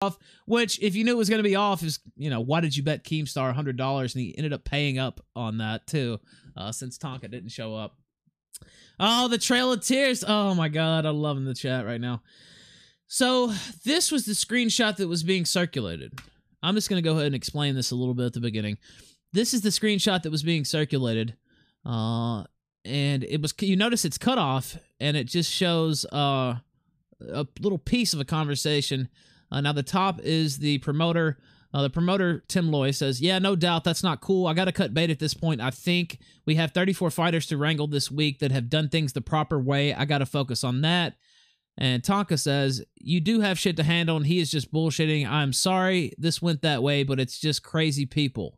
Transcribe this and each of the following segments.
off, which if you knew it was going to be off is, you know, why did you bet Keemstar $100? And he ended up paying up on that too, since Tonka didn't show up. Oh, the Trail of Tears. Oh my God, I'm loving the chat right now. So this was the screenshot that was being circulated. I'm just going to go ahead and explain this a little bit at the beginning. This is the screenshot that was being circulated. And it was, you notice it's cut off and it just shows a little piece of a conversation. Now the top is the promoter. The promoter, Tim Loy, says, yeah, no doubt, that's not cool. I got to cut bait at this point. I think we have 34 fighters to wrangle this week that have done things the proper way. I got to focus on that. And Tonka says, you do have shit to handle, and he is just bullshitting. I'm sorry this went that way, but it's just crazy people.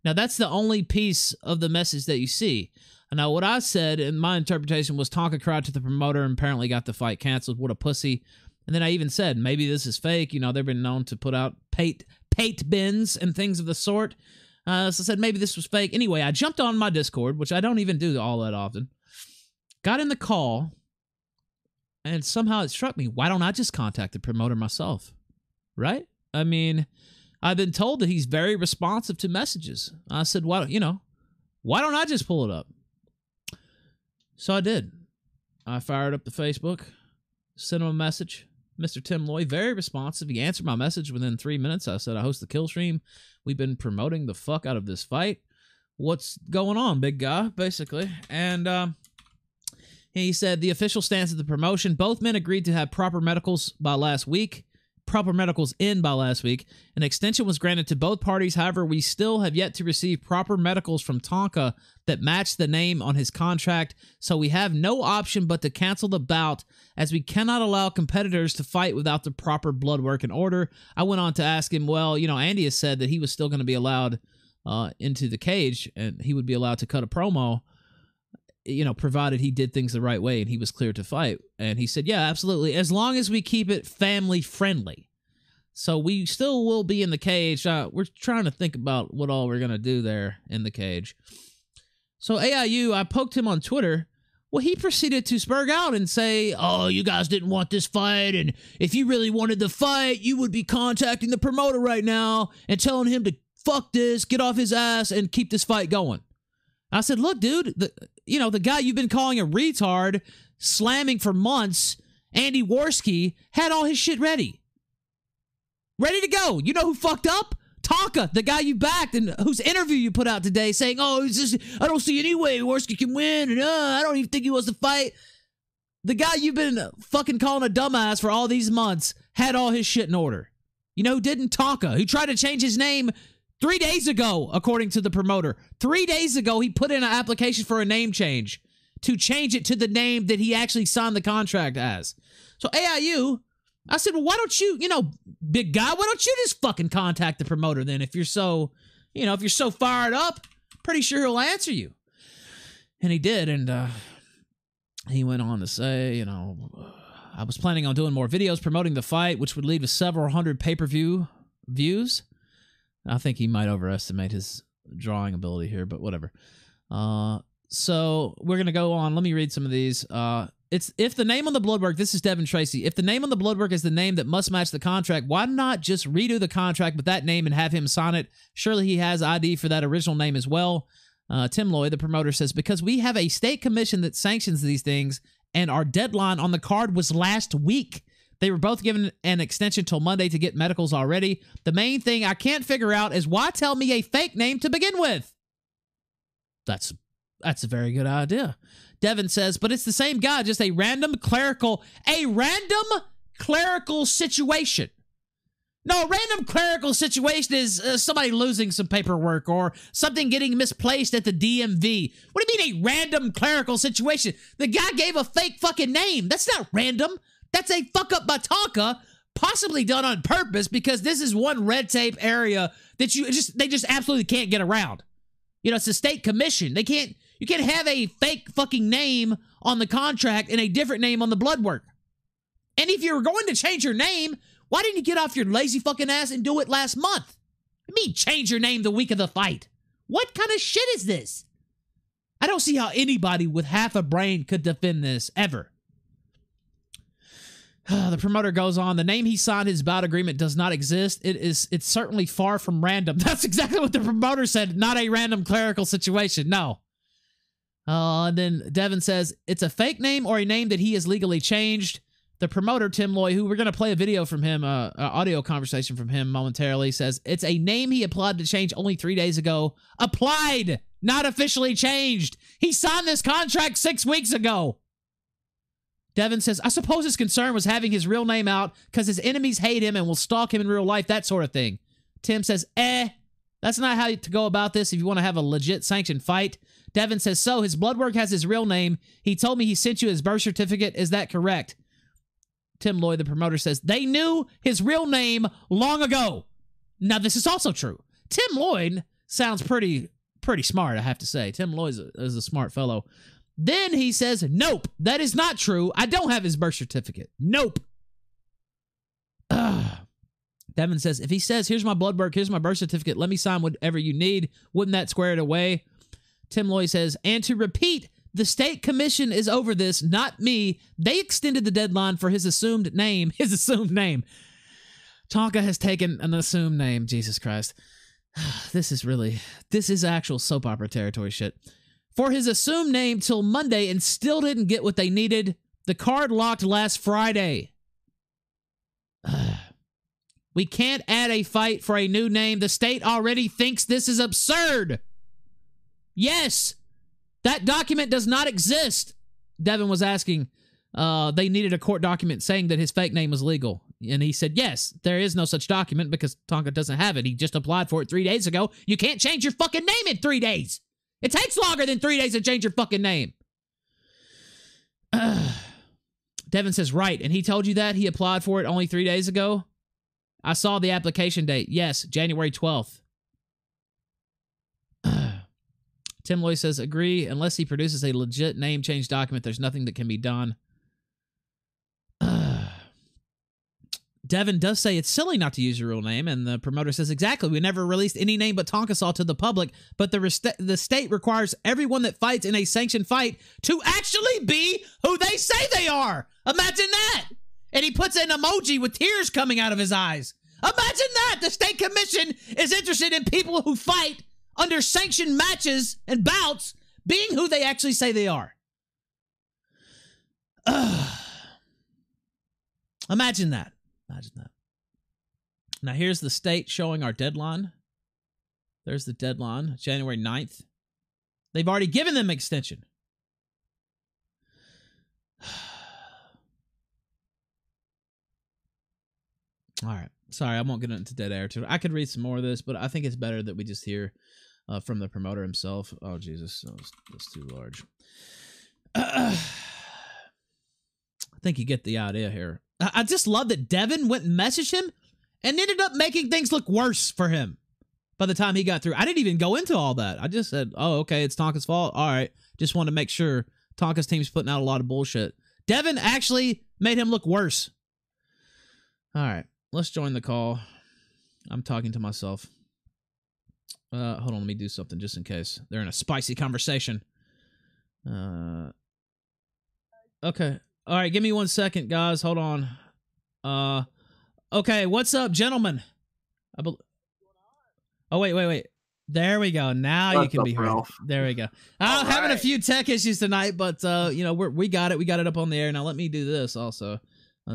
Now, that's the only piece of the message that you see. Now, what I said, in my interpretation, was Tonka cried to the promoter and apparently got the fight canceled. What a pussy. And then I even said, maybe this is fake. You know, they've been known to put out pate bins and things of the sort. So I said, maybe this was fake. Anyway, I jumped on my Discord, which I don't even do all that often. Got in the call. And somehow it struck me, why don't I just contact the promoter myself? Right? I mean, I've been told that he's very responsive to messages. I said, why don't I just pull it up? So I did. I fired up the Facebook, sent him a message. Mr. Tim Loy, very responsive. He answered my message within 3 minutes. I said, I host the Killstream. We've been promoting the fuck out of this fight. What's going on, big guy? Basically. And, he said, the official stance of the promotion, both men agreed to have proper medicals in by last week. An extension was granted to both parties. However, we still have yet to receive proper medicals from Tonka that match the name on his contract, so we have no option but to cancel the bout, as we cannot allow competitors to fight without the proper blood work and order. I went on to ask him, well, you know, Andy has said that he was still going to be allowed into the cage, and he would be allowed to cut a promo, you know, provided he did things the right way and he was clear to fight. And he said, yeah, absolutely, as long as we keep it family friendly. So we still will be in the cage. We're trying to think about what all we're going to do there in the cage. So AIU, I poked him on Twitter. Well, he proceeded to spurg out and say, oh, you guys didn't want this fight, and if you really wanted the fight, you would be contacting the promoter right now and telling him to fuck this, get off his ass, and keep this fight going. I said, look, dude, the guy you've been calling a retard, slamming for months, Andy Worski, had all his shit ready. Ready to go. You know who fucked up? Tonka, the guy you backed and whose interview you put out today saying, oh, I don't see any way Worski can win, and I don't even think he wants to fight. The guy you've been fucking calling a dumbass for all these months had all his shit in order. You know who didn't? Tonka, who tried to change his name 3 days ago, according to the promoter. 3 days ago, he put in an application for a name change to change it to the name that he actually signed the contract as. So AIU, I said, well, why don't you, big guy, why don't you just fucking contact the promoter then if you're so, if you're so fired up? Pretty sure he'll answer you. And he did, and he went on to say, I was planning on doing more videos promoting the fight, which would lead to several hundred pay-per-view views. I think he might overestimate his drawing ability here, but whatever. So we're going to go on. Let me read some of these. If the name on the blood work, this is Devin Tracy, if the name on the blood work is the name that must match the contract, why not just redo the contract with that name and have him sign it? Surely he has ID for that original name as well. Tim Loy, the promoter, says, because we have a state commission that sanctions these things, and our deadline on the card was last week. They were both given an extension till Monday to get medicals already. The main thing I can't figure out is why tell me a fake name to begin with? That's a very good idea. Devin says, but it's the same guy, just a random clerical situation. No, a random clerical situation is somebody losing some paperwork or something getting misplaced at the DMV. What do you mean a random clerical situation? The guy gave a fake fucking name. That's not random. That's a fuck up by Tonka, possibly done on purpose because this is one red tape area that they just absolutely can't get around. It's a state commission. You can't have a fake fucking name on the contract and a different name on the blood work. And if you were going to change your name, why didn't you get off your lazy fucking ass and do it last month? I mean, change your name the week of the fight. What kind of shit is this? I don't see how anybody with half a brain could defend this, ever. The promoter goes on. The name he signed his bout agreement does not exist. It's certainly far from random. That's exactly what the promoter said. Not a random clerical situation. No. And then Devin says it's a fake name or a name that he has legally changed. The promoter, Tim Loy, who we're going to play a video from him, audio conversation from him momentarily, says it's a name he applied to change only 3 days ago. Applied, not officially changed. He signed this contract 6 weeks ago. Devin says, I suppose his concern was having his real name out because his enemies hate him and will stalk him in real life, that sort of thing. Tim says, that's not how to go about this if you want to have a legit sanctioned fight. Devin says, so his blood work has his real name. He told me he sent you his birth certificate. Is that correct? Tim Loy, the promoter, says, they knew his real name long ago. Now, this is also true. Tim Lloyd sounds pretty smart, I have to say. Tim Lloyd is a smart fellow. Then he says, nope, that is not true. I don't have his birth certificate. Nope. Devin says, if he says, here's my blood work, here's my birth certificate, let me sign whatever you need, wouldn't that square it away? Tim Loy says, and to repeat, the state commission is over this, not me. They extended the deadline for his assumed name. His assumed name. Tonka has taken an assumed name. Jesus Christ. This is actual soap opera territory shit. For his assumed name till Monday and still didn't get what they needed. The card locked last Friday. We can't add a fight for a new name. The state already thinks this is absurd. Yes, that document does not exist. Devin was asking, they needed a court document saying that his fake name was legal. And he said, yes, there is no such document because Tonka doesn't have it. He just applied for it 3 days ago. You can't change your fucking name in 3 days. It takes longer than 3 days to change your fucking name. Devin says, right. And he told you that? He applied for it only 3 days ago? I saw the application date. Yes, January 12th. Tim Loy says, agree. Unless he produces a legit name change document, there's nothing that can be done. Devin does say it's silly not to use your real name, and the promoter says, exactly, we never released any name but Tonka Saw to the public, but the state requires everyone that fights in a sanctioned fight to actually be who they say they are. Imagine that. And he puts an emoji with tears coming out of his eyes. Imagine that. The state commission is interested in people who fight under sanctioned matches and bouts being who they actually say they are. Imagine that. Imagine that. Now, here's the state showing our deadline. There's the deadline, January 9th. They've already given them extension. All right. Sorry, I won't get into dead air too. I could read some more of this, but I think it's better that we just hear from the promoter himself. Oh, Jesus. That's too large. I think you get the idea here. I just love that Devin went and messaged him and ended up making things look worse for him by the time he got through. I didn't even go into all that. I just said, oh, okay, it's Tonka's fault. All right. Just want to make sure Tonka's team's putting out a lot of bullshit. Devin actually made him look worse. All right. Let's join the call. I'm talking to myself. Hold on, let me do something just in case. They're in a spicy conversation. Okay. All right, give me 1 second, guys. Hold on. Okay, what's up, gentlemen? Oh, wait. There we go. Now you can be heard. There we go. I'm having a few tech issues tonight, but we got it. We got it up on the air. Now let me do this also,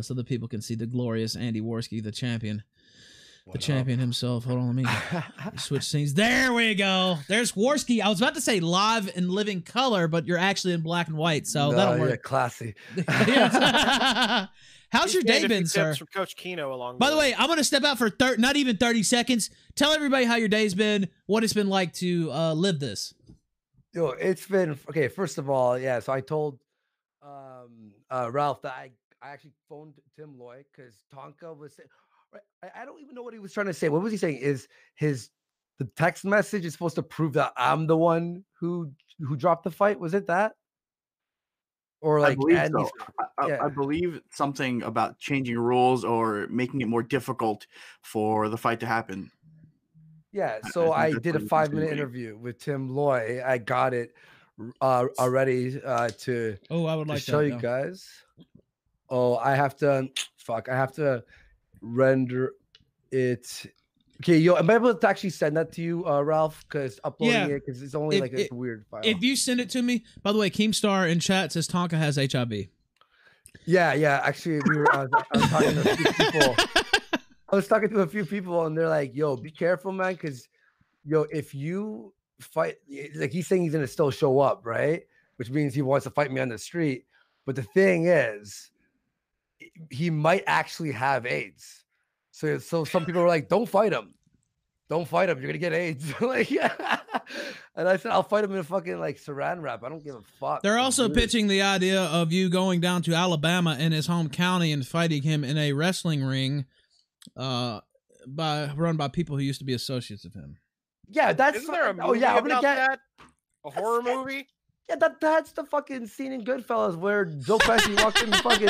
so that people can see the glorious Andy Worski, the champion. Champion himself. Hold on, let me switch scenes. There we go. There's Worski. I was about to say live and living color, but you're actually in black and white, so that'll work. Yeah, classy. How's your day been, sir? From Coach Keno along. By the way, I'm going to step out for not even 30 seconds. Tell everybody how your day's been, what it's been like to live this. Yo, it's been okay. First of all, yeah. So I told Ralph that I actually phoned Tim Loy because Tonka was saying. I don't even know what he was trying to say. What was he saying? Is the text message is supposed to prove that I'm the one who dropped the fight? Was it that? Or like I believe so. I believe something about changing rules or making it more difficult for the fight to happen. Yeah, so I did a 5-minute interview with Tim Loy. I got it already to I would like to show you guys. Oh, I have to. Fuck, I have to render it. Okay, yo, am I able to actually send that to you, Ralph? Because uploading it, because it's only like a weird file. If you send it to me, by the way, Keemstar in chat says Tonka has HIV. Yeah. Actually, I was talking to a few people. I was talking to a few people, and they're like, "Yo, be careful, man, because if you fight, like he's saying he's gonna still show up, right? Which means he wants to fight me on the street. But the thing is, he might actually have AIDS. So some people were like, "Don't fight him. Don't fight him. You're gonna get AIDS." Like, yeah. And I said, "I'll fight him in a fucking like saran wrap. I don't give a fuck." They're also pitching the idea of you going down to Alabama in his home county and fighting him in a wrestling ring, run by people who used to be associates of him. Yeah, that's. Isn't there a movie about that? A horror movie? Yeah, that's the fucking scene in Goodfellas where Joe Pesci walks in the fucking.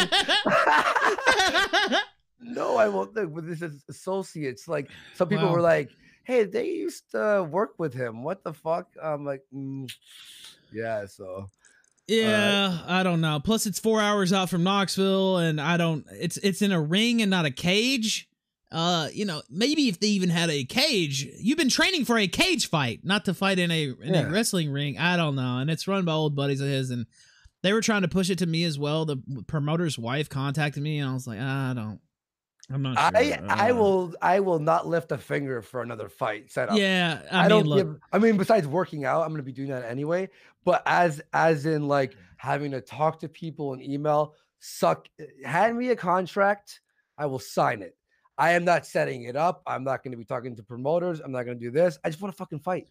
No, I won't think. But this is associates. Like some people were like, "Hey, they used to work with him. What the fuck?" I'm like, yeah. So. Yeah, I don't know. Plus, it's 4 hours out from Knoxville, and It's in a ring and not a cage. Maybe if they even had a cage, you've been training for a cage fight, not to fight in a wrestling ring. I don't know. And it's run by old buddies of his, and they were trying to push it to me as well. The promoter's wife contacted me, and I was like, I'm not sure. I will not lift a finger for another fight setup. Yeah, I mean, besides working out, I'm gonna be doing that anyway. But as in like having to talk to people and email, hand me a contract, I will sign it. I am not setting it up. I'm not going to be talking to promoters. I'm not going to do this. I just want to fucking fight.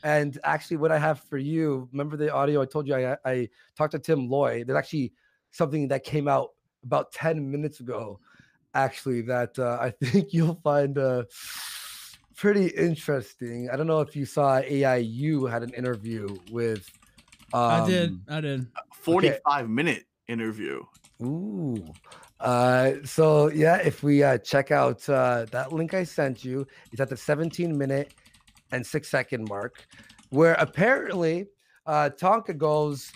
And actually, what I have for you, remember the audio I told you I talked to Tim Loy. There's actually something that came out about 10 minutes ago, actually, that I think you'll find pretty interesting. I don't know if you saw AIU had an interview with. I did. 45-minute interview. Ooh. So yeah, if we check out that link I sent you, it's at the 17-minute and 6-second mark, where apparently Tonka goes,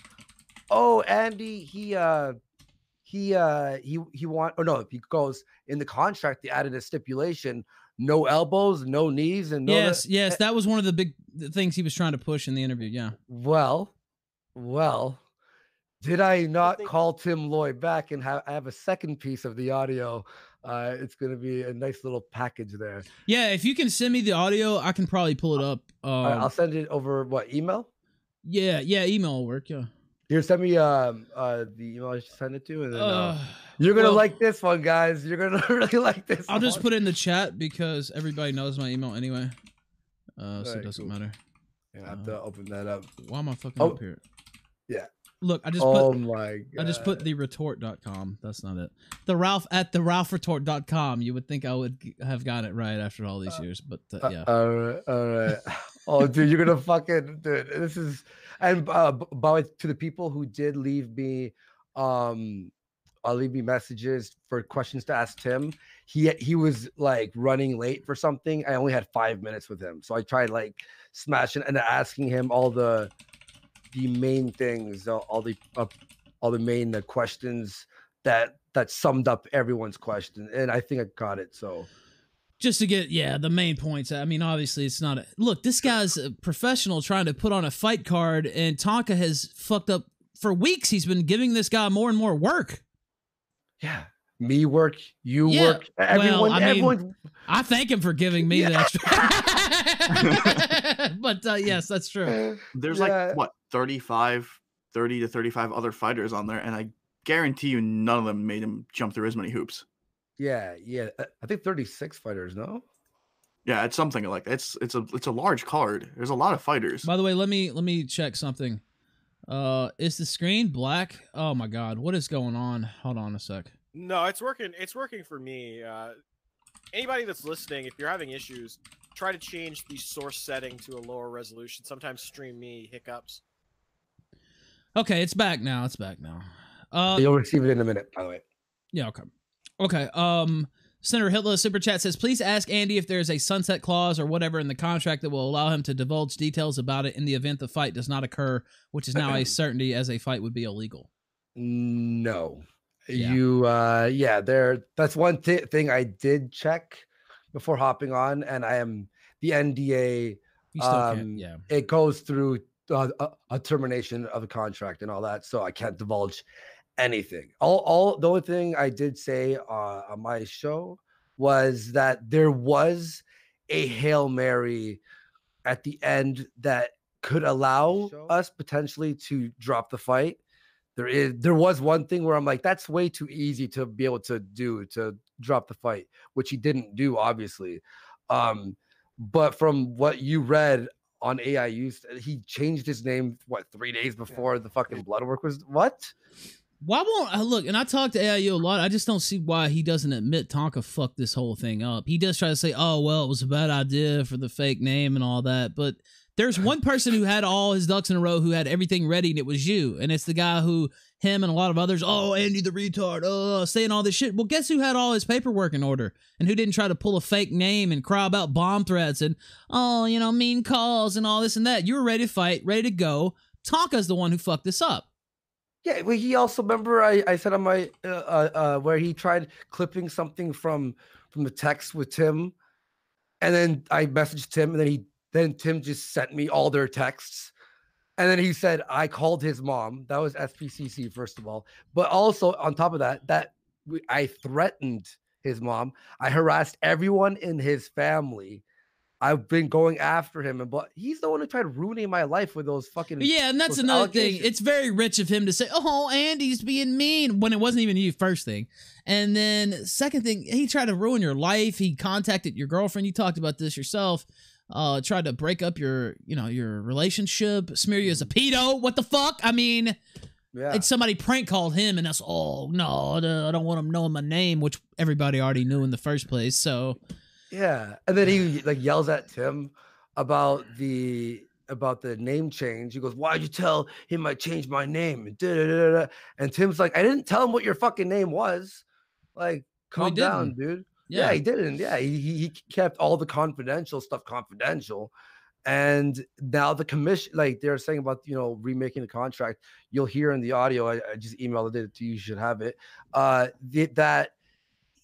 "Oh, Andy, he goes in the contract. They added a stipulation: no elbows, no knees, and no." Yes, that was one of the big things he was trying to push in the interview. Yeah. Well. Did I not call Tim Lloyd back and I have a second piece of the audio? It's going to be a nice little package there. Yeah, if you can send me the audio, I can probably pull it up. I'll send it over, email? Yeah, email will work, yeah. Here, send me the email I should send it to, and then you're going to like this one, guys. You're going to really like this I'll just put it in the chat because everybody knows my email anyway. So it doesn't matter. Yeah, I have to open that up. Why am I fucking up here? Yeah. Look, I just put the retort.com. That's not it. The Ralph at the RalphRetort.com. You would think I would have got it right after all these years, but yeah. All right. Oh, dude, you're gonna fucking dude. This is and by to the people who did leave me, I'll leave me messages for questions to ask Tim. He was like running late for something. I only had 5 minutes with him, so I tried like smashing and asking him all the main things, all the main questions that summed up everyone's question, and I think I got it. So just to get the main points. I mean, obviously it's not look, this guy's a professional trying to put on a fight card, and Tonka has fucked up for weeks. He's been giving this guy more and more work. Yeah, me work, you work, everyone. I thank him for giving me the extra. But yes, that's true. There's like what 30 to 35 other fighters on there, and I guarantee you none of them made him jump through as many hoops. Yeah. I think 36 fighters. No. Yeah, it's something like that. It's a large card. There's a lot of fighters. By the way, let me check something. Is the screen black? Oh my God, what is going on? Hold on a sec. No, it's working. It's working for me. Anybody that's listening, if you're having issues, try to change the source setting to a lower resolution. Sometimes Stream Me hiccups. Okay, it's back now. You'll receive it in a minute, by the way. Yeah, okay. Senator Hitler Super Chat says, please ask Andy if there's a sunset clause or whatever in the contract that will allow him to divulge details about it in the event the fight does not occur, which is now a certainty as a fight would be illegal. No. That's one thing I did check before hopping on, and I am the NDA. You still can't. Yeah. It goes through a termination of a contract and all that, so I can't divulge anything. The only thing I did say on my show was that there was a Hail Mary at the end that could allow us potentially to drop the fight. There was one thing where I'm like, that's way too easy to be able to do, to drop the fight, which he didn't do, obviously. But from what you read on AIU, he changed his name 3 days before the fucking blood work was what? Why won't I look? And I talk to AIU a lot. I just don't see why he doesn't admit Tonka fucked this whole thing up. He does try to say, "Oh well, it was a bad idea for the fake name and all that," but there's one person who had all his ducks in a row, who had everything ready, and it was you. And it's the guy who, him and a lot of others, oh, Andy the retard, saying all this shit. Well, guess who had all his paperwork in order and who didn't try to pull a fake name and cry about bomb threats and, mean calls and all this and that. You were ready to fight, ready to go. Tonka's the one who fucked this up. Yeah, well, he also, remember I said on my, where he tried clipping something from the text with Tim, and then I messaged Tim, and then Tim just sent me all their texts. And then he said, I called his mom. That was SPCC, first of all. But also, on top of that, I threatened his mom. I harassed everyone in his family. I've been going after him, but he's the one who tried ruining my life with those fucking. Yeah, and that's another thing. It's very rich of him to say, "Oh, Andy's being mean," when it wasn't even you. First thing, and then second thing, he tried to ruin your life. He contacted your girlfriend. You talked about this yourself. Tried to break up your relationship, smear you as a pedo. What the fuck? I mean, yeah. It's somebody prank called him, and that's, oh no, I don't want him knowing my name, which everybody already knew in the first place. So. Yeah, and then he yells at Tim about the name change. He goes, "Why'd you tell him I changed my name?" And Tim's like, "I didn't tell him what your fucking name was. Like, calm down, dude." Yeah, he didn't. Yeah, he kept all the confidential stuff confidential. And now the commission, like they're saying about remaking the contract, you'll hear in the audio. I just emailed it to you. You should have it. That.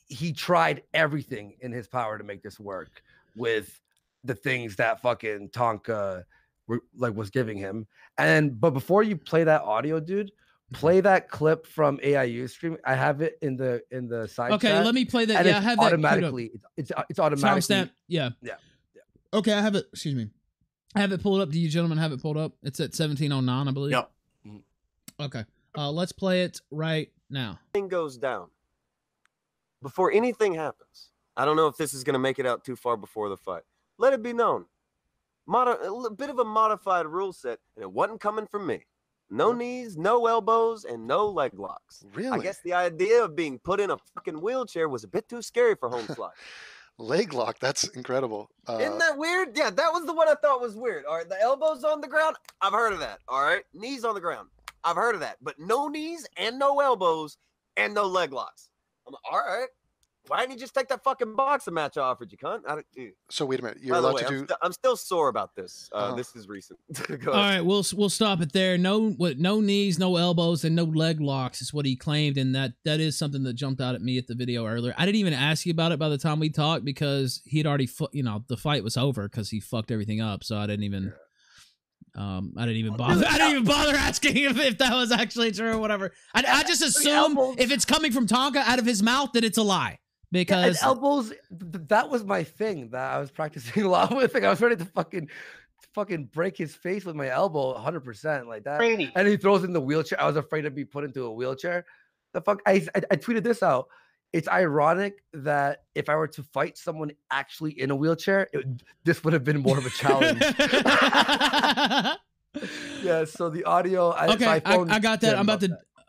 He tried everything in his power to make this work with the things that fucking Tonka was giving him. But before you play that audio, dude, play that clip from AIU stream. I have it in the side. Okay, chat, let me play that. Yeah, I have automatically. It's automatically. Timestamp. Yeah. Okay, I have it. Excuse me. I have it pulled up. Do you gentlemen have it pulled up? It's at 17:09, I believe. Yep. Okay. Let's play it right now. Thing goes down. Before anything happens, I don't know if this is going to make it out too far before the fight. Let it be known. A bit of a modified rule set, and it wasn't coming from me. No knees, no elbows, and no leg locks. Really? I guess the idea of being put in a fucking wheelchair was a bit too scary for home slide. Leg lock, that's incredible. Isn't that weird? Yeah, that was the one I thought was weird. All right, the elbows on the ground, I've heard of that. All right, knees on the ground, I've heard of that. But no knees and no elbows and no leg locks. I'm like, all right. Why didn't you just take that fucking boxing match I offered you, cunt? So wait a minute. You're allowed to do. I'm still sore about this. This is recent. All right, we'll stop it there. No knees, no elbows, and no leg locks is what he claimed, and that is something that jumped out at me at the video earlier. I didn't even ask you about it by the time we talked because he had already, the fight was over because he fucked everything up. So I didn't even. I didn't even bother asking if that was actually true or whatever. I just assume if it's coming from Tonka out of his mouth that it's a lie. Because elbows, that was my thing that I was practicing a lot with. Like I was ready to fucking break his face with my elbow 100% like that. Brady. And he throws in the wheelchair. I was afraid to be put into a wheelchair. The fuck, I tweeted this out. It's ironic that if I were to fight someone actually in a wheelchair, this would have been more of a challenge. Yeah. So the audio. Okay, I got that.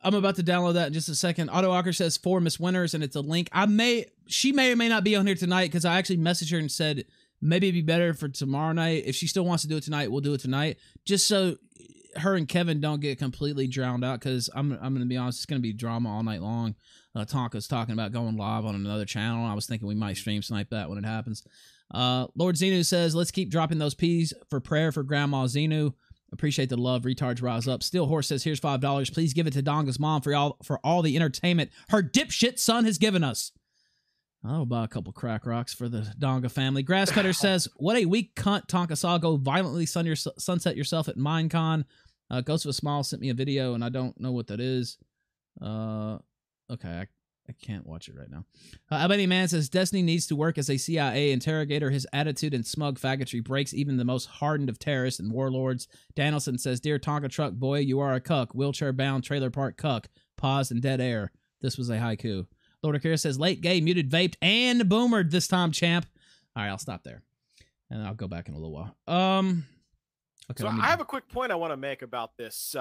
I'm about to download that in just a second. Otto Ocker says 4 Miss Winners, and it's a link. She may or may not be on here tonight because I actually messaged her and said maybe it'd be better for tomorrow night. If she still wants to do it tonight, we'll do it tonight. Just so her and Kevin don't get completely drowned out because I'm going to be honest, it's going to be drama all night long. Tonka's talking about going live on another channel. I was thinking we might stream snipe that when it happens. Lord Xenu says, let's keep dropping those P's for prayer for Grandma Xenu. Appreciate the love. Retards rise up. Steel Horse says, here's $5. Please give it to Donga's mom for all the entertainment her dipshit son has given us. I'll buy a couple crack rocks for the Donga family. Grasscutter says, what a weak cunt, Tonka saw. Go violently sunset yourself at Minecon. Ghost of a Smile sent me a video, and I don't know what that is. Okay, I can't watch it right now. Albany Man says, Destiny needs to work as a CIA interrogator. His attitude and smug faggotry breaks even the most hardened of terrorists and warlords. Danielson says, Dear Tonka Truck Boy, you are a cuck. Wheelchair-bound trailer park cuck. Paused in dead air. This was a haiku. Lord Akira says, late gay, muted, vaped, and boomered this time, champ. All right, I'll stop there. And I'll go back in a little while. Okay, so I have a quick point I want to make about this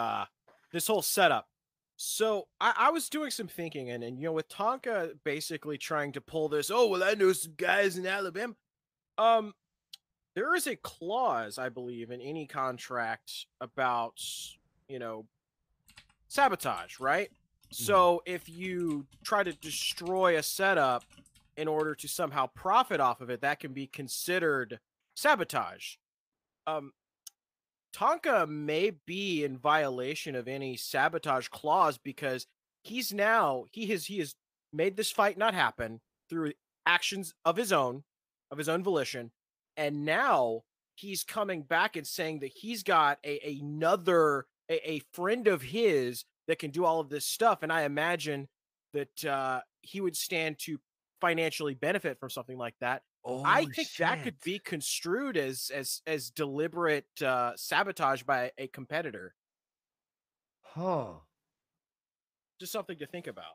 this whole setup. So I was doing some thinking, and you know, with Tonka basically trying to pull this, oh, well, I know some guys in Alabama. There is a clause, I believe, in any contract about, you know, sabotage, right? So if you try to destroy a setup in order to somehow profit off of it, that can be considered sabotage. Tonka may be in violation of any sabotage clause because he has made this fight not happen through actions of his own volition, and now he's coming back and saying that he's got another friend of his that can do all of this stuff, and I imagine that he would stand to financially benefit from something like that. Oh, I think that could be construed as deliberate sabotage by a competitor. Huh. Just something to think about.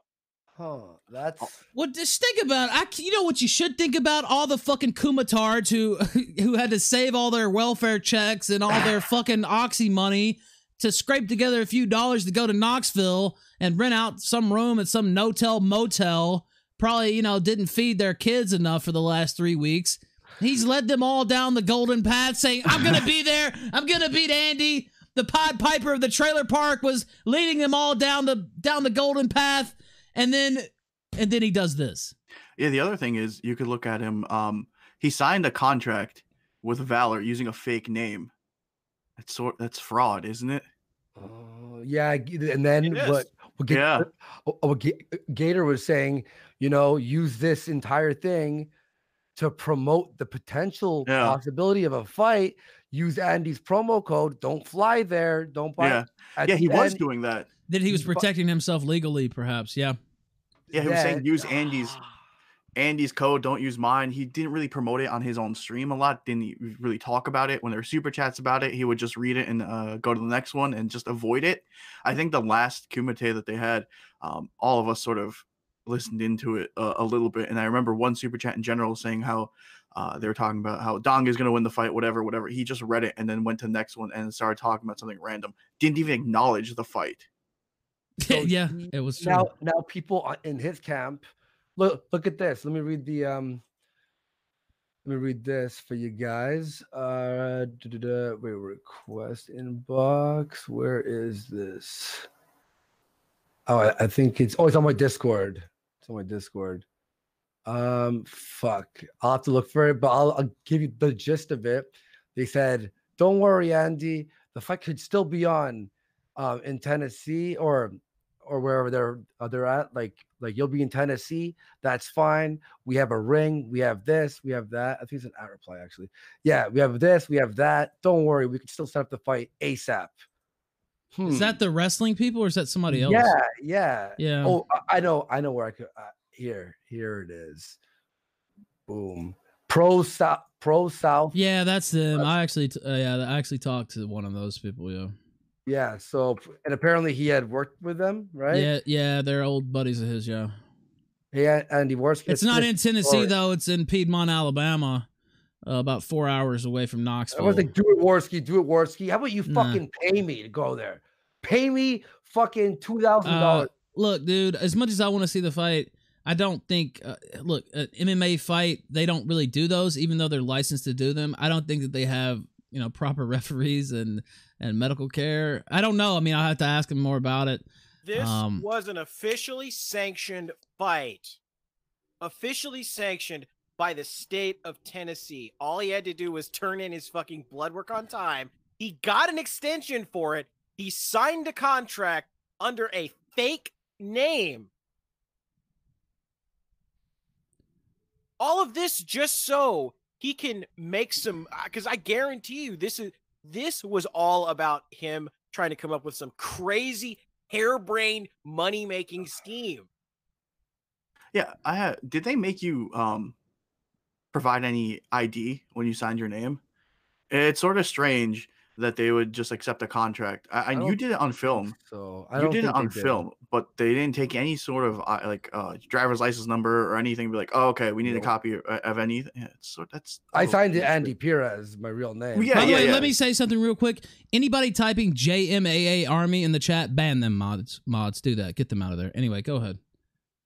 Huh. That's well. Just think about. You know what you should think about? All the fucking kumatards who had to save all their welfare checks and all their fucking oxy money to scrape together a few dollars to go to Knoxville and rent out some room at some no-tell motel. Probably, you know, didn't feed their kids enough for the last 3 weeks. He's led them all down the golden path saying, I'm going to be there. I'm going to beat Andy. The Pied Piper of the trailer park was leading them all down the golden path. And then he does this. Yeah, the other thing is you could look at him. He signed a contract with Valor using a fake name. That's fraud, isn't it? yeah, and then what Gator was saying, you know, use this entire thing to promote the potential possibility of a fight. Use Andy's promo code. Don't fly there. Don't buy. Yeah, he was doing that. That he was protecting himself legally, perhaps. Yeah. Yeah, he was saying use Andy's code, don't use mine. He didn't really promote it on his own stream a lot. Didn't really talk about it. When there were super chats about it, he would just read it and go to the next one and just avoid it. I think the last Kumite that they had, all of us sort of listened into it a little bit. And I remember one super chat in general saying how they were talking about how Dong is going to win the fight, whatever. He just read it and then went to the next one and started talking about something random. Didn't even acknowledge the fight. So yeah, it was true. Now people in his camp, look at this. Let me read this for you guys. Wait, request inbox. Where is this? Oh, I think it's on my Discord. It's on my Discord. Fuck. I'll have to look for it, but I'll give you the gist of it. They said, "Don't worry, Andy. The fight could still be on in Tennessee or wherever they're at. Like you'll be in Tennessee. That's fine. We have a ring. We have this. We have that. I think it's an at reply actually. Yeah, we have this. We have that. Don't worry. We can still set up the fight ASAP." Is that the wrestling people or is that somebody else? Yeah. Oh, I know where I could. Here it is. Boom. Pro South. Yeah, that's them. I actually talked to one of those people. Yeah. Yeah. So, and apparently he had worked with them, right? Yeah. They're old buddies of his. Yeah. Yeah, Andy Worski. It's not in Tennessee though. It's in Piedmont, Alabama, about 4 hours away from Knoxville. I was like, do it, Worski. How about you fucking pay me to go there? Pay me fucking $2,000. Look, dude. As much as I want to see the fight, I don't think, look, an MMA fight, they don't really do those, even though they're licensed to do them. I don't think that they have, you know, proper referees and medical care. I don't know. I mean, I'll have to ask him more about it. This was an officially sanctioned fight. Officially sanctioned by the state of Tennessee. All he had to do was turn in his fucking blood work on time, He got an extension for it. He signed a contract under a fake name. All of this just so he can make some, because I guarantee you this was all about him trying to come up with some crazy harebrained money-making scheme. Yeah, did they make you provide any ID when you signed your name? It's sort of strange that they would just accept a contract. And you did it on film. So You did it on film, but they didn't take any sort of driver's license number or anything. Be like, oh, okay, we need a copy of anything. Yeah, I signed it Andy Pira as my real name. By the way, let me say something real quick. Anybody typing JMAA Army in the chat, ban them mods. Do that. Get them out of there. Anyway, go ahead.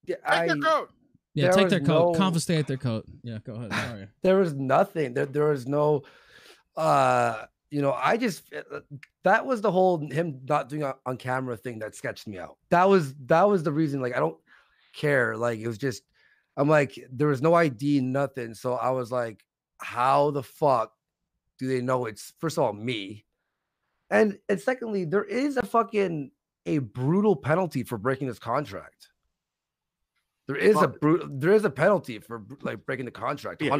Yeah, take their coat. Yeah, take their coat. Confiscate their coat. Yeah, go ahead. Sorry. There was nothing. There was no. I just that was the whole him not doing on camera thing that sketched me out. That was the reason. Like, I don't care. Like, it was just, I'm like, there was no ID, nothing. So I was like, how the fuck do they know it's, first of all, me, and secondly, there is a brutal penalty for breaking this contract. There is a penalty for like breaking the contract. 100%. Yeah,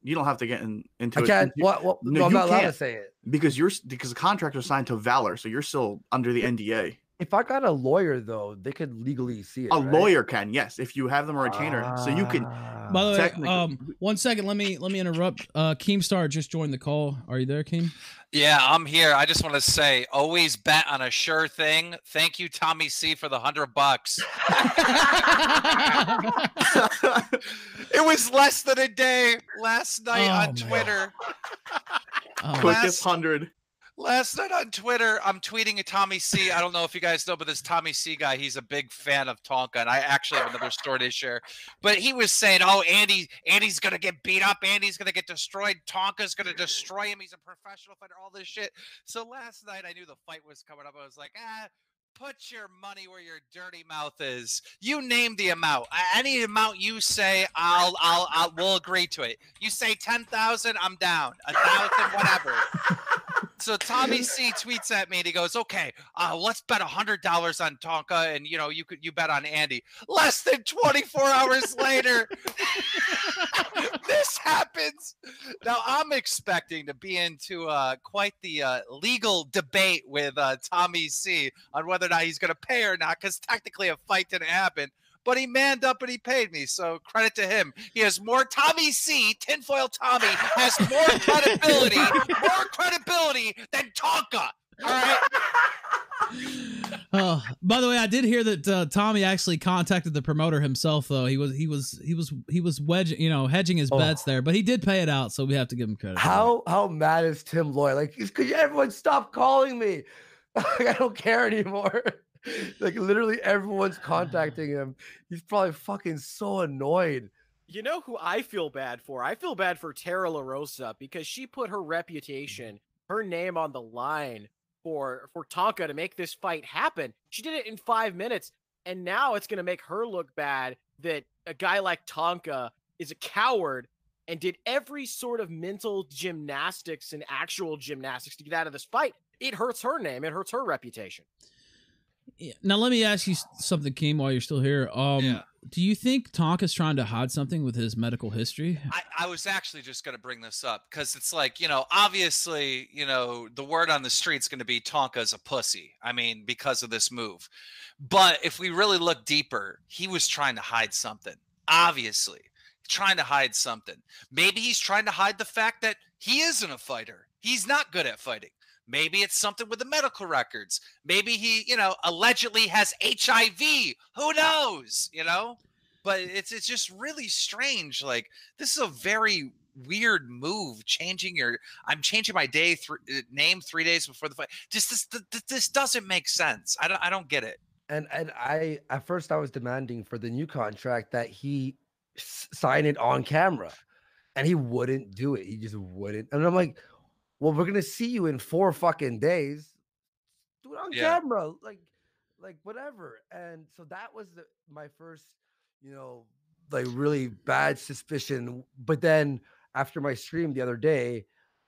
you don't have to get into it. I can't. No, I'm not allowed to say it because the contract was signed to Valor, so you're still under the NDA. If I got a lawyer, though, they could legally see it. A lawyer can, yes, if you have them a retainer, so you can. By the way, 1 second, let me interrupt. Keemstar just joined the call. Are you there, Keem? Yeah, I'm here. I just want to say, always bet on a sure thing. Thank you, Tommy C, for the $100. It was less than a day last night on Twitter. Quickest 100. Last night on Twitter, I'm tweeting at Tommy C. I don't know if you guys know, but this Tommy C guy, he's a big fan of Tonka, and I actually have another story to share. But he was saying, oh, Andy's going to get beat up. Andy's going to get destroyed. Tonka's going to destroy him. He's a professional fighter, all this shit. So last night, I knew the fight was coming up. I was like, put your money where your dirty mouth is. You name the amount. Any amount you say, we'll agree to it. You say 10,000, I'm down. 1,000, whatever. So Tommy C tweets at me and he goes, okay, let's bet $100 on Tonka, and you bet on Andy. Less than 24 hours later, this happens. Now I'm expecting to be into quite the legal debate with Tommy C on whether or not he's going to pay or not, because technically a fight didn't happen. But he manned up and he paid me, so credit to him. He has more. Tommy C, Tinfoil Tommy, has more credibility than Tonka. All right. By the way, I did hear that Tommy actually contacted the promoter himself, though. He was hedging his bets there, but he did pay it out, so we have to give him credit. How mad is Tim Lloyd? Like, could everyone stop calling me? I don't care anymore. Like, literally everyone's contacting him. He's probably fucking so annoyed. You know who I feel bad for? I feel bad for Tara LaRosa, because she put her reputation, her name on the line for Tonka to make this fight happen. She did it in 5 minutes, and now it's going to make her look bad that a guy like Tonka is a coward and did every sort of mental gymnastics and actual gymnastics to get out of this fight. It hurts her name. It hurts her reputation. Yeah. Now, let me ask you something, Keem, while you're still here. Do you think Tonka's trying to hide something with his medical history? I was actually just going to bring this up because it's like, obviously, the word on the street's going to be Tonka's a pussy. I mean, because of this move. But if we really look deeper, he was trying to hide something. Obviously, trying to hide something. Maybe he's trying to hide the fact that he isn't a fighter. He's not good at fighting. Maybe it's something with the medical records. Maybe he, allegedly has HIV. Who knows, But it's just really strange. Like, this is a very weird move. I'm changing my name 3 days before the fight. This doesn't make sense. I don't get it. And at first I was demanding for the new contract that he sign it on camera, and he wouldn't do it. He just wouldn't. And I'm like, well, we're gonna see you in 4 fucking days. Do it on camera, like whatever. And so that was my first, like, really bad suspicion. But then after my stream the other day,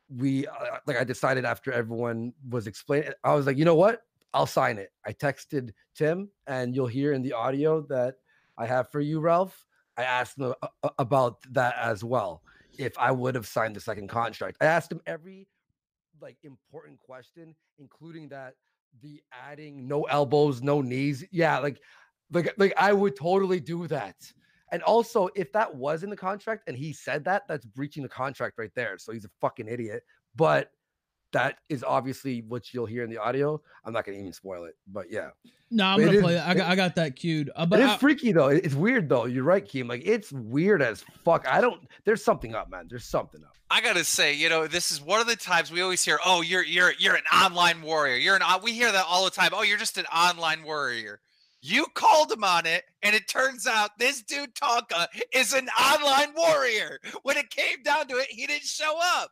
like I decided after everyone was explaining, I was like, you know what? I'll sign it. I texted Tim, and you'll hear in the audio that I have for you, Ralph. I asked him about that as well. If I would have signed the second contract, I asked him every like important question, including that the adding no elbows, no knees. Yeah, like I would totally do that. And also, if that was in the contract and he said that, that's breaching the contract right there. So he's a fucking idiot. But that is obviously what you'll hear in the audio. I'm not gonna even spoil it, but yeah. No, I'm gonna play it. I got that queued. But it is freaky though. It's weird though. You're right, Keem. Like it's weird as fuck. There's something up, man. There's something up. I gotta say, you know, this is one of the times we always hear, "Oh, you're an online warrior." We hear that all the time. "Oh, you're just an online warrior." You called him on it, and it turns out this dude Tonka is an online warrior. When it came down to it, he didn't show up.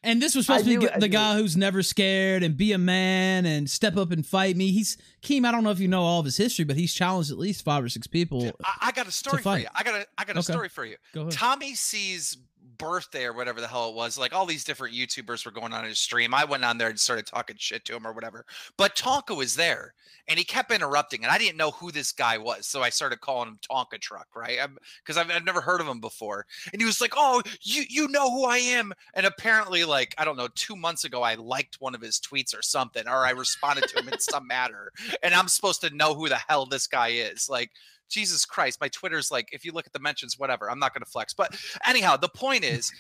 And this was supposed to be the guy who's never scared and be a man and step up and fight me. Keem, I don't know if you know all of his history, but he's challenged at least 5 or 6 people. I got a story for you. I got a story for you. Go ahead. Tommy C's birthday or whatever the hell it was, like all these different YouTubers were going on his stream. I went on there and started talking shit to him or whatever. But Tonka was there and he kept interrupting, and I didn't know who this guy was. So I started calling him Tonka Truck, right? Because I've never heard of him before. And he was like, "Oh, you know who I am." And apparently, like, I don't know, 2 months ago, I liked one of his tweets or something, or I responded to him in some matter. And I'm supposed to know who the hell this guy is. Like, Jesus Christ, my Twitter's like, if you look at the mentions, whatever, I'm not going to flex. But anyhow, the point is,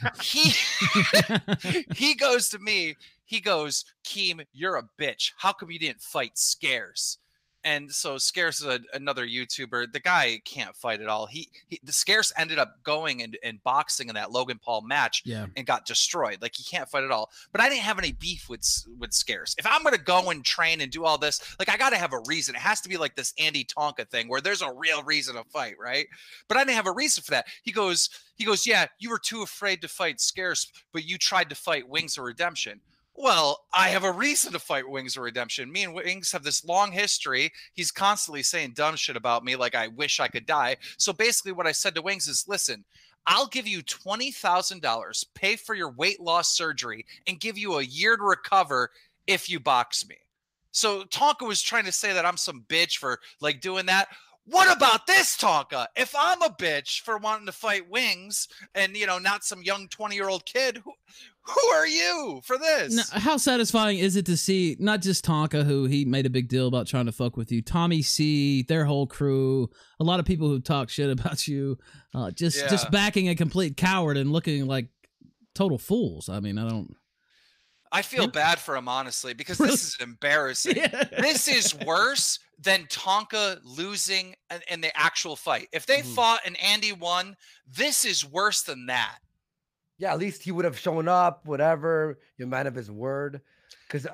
he goes to me, he goes, "Keem, you're a bitch. How come you didn't fight Scarce?" And so Scarce is another YouTuber. The guy can't fight at all. The Scarce ended up going and boxing in that Logan Paul match and got destroyed. Like, he can't fight at all. But I didn't have any beef with Scarce. If I'm going to go and train and do all this, like, I got to have a reason. It has to be like this Andy Tonka thing where there's a real reason to fight, right? But I didn't have a reason for that. He goes, "Yeah, you were too afraid to fight Scarce, but you tried to fight Wings of Redemption." Well, I have a reason to fight Wings of Redemption. Me and Wings have this long history. He's constantly saying dumb shit about me, like I wish I could die. So basically what I said to Wings is, "Listen, I'll give you $20,000, pay for your weight loss surgery, and give you a year to recover if you box me." So Tonka was trying to say that I'm some bitch for like doing that. What about this, Tonka? If I'm a bitch for wanting to fight Wings and, you know, not some young 20-year-old kid, who are you for this? Now, how satisfying is it to see not just Tonka, who he made a big deal about trying to fuck with you, Tommy C, their whole crew, a lot of people who talk shit about you, just backing a complete coward and looking like total fools. I mean, I feel bad for him, honestly, because this is embarrassing. This is worse than Tonka losing in the actual fight. If they fought and Andy won, this is worse than that. Yeah, at least he would have shown up, whatever. You're a man of his word. Because,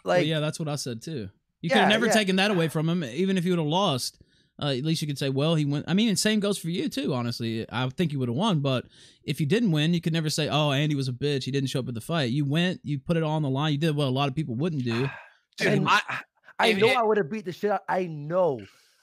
that's what I said too. You could have never taken that away from him, even if you would have lost. At least you could say, well, he went. I mean, and same goes for you too, honestly. I think you would have won, but if you didn't win, you could never say, "Oh, Andy was a bitch. He didn't show up at the fight." You went, you put it all on the line. You did what a lot of people wouldn't do. Dude, I know I would have beat the shit out. I know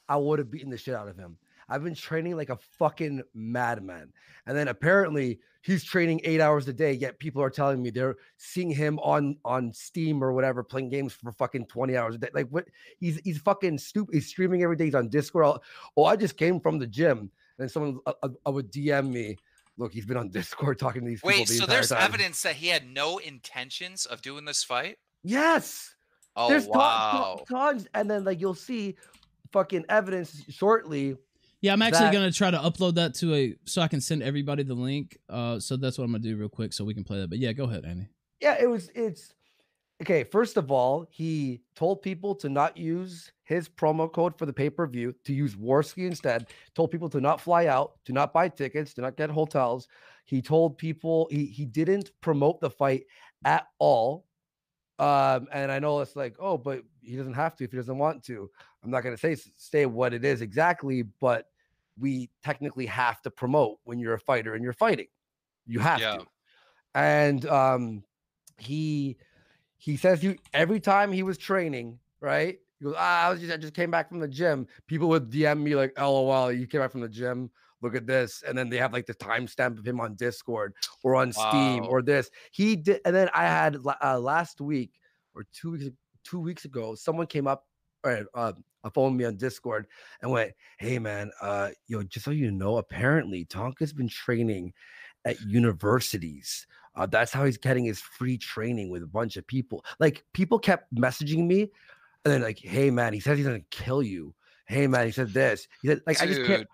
I would have beaten the shit out of him. I've been training like a fucking madman. And then apparently he's training 8 hours a day, yet people are telling me they're seeing him on Steam or whatever, playing games for fucking 20 hours a day. Like, what? He's fucking stupid. He's streaming every day. He's on Discord. I just came from the gym. And someone would DM me, "Look, he's been on Discord talking to these people." Wait, so there's evidence that he had no intentions of doing this fight? Yes. Oh, there's wow. tons. And then, like, you'll see fucking evidence shortly. Yeah, I'm actually going to try to upload that so I can send everybody the link. So that's what I'm going to do real quick so we can play that. But yeah, go ahead, Andy. Yeah, it's okay. First of all, he told people to not use his promo code for the pay-per-view, to use Warski instead. Told people to not fly out, to not buy tickets, to not get hotels. He told people he didn't promote the fight at all. And I know it's like, oh, but he doesn't have to if he doesn't want to. I'm not going to say what it is exactly, but we technically have to promote when you're a fighter and you're fighting. You have to. And he says every time he was training, right? He goes, I just came back from the gym. People would DM me like, "LOL, you came back from the gym." look at this. And then they have like the timestamp of him on Discord or on Steam or this. He did. And then I had last week or 2 weeks ago, someone came up or phoned me on Discord and went, hey man, yo, just so you know, apparently Tonka's been training at universities. That's how he's getting his free training with a bunch of people. Like, people kept messaging me and then like, hey man, he says he's gonna kill you. Hey man, he said this. He said, like, Dude. I just can't,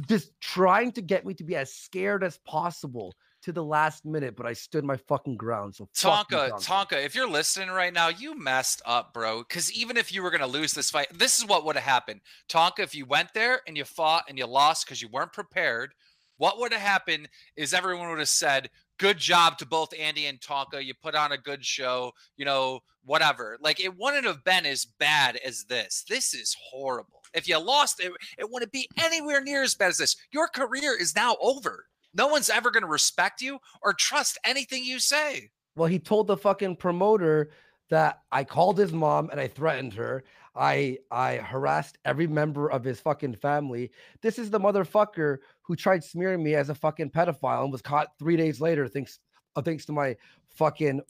just trying to get me to be as scared as possible to the last minute, but I stood my fucking ground. So Tonka, if you're listening right now, you messed up, bro. Because even if you were gonna lose this fight, this is what would have happened. Tonka, if you went there and you fought and you lost because you weren't prepared, what would have happened is everyone would have said, good job to both Andy and Tonka. You put on a good show, you know, whatever. Like, it wouldn't have been as bad as this. This is horrible. If you lost, it wouldn't be anywhere near as bad as this. Your career is now over. No one's ever going to respect you or trust anything you say. Well, he told the fucking promoter that I called his mom and I threatened her. I harassed every member of his fucking family. This is the motherfucker who tried smearing me as a fucking pedophile and was caught 3 days later, thanks to my fucking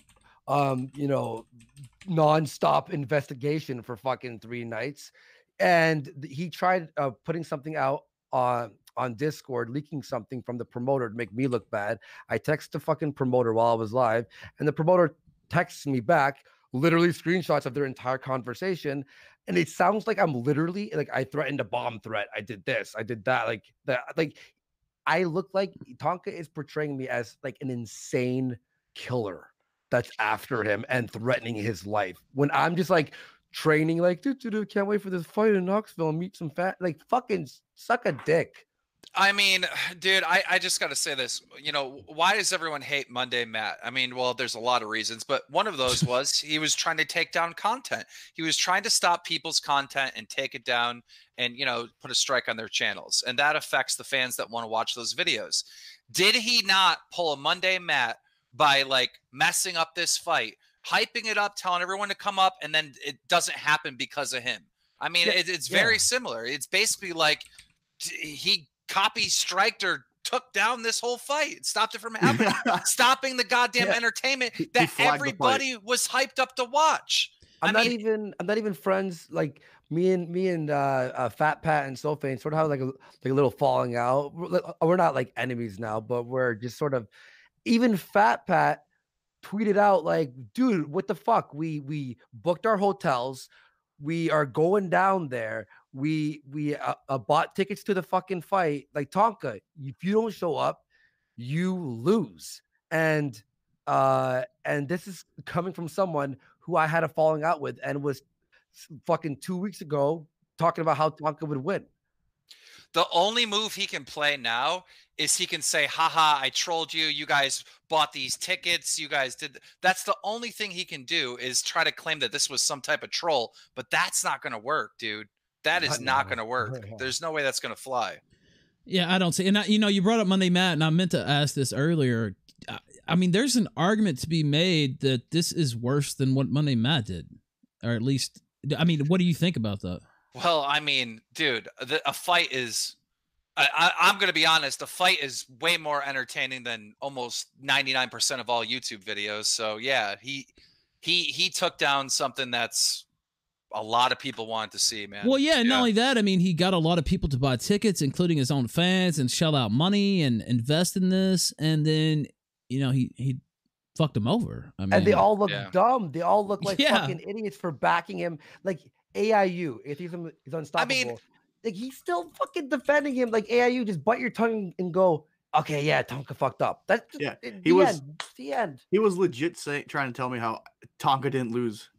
nonstop investigation for fucking 3 nights. And he tried putting something out on Discord, leaking something from the promoter to make me look bad. I texted the fucking promoter while I was live, and the promoter texts me back literally screenshots of their entire conversation. And it sounds like I'm literally like, I threatened a bomb threat. I did this, I did that. Like that. Like, I look like Tonka is portraying me as like an insane killer that's after him and threatening his life. When I'm just like training, like, dude, can't wait for this fight in Knoxville and meet some fat, like, fucking suck a dick. I mean, dude, I just got to say this. You know, why does everyone hate Monday Matt? I mean, well, there's a lot of reasons, but one of those was he was trying to take down content. He was trying to stop people's content and take it down and, you know, put a strike on their channels. And that affects the fans that want to watch those videos. Did he not pull a Monday Matt by like messing up this fight, hyping it up, telling everyone to come up, and then it doesn't happen because of him? I mean, it's very similar. It's basically like he striked or took down this whole fight, stopped it from happening, stopping the goddamn entertainment that everybody was hyped up to watch. I'm not even friends. Like me and Fat Pat and Sophane sort of have like a little falling out. We're not like enemies now, but we're just sort of. Even Fat Pat tweeted out like, dude, what the fuck? We booked our hotels. We are going down there. We bought tickets to the fucking fight. Like, Tonka, if you don't show up, you lose. And this is coming from someone who I had a falling out with and was fucking 2 weeks ago talking about how Tonka would win. The only move he can play now is he can say, haha, I trolled you. You guys bought these tickets. You guys did. That's the only thing he can do, is try to claim that this was some type of troll. But that's not going to work, dude. That is not going to work. There's no way that's going to fly. Yeah, I don't see. And you brought up Monday Matt, and I meant to ask this earlier. I mean, there's an argument to be made that this is worse than what Monday Matt did. Or at least, I mean, what do you think about that? Well, I mean, dude, a fight is, I'm going to be honest, a fight is way more entertaining than almost 99% of all YouTube videos. So yeah, he took down something that's a lot of people wanted to see, man. Well, yeah, not only that, I mean, he got a lot of people to buy tickets, including his own fans, and shell out money and invest in this. And then, you know, he fucked him over. I mean, and they all look dumb. They all look like fucking idiots for backing him. Like, AIU, atheism is unstoppable. I mean, like, he's still fucking defending him. Like, AIU, just bite your tongue and go, okay, yeah, Tonka fucked up. That's just the end. He was legit trying to tell me how Tonka didn't lose.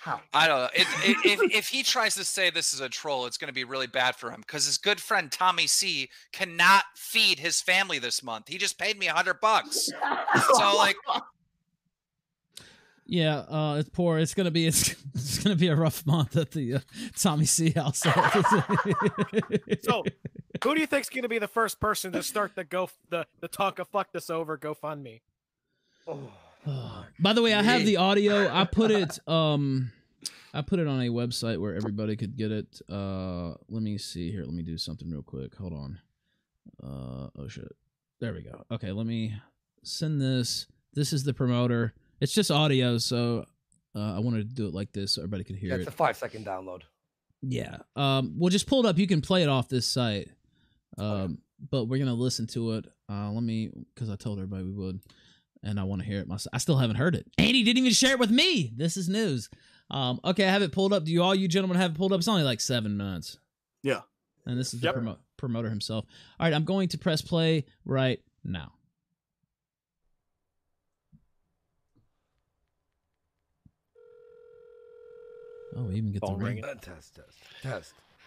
How? I don't know. If he tries to say this is a troll, it's going to be really bad for him, because his good friend Tommy C cannot feed his family this month. He just paid me $100. So like. Yeah, it's poor. It's gonna be a rough month at the Tommy C house. So, who do you think's gonna be the first person to start the Tonka fuck this over GoFundMe? By the way, I have the audio. I put it I put it on a website where everybody could get it. Let me see here. Let me do something real quick. Hold on. Oh shit. There we go. Okay, let me send this. This is the promoter. It's just audio, so I wanted to do it like this so everybody could hear It's it. a 5-second download. Yeah. We'll just pull it up. You can play it off this site. But we're gonna listen to it. Let me, because I told everybody we would, and I want to hear it myself. I still haven't heard it. Andy didn't even share it with me. This is news. Okay, I have it pulled up. Do you gentlemen have it pulled up? It's only like 7 minutes. Yeah. And this is the promoter himself. All right, I'm going to press play right now. Oh, we even get the ring. Test.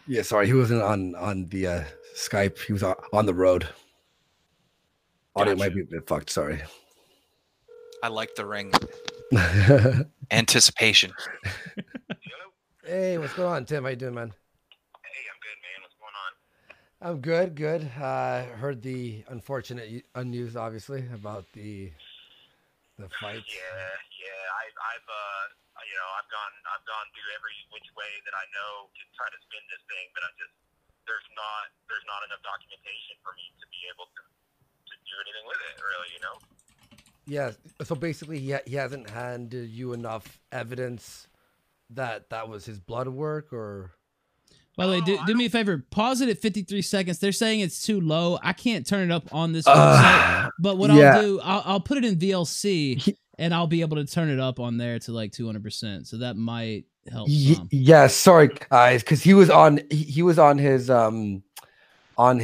Yeah, sorry, he wasn't on the Skype. He was on the road. Audio might be a bit fucked. Sorry. I like the ring. Anticipation. Hey, what's going on, Tim? How you doing, man? Hey, I'm good, man. What's going on? I'm good, good. Heard the unfortunate news, obviously, about the fight. I've gone through every which way that I know to try to spin this thing, but there's not enough documentation for me to be able to do anything with it, really, you know? Yeah. So basically, he hasn't handed you enough evidence that was his blood work, or. By the way, do me a favor. Pause it at 53 seconds. They're saying it's too low. I can't turn it up on this website. But what I'll do, I'll put it in VLC, and I'll be able to turn it up on there to like 200%. So that might help some. Yeah, sorry, guys, because he was on his phone on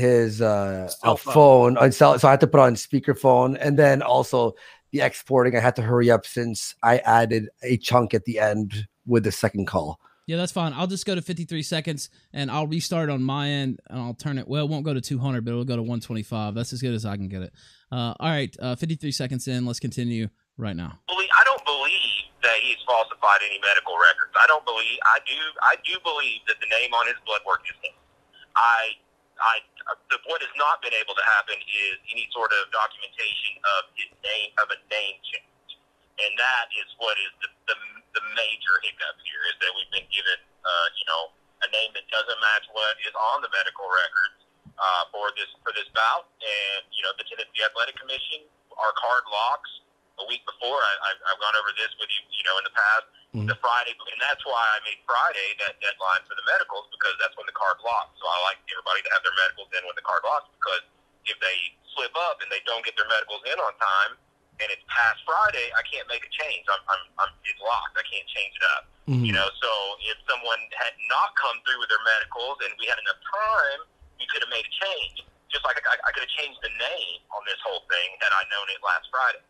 cell, so I had to put on speakerphone, and then also the exporting. I had to hurry up since I added a chunk at the end with the second call. Yeah, that's fine. I'll just go to 53 seconds, and I'll restart on my end, and I'll turn it. Well, it won't go to 200, but it'll go to 125. That's as good as I can get it. All right, 53 seconds in. Let's continue right now. I don't believe that he's falsified any medical records. I do believe that the name on his blood work is him. What has not been able to happen is any sort of documentation of his name, of a name change, and that is what is the major hiccup here, is that we've been given a name that doesn't match what is on the medical records for this bout. And the Tennessee Athletic Commission, our card locks a week before. I've gone over this with you, in the past. Mm-hmm. The Friday, and that's why I made Friday that deadline for the medicals, because that's when the card locks. So I like everybody to have their medicals in when the card locks, because if they slip up and they don't get their medicals in on time, and it's past Friday, I can't make a change. It's locked. I can't change it up. Mm-hmm. So if someone had not come through with their medicals and we had enough time, we could have made a change. Just like I could have changed the name on this whole thing had I known it last Friday.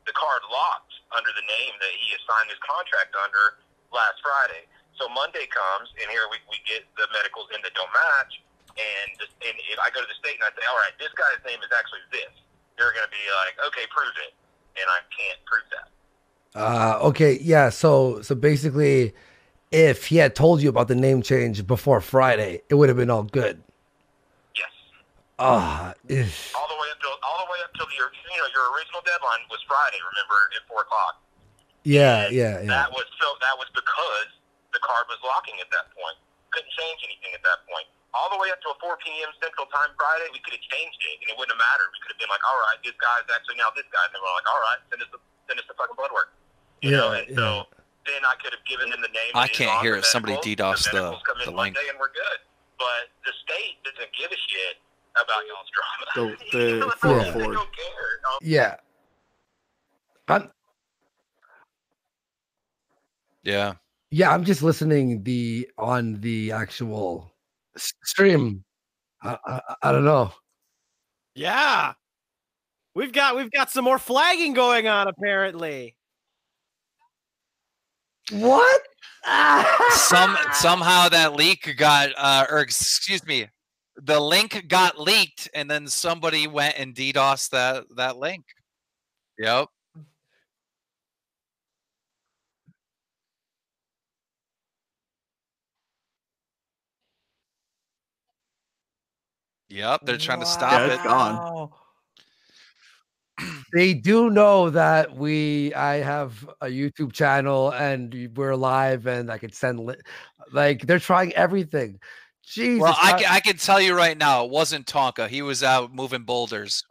The card locked under the name that he has signed his contract under last Friday. So Monday comes, and here we get the medicals in that don't match. And if I go to the state and I say, all right, this guy's name is actually this, they're going to be like, okay, prove it. And I can't prove that. Okay, yeah. So basically, if he had told you about the name change before Friday, it would have been all good. Yes. All the way up till your original deadline was Friday. Remember, at 4:00. Yeah. That was because the card was locking at that point. Couldn't change anything at that point. All the way up to 4 p.m. Central Time Friday, we could have changed it, and it wouldn't have mattered. We could have been like, all right, this guy's actually now this guy, and then we're like, all right, send us the fucking blood work. So then I could have given them the name. I can't hear it. Somebody DDoS the link. Monday and we're good. But the state doesn't give a shit about y'all's drama. They don't care. Yeah. I'm just listening on the actual stream. I don't know. Yeah. We've got some more flagging going on, apparently. What? Somehow that leak got the link got leaked, and then somebody went and DDoSed that link. Yep. Yep, they're trying to stop it. It's gone. They do know that I have a YouTube channel and we're live and I could send like they're trying everything. Jesus. Well, I can tell you right now, it wasn't Tonka. He was out moving boulders.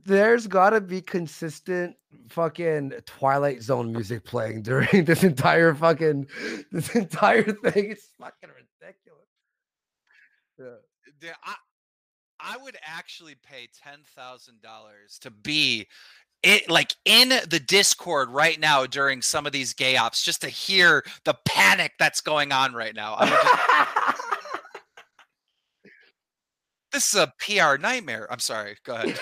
There's gotta be consistent fucking Twilight Zone music playing during this entire thing. It's fucking ridiculous. Yeah. I would actually pay $10,000 to be like in the Discord right now during some of these gay ops, just to hear the panic that's going on right now. This is a PR nightmare. I'm sorry. Go ahead.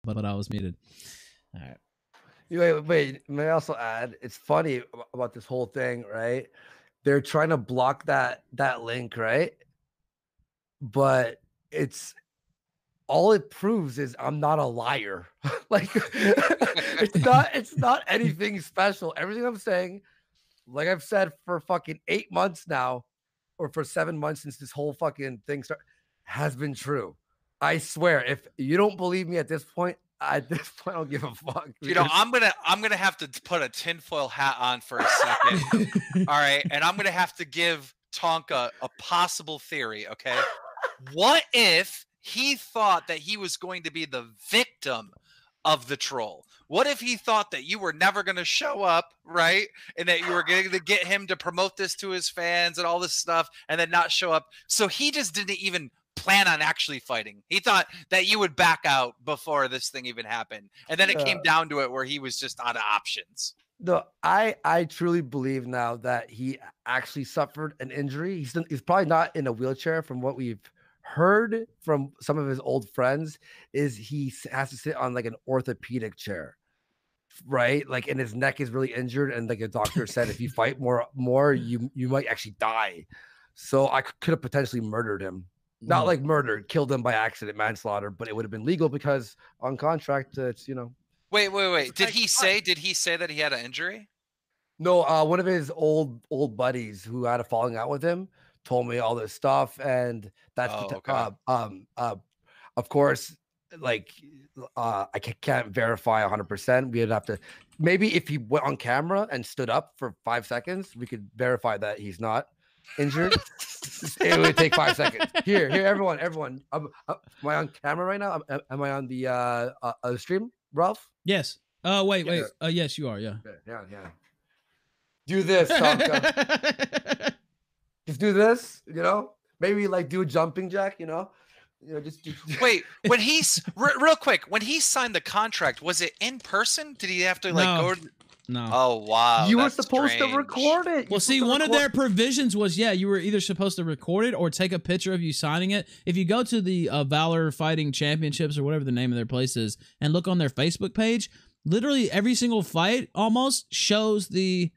But I was muted. All right. Wait. May I also add? It's funny about this whole thing, right? They're trying to block that link, right? But it's all it proves is I'm not a liar. Like it's not anything special. Everything I'm saying, like I've said for fucking 8 months now, or for 7 months since this whole fucking thing started, has been true. I swear, if you don't believe me at this point, I don't give a fuck. You know, I'm gonna have to put a tinfoil hat on for a second. All right, and I'm gonna have to give Tonka a possible theory. Okay, what if he thought that he was going to be the victim of the troll? What if he thought that you were never going to show up, right? And that you were going to get him to promote this to his fans and all this stuff and then not show up? So he just didn't even plan on actually fighting. He thought that you would back out before this thing even happened. And then it came down to it where he was just out of options. No, I truly believe now that he actually suffered an injury. He's probably not in a wheelchair from what we've heard from some of his old friends. Is he has to sit on like an orthopedic chair, right? Like, and his neck is really injured, and like a doctor said, if you fight more, you might actually die. So I could have potentially murdered him. Not like murdered, killed him by accident, manslaughter, but it would have been legal because on contract, it's, you know. Wait. Did he say that he had an injury? No, one of his old buddies who had a falling out with him told me all this stuff, and that's of course, like I can't verify 100%. We'd have to, maybe if he went on camera and stood up for 5 seconds, we could verify that he's not injured. It would take 5 seconds. Here, everyone. Am I on camera right now? Am I on the stream, Ralph? Yes. Wait. Yes, you are. Yeah. Yeah. Do this, Tonka. Just do this, you know? Maybe like do a jumping jack, you know? Just wait. When he's real quick, when he signed the contract, was it in person? Did he have to like go? No. Oh wow. You were supposed to record it. Well, see, one of their provisions was, you were either supposed to record it or take a picture of you signing it. If you go to the Valor Fighting Championships or whatever the name of their place is and look on their Facebook page, literally every single fight almost shows the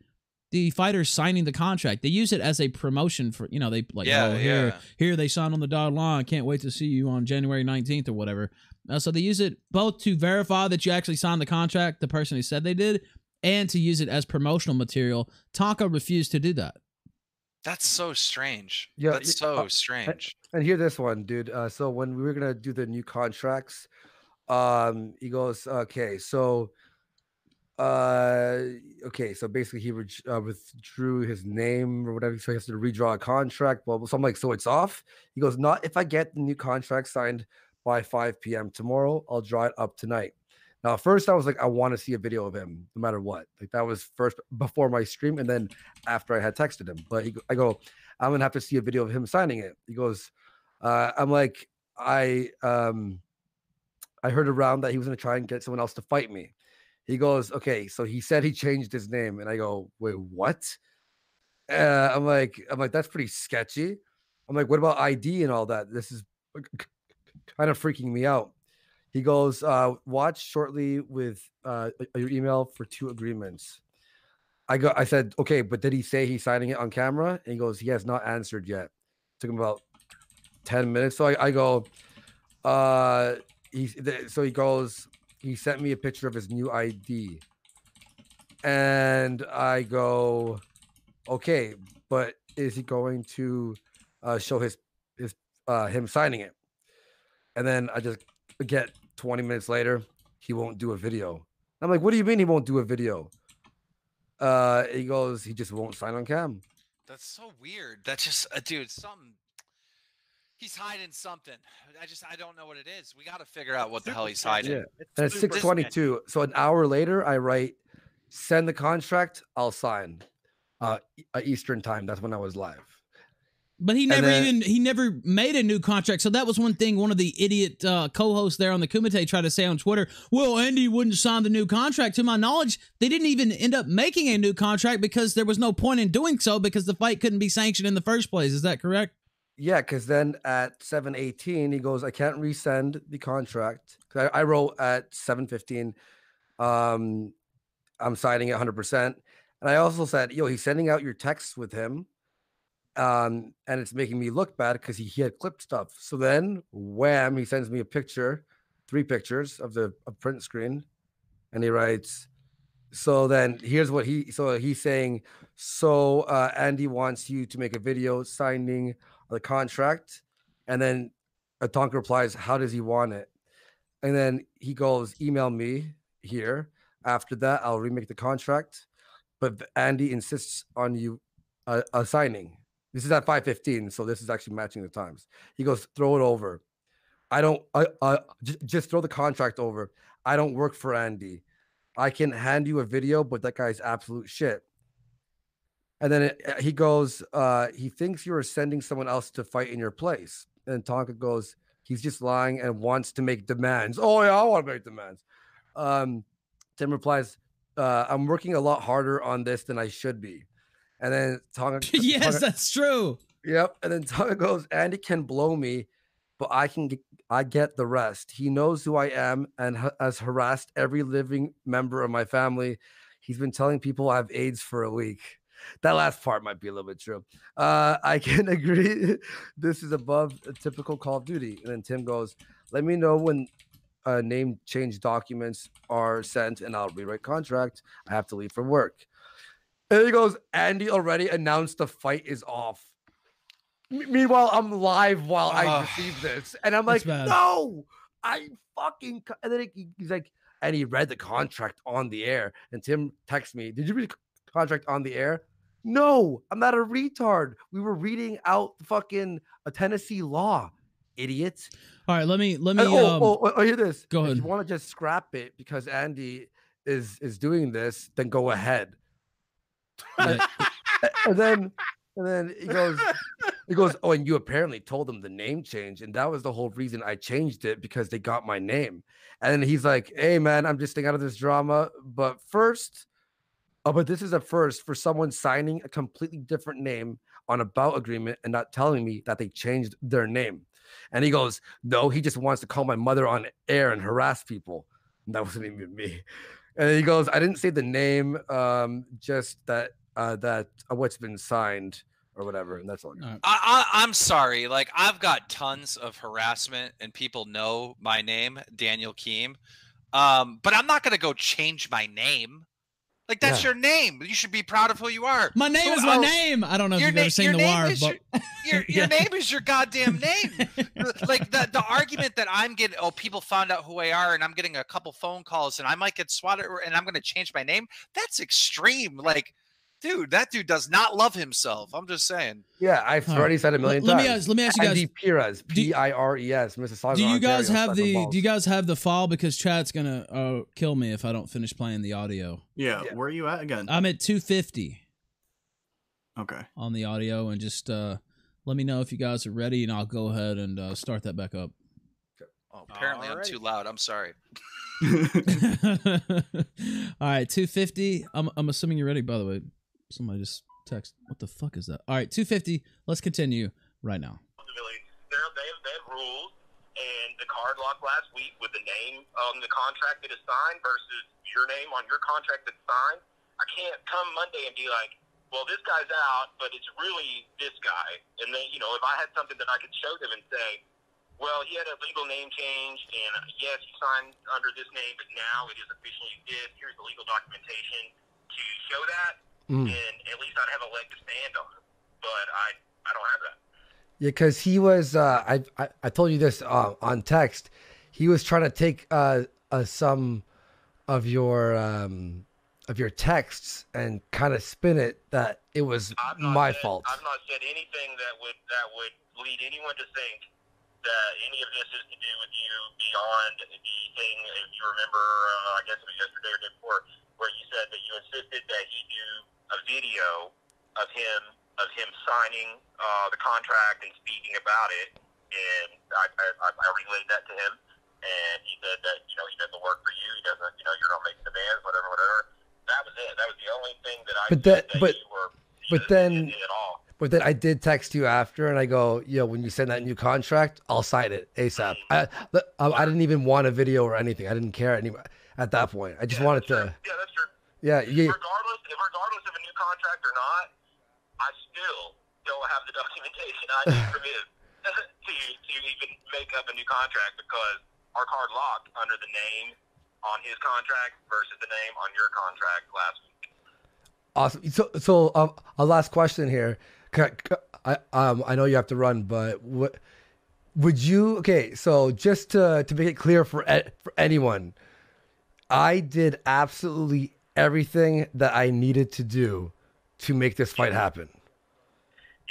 fighters signing the contract. They use it as a promotion for, they like, here they signed on the dotted line. Can't wait to see you on January 19th or whatever. So they use it both to verify that you actually signed the contract, the person who said they did, and to use it as promotional material. Tonka refused to do that. That's so strange. Yeah, that's so strange. And hear this one, dude. So when we were gonna do the new contracts, he goes, okay, so basically he withdrew his name or whatever, so he has to redraw a contract. Well, so I'm like, so it's off? He goes, not if I get the new contract signed by 5 p.m. tomorrow. I'll draw it up tonight. Now, at first I was like, I want to see a video of him no matter what. Like that was first before my stream, and then after I had texted him. But I go, I'm gonna have to see a video of him signing it. He goes, I'm like, I heard around that he was gonna try and get someone else to fight me. He goes, okay, so he said he changed his name, and I go, wait, what? I'm like, that's pretty sketchy. I'm like, what about ID and all that? This is kind of freaking me out. He goes, watch shortly with your email for 2 agreements. I said, okay, but did he say he's signing it on camera? And he goes, he has not answered yet. Took him about 10 minutes. So I go, so he goes, he sent me a picture of his new ID. And I go, okay, but is he going to show him signing it? And then I just get 20 minutes later, he won't do a video. I'm like, what do you mean he won't do a video? He goes, he just won't sign on cam. That's so weird. That's just, dude, something. He's hiding something. I don't know what it is. We got to figure out what the hell he's hiding. Yeah. And it's 6:22. So an hour later, I write, send the contract, I'll sign. Eastern time. That's when I was live. But he never made a new contract. So that was one thing one of the idiot co-hosts there on the Kumite tried to say on Twitter. Well, Andy wouldn't sign the new contract. To my knowledge, they didn't even end up making a new contract because there was no point in doing so because the fight couldn't be sanctioned in the first place. Is that correct? Yeah, because then at 7:18, he goes, I can't resend the contract. I wrote at 7:15, I'm signing it 100%. And I also said, yo, he's sending out your texts with him. And it's making me look bad because he had clipped stuff. So then, wham, he sends me a picture, 3 pictures of the print screen. And he writes, so then here's what he's saying. So Andy wants you to make a video signing the contract. And then Tonka replies, how does he want it? And then he goes, email me here. After that, I'll remake the contract. But Andy insists on you signing. This is at 5:15, so this is actually matching the times. He goes, throw it over. Just throw the contract over. I don't work for Andy. I can hand you a video, but that guy's absolute shit. And then he goes, he thinks you're sending someone else to fight in your place. And Tonka goes, he's just lying and wants to make demands. Oh, yeah, I want to make demands. Tim replies, I'm working a lot harder on this than I should be. And then Tonga, yes, that's true. Yep. And then Tonga goes, Andy can blow me, but I get the rest. He knows who I am and has harassed every living member of my family. He's been telling people I have AIDS for a week. That last part might be a little bit true. I can agree. This is above a typical Call of Duty. And then Tim goes, let me know when name change documents are sent and I'll rewrite contract. I have to leave for work. And he goes, Andy already announced the fight is off. Meanwhile, I'm live while I receive this. And I'm like, no, I fucking... And then he's like, and he read the contract on the air. And Tim texts me, did you read the contract on the air? No, I'm not a retard. We were reading out the fucking Tennessee law, idiots. All right, let me. Hear this. Go ahead. If you want to just scrap it because Andy is doing this, then go ahead. and then he goes, oh, and you apparently told them the name change, and that was the whole reason I changed it because they got my name. And then he's like, hey man, I'm just staying out of this drama, but this is a first for someone signing a completely different name on a bout agreement and not telling me that they changed their name. And he goes, no, he just wants to call my mother on air and harass people. And that wasn't even me. And he goes, I didn't say the name, just that what's been signed or whatever. And that's all. I'm sorry. Like, I've got tons of harassment and people know my name, Daniel Keem. But I'm not going to go change my name. Like, that's your name. You should be proud of who you are. My name is my name. I don't know if you've ever seen The Wire, but your name is your goddamn name. Like the argument that I'm getting, people found out who I are and I'm getting a couple phone calls and I might get swatted and I'm going to change my name. That's extreme. Like, dude, that dude does not love himself. I'm just saying. Yeah, I've already said it a million times. Let me ask you guys. Andy Pires, Pires, Mississauga. Do you guys have the? Do you guys have the file? Because chat's gonna kill me if I don't finish playing the audio. Yeah. Where are you at again? I'm at 250. Okay. On the audio, and just let me know if you guys are ready, and I'll go ahead and start that back up. Oh, apparently I'm too loud. I'm sorry. All right, 250. I'm assuming you're ready. By the way. Somebody just text. What the fuck is that? All right, 250. Let's continue right now. They have rules, and month last week with the name on the contract that is signed versus your name on your contract that's signed. I can't come Monday and be like, well, this guy's out, but it's really this guy. And then, you know, if I had something that I could show them and say, well, he had a legal name change, and yes, he signed under this name, but now it is officially this. Here's the legal documentation to show that, and at least I'd have a leg to stand on. But I don't have that. Yeah, because he was. I told you this on text. He was trying to take some of your texts and kind of spin it that it was my fault. I've not said anything that would lead anyone to think that any of this is to do with you beyond the thing. If you remember, I guess it was yesterday or the day before, where you said that you insisted that he do a video of him signing the contract and speaking about it, and I relayed that to him, and he said that, you know, he doesn't work for you. He doesn't, you know, you're not making demands, whatever. That was it. That was the only thing that I said that you were. But then I did text you after, and I go, yo, when you send that new contract, I'll sign it ASAP. I didn't even want a video or anything. I didn't care at that point. I just wanted to. Yeah, that's true. Yeah. Regardless of a new contract or not, I still don't have the documentation I need from him to even make up a new contract, because our card locked under the name on his contract versus the name on your contract last week. Awesome. So a last question here. I know you have to run, but would you? Okay, so just to make it clear for anyone, I did absolutely everything that I needed to do to make this fight happen.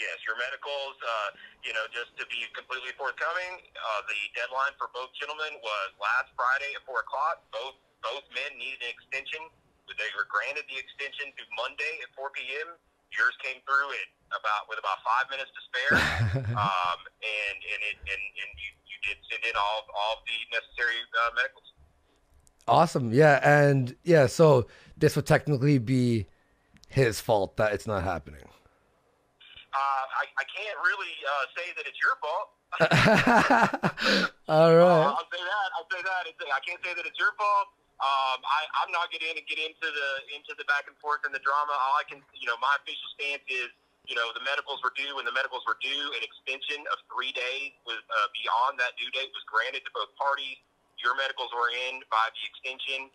Yes, your medicals. You know, just to be completely forthcoming, the deadline for both gentlemen was last Friday at 4 o'clock. Both men needed an extension. They were granted the extension through Monday at 4 p.m. Yours came through with about 5 minutes to spare, and you did send in all the necessary medicals. Awesome, yeah, and yeah, so this would technically be his fault that it's not happening. I can't really say that it's your fault. All right. I'll say that. I can't say that it's your fault. I'm not going to get into the back and forth and the drama. All I can, you know, my official stance is, you know, the medicals were due. When the medicals were due, an extension of 3 days was beyond that due date was granted to both parties. Your medicals were in by the extension.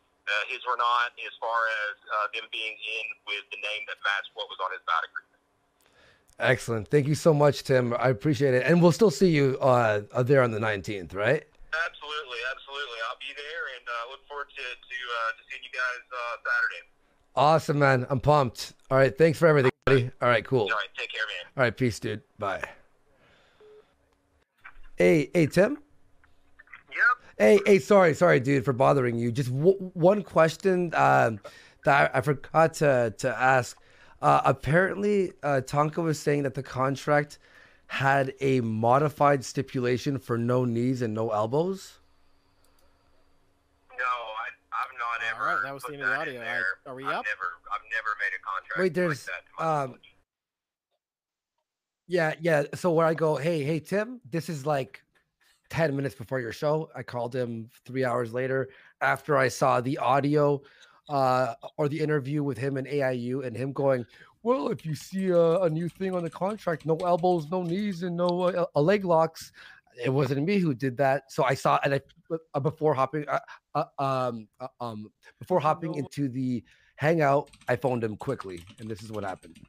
His were not, as far as them being in with the name that matched what was on his bout agreement. Excellent. Thank you so much, Tim. I appreciate it. And we'll still see you there on the 19th, right? Absolutely. I'll be there, and look forward to seeing you guys Saturday. Awesome, man. I'm pumped. All right. Thanks for everything, buddy. All right, cool. All right. Take care, man. All right. Peace, dude. Bye. Hey, Tim? Yep. Hey, sorry, dude, for bothering you. Just one question that I forgot to ask. Apparently, Tonka was saying that the contract had a modified stipulation for no knees and no elbows. No, I've not ever. All right, that was the end of the audio. Are we up? I've never made a contract. Wait, there's like that to my yeah. So where I go, hey, Tim, this is like 10 minutes before your show. I called him 3 hours later after I saw the audio or the interview with him and AIU, and him going, well, if you see a new thing on the contract, no elbows, no knees, and no leg locks, it wasn't me who did that. So I saw, and before hopping into the hangout, I phoned him quickly, and this is what happened.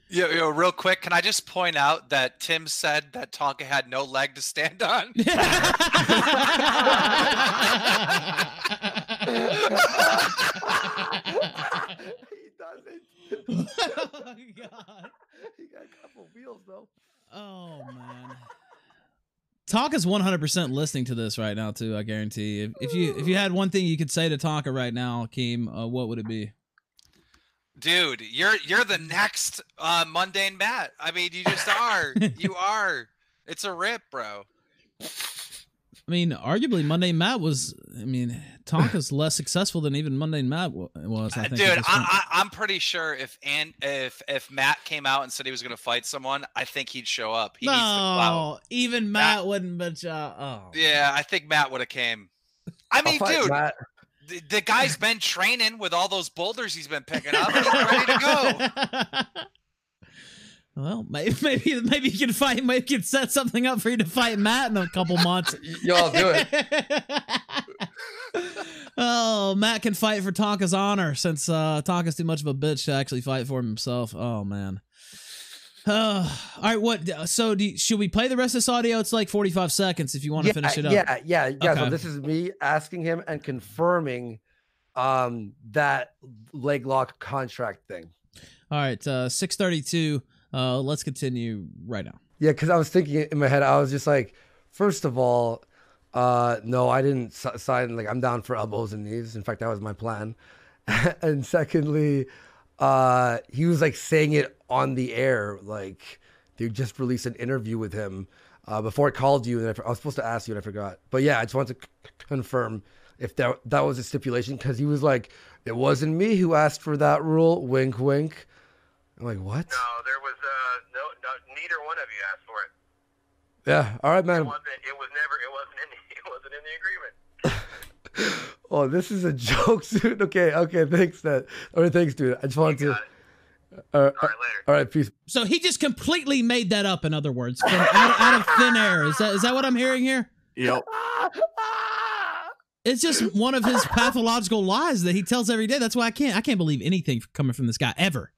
Yo, real quick, can I just point out that Tim said that Tonka had no leg to stand on? He doesn't. Oh God. He got a couple wheels though. Oh man. Tonka's 100% listening to this right now too, I guarantee. If you had one thing you could say to Tonka right now, Keem, what would it be? Dude, you're the next mundane Matt. I mean, you just are. You are. It's a rip, bro. I mean, arguably Monday Matt was. I mean, Tonka's less successful than even Monday Matt was. I think, dude, I'm pretty sure if Matt came out and said he was going to fight someone, I think he'd show up. He needs the clout. Even Matt wouldn't. But yeah, I think Matt would have came. I mean, dude, the guy's been training with all those boulders he's been picking up. And he's ready to go. Well, maybe you can fight. Maybe you can set something up for you to fight Matt in a couple months. Y'all do it. Oh, Matt can fight for Tonka's honor since Tonka's too much of a bitch to actually fight for himself. Oh man. All right. What? So, should we play the rest of this audio? It's like 45 seconds if you want to finish it up. Yeah. Okay. So this is me asking him and confirming that leg lock contract thing. All right. 6:32. Let's continue right now. Yeah, because I was thinking in my head, I was just like, first of all, no, I didn't sign. Like, I'm down for elbows and knees. In fact, that was my plan. And secondly, he was like saying it on the air, like they just released an interview with him before I called you, and I was supposed to ask you and I forgot. But yeah, I just wanted to confirm if that was a stipulation, because he was like, it wasn't me who asked for that rule. Wink, wink. I'm like, what? No, there was no, neither one of you asked for it. Yeah. All right, man. It wasn't in the agreement. Oh, this is a joke, dude. Okay. Thanks, Ned. All right, thanks, dude. I just wanted to. All right, later. All right, peace. So he just completely made that up. In other words, from out of thin air. Is that what I'm hearing here? Yep. It's just one of his pathological lies that he tells every day. That's why I can't believe anything coming from this guy ever.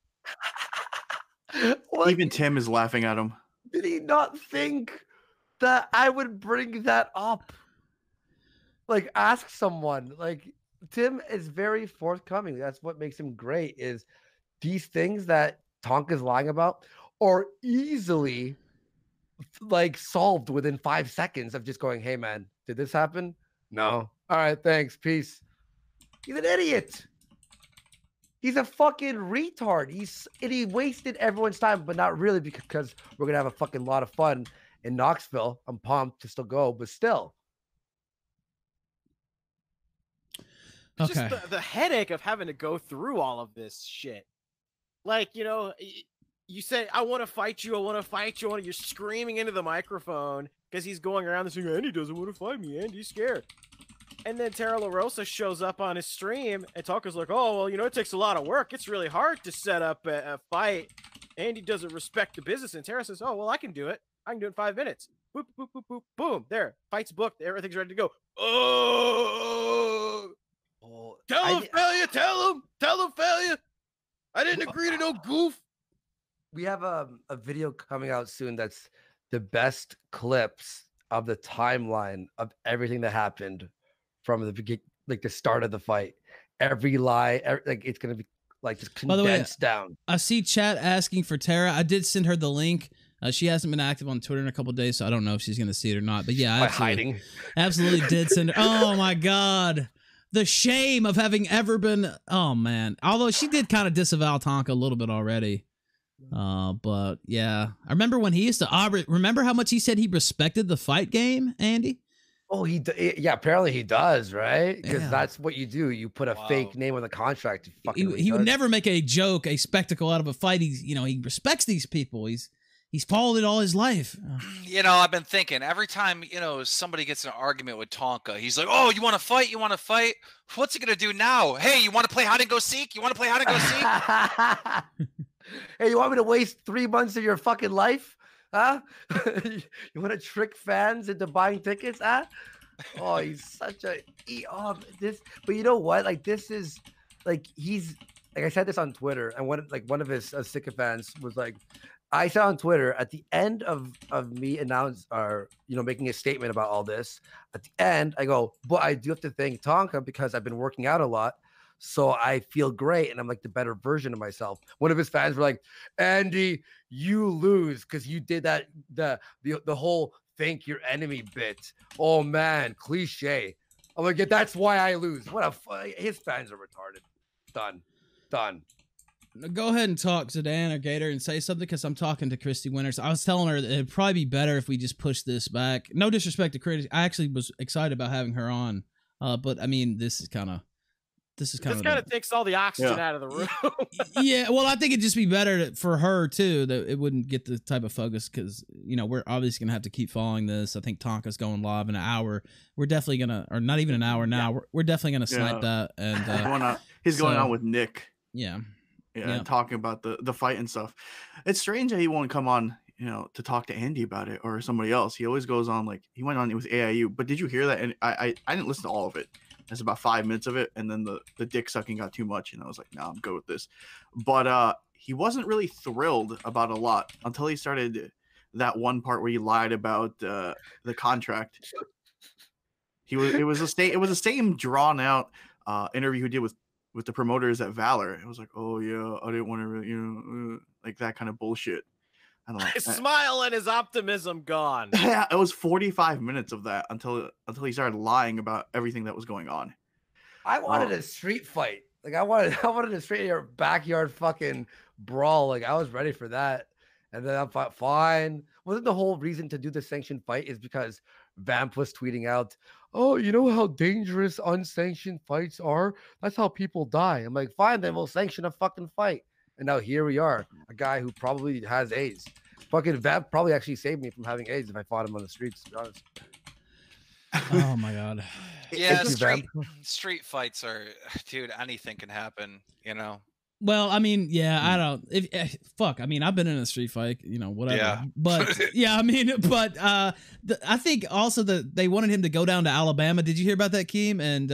Even Tim is laughing at him. Did he not think that I would bring that up? Like, ask someone. Like, Tim is very forthcoming. That's what makes him great, is these things that Tonka's lying about are easily like solved within 5 seconds of just going, hey man, did this happen? No. All right, thanks. Peace. He's an idiot. He's a fucking retard. He wasted everyone's time, but not really, because we're gonna have a fucking lot of fun in Knoxville. I'm pumped to still go, but still. Okay. Just the headache of having to go through all of this shit. Like, you know, you say, I want to fight you. You're screaming into the microphone because he's going around saying, Andy doesn't want to fight me. Andy's scared. And then Tara LaRosa shows up on his stream, and Tonka's like, oh, well, you know, it takes a lot of work. It's really hard to set up a fight. Andy doesn't respect the business. And Tara says, oh, well, I can do it. I can do it in 5 minutes. Boop, boop, boop, boop, boom. There. Fight's booked. Everything's ready to go. Oh, tell him, failure. Tell him, failure. I didn't agree to no goof. We have a video coming out soon that's the best clips of the timeline of everything that happened from the beginning, like the start of the fight. Every lie, like it's gonna be like just condensed down. I see chat asking for Tara. I did send her the link. She hasn't been active on Twitter in a couple of days, so I don't know if she's gonna see it or not. But yeah, absolutely did send her. Oh my god. The shame of having ever been. Oh man. Although she did kind of disavow Tonka a little bit already. But yeah, I remember when he used to. Remember how much he said he respected the fight game, Andy? Oh, yeah. Apparently he does, right? Because that's what you do. You put a fake name on the contract. He would never make a joke, a spectacle out of a fight. He respects these people. He's followed it all his life. You know, I've been thinking every time, somebody gets in an argument with Tonka, he's like, oh, you want to fight? You want to fight? What's he going to do now? Hey, you want to play hide and go seek? You want to play hide and go seek? Hey, you want me to waste 3 months of your fucking life? Huh? You want to trick fans into buying tickets? Huh? Oh, he's such a but you know what? Like, this is like, he's like, I said this on Twitter, and one of his sycophants was like, I said on Twitter at the end of me making a statement about all this, at the end I go, but I do have to thank Tonka because I've been working out a lot, so I feel great and I'm like the better version of myself. One of his fans were like, Andy, you lose because you did that the whole thank your enemy bit. Oh man, cliche. I'm like, yeah, that's why I lose. His fans are retarded. Done. Go ahead and talk to Dan or Gator and say something, because I'm talking to Christy Winters. I was telling her that it'd probably be better if we just push this back. No disrespect to Christy. I actually was excited about having her on. But I mean, this kind of takes all the oxygen out of the room. Yeah, well, I think it'd just be better for her too, that it wouldn't get the type of focus, because we're obviously gonna have to keep following this. I think Tonka's going live in an hour. We're definitely gonna, or not even an hour now. Yeah. We're definitely gonna snipe that. And he's going on with Nick. Yeah. Yeah, talking about the fight and stuff. It's strange that he won't come on, to talk to Andy about it or somebody else. He always goes on, like he went on with AIU. But did you hear that? And I didn't listen to all of it. There's about 5 minutes of it, and then the dick sucking got too much, and I was like, nah, I'm good with this. But he wasn't really thrilled about a lot until he started that one part where he lied about the contract. It was the same drawn out interview he did with the promoters at Valor. It was like, oh yeah, I didn't want to really, like that kind of bullshit. I don't know. His smile and his optimism gone. Yeah, it was 45 minutes of that until he started lying about everything that was going on. I wanted a street fight. Like I wanted a straight backyard fucking brawl. Like I was ready for that. And then I'm fine. Wasn't the whole reason to do the sanctioned fight is because Vamp was tweeting out, oh, you know how dangerous unsanctioned fights are? That's how people die. I'm like, fine, then we'll sanction a fucking fight. And now here we are, a guy who probably has AIDS. Fucking Vamp probably actually saved me from having AIDS if I fought him on the streets, to be honest. Oh my God. Yeah, street fights are, dude, anything can happen, Well, I mean, yeah, I don't. Fuck, I mean, I've been in a street fight, whatever. Yeah. But yeah, I mean, but I think also that they wanted him to go down to Alabama. Did you hear about that, Keem? And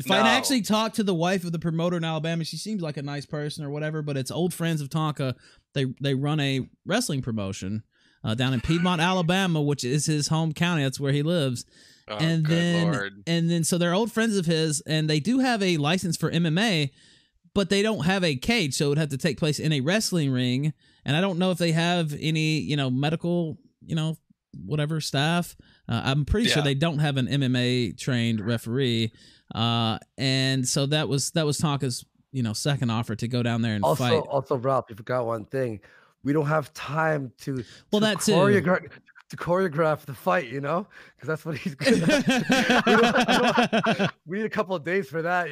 fight. No. I actually talked to the wife of the promoter in Alabama. She seems like a nice person or whatever, but it's old friends of Tonka. They run a wrestling promotion down in Piedmont, Alabama, which is his home county. That's where he lives. Oh, and then so they're old friends of his, and they do have a license for MMA, but they don't have a cage, so it would have to take place in a wrestling ring. And I don't know if they have any, medical, whatever staff. I'm pretty sure they don't have an MMA trained referee. And so that was Tonka's, second offer to go down there and fight. Also, Ralph, you forgot one thing. We don't have time to choreograph the fight, because that's what he's good at. We need a couple of days for that,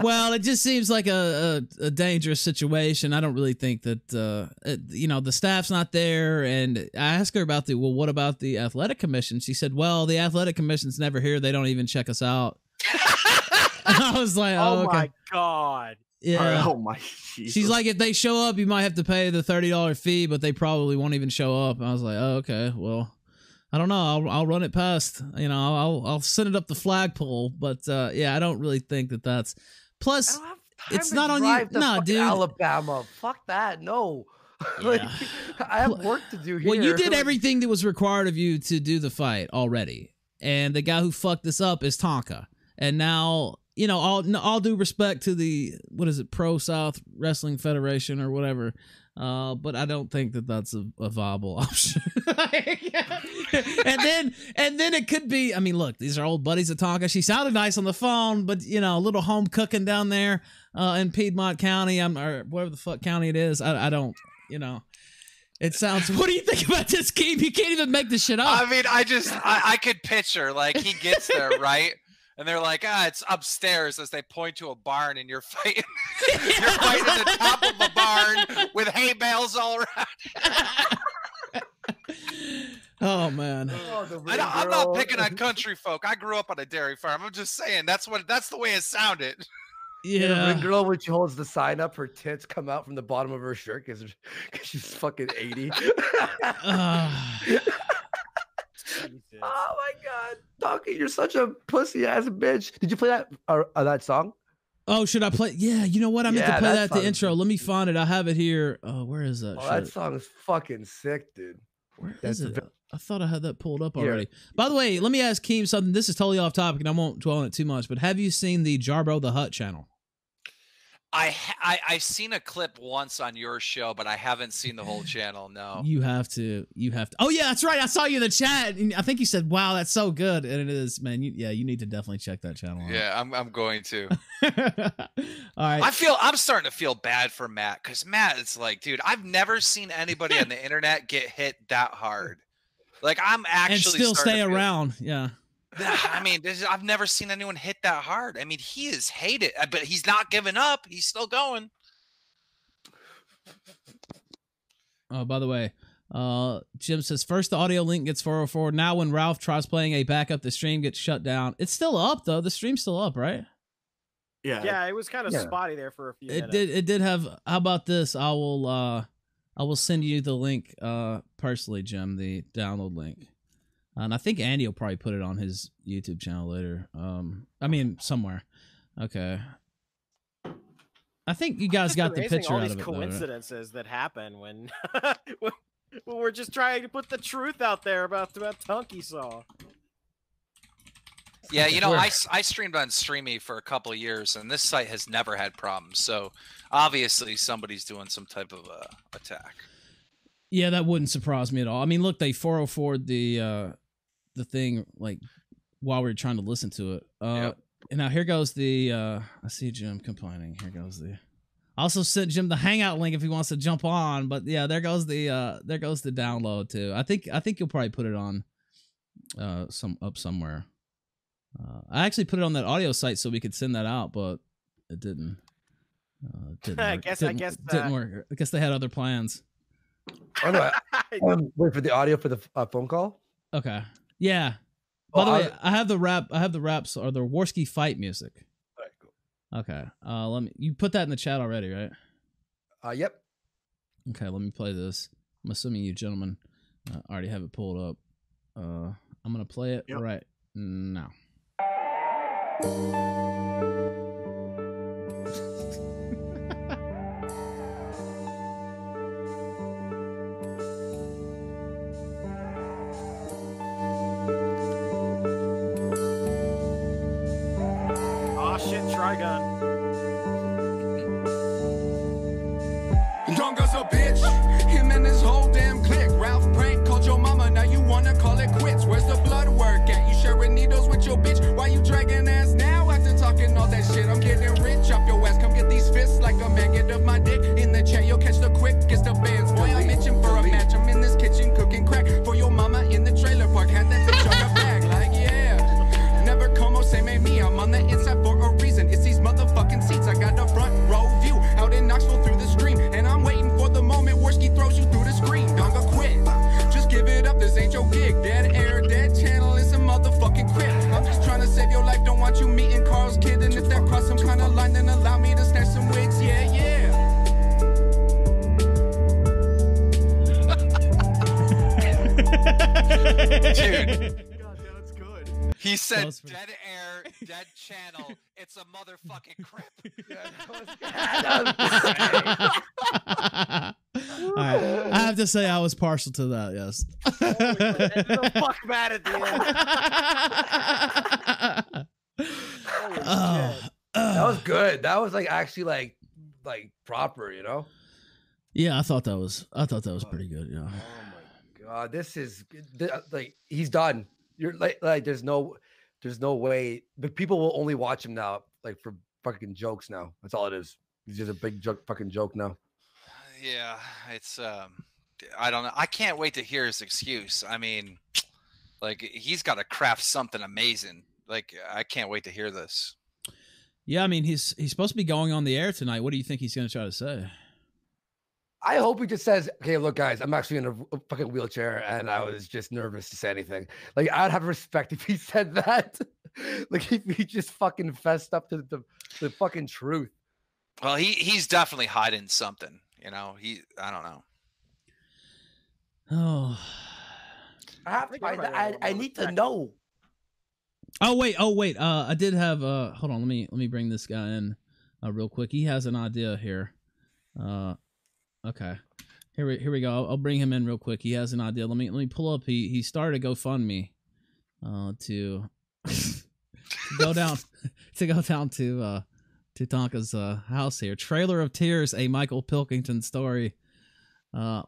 Well, it just seems like a dangerous situation. I don't really think that, the staff's not there. And I asked her about what about the athletic commission? She said, well, the athletic commission's never here. They don't even check us out. I was like, oh okay. My God. Yeah. Oh my Jesus. She's like, if they show up, you might have to pay the $30 fee, but they probably won't even show up. And I was like, oh, okay, well, I don't know. I'll run it past. I'll send it up the flagpole. But yeah, I don't really think that that's. Plus, it's not on you. No, dude. Alabama. Fuck that. No. Like, I have work to do here. Well, you did everything that was required of you to do the fight already, and the guy who fucked this up is Tonka. And now, all due respect to the, what is it, Pro South Wrestling Federation or whatever, but I don't think that that's a viable option. and then it could be, I mean, look, these are old buddies of Tonka. She sounded nice on the phone, but, a little home cooking down there in Piedmont County, or whatever the fuck county it is. I don't, It sounds. What do you think about this game? You can't even make this shit up. I mean, I could picture, like, he gets there, right? And they're like, it's upstairs, as they point to a barn, and you're fighting. You're fighting at the top of a barn with hay bales all around. Oh man. I'm not picking on country folk. I grew up on a dairy farm. I'm just saying that's the way it sounded. Yeah, the girl when she holds the sign up, her tits come out from the bottom of her shirt because she's fucking 80. Oh my God, Donkey, you're such a pussy ass bitch. Did you play that song? Oh, should I play? Yeah, you know what? I meant to play that at the intro. Let me find it. I have it here. Oh, where is that? Oh, that song is fucking sick, dude. Where is it? I thought I had that pulled up already. By the way, let me ask Keem something. This is totally off topic, and I won't dwell on it too much. But have you seen the Jarbo the Hutt channel? I've seen a clip once on your show, but I haven't seen the whole channel. No, You have to. Oh yeah, that's right. I saw you in the chat, and I think you said, "Wow, that's so good," and it is, man. You need to definitely check that channel out. yeah, I'm going to. All right. I'm starting to feel bad for Matt because Matt is like, dude, I've never seen anybody on the internet get hit that hard. Like I'm actually and still starting stay to feel- around. Yeah. I mean, I've never seen anyone hit that hard. I mean, he is hated, but he's not giving up. He's still going. Oh, by the way, Jim says first the audio link gets 404. Now when Ralph tries playing a backup, the stream gets shut down. It's still up though. The stream's still up, right? Yeah, it was kind of spotty there for a few minutes. It did have. How about this? I will send you the link personally, Jim, the download link. And I think Andy will probably put it on his YouTube channel later. I mean, somewhere. Okay. I think you guys got the picture all out these of it. Coincidences that happen when when we're just trying to put the truth out there about Tunky Saw. Yeah, you know, I streamed on Streamy for a couple of years, and this site has never had problems. So obviously somebody's doing some type of attack. Yeah, that wouldn't surprise me at all. I mean, look, they 404'd the thing like while we were trying to listen to it. Yep. And now here goes the I see Jim complaining. Here goes the I also sent Jim the Hangout link if he wants to jump on, but yeah, there goes the download too. I think you'll probably put it on somewhere. I actually put it on that audio site so we could send that out, but it didn't. I guess didn't work. I guess they had other plans. Oh, no, wait for the audio for the phone call. Okay. Yeah. By the way, I have the raps or the Warski fight music. All right, cool. Okay. You put that in the chat already, right? Yep. Okay, let me play this. I'm assuming you gentlemen already have it pulled up. I'm gonna play it right now. Trigun. Donga's a bitch. Him and his whole damn clique. Ralph prank called your mama. Now you wanna call it quits. Where's the blood work at? You sharing needles with your bitch. Why you dragging ass now after talking all that shit? I'm getting rich off your ass. Come get these fists like a maggot of my dick. In the chat, you'll catch the quickest of bands. Boy, I'm itching for a match. I'm in this kitchen cooking crack for your mama in the trailer park. Had that bitch on her bag. Like, yeah. Never como se me me. I'm on the inside for a reason. It's these motherfucking seats. I got the front row view out in Knoxville through the stream. And I'm waiting for the moment Worski throws you through the screen. Donga quit. Just give it up. This ain't your gig. Dead air, dead channel. It's a motherfucking quit. I'm just trying to save your life. Don't want you meeting Carl's kid. And if that cross some kind of line, then allow me to snatch some wigs. Yeah, yeah. Dude. He said, "Dead air, dead channel. It's a motherfucking crip." All right. I have to say I was partial to that. Yes. The fuck mad at the end. That was good. That was like actually like proper, you know. Yeah, I thought that was pretty good. Yeah. Oh my god, this is like he's done. You're like there's no way. But people will only watch him now, like for fucking jokes. Now that's all it is. He's just a big fucking joke now. Yeah, it's I don't know. I can't wait to hear his excuse. I mean, like he's got to craft something amazing. Like I can't wait to hear this. Yeah, I mean he's supposed to be going on the air tonight. What do you think he's going to try to say? I hope he just says, "Okay, look, guys, I'm actually in a fucking wheelchair, and I was just nervous to say anything." Like, I'd have respect if he said that. Like, if he just fucking fessed up to the fucking truth. Well, he's definitely hiding something. You know, I don't know. Oh, I have to find that. I need to know. Oh wait. I did have. Hold on. Let me bring this guy in, real quick. He has an idea here. Okay, here we go. I'll bring him in real quick. He has an idea. Let me pull up. He started a GoFundMe, to go down to to Tonka's house here. Trailer of Tears, a Michael Pilkington story.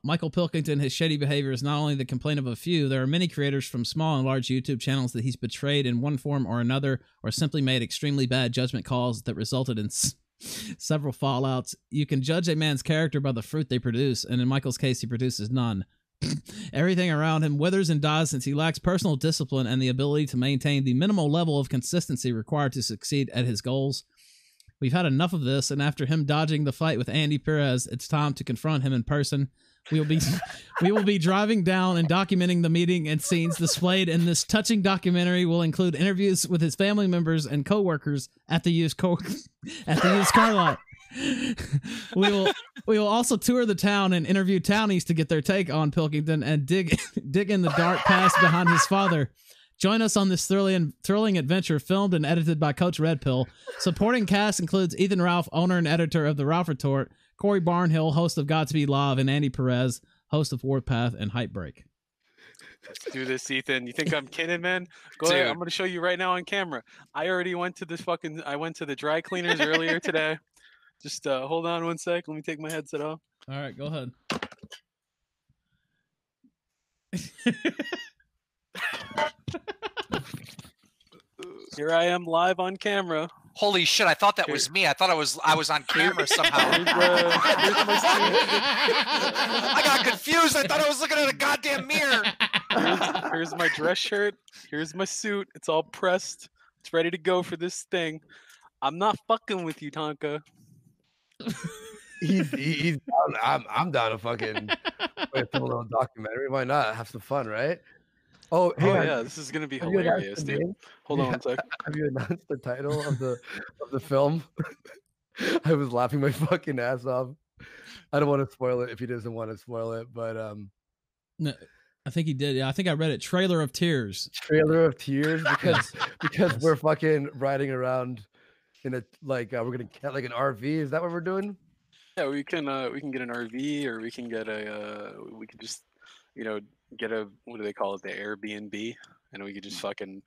Michael Pilkington, his shady behavior is not only the complaint of a few. There are many creators from small and large YouTube channels that he's betrayed in one form or another, or simply made extremely bad judgment calls that resulted in several fallouts. You can judge a man's character by the fruit they produce, and in Michael's case, he produces none. Everything around him withers and dies since he lacks personal discipline and the ability to maintain the minimal level of consistency required to succeed at his goals. We've had enough of this, and after him dodging the fight with Andy Perez, it's time to confront him in person. We will be driving down and documenting the meeting and scenes displayed in this touching documentary. Will include interviews with his family members and co-workers at the used car lot. We will also tour the town and interview townies to get their take on Pilkington and dig in the dark past behind his father. Join us on this thrilling adventure, filmed and edited by Coach Red Pill. Supporting cast includes Ethan Ralph, owner and editor of The Ralph Retort, Corey Barnhill, host of Godspeed Live, and Andy Perez, host of Warpath and Hype Break. Let's do this, Ethan. You think I'm kidding, man? Go ahead. I'm going to show you right now on camera. I already went to I went to the dry cleaners earlier today. Just hold on one sec. Let me take my headset off. All right, go ahead. Here I am live on camera. Holy shit, I thought that was me. I thought I was on camera somehow. I got confused. I thought I was looking at a goddamn mirror. Here's my dress shirt. Here's my suit. It's all pressed. It's ready to go for this thing. I'm not fucking with you, Tonka. He's down. I'm down to fucking film a little documentary. Why not? Have some fun, right? Oh, hey, yeah, this is gonna be hilarious, dude. Hold on one sec. Have you announced the title of the film? I was laughing my fucking ass off. I don't want to spoil it if he doesn't want to spoil it, but no, I think he did. Yeah, I think I read it. Trailer of Tears. Trailer of Tears, because we're fucking riding around in a we're gonna get like an RV. Is that what we're doing? Yeah, we can get an RV, or we can get we could just get a, what do they call it, the Airbnb, and we could just fucking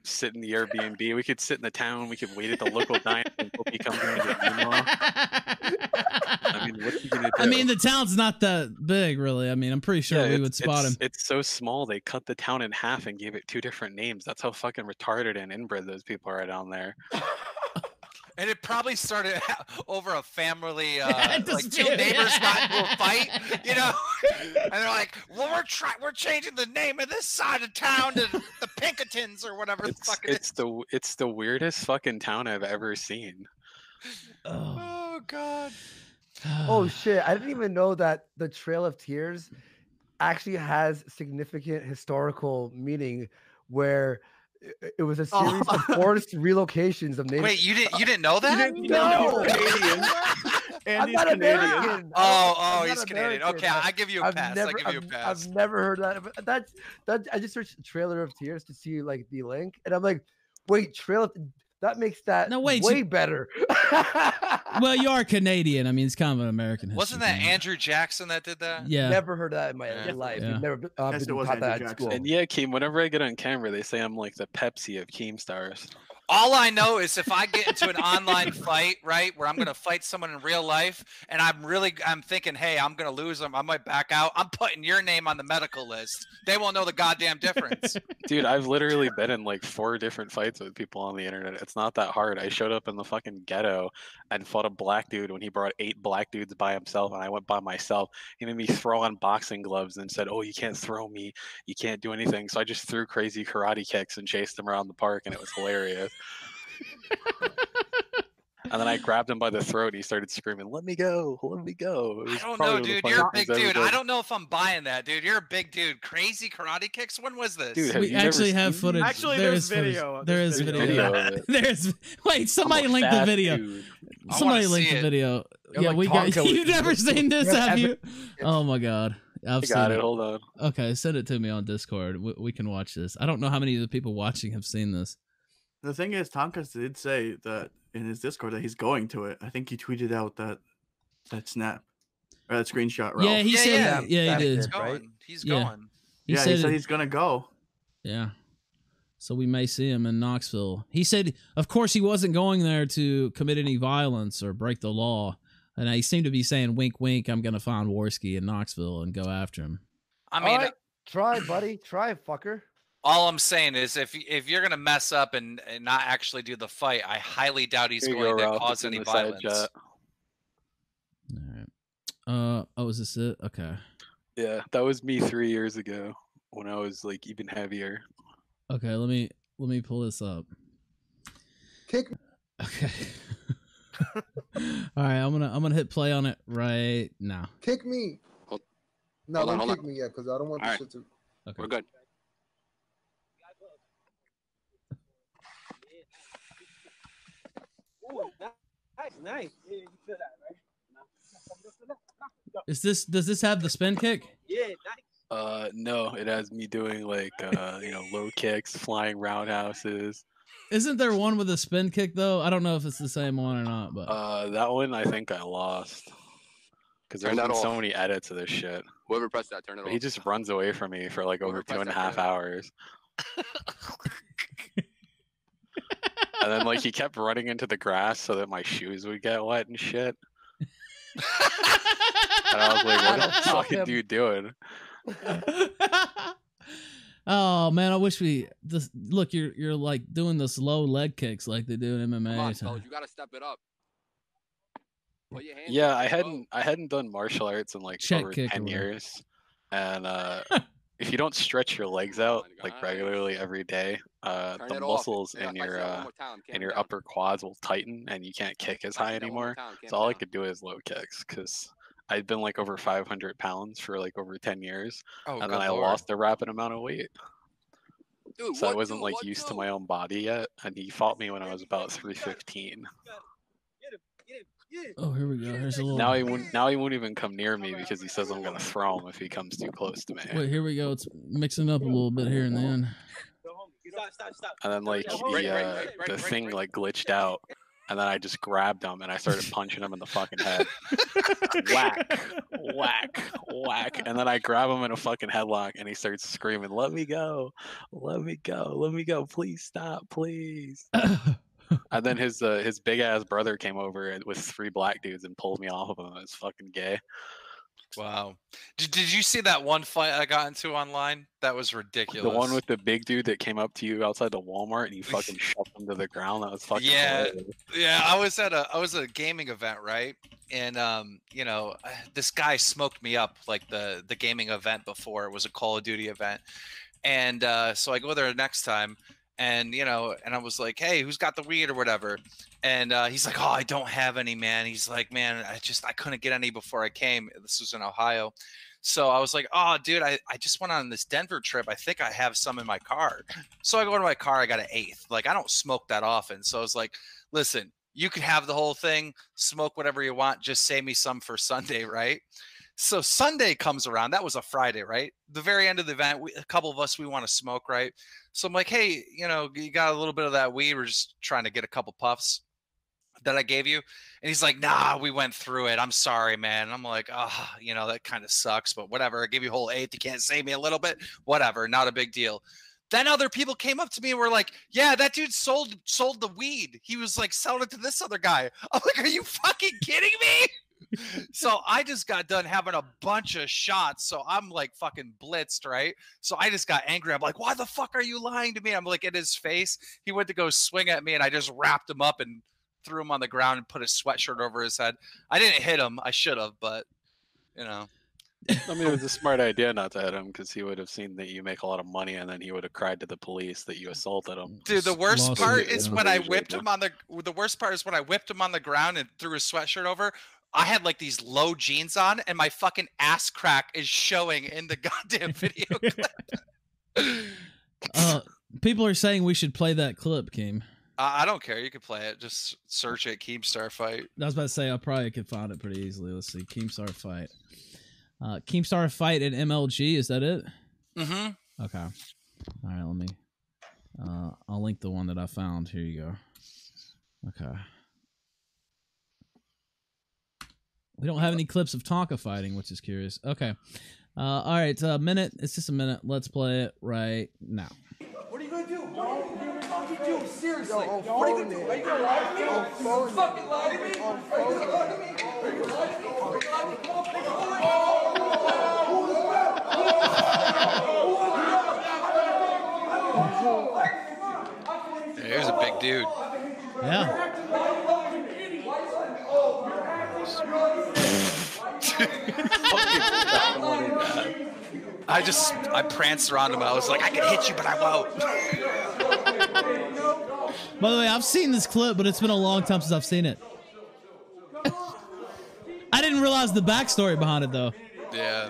sit in the Airbnb. We could sit in the town. We could wait at the local diner until he comes in and get meanwhile. I mean, what's he gonna do? I mean, the town's not that big, really. I mean, I'm pretty sure we would spot him. It's so small. They cut the town in half and gave it 2 different names. That's how fucking retarded and inbred those people are down there. And it probably started over a family, like 2 neighbors got into a fight, and they're like, "Well, we're changing the name of this side of town to the Pinkertons or whatever the fuck it is." It's the weirdest fucking town I've ever seen. Oh God. Oh shit! I didn't even know that the Trail of Tears actually has significant historical meaning, where it was a series of forced relocations of native. Wait, you didn't know that? No. I'm not American. Oh, he's Canadian. Okay, I give you a pass. I give you a pass. I've never heard that. But that's I just searched Trailer of Tears to see like the link, and I'm like, wait, that makes that way better. Well, you are Canadian. I mean, it's kind of an American history. Wasn't that Andrew Jackson that did that? Yeah. Never heard that in my life. Yeah. Never been taught that at school. And yeah, Keem, whenever I get on camera, they say I'm like the Pepsi of Keemstars. All I know is if I get into an online fight, right, where I'm going to fight someone in real life, and I'm thinking, hey, I'm going to lose them, I might back out, I'm putting your name on the medical list. They won't know the goddamn difference. Dude, I've literally been in like 4 different fights with people on the internet. It's not that hard. I showed up in the fucking ghetto and fought a black dude when he brought 8 black dudes by himself, and I went by myself. He made me throw on boxing gloves and said, "Oh, you can't throw me. You can't do anything." So I just threw crazy karate kicks and chased him around the park, and it was hilarious. And then I grabbed him by the throat. And he started screaming, "Let me go! Let me go!" I don't know, dude. You're a big dude. I don't know if I'm buying that, dude. You're a big dude. Crazy karate kicks. When was this? Dude, we actually have footage. Actually, there's video. There is video. Wait, somebody link the video. Somebody link the video. Yeah, we got. You've never seen this, have you? Oh my god. I got it. Hold on. Okay, send it to me on Discord. We can watch this. I don't know how many of the people watching have seen this. The thing is, Tonka did say that in his Discord that he's going to it. I think he tweeted out that snap or that screenshot. Ralph. Yeah, he said. Yeah, he did. He's going. He's going. He said he's gonna go. Yeah. So we may see him in Knoxville. He said, of course, he wasn't going there to commit any violence or break the law. And he seemed to be saying, wink, wink, I'm going to find Worski in Knoxville and go after him. I mean, right, try, buddy. Try, fucker. All I'm saying is if you're going to mess up and not actually do the fight, I highly doubt he's going to cause any violence. All right. Oh, is this it? Okay. Yeah, that was me 3 years ago when I was like even heavier. Okay, let me pull this up. Kick. Okay. All right, I'm gonna hit play on it right now. Kick me. No, don't kick me yet, because I don't want this shit to. Okay. We're good. Ooh, nice. Yeah, you feel that, right? Does this have the spin kick? Yeah, nice. No, it has me doing like low kicks, flying roundhouses. Isn't there one with a spin kick though? I don't know if it's the same one or not, but that one I think I lost because there's been so many edits of this shit. Whoever pressed that, turn it off. He just runs away from me for like over 2.5 hours. And then like he kept running into the grass so that my shoes would get wet and shit. And I was like, what the fucking dude doing? Oh man, I wish we just look. You're like doing the slow leg kicks like they do in MMA. Come on, fellas, you gotta step it up. Put your hands Yeah, up, I hadn't done martial arts in like Check over kick 10 or whatever. years, and if you don't stretch your legs out like regularly every day, Turn the it off. muscles Yeah, in if I say your that one more time, in calm your down. upper quads will tighten, and you can't kick as high anymore. So all I could do is low kicks because I'd been like over 500 pounds for like over 10 years, Oh, and good then I Lord. lost a rapid amount of weight. Dude, So I what, wasn't dude, like what, used to dude? my own body yet, and he fought me when I was about 315. Oh, here we go. Here's a little. Now he won't even come near me because he says I'm gonna throw him if he comes too close to me. Wait, here we go. It's mixing up a little bit here and then. Stop. And then like the thing like glitched out, and then I just grabbed him and I started punching him in the fucking head. Whack, whack, whack. And then I grab him in a fucking headlock and he starts screaming, "Let me go, let me go, let me go, please stop, please." And then his big ass brother came over with 3 black dudes and pulled me off of him. It's fucking gay. Wow. Did you see that one fight I got into online? That was ridiculous. The one with the big dude that came up to you outside the Walmart and you fucking shoved him to the ground. That was fucking hilarious. Yeah. I was at a gaming event, right? And this guy smoked me up like the gaming event before. It was a Call of Duty event, and so I go there next time. And and I was like, hey, who's got the weed or whatever? And he's like, oh, I don't have any, man. He's like, man, I couldn't get any before I came. This was in Ohio. So I was like, oh, dude, I just went on this Denver trip. I think I have some in my car. So I go to my car. I got an 8th. Like, I don't smoke that often. So I was like, listen, you can have the whole thing. Smoke whatever you want. Just save me some for Sunday, right? So Sunday comes around. That was a Friday, right? The very end of the event, a couple of us, we want to smoke, right? So I'm like, hey, you got a little bit of that weed. We're just trying to get a couple puffs that I gave you. And he's like, nah, we went through it. I'm sorry, man. And I'm like, oh, that kind of sucks, but whatever. I give you a whole 8th. You can't save me a little bit. Whatever. Not a big deal. Then other people came up to me and were like, yeah, that dude sold the weed. He was like selling it to this other guy. I'm like, are you fucking kidding me? So I just got done having a bunch of shots. So I'm like fucking blitzed, right? So I just got angry. I'm like, why the fuck are you lying to me? I'm like in his face. He went to go swing at me and I just wrapped him up and threw him on the ground and put his sweatshirt over his head. I didn't hit him. I should have, but I mean, it was a smart idea not to hit him because he would have seen that you make a lot of money and then he would have cried to the police that you assaulted him. Dude, the worst Lost part it, is yeah. when I whipped him on the worst part is when I whipped him on the ground and threw his sweatshirt over. I had like these low jeans on and my fucking ass crack is showing in the goddamn video clip. People are saying we should play that clip, Keem. I don't care. You can play it. Just search it. Keemstar fight. I was about to say I probably could find it pretty easily. Let's see, Keemstar fight. Keemstar fight at MLG. Is that it? Mm-hmm. Okay. All right. Let me. I'll link the one that I found. Here you go. Okay. We don't have any clips of Tonka fighting, which is curious. Okay. All right. Minute. It's just a minute. Let's play it right now. What are you gonna do, bro? do? Seriously. What are you gonna do? Are you gonna lie to me? You fucking lie to me? Are you gonna lie to me? Are you gonna lie to me? Are you gonna lie to me? Here's a big dude. Yeah. I pranced around him. I was like, I can hit you, but I won't. By the way, I've seen this clip, but it's been a long time since I've seen it. I didn't realize the backstory behind it, though. Yeah.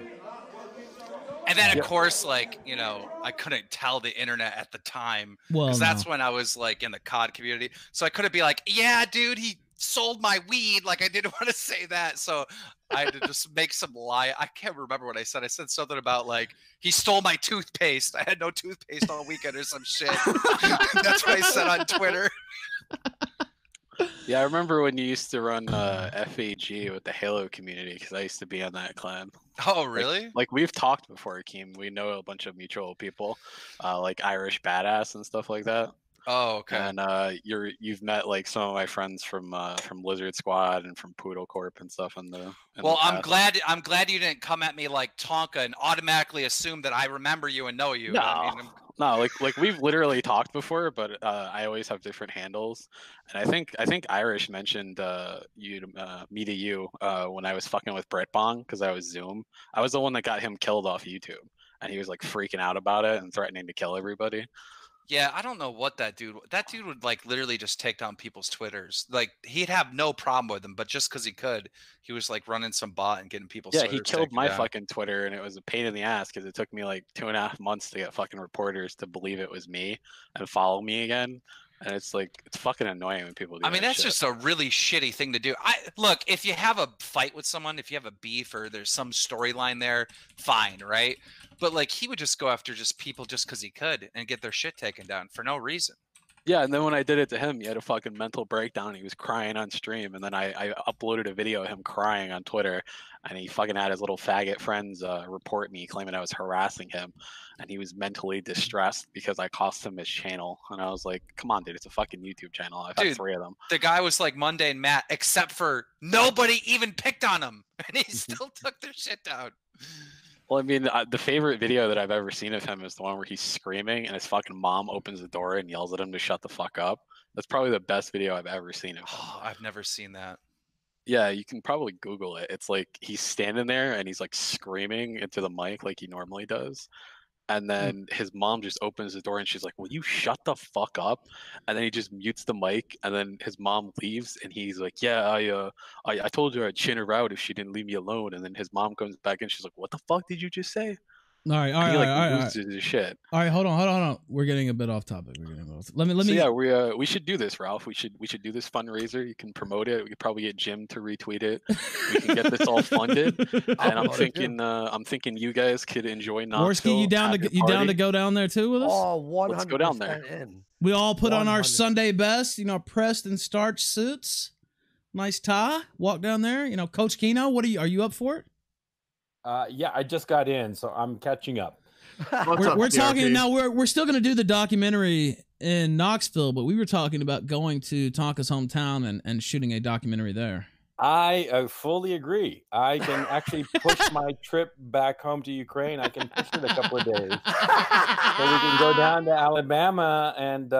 And then, of course, like, you know, I couldn't tell the internet at the time. Well, because that's when I was, like, in the COD community. So I couldn't be like, yeah, dude, he sold my weed. Like, I didn't want to say that. So I had to just make some lie. I can't remember what I said. I said something about, like, he stole my toothpaste. I had no toothpaste all weekend or some shit. That's what I said on Twitter. Yeah, I remember when you used to run FAG with the Halo community, because I used to be on that clan. Oh, really? Like we've talked before, Akeem. We know a bunch of mutual people, like Irish Badass and stuff like that. Oh, okay. And you've met like some of my friends from Lizard Squad and from Poodle Corp and stuff in the. Well, I'm glad you didn't come at me like Tonka and automatically assume that I remember you and know you. No, I mean, no, like we've literally talked before, but I always have different handles, and I think Irish mentioned me to you when I was fucking with Brett Bong because I was Zoom. I was the one that got him killed off YouTube, and he was like freaking out about it and threatening to kill everybody. yeah, I don't know what that dude would like literally just take down people's Twitters. Like he'd have no problem with them, but just because he could, he was like running some bot and getting people's Yeah, Twitters he killed taken my down. fucking Twitter, and it was a pain in the ass because it took me like 2.5 months to get fucking reporters to believe it was me and follow me again. And it's like, it's fucking annoying when people do I mean, that that's shit. just a really shitty thing to do. Look, if you have a fight with someone, if you have a beef or there's some storyline there, fine, right? But like he would just go after just people just because he could and get their shit taken down for no reason. Yeah, and then when I did it to him, he had a fucking mental breakdown. He was crying on stream, and then I uploaded a video of him crying on Twitter, and he fucking had his little faggot friends report me, claiming I was harassing him, and he was mentally distressed because I cost him his channel. And I was like, come on, dude, it's a fucking YouTube channel. I've had 3 of them. The guy was like mundane Matt, except for nobody even picked on him, and he still took their shit down. Well, I mean, the favorite video that I've ever seen of him is the one where he's screaming and his fucking mom opens the door and yells at him to shut the fuck up. That's probably the best video I've ever seen of him. Oh, I've never seen that. Yeah, you can probably Google it. It's like he's standing there and he's like screaming into the mic like he normally does. And then his mom just opens the door and she's like, will you shut the fuck up? And then he just mutes the mic, and then his mom leaves and he's like, yeah, I told her I'd chin her out if she didn't leave me alone. And then his mom comes back and she's like, what the fuck did you just say? All right. Loses his shit. All right, hold on. We're getting a bit off topic. Let me. So yeah, we should do this, Ralph. We should do this fundraiser. You can promote it. We could probably get Jim to retweet it. We can get this all funded. And I'm thinking you guys could enjoy Knoxville. Worski, you down to go down there too with us? Oh, 100% Let's go down there. in. We all put on our 100. Sunday best, pressed and starched suits, nice tie, walk down there. Coach Keno, are you up for it? Yeah, I just got in, so I'm catching up. We're talking now. We're still going to do the documentary in Knoxville, but we were talking about going to Tonka's hometown and shooting a documentary there. I fully agree. I can actually push my trip back home to Ukraine. I can push it a couple of days, so we can go down to Alabama and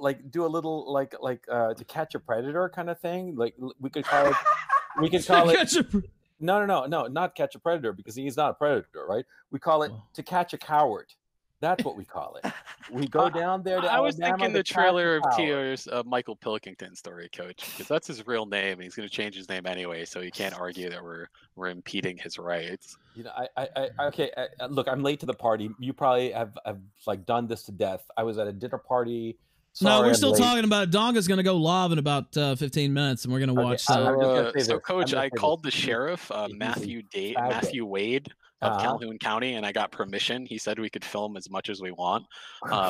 like do a little like To Catch a Predator kind of thing. Like we could call it. No, not Catch a Predator, because he's not a predator, right? We call it To Catch a Coward. That's what we call it. We go down there to Alabama. I was thinking the trailer of Tio's Michael Pilkington story, Coach, because that's his real name, and he's going to change his name anyway, so you can't argue that we're impeding his rights. Look, I'm late to the party. You probably have like done this to death. I was at a dinner party. No, we're still talking about it. Donga's going to go live in about 15 minutes, and we're going to watch. So, Coach, I called the sheriff, Matthew Wade, of Calhoun County, and I got permission. He said we could film as much as we want.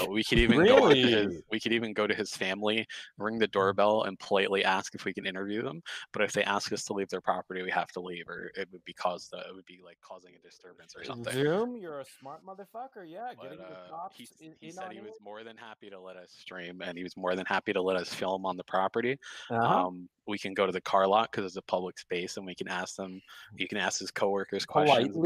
We could even go to his family, ring the doorbell, and politely ask if we can interview them. But if they ask us to leave their property, we have to leave, or it would be like causing a disturbance or something. Zoom, you're a smart motherfucker. Yeah, But, getting the cops he said he was more than happy to let us stream, and he was more than happy to let us film on the property. We can go to the car lot because it's a public space, and we can ask them. You can ask his coworkers questions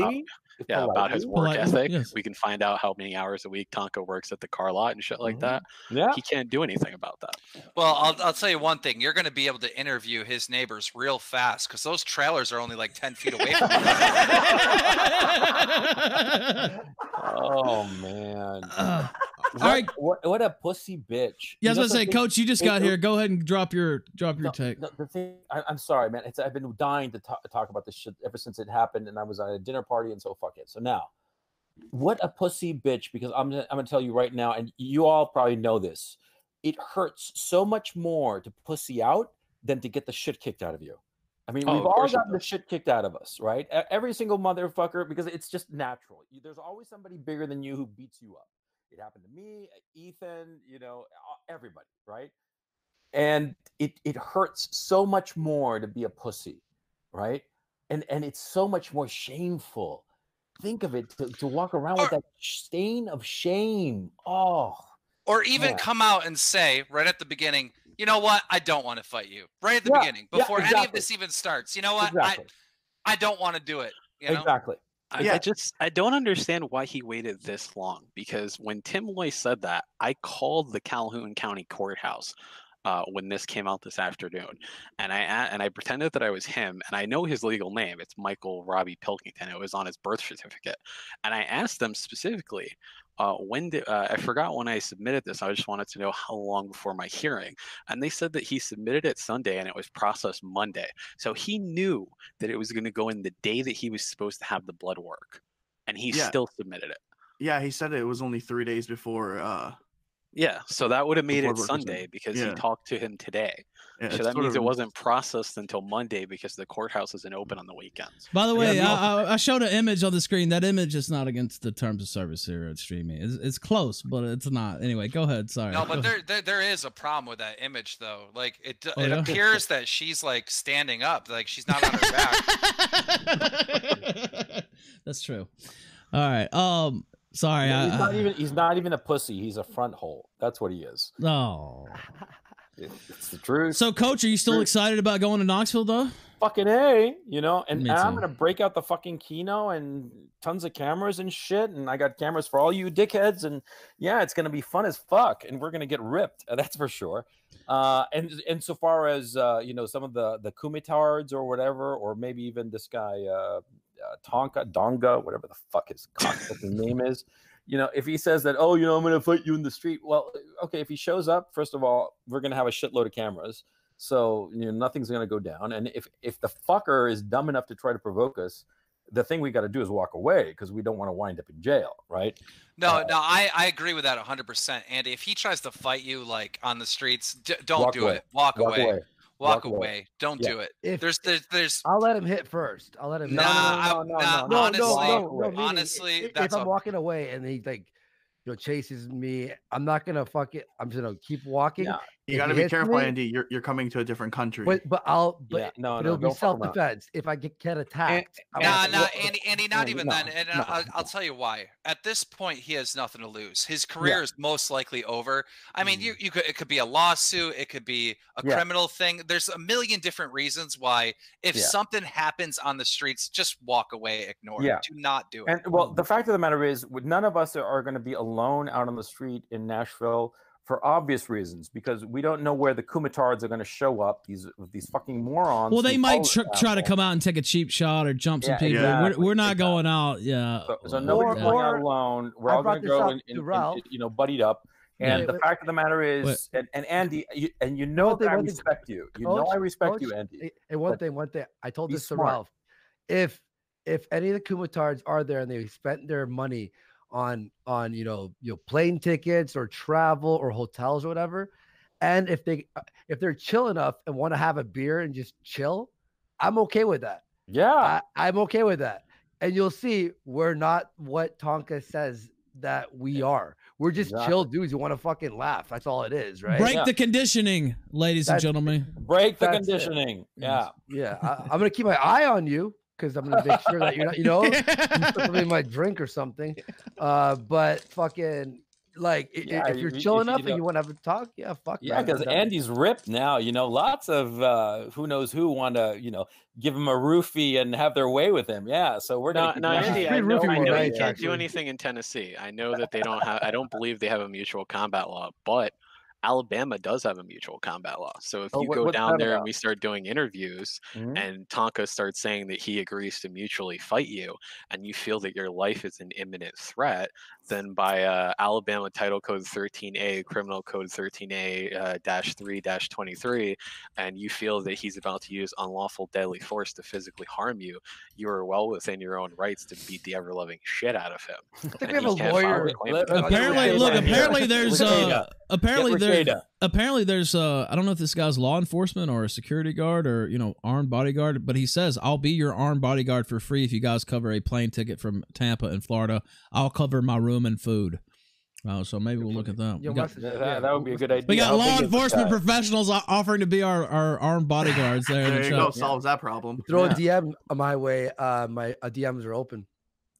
about his work ethic. Yes. We can find out how many hours a week Tonka works at the car lot and shit like that. Yeah, he can't do anything about that. Well, I'll tell you one thing: you're going to be able to interview his neighbors real fast because those trailers are only like 10 feet away from you. Oh man. All right. What a pussy bitch. Yeah, I was going to say, Coach, you just got here. Go ahead and drop your take. The thing, I'm sorry, man. I've been dying to talk about this shit ever since it happened, and I was at a dinner party, and so fuck it. So now, what a pussy bitch, because I'm gonna tell you right now, and you all probably know this. It hurts so much more to pussy out than to get the shit kicked out of you. I mean, we've all gotten the shit kicked out of us, right? Every single motherfucker, because it's just natural. There's always somebody bigger than you who beats you up. It happened to me, Ethan, everybody, right? And it hurts so much more to be a pussy, right? And it's so much more shameful. Think of it, to walk around with that stain of shame. Oh. Or even come out and say right at the beginning, you know what? I don't want to fight you. Right at the beginning, before any of this even starts. You know what? I don't want to do it. You know? Exactly. I don't understand why he waited this long, because when Tim Loy said that, I called the Calhoun County Courthouse when this came out this afternoon, and I pretended that I was him, and I know his legal name. It's Michael Robbie Pilkington. It was on his birth certificate, and I asked them specifically, I forgot when I submitted this. I just wanted to know how long before my hearing, and they said that he submitted it Sunday and it was processed Monday. So he knew that it was going to go in the day that he was supposed to have the blood work, and he still submitted it. Yeah, he said it was only 3 days before. Yeah, so that would have made it Sunday because he talked to him today. Yeah, so that means it wasn't processed until Monday because the courthouse isn't open on the weekends. By the way, I showed an image on the screen. That image is not against the terms of service here at Streaming. It's close, but it's not. Anyway, go ahead. Sorry. No, but there is a problem with that image, though. Like it appears that she's like standing up, like she's not on her back. That's true. All right. Sorry. He's not even a pussy. He's a front hole. That's what he is. No. It's the truth. So, Coach, are you still excited about going to Knoxville, though? Fucking A, and I'm gonna break out the fucking Kino and tons of cameras and shit, and I got cameras for all you dickheads, and yeah, it's gonna be fun as fuck, and we're gonna get ripped, that's for sure. And so far as some of the Kumitards or whatever, or maybe even this guy Donga, whatever the fuck his name is. If he says that, I'm going to fight you in the street. Well, okay, if he shows up, first of all, we're going to have a shitload of cameras. So, nothing's going to go down. And if the fucker is dumb enough to try to provoke us, the thing we got to do is walk away because we don't want to wind up in jail, right? No, I agree with that 100%. Andy, if he tries to fight you like on the streets, don't do it. Walk away. Walk away. Don't do it. There's. I'll let him hit first. I'll let him. Honestly, if I'm walking away and he chases me, I'm not gonna fuck it. I'm just gonna keep walking. Yeah. You got to be careful, Andy. You're coming to a different country. But it'll be self-defense. If I get attacked. Andy, not even then. And I'll tell you why. At this point, he has nothing to lose. His career is most likely over. I mean, it could be a lawsuit. It could be a criminal thing. There's a million different reasons why. If something happens on the streets, just walk away, ignore it. Do not do it. And well, the fact of the matter is, none of us are going to be alone out on the street in Nashville. For obvious reasons, because we don't know where the Kumitards are going to show up. These fucking morons. Well, they might try to come out and take a cheap shot or jump some people. Yeah. We're not going out. Yeah. So nobody's going out alone. We're all going to go and buddied up. And the fact of the matter is, and Andy, that I respect you. I respect you, Andy. And one thing. I told this to Ralph. If any of the Kumitards are there and they spent their money on plane tickets or travel or hotels or whatever, and if they're chill enough and want to have a beer and just chill, I'm okay with that. Yeah, I'm okay with that. and you'll see we're not what Tonka says that we are. We're just chill dudes who want to fucking laugh. That's all it is, right? Break the conditioning, ladies and gentlemen. Break the conditioning. Yeah. Yeah. I'm gonna keep my eye on you because I'm gonna make sure that you're not, you put something in my drink or something. But fucking like if you're chill enough and you want to have a talk, fuck. Yeah, because Andy's ripped now. Lots of who knows who want to, give him a roofie and have their way with him. Yeah, so we're no, Andy, I know you can't do anything anything in Tennessee. I know that they don't have. I don't believe they have a mutual combat law, but Alabama does have a mutual combat law. So if you go down there and we start doing interviews and Tonka starts saying that he agrees to mutually fight you and you feel that your life is an imminent threat, then by Alabama Title Code 13A, Criminal Code 13A-3-23, and you feel that he's about to use unlawful deadly force to physically harm you, you are well within your own rights to beat the ever-loving shit out of him. I think we have a lawyer. Apparently there's I don't know if this guy's law enforcement or a security guard or armed bodyguard, but he says, I'll be your armed bodyguard for free if you guys cover a plane ticket from Tampa in Florida. I'll cover my room and food. So maybe we'll look at that. That would be a good idea. We got law enforcement professionals offering to be our armed bodyguards there. There you go. Solves that problem. Throw a DM my way. My DMs are open.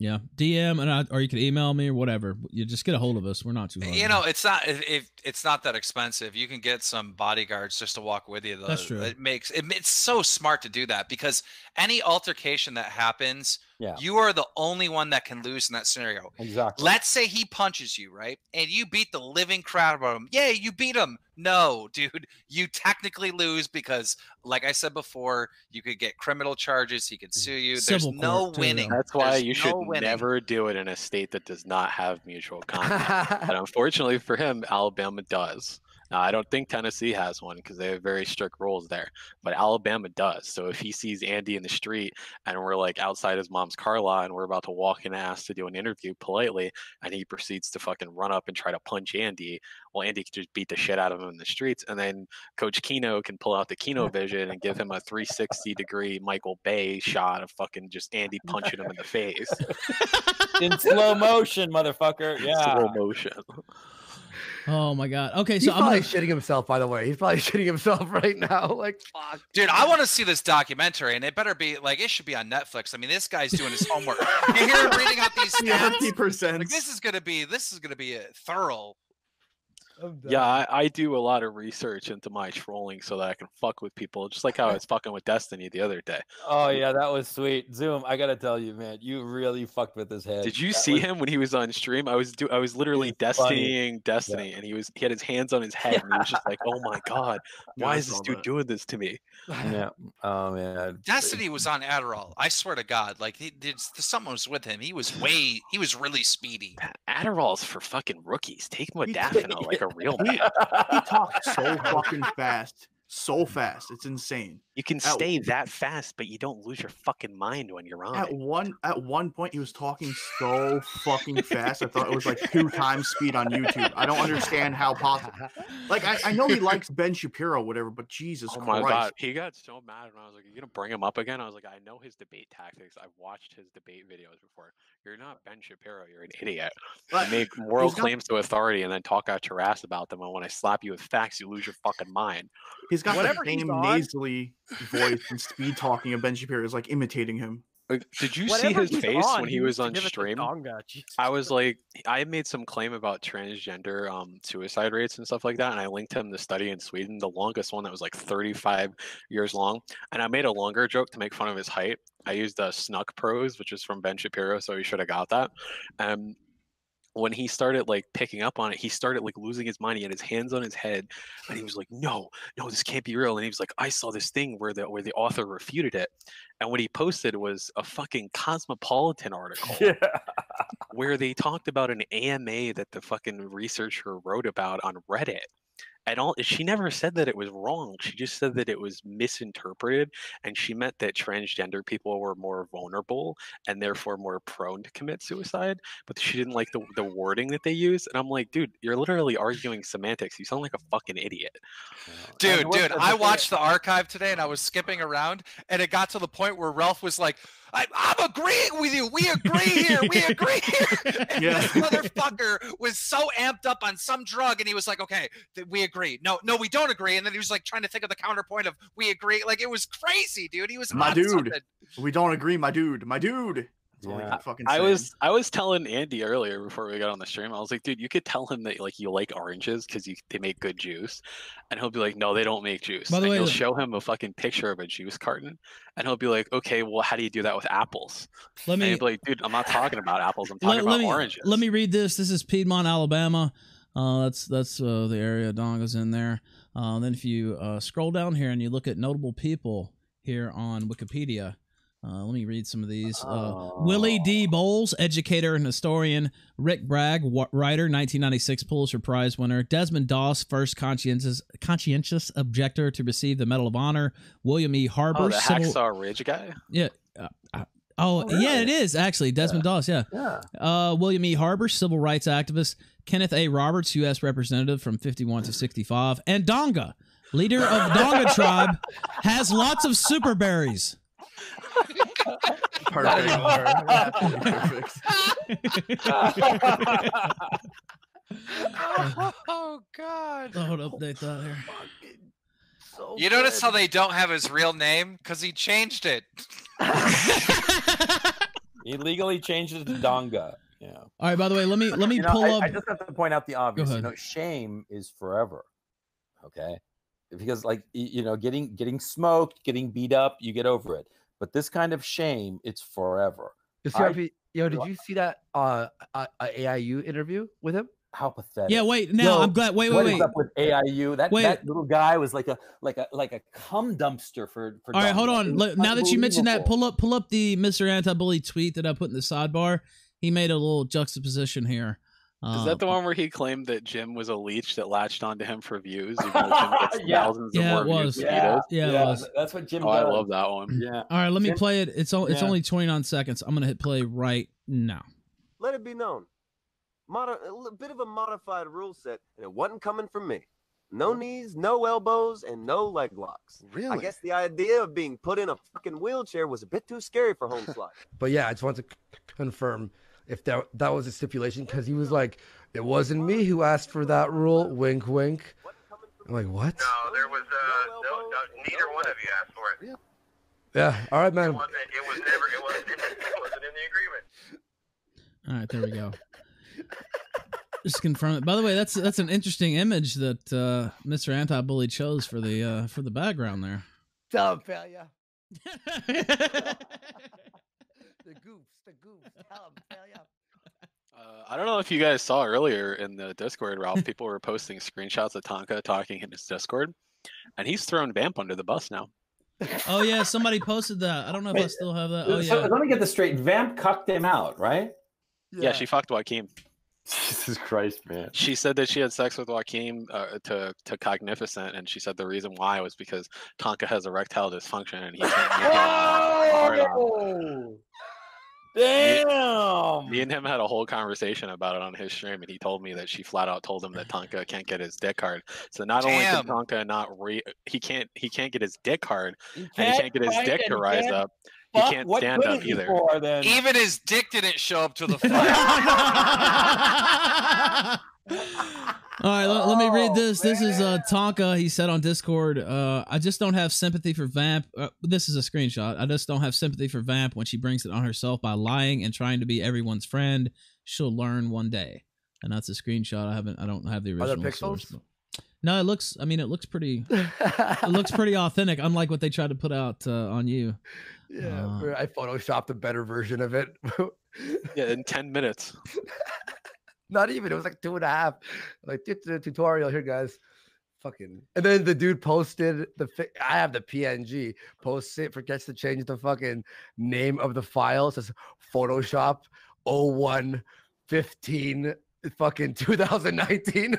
Yeah, DM or you can email me or whatever. You just get a hold of us. We're not too hard. It's not that expensive. You can get some bodyguards just to walk with you. That's true. It's so smart to do that because any altercation that happens, you are the only one that can lose in that scenario. Exactly. Let's say he punches you, right? And you beat the living crap out of him. Yeah, you beat him. No, dude, you technically lose because, like I said before, you could get criminal charges. He could sue you. There's no winning. That's why you should never do it in a state that does not have mutual combat. And unfortunately for him, Alabama does. Now, I don't think Tennessee has one because they have very strict rules there, but Alabama does. So if he sees Andy in the street and we're like outside his mom's car lot and we're about to walk in and ask to do an interview politely, and he proceeds to fucking run up and try to punch Andy, well, Andy can just beat the shit out of him in the streets, and then Coach Keno can pull out the Keno vision and give him a 360-degree Michael Bay shot of fucking just Andy punching him in the face. In slow motion, motherfucker. Yeah. Slow motion. Oh my god. Okay, so he's probably shitting himself. By the way, he's probably shitting himself right now. Like, fuck, dude. I want to see this documentary, and it better be like it should be on Netflix. I mean, this guy's doing his homework. You hear him reading out these stats. 50%. Like, this is gonna be a thorough. Yeah, I do a lot of research into my trolling so that I can fuck with people, just like how I was fucking with Destiny the other day. Oh yeah, that was sweet. Zoom, I gotta tell you, man, you really fucked with his head. Did you see him when he was on stream? I was literally Destiny, and he had his hands on his head, and he was just like, "Oh my god, why is this dude doing this to me?" Yeah. Oh man. Destiny was on Adderall. I swear to God, like someone was with him. He was really speedy. Adderall's for fucking rookies. Take modafinil like a real man. He talks so fucking fast. So fast. It's insane. You can stay that fast, but you don't lose your fucking mind when you're on. At one point, he was talking so fucking fast. I thought it was like 2 times speed on YouTube. I don't understand how possible. Like, I know he likes Ben Shapiro, whatever, but Jesus Christ. My God. He got so mad when I was like, "Are you gonna bring him up again?" I was like, "I know his debate tactics. I've watched his debate videos before. You're not Ben Shapiro. You're an idiot. You make moral claims to authority and then talk out your ass about them. And when I slap you with facts, you lose your fucking mind." He's got the same nasally voice and speed talking of Ben Shapiro is like imitating him. Did you see his face when he was on stream? I was like, I made some claim about transgender suicide rates and stuff like that, and I linked him the study in Sweden, the longest one that was like 35 years long, and I made a longer joke to make fun of his height. I used Snuck Pros, which is from Ben Shapiro, so he should have got that. When he started like picking up on it, he started like losing his mind. He had his hands on his head, and he was like, "No, this can't be real." And he was like, "I saw this thing where the author refuted it," and what he posted was a fucking Cosmopolitan article where they talked about an AMA that the fucking researcher wrote about on Reddit. And she never said that it was wrong. She just said that it was misinterpreted, and she meant that transgender people were more vulnerable and therefore more prone to commit suicide. But she didn't like the wording that they used. And I'm like, dude, you're literally arguing semantics. You sound like a fucking idiot. Dude, I watched the archive today, and I was skipping around, and it got to the point where Ralph was like, I'm agreeing with you. We agree here. We agree here. And this motherfucker was so amped up on some drug, and he was like, okay, we agree. No, we don't agree. And then he was like trying to think of the counterpoint of we agree. Like, it was crazy, dude. He was my on dude. something. We don't agree, my dude. My dude. Yeah. I was telling Andy earlier before we got on the stream. I was like, dude, you could tell him that like you like oranges because they make good juice, and he'll be like, no, they don't make juice. By the way, you'll show him a fucking picture of a juice carton, and he'll be like, okay, well, how do you do that with apples? Let me and he'll be like, dude, I'm not talking about apples. I'm talking about oranges. Let me read this. This is Piedmont, Alabama. That's the area Donga's in there. Then if you scroll down here and you look at notable people here on Wikipedia. Let me read some of these. Willie D. Bowles, educator and historian. Rick Bragg, writer, 1996 Pulitzer Prize winner. Desmond Doss, first conscientious objector to receive the Medal of Honor. William E. Harbor, the Hacksaw Ridge guy? Yeah. Yeah, it is actually Desmond Doss. Yeah. William E. Harbor, civil rights activist. Kenneth A. Roberts, U.S. representative from 51 to 65. And Donga, leader of Donga tribe, has lots of super berries. Perfect. Oh God! Hold up, update that here. So you notice how they don't have his real name because he changed it. He legally changed it to Donga. Yeah. All right. By the way, let me pull up. I just have to point out the obvious. Go ahead. Shame is forever. Okay, because like getting smoked, getting beat up, you get over it. But this kind of shame, it's forever. Did you see that AIU interview with him? How pathetic! Yeah, wait. Now I'm glad. Wait. What is up with AIU? That little guy was like a cum dumpster for. All right, hold on. Now that you mentioned that, pull up the Mr. Anti-Bully tweet that I put in the sidebar. He made a little juxtaposition here. Is that the one where he claimed that Jim was a leech that latched onto him for views? Even though Jim gets thousands of more views than he does? Yeah, it was. That's what Jim does. I love that one. Yeah. All right, let me play it. It's only 29 seconds. I'm gonna hit play right now. Let it be known. A bit of a modified rule set, and it wasn't coming from me. No knees, no elbows, and no leg locks. Really? I guess the idea of being put in a fucking wheelchair was a bit too scary for home slide. But yeah, I just want to confirm if that was a stipulation, because he was like, it wasn't me who asked for that rule. Wink, wink. I'm like, what? No, there was neither one of you asked for it. Yeah. All right, man. It wasn't in the agreement. All right, there we go. Just confirm it. By the way, that's an interesting image that Mr. Anti-Bully chose for the background there. Tell him, failure. The goofs. Tell him, failure. I don't know if you guys saw earlier in the Discord, Ralph, people were posting screenshots of Tonka talking in his Discord, and he's thrown Vamp under the bus now. Oh yeah, somebody posted that. I don't know if I still have that. Oh So yeah. let me get this straight. Vamp cucked him out, right? Yeah, she fucked Joaquin. Jesus Christ, man. She said that she had sex with Joaquin to Cognificent, and she said the reason why was because Tonka has erectile dysfunction and he can't make hard on. Damn! Me and him had a whole conversation about it on his stream, and he told me that she flat out told him that Tonka can't get his dick hard. So not only can Tonka he can't get his dick hard, and he can't get his dick to rise up. He can't stand up either. Even his dick didn't show up to the fight. All right, let me read this. This is Tonka. He said on Discord, I just don't have sympathy for Vamp. This is a screenshot. I just don't have sympathy for Vamp when she brings it on herself by lying and trying to be everyone's friend. She'll learn one day. And that's a screenshot. I don't have the original. Are there pixels? Source. No, it looks pretty it looks pretty authentic, unlike what they tried to put out on you. Yeah, I photoshopped a better version of it. Yeah, in 10 minutes. Not even. It was like 2.5. Like, the tutorial here, guys. Fucking. And then the dude posted I have the PNG. Posts it, forgets to change the fucking name of the file. It says Photoshop 01/15 fucking 2019.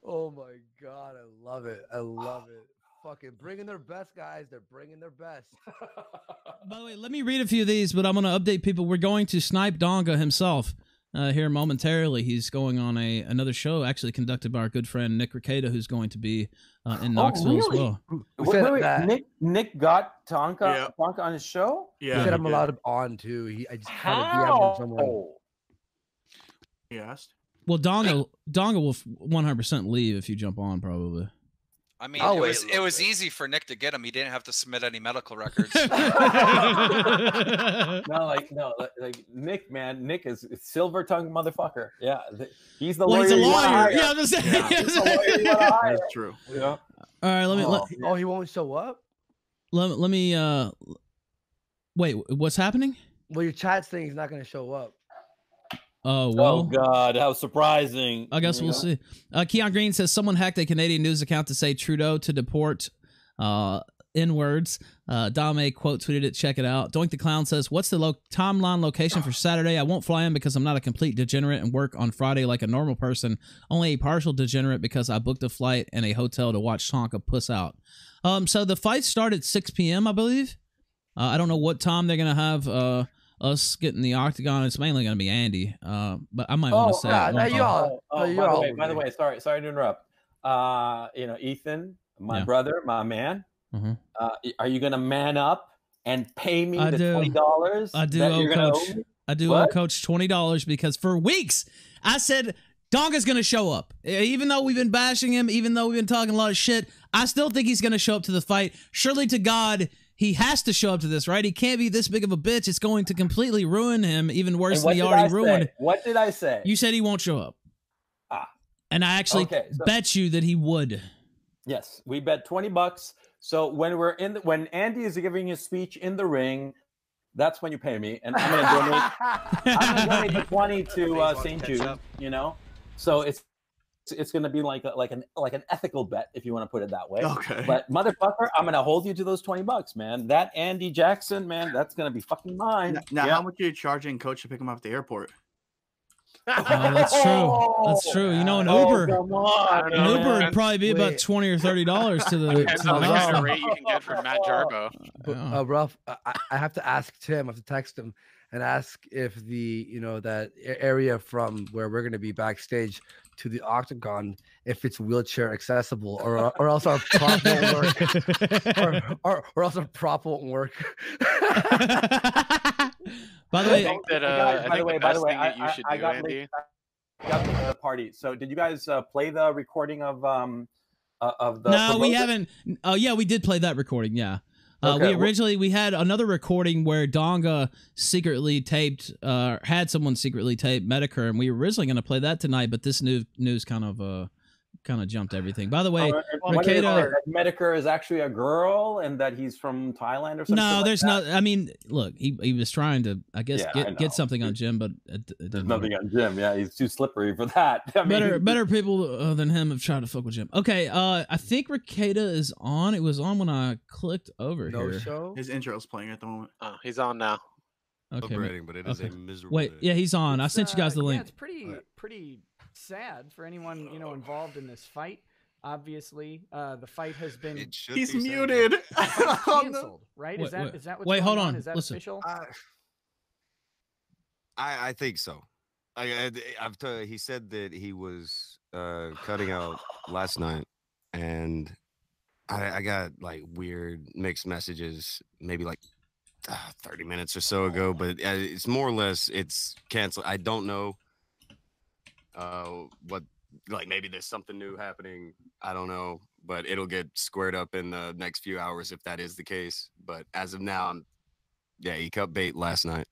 Oh my god, I love it. I love it. Fucking bringing their best, guys. They're bringing their best. By the way, let me read a few of these, but I'm going to update people. We're going to snipe Donga himself. here momentarily. He's going on another show, actually conducted by our good friend Nick Rekieta, who's going to be in Knoxville as well. Wait, Nick got Tonka on his show? He said I'm allowed on too. I just kind of DM'd someone. He asked. Well, Donga will 100% leave if you jump on, probably. I mean, it was easy for Nick to get him. He didn't have to submit any medical records. like Nick, man. Nick is a silver tongued motherfucker. Yeah, he's the lawyer. He's a lawyer. Yeah, that's true. Yeah. All right, let me. He won't show up. Let me. Wait, what's happening? Well, your chat's saying he's not going to show up. Oh, well. Oh, God, how surprising. I guess we'll see. Keon Green says someone hacked a Canadian news account to say Trudeau to deport N-words. Dame quote tweeted it. Check it out. Doink the Clown says, what's the timeline location for Saturday? I won't fly in because I'm not a complete degenerate and work on Friday like a normal person. Only a partial degenerate because I booked a flight and a hotel to watch Tonka puss out. So the fight started at 6 p.m., I believe. I don't know what time they're going to have us getting the octagon. It's mainly going to be Andy, but I might want to say. By the way, sorry to interrupt. Ethan, my brother, my man. Mm-hmm. Are you going to man up and pay me the $20? I do owe Coach. I do owe Coach $20 because for weeks I said Donga's going to show up. Even though we've been bashing him, even though we've been talking a lot of shit, I still think he's going to show up to the fight. Surely to God, he has to show up to this, right? He can't be this big of a bitch. It's going to completely ruin him, even worse than he already ruined. What did I say? You said he won't show up. And I actually bet you that he would. Yes, we bet $20. So when when Andy is giving his speech in the ring, that's when you pay me, and I'm going to donate the 20 to St. Jude. So it's going to be like an ethical bet, if you want to put it that way. Okay. But motherfucker, I'm going to hold you to those $20, man. That Andy Jackson, man, that's going to be fucking mine. Now, how much are you charging Coach to pick him up at the airport? That's true. That's true. An Uber, an Uber would probably be about $20 or $30 to the. Depends on the kind of rate you can get from Matt Jarbo. Ralph, I have to ask Tim. I have to text him and ask if that area from where we're going to be backstage to the octagon, if it's wheelchair accessible, or else our prop won't work, or else our prop won't work. By the way, I think that you should do, Andy. I got the party. So, did you guys play the recording of the? No, we haven't. Oh, yeah, we did play that recording. Yeah. We had another recording where Donga secretly taped, had someone secretly tape Medicare, and we were originally going to play that tonight, but this news kind of jumped everything. By the way, Rekieta, Medicare is actually a girl, and that he's from Thailand or something. No, there's not. I mean, look, he was trying to, I guess, get something on Jim, but there's nothing on Jim. Yeah, he's too slippery for that. Better people than him have tried to fuck with Jim. Okay, I think Rekieta is on. It was on when I clicked over here. Show? His intro's playing at the moment. Oh, he's on now. Okay, but it is a miserable. Wait, yeah, he's on. I sent you guys the link. Yeah, it's pretty sad for anyone involved in this fight. Obviously, the fight has been. He's muted. Canceled, right? Is that what's wait? Hold on. Is that Listen. official? I think so. He said that he was cutting out last night, and I got like weird mixed messages, maybe like 30 minutes or so ago, but it's more or less it's canceled. I don't know what, like maybe there's something new happening. I don't know, but it'll get squared up in the next few hours if that is the case. But as of now, he cut bait last night.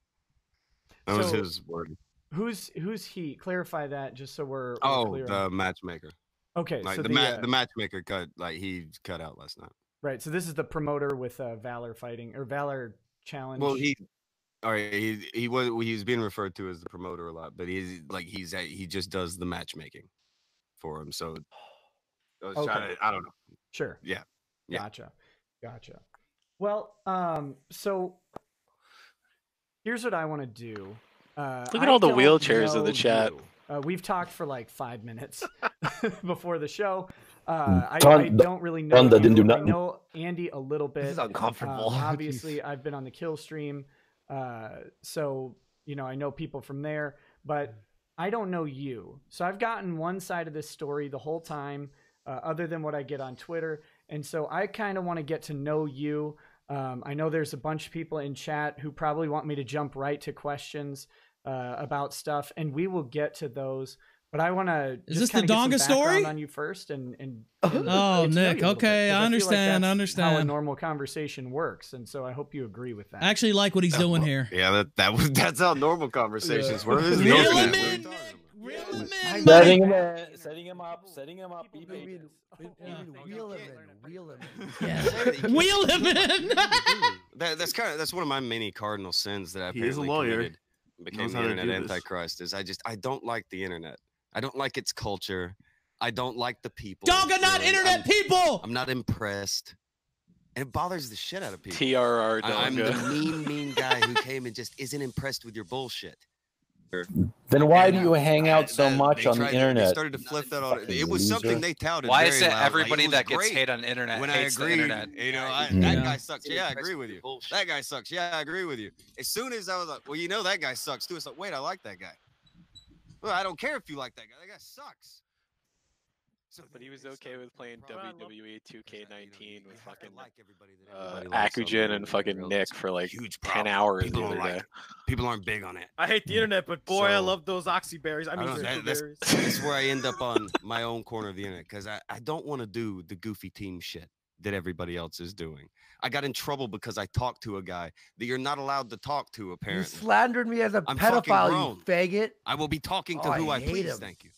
That was his word. Who's he? Clarify that just so we're clear. The matchmaker. Okay, like so the matchmaker he cut out last night. Right. So this is the promoter with Valor fighting or Valor Challenge. Well, he was being referred to as the promoter a lot, but he just does the matchmaking for him. So I was trying to, I don't know. Sure. Yeah. Gotcha. Well, so here's what I want to do. Look at all the wheelchairs in the chat. We've talked for like 5 minutes before the show. I don't really know. I know Andy a little bit. This is uncomfortable. Obviously, I've been on the Killstream, so I know people from there. But I don't know you. So I've gotten one side of this story the whole time, other than what I get on Twitter. And so I kind of want to get to know you. I know there's a bunch of people in chat who probably want me to jump right to questions about stuff, and we will get to those. But I want to Is this the Donga story on you first, and oh, Nick, okay, I understand. I understand how a normal conversation works, and so I hope you agree with that. I actually like what he's doing here. Yeah, that's how normal conversations work. Reel him in. Setting him up. Be patient. Wheel him in. Wheel him in. That's one of my many cardinal sins that I He is a apparently lawyer. committed. Became the internet antichrist. Is I don't like the internet. I don't like its culture. I don't like the people. Donga, not internet people. I'm not impressed. And it bothers the shit out of people. TRR Donga. I'm the mean guy who came and just isn't impressed with your bullshit. Then why do you hang out so much on the internet? They started to flip that on. It was something they touted. Why very is it loud. everybody Like, it that was gets great hate on the internet when hates I agreed, the internet? You know, that guy sucks. Yeah, I agree with you. That guy sucks. Yeah, I agree with you. As soon as I was like, well, you know that guy sucks too. It's like, wait, I like that guy. Well, I don't care if you like that guy. That guy sucks. But he was okay with playing WWE 2K19 with fucking likes Akugen and fucking Nick for like 10 hours the other day. People aren't big on it. I hate the internet, but boy, I So- love those oxyberries. I mean, that's where I end up on my own corner of the internet because I don't want to do the goofy team shit that everybody else is doing. I got in trouble because I talked to a guy that you're not allowed to talk to, You apparently. slandered me as a I'm fucking pedophile, grown. you faggot. I will be talking to Oh, who I I hate please. him. Thank you.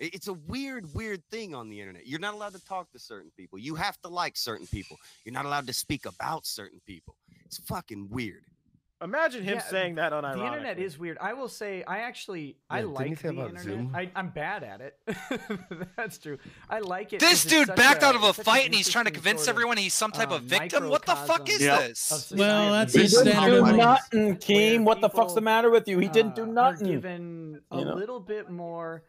It's a weird thing on the internet. You're not allowed to talk to certain people. You have to like certain people. You're not allowed to speak about certain people. It's fucking weird. Imagine him saying that on The internet is weird. I will say, I didn't he like say the about internet. Zoom? I'm bad at it. That's true. I like it. This 'cause it's dude such backed out of a it's such an fight and he's trying to interesting convince sort of, everyone he's some type of victim. What the fuck is microcosm this? of society. Well, that's He his didn't standard do of nothing, Keem. What the fuck's the matter with you? He didn't do Are nothing. given a little bit more.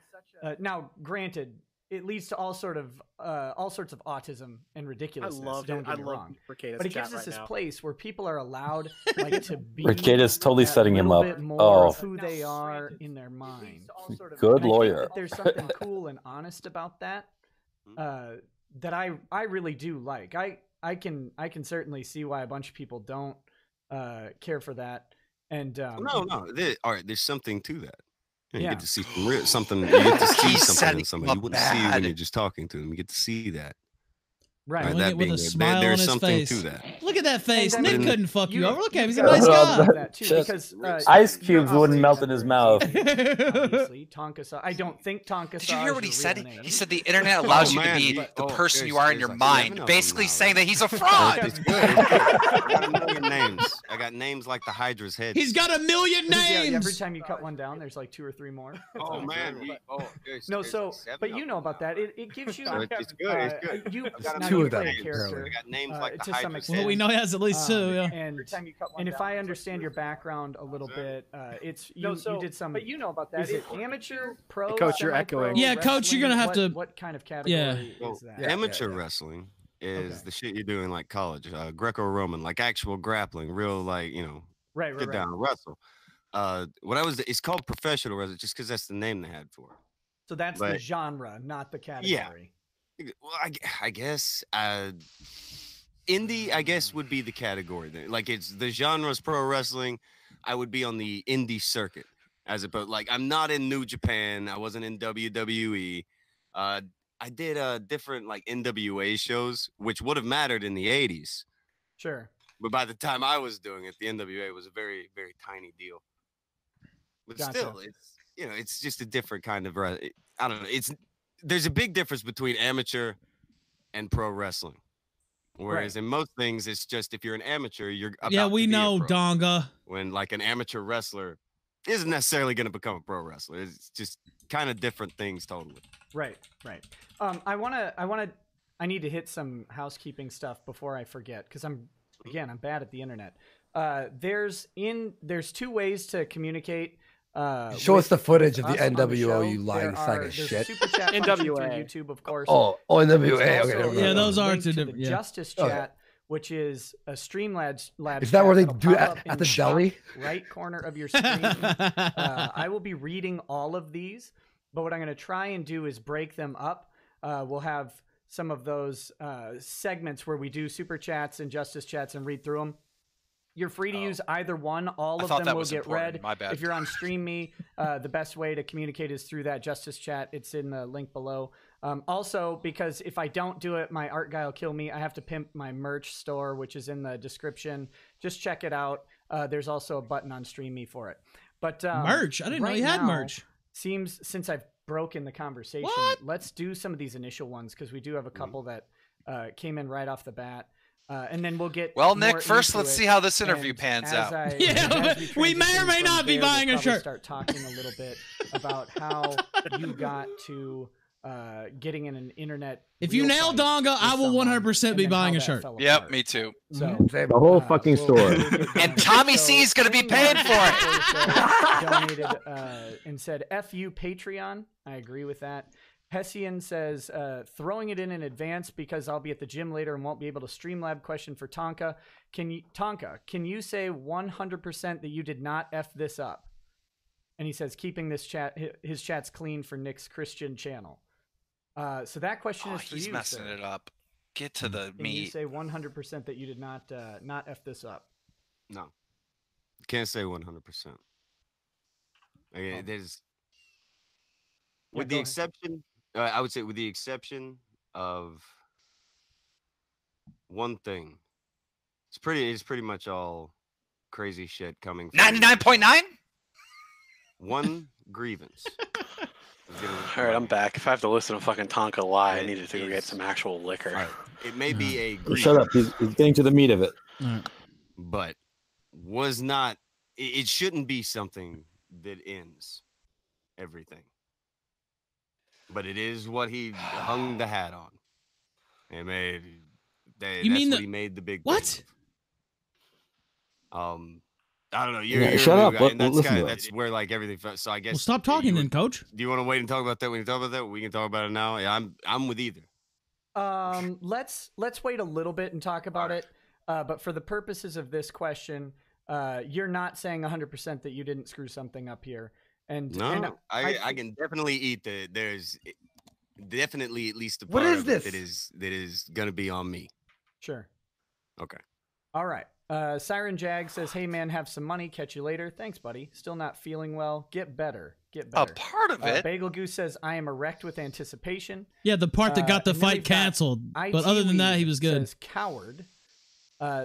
Now, granted, it leads to all sorts of autism and ridiculousness. Don't get me wrong. Ricketa's But it chat gives us right this now. place where people are allowed like to be. Ricketta's totally that setting him little up. bit more Oh. of who they are in their mind. Good And I think lawyer. that there's something cool and honest about that. That I really do like. I can certainly see why a bunch of people don't care for that. And No. All right, there's something to that. You Yeah. get to see something. You get to see He's something in setting somebody you up wouldn't see when bad. you're just talking to them. You get to see that. Right. Doing that it with being a there, smile there's on his something face. to that. Look at that face. And Nick then- couldn't fuck you over. Look at him. He's a you've nice got guy. that too, because Ice cubes wouldn't melt in his mouth. obviously Tonka. I don't think Tonka. Did you hear what he said? Name. He said the internet allows you to man, be he- the person you there's- are in your there's like 11 mind, of them basically now, saying right? that he's a fraud. It's good. I got a million names. I got names like the Hydra's head. He's got a million Yeah, names. every time you cut one down, there's like 2 or 3 more. Oh man. No, so but you know about that. It gives you. It's good. It's good. You I've got now two you of play them, a character. I got names like the to some Hydra's extent. Well, we know he has at least 2. Yeah. And if I understand your background a little bit, it's you did some. But you know about that. Is it amateur, pro? Coach, you're semi-pro, echoing. Yeah, Coach, you're gonna have wrestling? to- What kind of category Well, is that? amateur wrestling is the shit you do in like college, Greco-Roman, like actual grappling, real like Right. get down and wrestle. It's called professional wrestling just because that's the name they had for it. So that's the But- genre, not the category. Well, I guess indie, I guess, would be the category. Like it's the genre's pro wrestling. I would be on the indie circuit as opposed. Like I'm not in New Japan. I wasn't in WWE. I did different like NWA shows, which would have mattered in the '80s. Sure. But by the time I was doing it, the NWA was a very, very tiny deal. But Gotcha. still, it's just a different kind of. I don't know. There's a big difference between amateur and pro wrestling. Whereas in most things, it's just if you're an amateur, you're about Yeah, we to be a know, pro. Donga. When like an amateur wrestler isn't necessarily going to become a pro wrestler. It's just kind of different things totally. Right. I need to hit some housekeeping stuff before I forget because I'm bad at the internet. There's 2 ways to communicate. Show us the footage of the us on the show. NWO, you lying sack of There's shit. Super chat function through NWA. YouTube, of course. Oh, NWA. There's Okay, also never Yeah, mind. those are link two to the different. Yeah. Justice Okay. chat, which is a Streamlabs. Is that where they that'll do pop up at in the deli? top right corner of your screen. I will be reading all of these, but what I'm going to try and do is break them up. We'll have some of those segments where we do super chats and justice chats and read through them. You're free to use either one. All of them will get read. My bad. If you're on Stream Me, the best way to communicate is through that Justice chat. It's in the link below. Also, because if I don't do it, my art guy will kill me. I have to pimp my merch store, which is in the description. Just check it out. There's also a button on Stream Me for it. But merch? I didn't know you had merch. Seems since I've broken the conversation, let's do some of these initial ones because we do have a couple that came in right off the bat. And then we'll get Nick, first let's see how this interview and pans as out. we may or may not be buying a shirt. Start talking a little bit about how you got to getting in an internet. If you nail Donga, I will 100% be buying a shirt. Yep, me too. So the whole fucking store. And Tommy C is going to be paying for it. Donated and said, "F you, Patreon." I agree with that. Hessian says, throwing it in advance because I'll be at the gym later and won't be able to Streamlab. Question for Tonka. Can you say 100% that you did not F this up? And he says, keeping his chats clean for Nick's Christian channel. So that question is for you, he's messing it up. Get to the Can meat. you say 100% that you did not F this up? No. Can't say 100%. Okay, there's... With the exception... I would say with the exception of one thing, it's pretty much all crazy shit coming from 99.9? One grievance. All right, I'm back. If I have to listen to fucking Tonka lie, I needed to go get some actual liquor. Right. It may be a grievance. Shut up. He's getting to the meat of it. But was not, it shouldn't be something that ends everything. But it is what he hung the hat on. He made. That's what he made the big. What? I don't know. You're shut up. And That's where like everything. So I guess. Well, stop talking then, Coach. Do you want to wait and talk about that? When you talk about that, we can talk about it now. Yeah, I'm with either. Let's wait a little bit and talk about it. But for the purposes of this question, you're not saying 100% that you didn't screw something up here. And I can definitely eat the. There's definitely at least a part What is of this? it that is gonna be on me. Sure. Okay. All right. Siren Jag says, "Hey man, have some money. Catch you later. Thanks, buddy. Still not feeling well. Get better. Get better." A part of it. Bagel Goose says, "I am erect with anticipation." Yeah, the part that got the and then fight we've got canceled. But IT other than that, he Weed was good. Says, "Coward."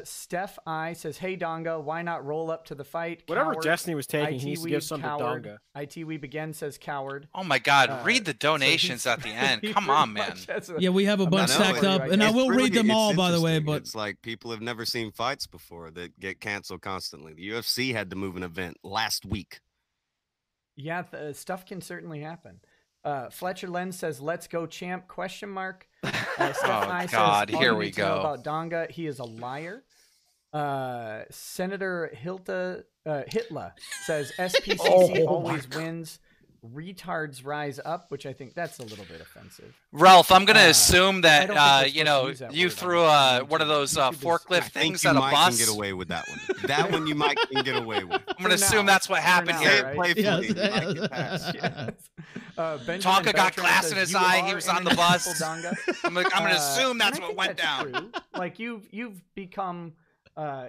Steph I says, "Hey Donga, why not roll up to the fight?" Whatever Coward. Destiny was taking, IT he needs to Weed, give some to coward. Donga. IT Weeb again says coward. Oh my God! Read the donations at the end. Come on, man. Yeah, we have a bunch stacked up, and I will read them all, by the way. But it's like people have never seen fights before that get canceled constantly. The UFC had to move an event last week. Yeah, stuff can certainly happen. Fletcher Len says, "Let's go, champ?" Question mark. Steph I God, says, "All here you we need to know go." about Donga, he is a liar. Senator Hitler says, "SPCC always wins. Retards rise up," which I think that's a little bit offensive. Ralph, I'm going to assume I don't think that we're supposed to use that you word threw on one of those forklift things you at a might bus. can get away with that one. That one you might can get away with. I'm going to assume that's what happened now, here. right? Playfully, Yes. you might get past. Benjamin Tonka got Bertrand glass says, in his "You eye. are He was on the internet bus. people, Donga." I'm going to assume And that's I what think went that's down. true. Like you've become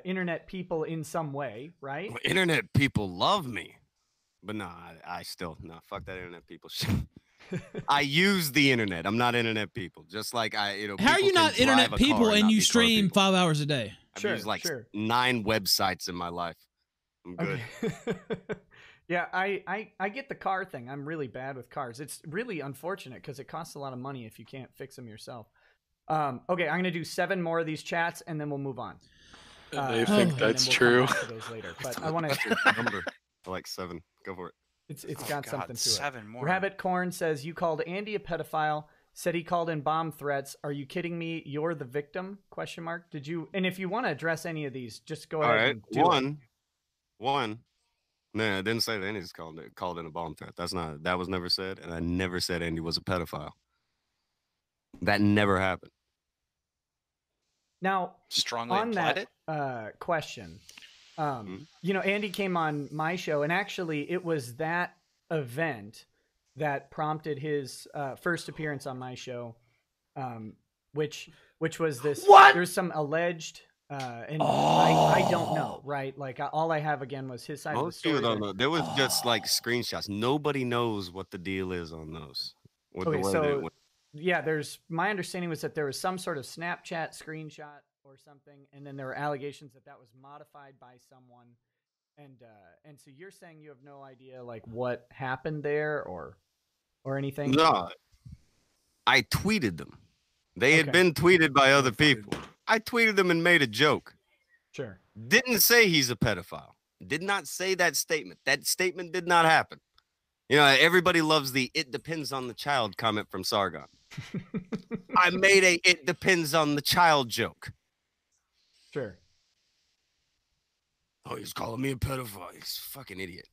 internet people in some way, right? Well, internet people love me, but no, I still no. Fuck that internet people shit. I use the internet. I'm not internet people. Just like how are people you can not drive internet a car people and not you be car stream people. 5 hours a day? I've used like 9 websites in my life. I'm good. Okay. Yeah, I get the car thing. I'm really bad with cars. It's really unfortunate because it costs a lot of money if you can't fix them yourself. Okay, I'm gonna do 7 more of these chats and then we'll move on. They think and that's then true. we'll come back to those later. But I want to. Number. I like 7. Go for it. It's got God, something to 7 it. more. Rabbit Corn says, "You called Andy a pedophile. Said he called in bomb threats. Are you kidding me? You're the victim?" Question mark. Did you? And if you want to address any of these, just go All ahead right. and do it. One. No, I didn't say that Andy's called in a bomb threat. That was never said, and I never said Andy was a pedophile. That never happened. Now, Strongly on implied that question, you know, Andy came on my show, and actually, it was that event that prompted his first appearance on my show, which was this. What? There's some alleged, and I don't know, right? Like all I have again was his side of the Most story. people don't know. There was just like screenshots. Nobody knows what the deal is on those. With Okay, the way so that yeah, my understanding was that there was some sort of Snapchat screenshot or something, and then there were allegations that was modified by someone, and so you're saying you have no idea like what happened there or anything? No, I tweeted them. They had Okay. been tweeted by other people. I tweeted them and made a joke. Sure. Didn't say he's a pedophile. Did not say that statement. That statement did not happen. You know, everybody loves the "it depends on the child" comment from Sargon. I made a "it depends on the child" joke. Sure. Oh, he's calling me a pedophile. He's a fucking idiot.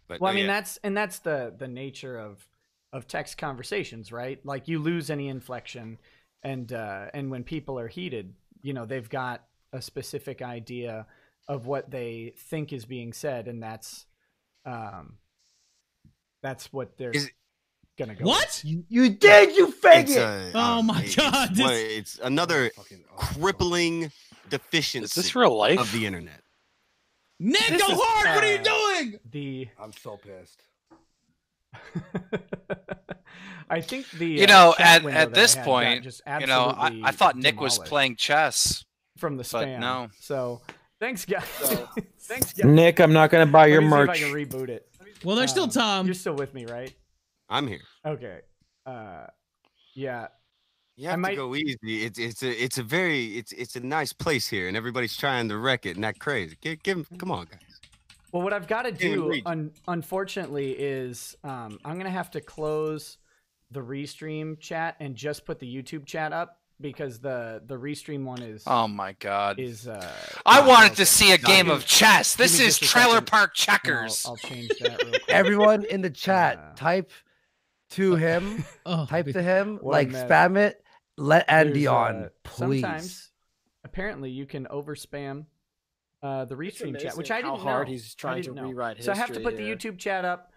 But Well, I mean, yeah. that's the nature of text conversations, right? Like you lose any inflection, and when people are heated, you know, they've got a specific idea of what they think is being said, and that's what they're gonna go. What? You did, you faggot! Oh my God! It's another crippling deficiency. Is this real life? Of the internet? Nick, go hard! What are you doing? I'm so pissed. I think the You know, chat window at that I this had got point, just you know, absolutely I thought Nick was demolished playing chess from the but spam. no. So thanks, guys. Thanks, guys. Nick, I'm not gonna buy your Let me merch. see if I can reboot it. Well, there's still time. You're still with me, right? I'm here. Okay. Yeah. You have to go easy. It's a nice place here, and everybody's trying to wreck it, and that crazy. Come on, guys. Well, what I've got to Can't do, read. unfortunately, is I'm gonna have to close the restream chat and just put the YouTube chat up because the restream one is. Oh my God! I wanted to see a game of chess. This is Trailer Park Checkers. I'll change that real quick. Everyone in the chat, type to him, type to him, One like minute. spam it. Let Andy There's, on, please. Sometimes, apparently, you can over spam the restream chat, which amazing I how didn't hard know. he's trying I didn't to know. rewrite So I have to history put the here. YouTube chat up.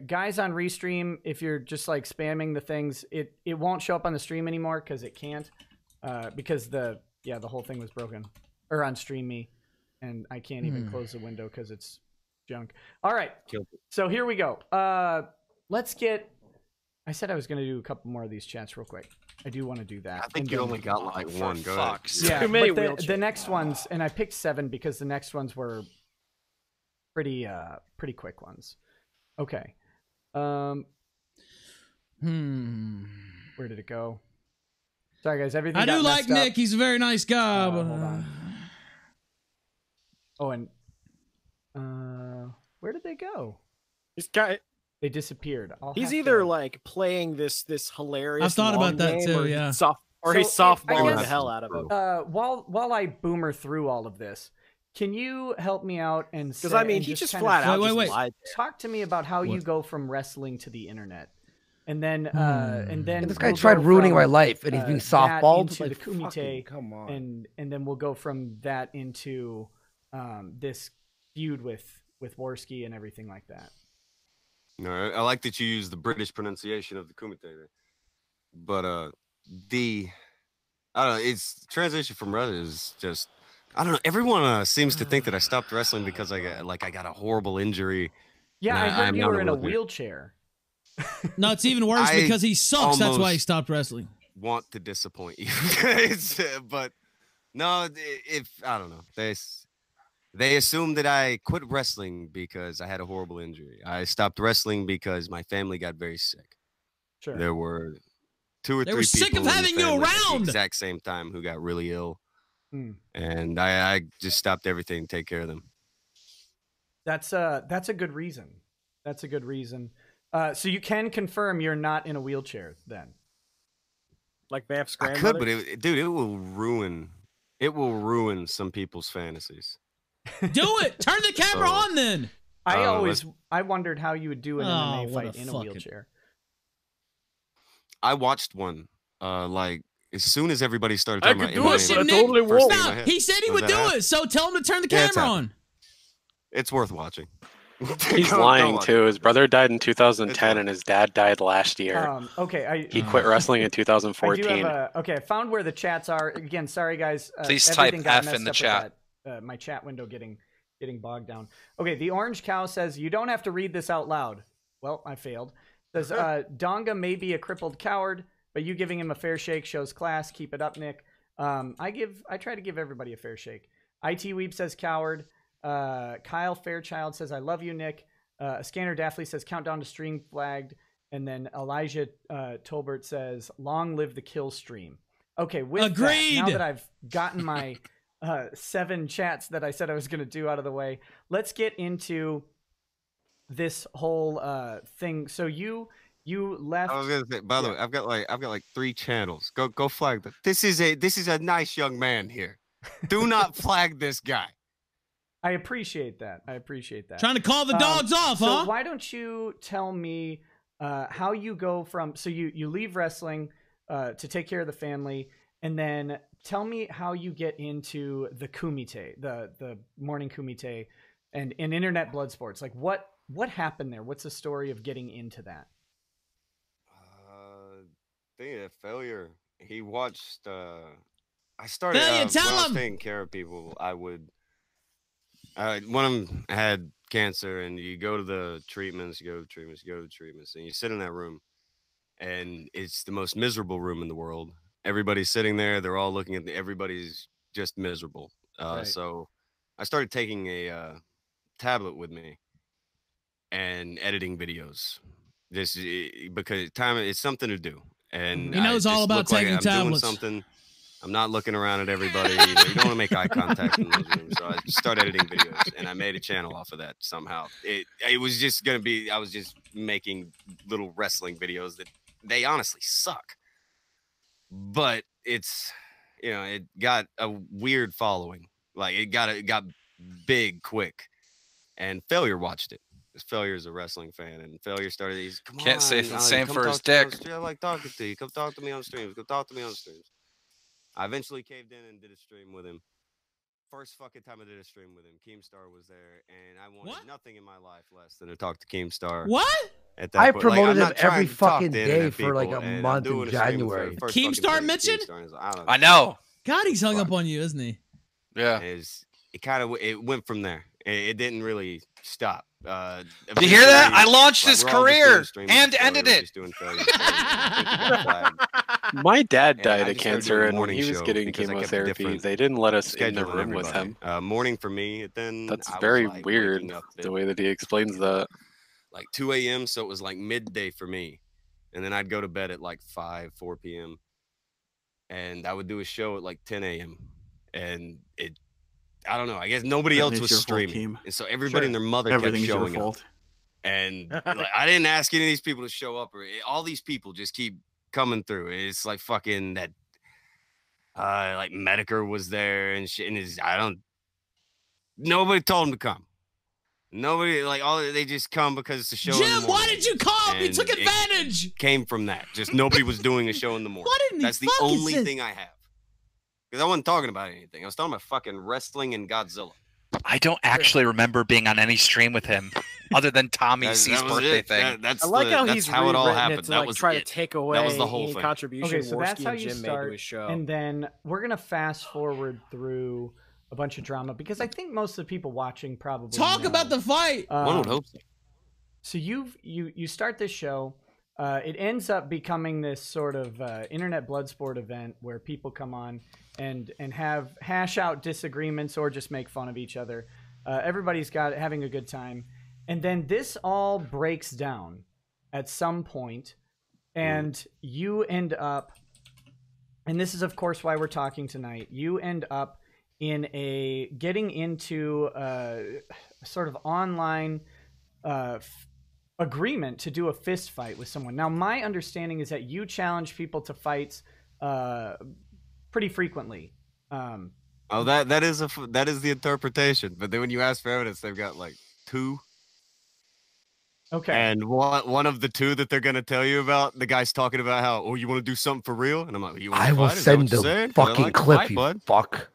Guys on restream, if you're just like spamming the things, it won't show up on the stream anymore because it can't. Because the whole thing was broken or on Stream Me, and I can't even close the window because it's junk. All right, so here we go. Let's get. I said I was going to do a couple more of these chats real quick. I do want to do that. I think you only got like one. Go ahead. Yeah, Too many but the next ones, and I picked 7 because the next ones were pretty quick ones. Okay. Where did it go? Sorry, guys. Everything. I got do like messed up. Nick. He's a very nice guy. But, Hold on. Oh, and where did they go? This guy. They disappeared. He's either like playing this hilarious. I've thought about long that game, too, or yeah. he's So he's I softballing guess, the hell out of it. While I boomer through all of this, can you help me out and? Because I mean, he just kind flat of out just lied. talk to me about how you What? go from wrestling to the internet, and then and This guy we'll tried go ruining from, my life, and he's being that softballed. into Like, the kumite, fucking come on. and then we'll go from that into this feud with Worski and everything like that. No, I like that you use the British pronunciation of the kumite there. But I don't know, it's transition from wrestling is just I don't know. Everyone seems to think that I stopped wrestling because I got a horrible injury. Yeah, and I heard I'm you not were in a wheelchair. wheelchair. no, it's even worse I because he sucks. That's why he almost stopped wrestling. Want to disappoint you guys, but no, if I don't know, they assumed that I quit wrestling because I had a horrible injury. I stopped wrestling because my family got very sick. Sure. There were 2 or They 3 were people sick of in the having you family at around. the exact same time who got really ill. Hmm. And I just stopped everything to take care of them. That's a good reason. That's a good reason. So you can confirm you're not in a wheelchair then. Like Bamf's I grandmother. could, but it will ruin some people's fantasies. Do it. Turn the camera on then. I wondered how you would do an MMA what fight a in a fucking- wheelchair. I watched one like as soon as everybody started talking about Push MMA, him, Nick. Stop. He said he would do it, so tell him to turn the camera on. It's worth watching. He's Go lying watch too. His brother died in 2010, and his dad died last year. Okay, he quit wrestling in I 2014. do have I found where the chats are. Again, sorry guys. Please type everything got F messed in the up with chat. That, my chat window getting bogged down. Okay, the orange cow says you don't have to read this out loud. Well, I failed. Says Donga may be a crippled coward, but you giving him a fair shake shows class. Keep it up, Nick. I try to give everybody a fair shake. IT Weeb says coward. Kyle Fairchild says I love you, Nick. Scanner Daffley says countdown to stream flagged. And then Elijah Tolbert says long live the kill stream. Okay, with that, now that I've gotten my 7 chats that I said I was going to do out of the way, let's get into this whole thing. So you left. I was gonna say, by the way, I've got like 3 channels. Go flag them. This is a nice young man here. Do not flag this guy. I appreciate that. Trying to call the dogs off, huh? So why don't you tell me how you go from, so you leave wrestling to take care of the family, and then tell me how you get into the kumite, the morning kumite, and internet blood sports. Like what happened there? What's the story of getting into that? I think a failure. He watched. I started Failure, when tell I was him! taking care of people. I would. One of them had cancer, and you go to the treatments, and you sit in that room, and it's the most miserable room in the world. Everybody's sitting there; they're all looking at everybody's just miserable. Right. So, I started taking a tablet with me and editing videos. Because it's something to do, and he knows all about taking I'm doing tablets. something. I'm not looking around at everybody. You don't want to make eye contact in those rooms. So I started editing videos, and I made a channel off of that somehow. It was just gonna be. I was just making little wrestling videos that they honestly suck, but it's it got a weird following. Like it got big quick, and Failure watched it. Failure is a wrestling fan, and Failure started these. Can't say the same for his dick. I like talking to you. Come talk to me on streams. Come talk to me on streams. I eventually caved in and did a stream with him. First fucking time I did a stream with him, Keemstar was there, and I wanted nothing in my life less than to talk to Keemstar. What? At that I point. promoted I'm him not trying every to talk fucking to day internet for like people, a and I'm month doing in a stream with January. the first fucking Keemstar thing, Mitchin? Keemstar, and I don't I know. God, he's hung up on you, isn't he? Yeah. It went from there. It didn't really stop. Did you hear that? I launched like, his we're all just doing career streams and Failure, ended we're it. just doing Failure, I think he got flagged. My dad And died I of just started cancer, doing a and when morning he was show getting because I kept a chemotherapy, different they didn't let us in schedule the than room with everybody. him. Morning for me, then That's I was, very like, weird, waking up the at, way that he explains that. like 2 a.m. So it was like midday for me, and then I'd go to bed at like 4 p.m. and I would do a show at like 10 a.m. and I don't know. I guess nobody else was streaming, and so everybody and their mother kept showing up. And like, I didn't ask any of these people to show up, or all these people just keep coming through. It's like fucking that. Like Medicare was there and shit, and nobody told him to come. Nobody, like, they just come because it's a show. Jim, why did you come? He took advantage. Came from that. Just nobody was doing a show in the morning. That's the only thing I have. Because I wasn't talking about anything. I was talking about fucking wrestling and Godzilla. I don't actually remember being on any stream with him, other than Tommy C's birthday thing. I like how he's how it all rewritten happened. it to that like was try it. to take away That was the whole any thing. contribution Okay, so that's Worski how and you Jim made start, to his show. and then we're gonna fast forward through a bunch of drama because I think most of the people watching probably Talk know. about the fight. One would hope so. So you start this show. It ends up becoming this sort of internet blood sport event where people come on and hash out disagreements or just make fun of each other. Everybody's having a good time, and then this all breaks down at some point, and you end up, and this is of course why we're talking tonight. You end up getting into a sort of online agreement to do a fist fight with someone. Now, my understanding is that you challenge people to fights pretty frequently. That is the interpretation. But then when you ask for evidence, they've got like 2. Okay. And one of the two that they're gonna tell you about, the guy's talking about how, oh, you want to do something for real? And I'm like, you want to I will fight? Is that what send you're the saying? 'Cause I fucking like to clip, fight, you bud. fuck.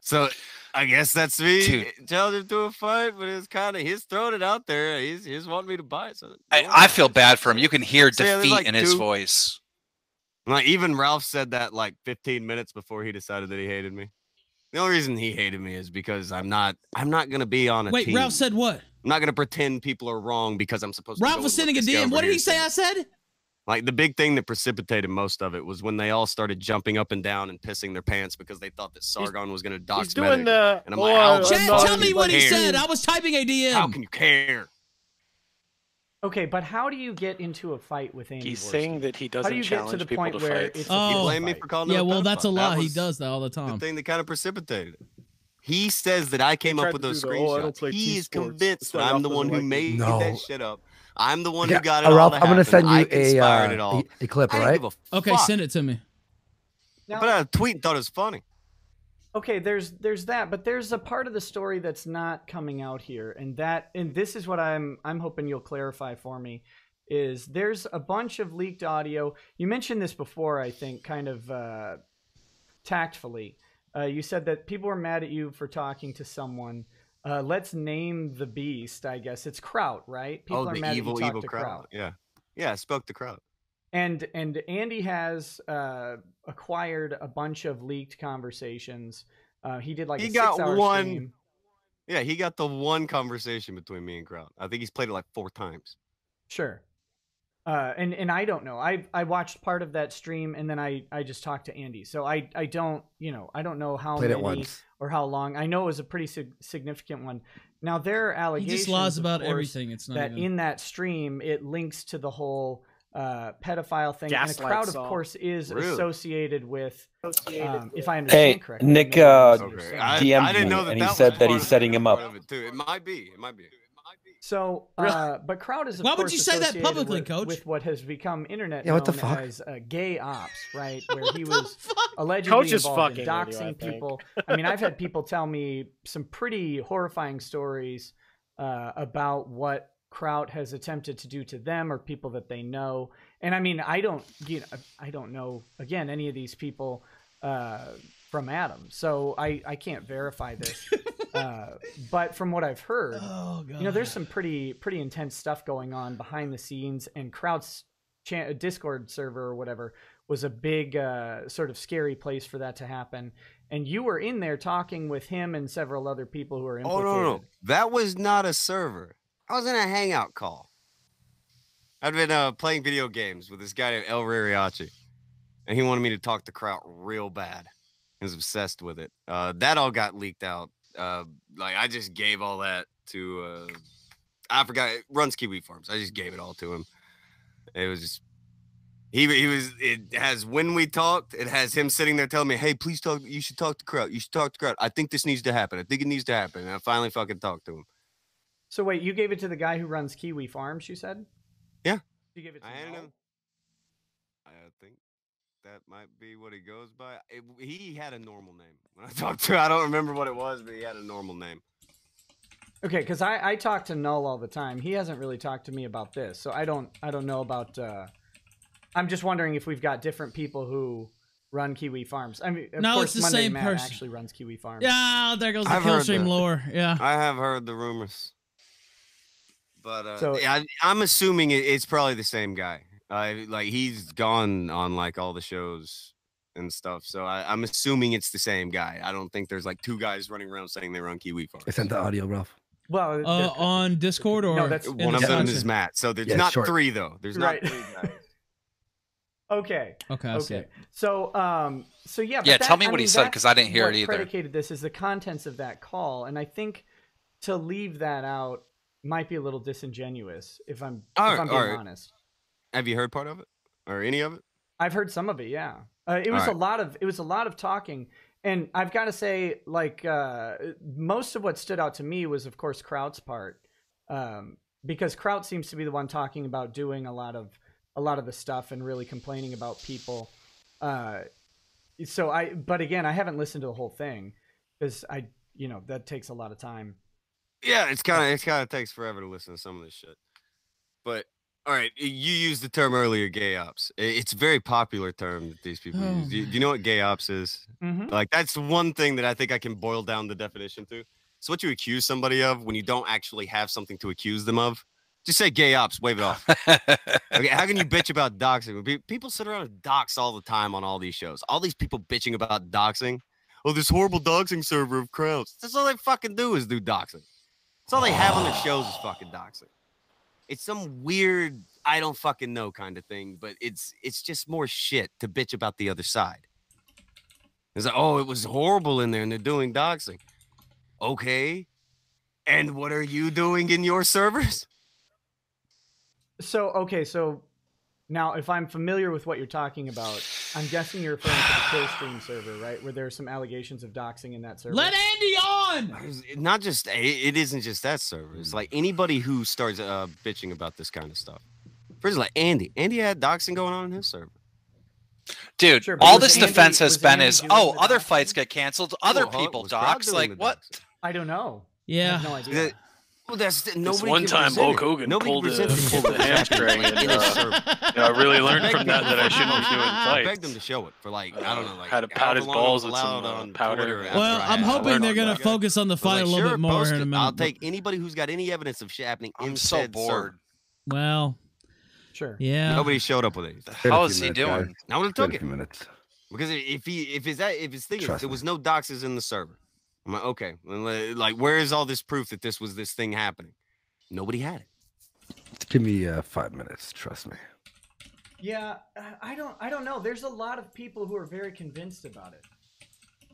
So I guess that's me Dude. telling him to a fight, but it's kind of he's throwing it out there. He's wanting me to buy it. So I feel bad for him. You can hear So, yeah, there's defeat like in his two- voice. Like even Ralph said that like 15 minutes before he decided that he hated me. The only reason he hated me is because I'm not gonna be on a Wait, team. Ralph said what? I'm not gonna pretend people are wrong because I'm supposed to. Ralph go was and look sending a this guy DM. over What did here he say? I said. Like the big thing that precipitated most of it was when they all started jumping up and down and pissing their pants because they thought that Sargon was going to dox He's doing Medic. the. And I'm like, how the Chat, fuck tell do me you what he care? said. I was typing a DM. How can you care? Okay, but how do you get into a fight with Andy? He's Vorskis? saying that he How do doesn't you get to challenge the people point to where fights. it's He a blamed me fight? for calling Yeah, him a well, that's a pedophile. lie. That He was does that all the the time. thing that kind of precipitated it. He says that I came tried up with to those do the, "Oh, I don't screenshots. play He team is sports." convinced It's that like I'm the Ralph one who doesn't like made No. that shit up. I'm the one Okay, who got it all Ralph, to I'm gonna happen. send you I conspired it all. a clip, I all didn't right? give a Okay, fuck. send it to me. Now, But I tweet and thought it was funny. okay, there's that, but there's a part of the story that's not coming out here, and this is what I'm hoping you'll clarify for me. Is there's a bunch of leaked audio. You mentioned this before, I think, kind of tactfully. You said that people were mad at you for talking to someone. Let's name the beast, I guess. It's Kraut, right? People are the mad evil, that you evil talked to Kraut. crowd. Yeah, I spoke to crowd. And Andy has acquired a bunch of leaked conversations. He did like He a got 6-hour one. stream. Yeah, he got the one conversation between me and crowd. I think he's played it like 4 times. Sure. And I don't know. I watched part of that stream and then I just talked to Andy. So I don't know how Played it many once. or how long. I know it was a pretty significant one. Now there are He allegations just lies of about course, everything. It's not that even... in that stream it links to the whole pedophile thing. Gaslight and a crowd, Saul. of course, is Really? associated with if I understand Hey, correctly. Nick maybe I'm misunderstanding. DM'd didn't me, know and he was said that part he's of setting it, him up. part of it, too. It might be. So, but crowd is of Why would course you say that associated publicly, with, Coach? with what has become internet Yeah, what the known fuck? as gay ops, right? Where What he the was fuck? allegedly Coach is involved in fucking with you, doxing I think. people. I mean, I've had people tell me some pretty horrifying stories about what Kraut has attempted to do to them or people that they know. And I mean, I don't know again any of these people from Adam, so I can't verify this. But from what I've heard, there's some pretty intense stuff going on behind the scenes, and Kraut's Discord server or whatever was a big sort of scary place for that to happen. And you were in there talking with him and several other people who are Oh, implicated. no. That was not a server. I was in a hangout call. I'd been playing video games with this guy named El Rariachi, and he wanted me to talk to Kraut real bad. He was obsessed with it. That all got leaked out. I just gave all that to I forgot, it runs Kiwi Farms. I just gave it all to him. It was just it has when we talked, it has him sitting there telling me, hey, please talk, you should talk to Kraut. You should talk to Kraut. I think this needs to happen. I think it needs to happen. And I finally fucking talked to him. So wait, you gave it to the guy who runs Kiwi Farms, you said? Yeah. You gave it to I handed Noel? him. I think that might be what he goes by. He had a normal name. When I talked to him, I don't remember what it was, but he had a normal name. Okay, because I talk to Null all the time. He hasn't really talked to me about this, so I don't know about. I'm just wondering if we've got different people who run Kiwi Farms. I mean, of No, course, it's the Monday same Matt person. actually runs Kiwi Farms. Yeah, there goes the I've heard Killstream that. lore. Yeah. I have heard the rumors. But So- yeah, I'm assuming it's probably the same guy. He's gone on like all the shows and stuff. So I'm assuming it's the same guy. I don't think there's like 2 guys running around saying they run Kiwi Farms. I sent the audio, Ralph. Well, On Discord or No, that's- in One the of them discussion? is Matt. So there's Yeah, not short. 3 though. There's not Right. 3 guys. Okay. Okay, I see Okay. it. So yeah. But Yeah, tell that- me what he said, that's 'cause I didn't hear what it either. Predicated this is the contents of that call, and I think to leave that out might be a little disingenuous if I'm being honest. Have you heard part of it or any of it? I've heard some of it. Yeah, it was Alright. a lot of talking, and I've got to say, like most of what stood out to me was, of course, Kraut's part, because Kraut seems to be the one talking about doing a lot of the stuff and really complaining about people. But again, I haven't listened to the whole thing because that takes a lot of time. Yeah, it's kind of takes forever to listen to some of this shit. but all right, you used the term earlier, gay ops. It's a very popular term that these people use. Do you know what gay ops is? Mhm. Like, that's one thing that I think I can boil down the definition to. It's what you accuse somebody of when you don't actually have something to accuse them of. Just say gay ops, wave it off. Okay, how can you bitch about doxing? People sit around and dox all the time on all these shows. All these people bitching about doxing. Oh, this horrible doxing server of crowds. That's all they fucking do is do doxing. That's all they have on their shows is fucking doxing. It's some weird, I don't fucking know kind of thing, but it's just more shit to bitch about the other side. It's like, oh, it was horrible in there and they're doing doxing. Okay. And what are you doing in your servers? So, okay, so now if I'm familiar with what you're talking about, I'm guessing you're referring to the Killstream server, right? Where there's some allegations of doxing in that server. Let Andy on! Not just, it isn't just that server. It's like anybody who starts bitching about this kind of stuff. First, like Andy had doxing going on in his server. Dude, Sure, but all was this Andy- defense has was been Andy is, doing oh, the other doxing? fights get canceled, other Well, people was Crowd dox. doing Like, the what? doxing? I don't know. I Yeah. have no idea. Well, that's nobody. This one can time, present Hulk it. Hogan Nobody pulled can a present it hamstring, like, and in his server. I really learned I from begged that them that I to shouldn't be show doing it. I begged fights. them to show it for like I don't know, like How to powder his however long it was balls with some allowed on powder. Twitter after Well, I I'm had hoping learned they're all going that. to focus on the I was fight like, a little sure, bit more post here in a it. minute. I'll take anybody who's got any evidence of shit happening in I'm so said bored. server. Well, Sure. yeah. Nobody showed up with anything. How is he doing? I would have took it minutes. because if his thing is Trust there me. was no doxes in the server. I'm like, okay, well, like where is all this proof that this was this thing happening? Nobody had it. Give me 5 minutes. Trust me. Yeah, I don't know. There's a lot of people who are very convinced about it.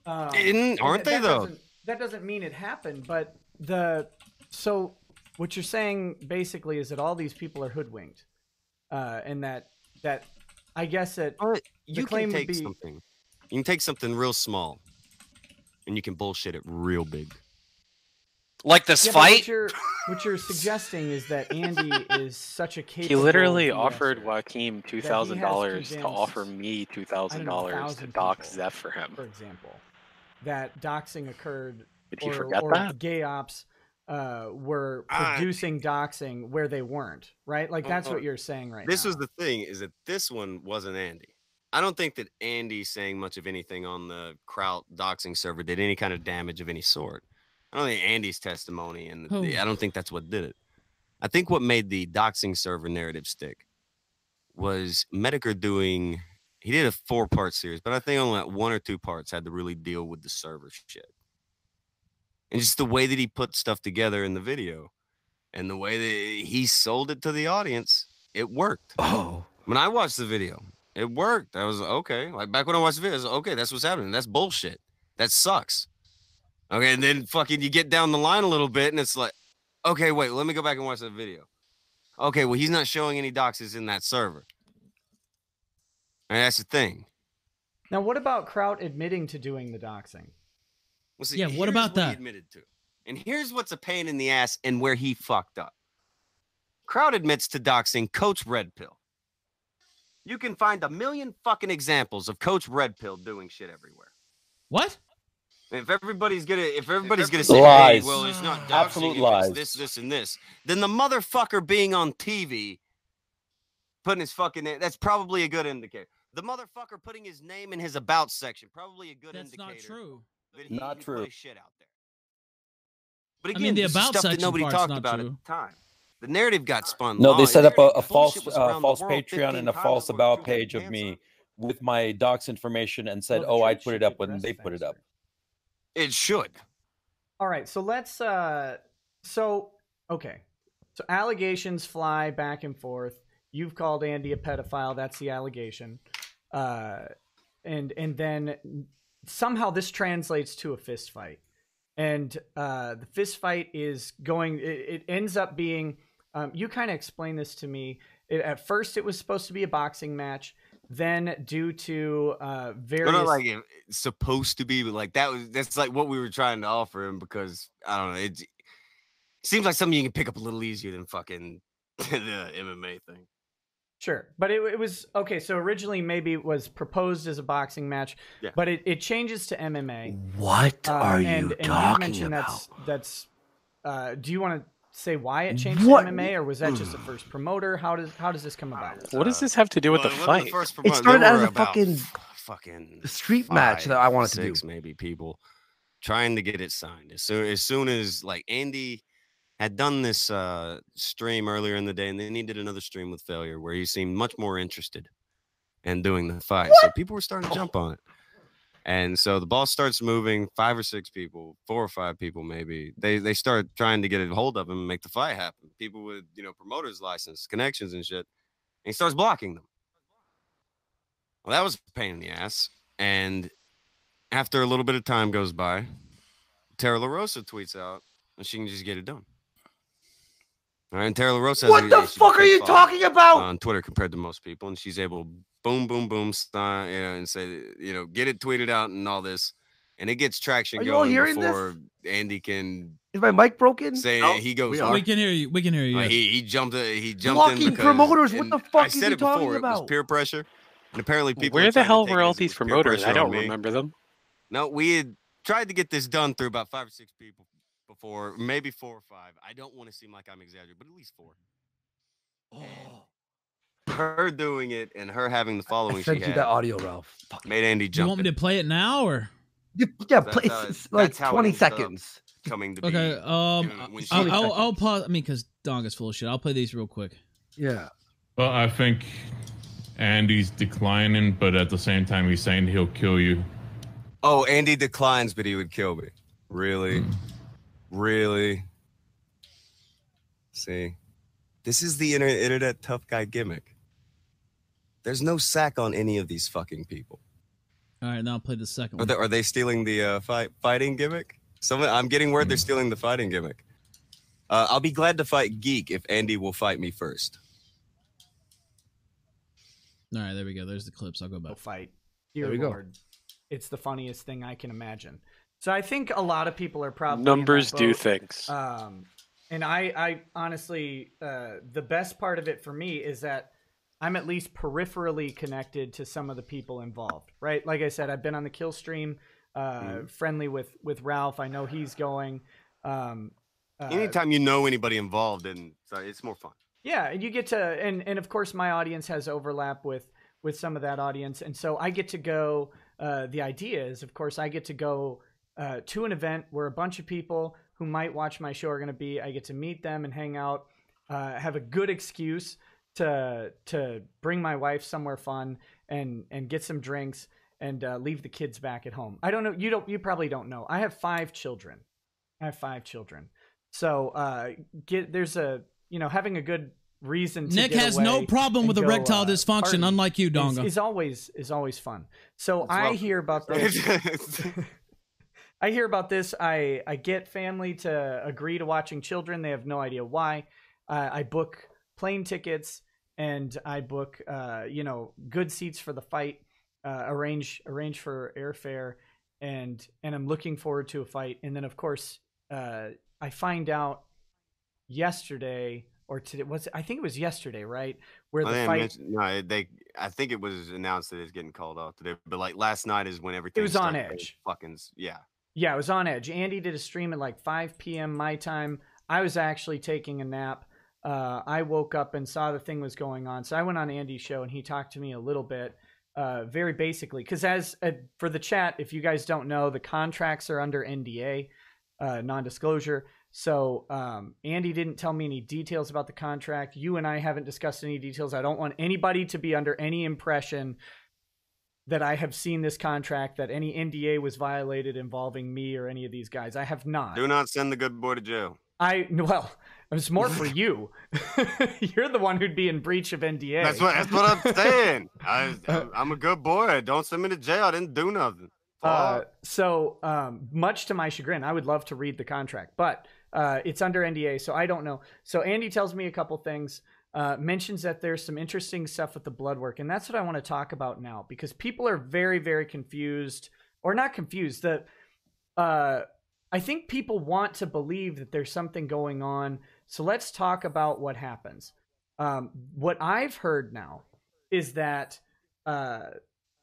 Aren't they though? That doesn't mean it happened, but so what you're saying basically is that all these people are hoodwinked, and that I guess that You can take something. You can take something real small, and you can bullshit it real big. Like this Yeah, but fight? what you're suggesting is that Andy is such a capable. He literally BSer offered Joaquim $2,000 to offer me I don't know, $2,000 to 1,000 dox people, Zeph for him. for example, that doxing occurred, Did he or, forget or that? gay ops were producing doxing where they weren't, right? Like that's what you're saying right This now. was the thing, is that this one wasn't Andy. I don't think that Andy saying much of anything on the Kraut doxing server did any kind of damage of any sort. I don't think Andy's testimony, and I don't think that's what did it. I think what made the doxing server narrative stick was Medicare doing, he did a 4-part series, but I think only like 1 or 2 parts had to really deal with the server shit. And just the way that he put stuff together in the video and the way that he sold it to the audience, it worked. Oh. When I watched the video, it worked. I was okay. Like back when I watched the video, I was okay, that's what's happening. That's bullshit. That sucks. Okay, and then fucking you get down the line a little bit and it's like, okay, wait, let me go back and watch that video. Okay, well, he's not showing any doxes in that server. And that's the thing. Now, what about Kraut admitting to doing the doxing? Well, see, Yeah, what here's about He that? admitted to. And here's what's a pain in the ass and where he fucked up. Kraut admits to doxing Coach Red Pill. You can find a million fucking examples of Coach Red Pill doing shit everywhere. What? If everybody's gonna say, Lies. hey, well, it's not doxing, Absolute it's lies. this, and this, then the motherfucker being on TV, putting his fucking name, that's probably a good indicator. The motherfucker putting his name in his about section, probably a good That's indicator. not true. That he Not put true. his shit out there. But I again, mean, the this is about stuff that section nobody part's talked not about true. at the time. The narrative got spun. No, they long. set up a The false bullshit was around the world Patreon 15 and a times false before about Truth page of got me canceled. with my docs information and said, Well, the "Oh, I'd truth put should it up get when pressed they put it up." It should. All right, so let's so allegations fly back and forth. You've called Andy a pedophile, that's the allegation. And then somehow this translates to a fist fight. And the fist fight is going, it ends up being, you kind of explained this to me. At first it was supposed to be a boxing match. Then due to various... Not like it's supposed to be, but like that's like what we were trying to offer him, because I don't know, it seems like something you can pick up a little easier than fucking the MMA thing. Sure, but it was okay. So originally, maybe it was proposed as a boxing match, Yeah. but it changes to MMA. What are you and talking mentioned about? that's. Do you want to say why it changed to MMA, or was that just the first promoter? How does this come about? What does this have to do with the fight? It started as a fucking street match that I wanted to do. Maybe people trying to get it signed as soon as like Andy had done this stream earlier in the day, and then he did another stream with Failure where he seemed much more interested in doing the fight. So people were starting to jump on it. And so the ball starts moving, 5 or 6 people, 4 or 5 people maybe. They start trying to get a hold of him and make the fight happen. People with, promoters license, connections and shit. And he starts blocking them. Well, that was a pain in the ass. And after a little bit of time goes by, Tara LaRosa tweets out and she can just get it done. All right, and Tara LaRosa has what the fuck are you talking about on Twitter compared to most people, and she's able boom, boom, boom, and say, get it tweeted out and all this, and it gets traction going before Andy can. Is my mic broken? Say he goes. We can hear you. We can hear you. Yes. He jumped. He jumped blocking in because, promoters. What the fuck I is said he it before. talking about? It was peer pressure, and apparently people. Where the hell were all these promoters? I don't remember them. No, we had tried to get this done through about 5 or 6 people before, maybe 4 or 5. I don't want to seem like I'm exaggerating, but at least 4. Her doing it and her having the following I sent you that audio, Ralph. Made Andy jump. You want me to play it now, or? Yeah, play it's like 20 seconds. Coming to Okay. be, I'll pause. I mean, because Donga's full of shit. I'll play these real quick. Yeah. Well, I think Andy's declining, but at the same time, he's saying he'll kill you. Oh, Andy declines, but he would kill me. Really? Really? See, this is the internet tough guy gimmick. There's no sack on any of these fucking people. All right, now I'll play the second one. Are they stealing the fighting gimmick? I'm getting word they're stealing the fighting gimmick. I'll be glad to fight Geek if Andy will fight me first. All right, there we go. There's the clips. I'll go back. Fight. Dear Lord. It's the funniest thing I can imagine. So I think a lot of people are probably numbers do things. And I honestly, the best part of it for me is that I'm at least peripherally connected to some of the people involved, right? Like I said, I've been on the Killstream, friendly with Ralph. I know he's going. Anytime you know anybody involved, and it's more fun. Yeah, and you get to, and of course my audience has overlap with some of that audience, and so I get to go. The idea is, of course, I get to go to an event where a bunch of people who might watch my show are going to be. I get to meet them and hang out, have a good excuse to bring my wife somewhere fun and get some drinks and leave the kids back at home. I don't know. You probably don't know. I have 5 children. So there's a having a good reason to Nick has no problem with erectile dysfunction, unlike you, Donga. Is always fun. So I hear about this. I hear about this. I get family to agree to watching children. They have no idea why. I book plane tickets and I book good seats for the fight. Arrange for airfare, and I'm looking forward to a fight. And then of course I find out yesterday. Or today I think it was yesterday, right? Where the fight. I think it was announced that it's getting called off today. But like last night is when everything. It was on edge. Yeah, it was on edge. Andy did a stream at like 5 p.m. my time. I was actually taking a nap. I woke up and saw the thing was going on, so I went on Andy's show and he talked to me a little bit, very basically. Because for the chat, if you guys don't know, the contracts are under NDA, non-disclosure. So Andy didn't tell me any details about the contract. You and I haven't discussed any details. I don't want anybody to be under any impression that I have seen this contract, that any NDA was violated involving me or any of these guys. I have not. Do not send the good boy to jail. Well, it's more for you. You're the one who'd be in breach of NDA. That's what I'm saying. I'm a good boy. Don't send me to jail. I didn't do nothing. So much to my chagrin, I would love to read the contract, but it's under NDA, so I don't know. So Andy tells me a couple things, mentions that there's some interesting stuff with the blood work, and that's what I want to talk about now, because people are very, very confused, or not confused. I think people want to believe that there's something going on, so let's talk about what happens. What I've heard now is that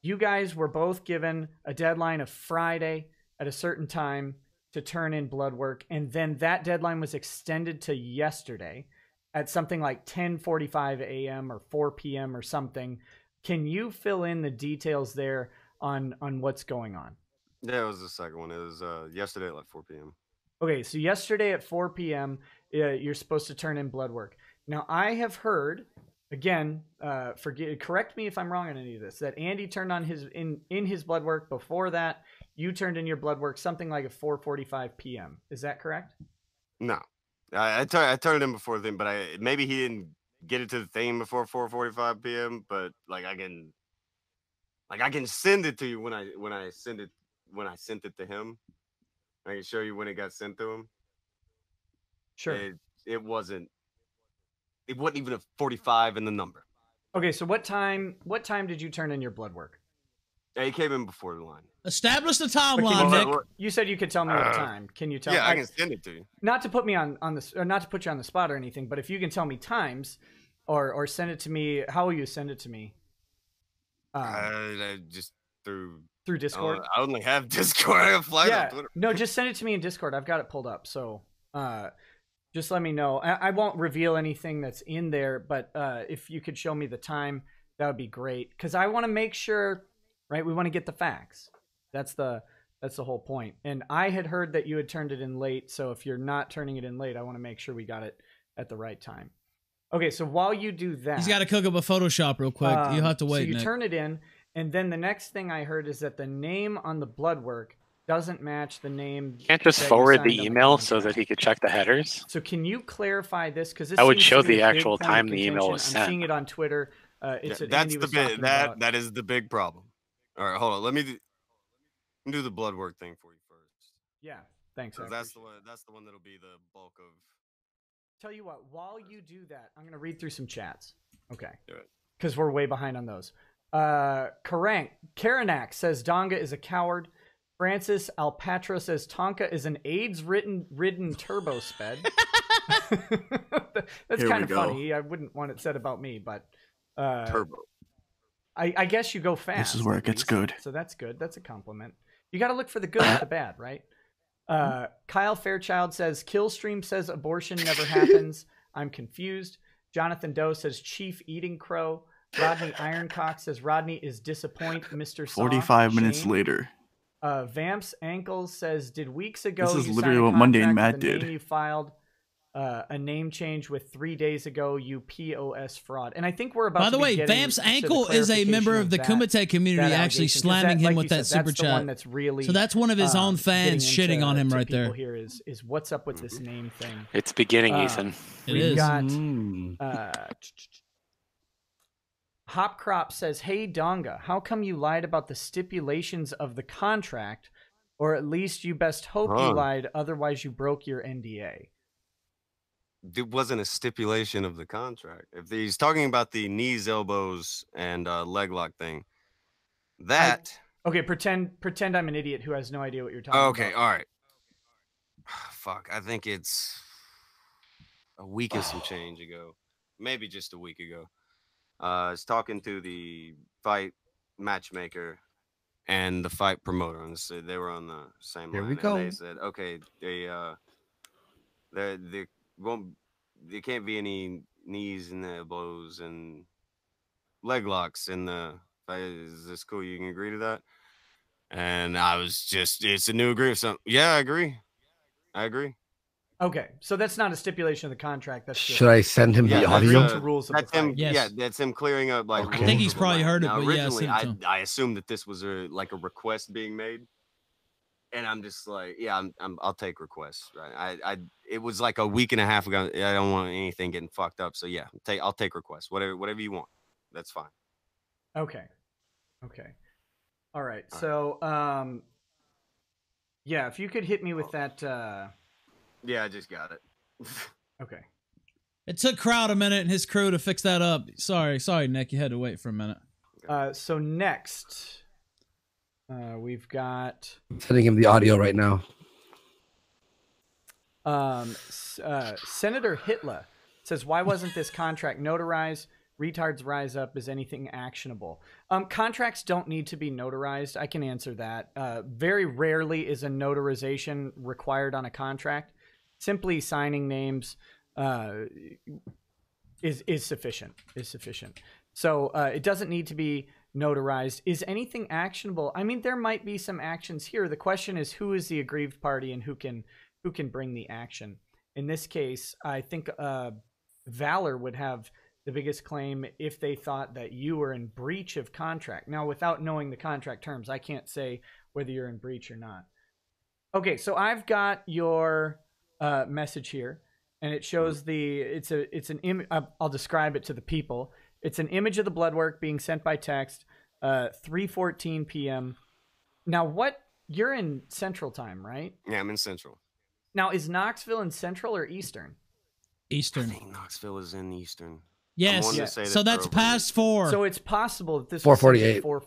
you guys were both given a deadline of Friday at a certain time to turn in blood work, and then that deadline was extended to yesterday at something like 10:45 a.m. or 4 p.m. or something. Can you fill in the details there on what's going on? Yeah, it was the second one. It was yesterday at like 4 p.m. Okay, so yesterday at 4 p.m., you're supposed to turn in blood work. Now, I have heard, again, correct me if I'm wrong on any of this, that Andy turned on in his blood work. Before that, you turned in your blood work something like at 4:45 p.m. Is that correct? No, I turned it in before then, but maybe he didn't get it to the thing before 4:45 p.m. But like I can send it to you when I sent it to him. I can show you when it got sent to him. Sure. It wasn't even a 45 in the number. Okay, so what time did you turn in your blood work? Yeah, he came in before the line. Establish the timeline, Nick. You said you could tell me what time. Can you tell? Yeah, I can send it to you. Not to put me on this, or not to put you on the spot or anything, but if you can tell me times, or send it to me, how will you send it to me? Just through Discord. I only have Discord. I have Flight on Twitter. No, just send it to me in Discord. I've got it pulled up. So, just let me know. I won't reveal anything that's in there, but if you could show me the time, that would be great. Because I want to make sure, right? We want to get the facts. That's the whole point. And I had heard that you had turned it in late. So if you're not turning it in late, I want to make sure we got it at the right time. Okay, so while you do that, he's got to cook up a Photoshop real quick. You'll have to wait. So you Nick. turn it in, and then the next thing I heard is that the name on the blood work doesn't match the name. Can't just forward the email so that he could check the headers. So can you clarify this? Because I would show the actual time the email was sent. I'm seeing it on Twitter. That's the big that is the big problem. All right, hold on. Let me do the blood work thing for you first. Yeah, thanks. That's the one that'll be the bulk of. Tell you what, while you do that, I'm going to read through some chats. Okay. Do it. Because we're way behind on those. Karanak says Donga is a coward. Francis Alpatra says Tonka is an AIDS-ridden turbo sped. That's kind of funny. I wouldn't want it said about me, but turbo. I guess you go fast. This is where it gets good. So that's good. That's a compliment. You got to look for the good and the bad, right? Kyle Fairchild says Killstream says abortion never happens. I'm confused. Jonathan Doe says Chief Eating Crow. Rodney Ironcock says Rodney is disappointed. Mr. Saw, 45 minutes later. Vamps Ankles says, did weeks ago this is you literally sign a what Monday and contract Matt with the did. name you filed a name change with 3 days ago, you POS fraud. And I think we're about By the to way, be getting Vamps to the Ankle is a member of the Kumite community actually slamming him with that super that's chat. The one that's really, so that's one of his own fans shitting on him right there. Here is what's up with this name thing? It's beginning, Ethan. We've got Hopcrop says, hey Donga, how come you lied about the stipulations of the contract? Or at least you best hope you lied, otherwise you broke your NDA. It wasn't a stipulation of the contract. If he's talking about the knees, elbows, and leg lock thing, okay, pretend I'm an idiot who has no idea what you're talking about. Okay, all right. Fuck, I think it's a week and some change ago, maybe just a week ago. I was talking to the fight matchmaker and the fight promoter, and they were on the same line. Here we go. And they said, okay, there can't be any knees and elbows and leg locks in the fight. Is this cool? You can agree to that? And I was just, it's a new agreement. So yeah, I agree. Okay, so that's not a stipulation of the contract. That's just, should I send him the audio? To rules of the fight. Yes. Yeah, that's him clearing up. Like, I think he's probably heard it, now, but yeah, originally, send it to him. I assumed that this was like a request being made, and I'm just like, yeah, I'll take requests, right? It was like a week and a half ago. I don't want anything getting fucked up, so yeah, I'll take requests, whatever you want, that's fine. Okay, all right. So, yeah, if you could hit me with that. Yeah, I just got it. Okay. It took Crowd a minute and his crew to fix that up. Sorry, Nick. You had to wait for a minute. So next, we've got... I'm sending him the audio right now. Senator Hitler says, why wasn't this contract notarized? Retards rise up. Is anything actionable? Contracts don't need to be notarized. I can answer that. Very rarely is a notarization required on a contract. Simply signing names is sufficient. So it doesn't need to be notarized. Is anything actionable? I mean, there might be some actions here. The question is, who is the aggrieved party and who can bring the action? In this case, I think Valor would have the biggest claim if they thought that you were in breach of contract. Now, without knowing the contract terms, I can't say whether you're in breach or not. Okay, so I've got your message here, and it shows it's an image. I'll describe it to the people. It's an image of the blood work being sent by text, 3:14 p.m. Now, you're in Central Time, right? Yeah, I'm in Central. Now, is Knoxville in Central or Eastern? Eastern. I think Knoxville is in Eastern. Yes. So that's past 4. So it's possible that this 4:48.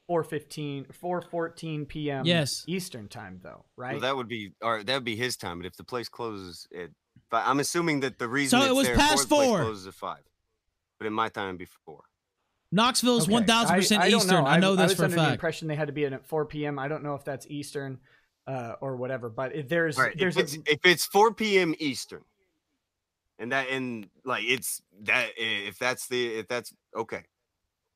4:14 p.m. Yes. Eastern time, though, right? Well, that would be his time. But if the place closes at 5, I'm assuming that the reason So it was past 4. The place closes at 5, but in my time before. Knoxville is 1,000% Eastern. I know this for a I was under the fact. impression they had to be in at 4 p.m. I don't know if that's Eastern or whatever, but if it's 4 p.m. Eastern, and if that's okay.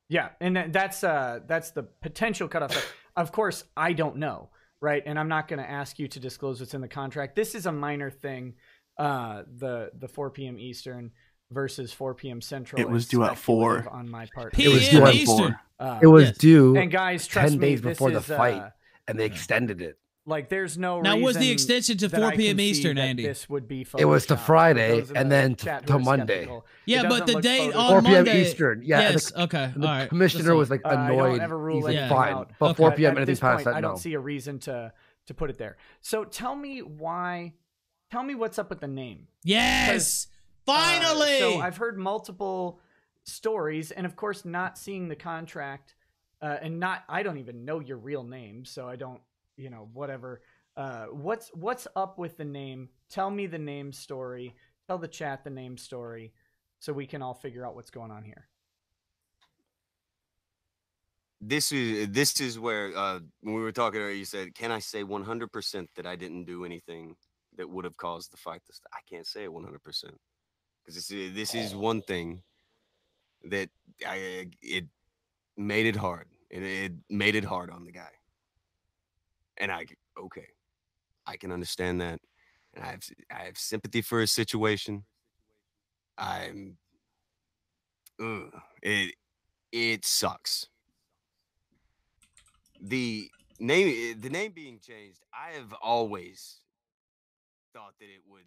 Yeah, and that's the potential cutoff. Of course, I don't know, right? And I'm not going to ask you to disclose what's in the contract. This is a minor thing. The 4 p.m. Eastern versus 4 p.m. Central. It was due at 4 on my part. It was due at 4. It was due. And guys, trust 10 me, days before the this fight, and they extended it. Like, there's no now, reason was the extension to that 4 I p.m. can see Eastern, that Andy? This would be It was to Photoshopped. Friday Those in and the then chat who to are Monday. skeptical. Yeah, It but doesn't the look date Photoshopped. on 4 p.m. Monday. Eastern. Yeah. Yes. And Okay. the All right. commissioner was like I annoyed. don't ever rule He's like, anything fine. out. But 4 p.m. At anything this past point, that, I no. don't see a reason to put it there. So tell me what's up with the name. Yes. Finally. So I've heard multiple stories, and of course, not seeing the contract, I don't even know your real name, so I don't, whatever. What's up with the name? Tell me the name story. Tell the chat the name story, so we can all figure out what's going on here. This is where when we were talking earlier, you said, "Can I say 100% that I didn't do anything that would have caused the fight to stop?" I can't say it 100% because this is one thing that it made it hard. It made it hard on the guy, and I can understand that, and I have sympathy for his situation. It sucks. The name being changed, I have always thought that it would,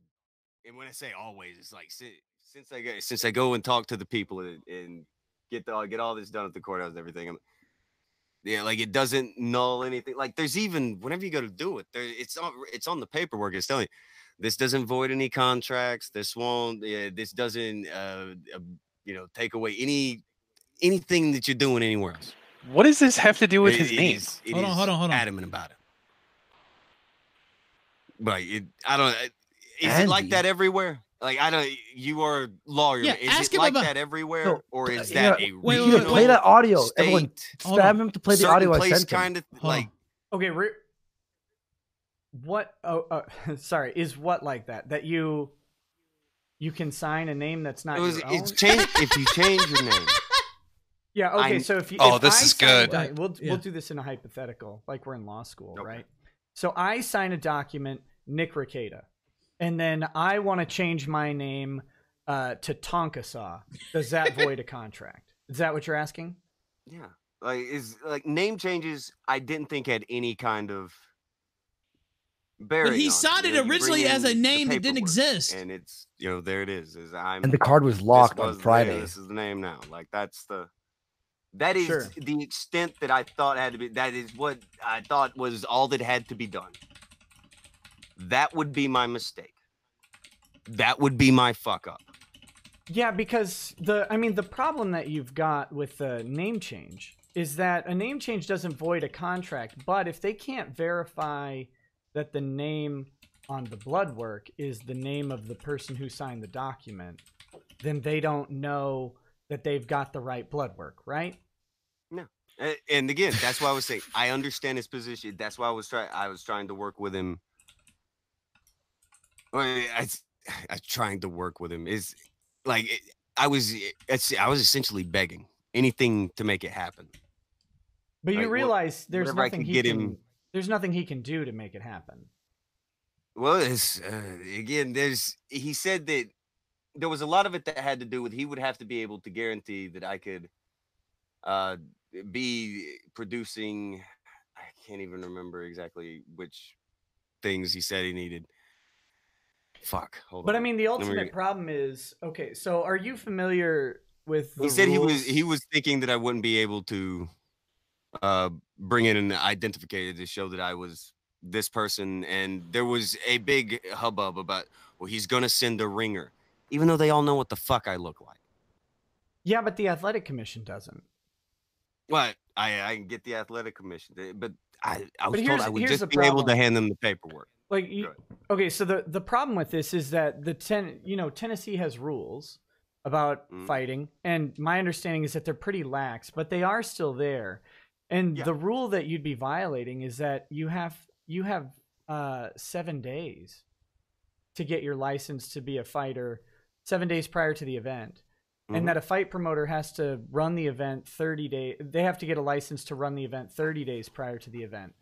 and when I say always, it's like since I go and talk to the people and get all this done at the courthouse and everything. Like it doesn't null anything. Like there's even whenever you go to do it, it's on the paperwork. It's telling you this doesn't void any contracts. This won't. This doesn't take away anything that you're doing anywhere else. What does this have to do with his name? Hold on. Adamant about it. But I don't. Is it like that everywhere? Like I don't. You are a lawyer. Yeah, is ask it him like about- that everywhere, No, or is that a wait, regional play that audio. state, Everyone, spam him to play the certain audio I place sent him. kind of like. Okay, what? Sorry. Is what like that? That you can sign a name that's not your own? It's changed if you change your name. Yeah. Okay. So if this is good. We'll do this in a hypothetical, like we're in law school, right? So I sign a document, Nick Ricada, and then I want to change my name to Tonka Saw. Does that void a contract? Is that what you're asking? Yeah. Like name changes. I didn't think had any kind of bearing. But he on signed it you originally bring as a in the name that didn't paperwork, exist. and it's there it is. And the card was locked on Friday. This is the name now. Like that is Sure. the extent that I thought had to be. That is what I thought was all that had to be done. That would be my mistake. That would be my fuck up. Yeah, because the problem that you've got with the name change is that a name change doesn't void a contract, but if they can't verify that the name on the blood work is the name of the person who signed the document, then they don't know that they've got the right blood work, right? No. And again, that's why I was saying I understand his position. That's why I was trying to work with him. I trying to work with him is like I was essentially begging anything to make it happen. But you Like, realize there's whatever I nothing could he get can. him. There's nothing he can do to make it happen. Well, it's again. He said that there was a lot of it that had to do with he would have to be able to guarantee that I could be producing. I can't even remember exactly which things he said he needed. Fuck. Hold But on. I mean, the ultimate problem is okay. So, are you familiar with? The He said rules? he was thinking that I wouldn't be able to bring in an identificator to show that I was this person, and there was a big hubbub about, well, he's gonna send a ringer, even though they all know what the fuck I look like. Yeah, but the athletic commission doesn't. Well, I can get the athletic commission, but I was But told I would here's just the be able to problem. hand them the paperwork. Like, okay, so the problem with this is that Tennessee has rules about fighting, and my understanding is that they're pretty lax, but they are still there. And the rule that you'd be violating is that you have 7 days to get your license to be a fighter, 7 days prior to the event. And that a fight promoter has to run the event 30 days. They have to get a license to run the event 30 days prior to the event.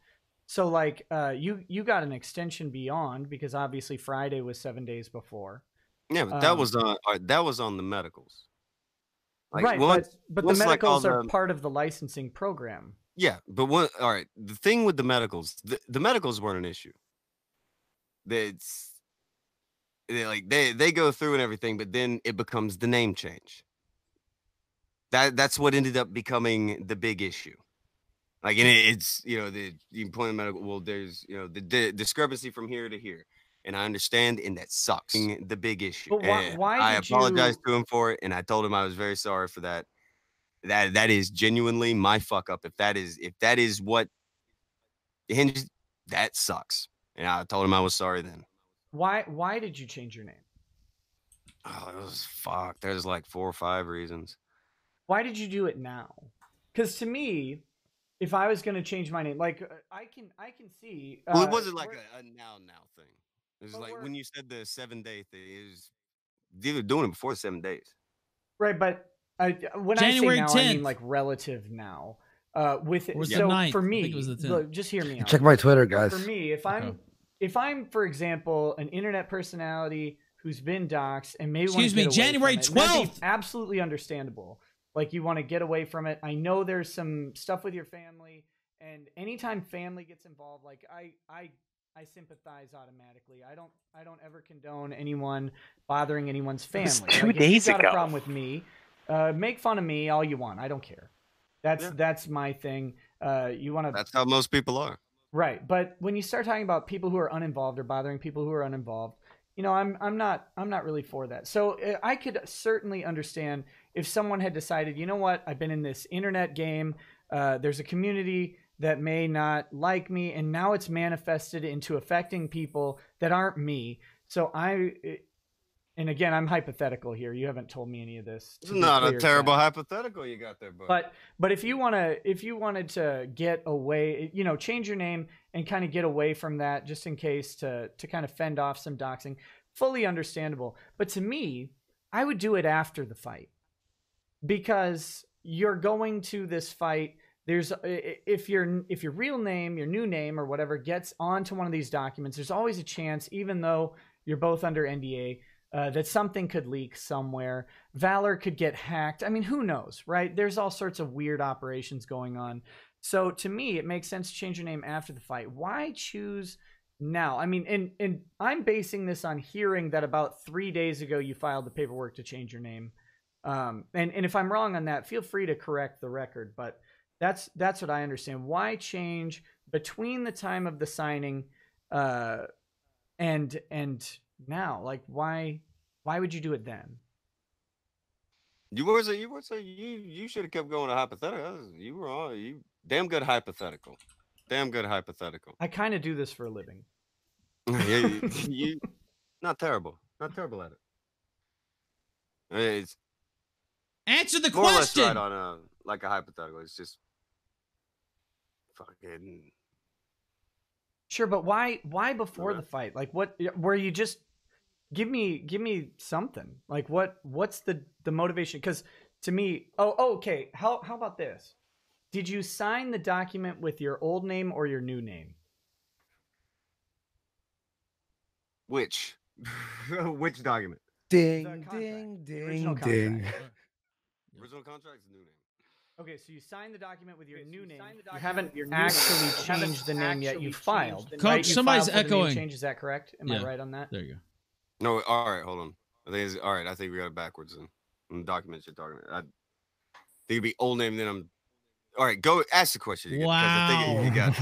So like you got an extension beyond, because obviously Friday was 7 days before. Yeah, but that was on the medicals. Like, right, but the once, like, medicals all are the- part of the licensing program. Yeah, but all right. The thing with the medicals, the medicals weren't an issue. They go through and everything, but then it becomes the name change. That's what ended up becoming the big issue. Like, and it's you can point to medical. Well, there's the discrepancy from here to here, and I understand, and that sucks. The big issue. But why I did apologized you- to him for it, and I told him I was very sorry for that. That is genuinely my fuck up. If that is what hinged, that sucks. And I told him I was sorry then. Why did you change your name? Oh, it was fuck. There's like 4 or 5 reasons. Why did you do it now? Because to me, if I was going to change my name, like I can see. Well, it wasn't like a now thing. It was like when you said the 7-day thing. They were doing it before the 7 days. Right, but when January I say now, 10th. I mean like relative now. With it, Or the so 9th. for I me, think it was the 10th. look, just hear me out. Check my Twitter, guys. For me, if I'm, for example, an internet personality who's been doxxed and maybe Excuse want to me, get away January from it, and that'd be 12th. absolutely understandable. Like you want to get away from it. I know there's some stuff with your family, and anytime family gets involved, like I sympathize automatically. I don't ever condone anyone bothering anyone's family. was 2 Like, days if you got ago. a problem with me, make fun of me all you want. I don't care. That's my thing. You want to. That's how most people are. Right, but when you start talking about people who are uninvolved or bothering people who are uninvolved, I'm not really for that. So I could certainly understand if someone had decided, you know what, I've been in this internet game. There's a community that may not like me, and now it's manifested into affecting people that aren't me. So and again, I'm hypothetical here. You haven't told me any of this. It's not a terrible hypothetical you got there, bud. But if you wanted to get away, change your name and kind of get away from that, just in case to kind of fend off some doxing, fully understandable. But to me, I would do it after the fight, because you're going to this fight. There's if your real name, your new name or whatever gets onto one of these documents, there's always a chance, even though you're both under NDA, that something could leak somewhere. Valor could get hacked. I mean, who knows, right? There's all sorts of weird operations going on. So to me, it makes sense to change your name after the fight. Why choose now? I mean, and I'm basing this on hearing that about 3 days ago you filed the paperwork to change your name. And if I'm wrong on that, feel free to correct the record. But that's what I understand. Why change between the time of the signing and now? Like, why would you do it then? You should have kept going to hypothetical. You were on you damn good hypothetical. Damn good hypothetical. I kind of do this for a living. Yeah, you not terrible. Not terrible at it. Answer the more or less question. right on like a hypothetical. It's just fucking. Sure, but why before the fight? Like, what were you just give me something? Like, what's the motivation? Because to me, okay. How about this? Did you sign the document with your old name or your new name? Which document? Ding, ding, Original ding, ding. Original contract's new name. Okay, so you signed the document with your new name. You haven't actually changed the name yet. You filed. Coach, right? You somebody's filed for the name echoing. change. Is that correct? Am I right on that? There you go. No, all right, hold on. All right, I think we got it backwards then. In the documents you're talking about. I think it'd be old name, then I'm. All right, go ask the question again. Because I think you got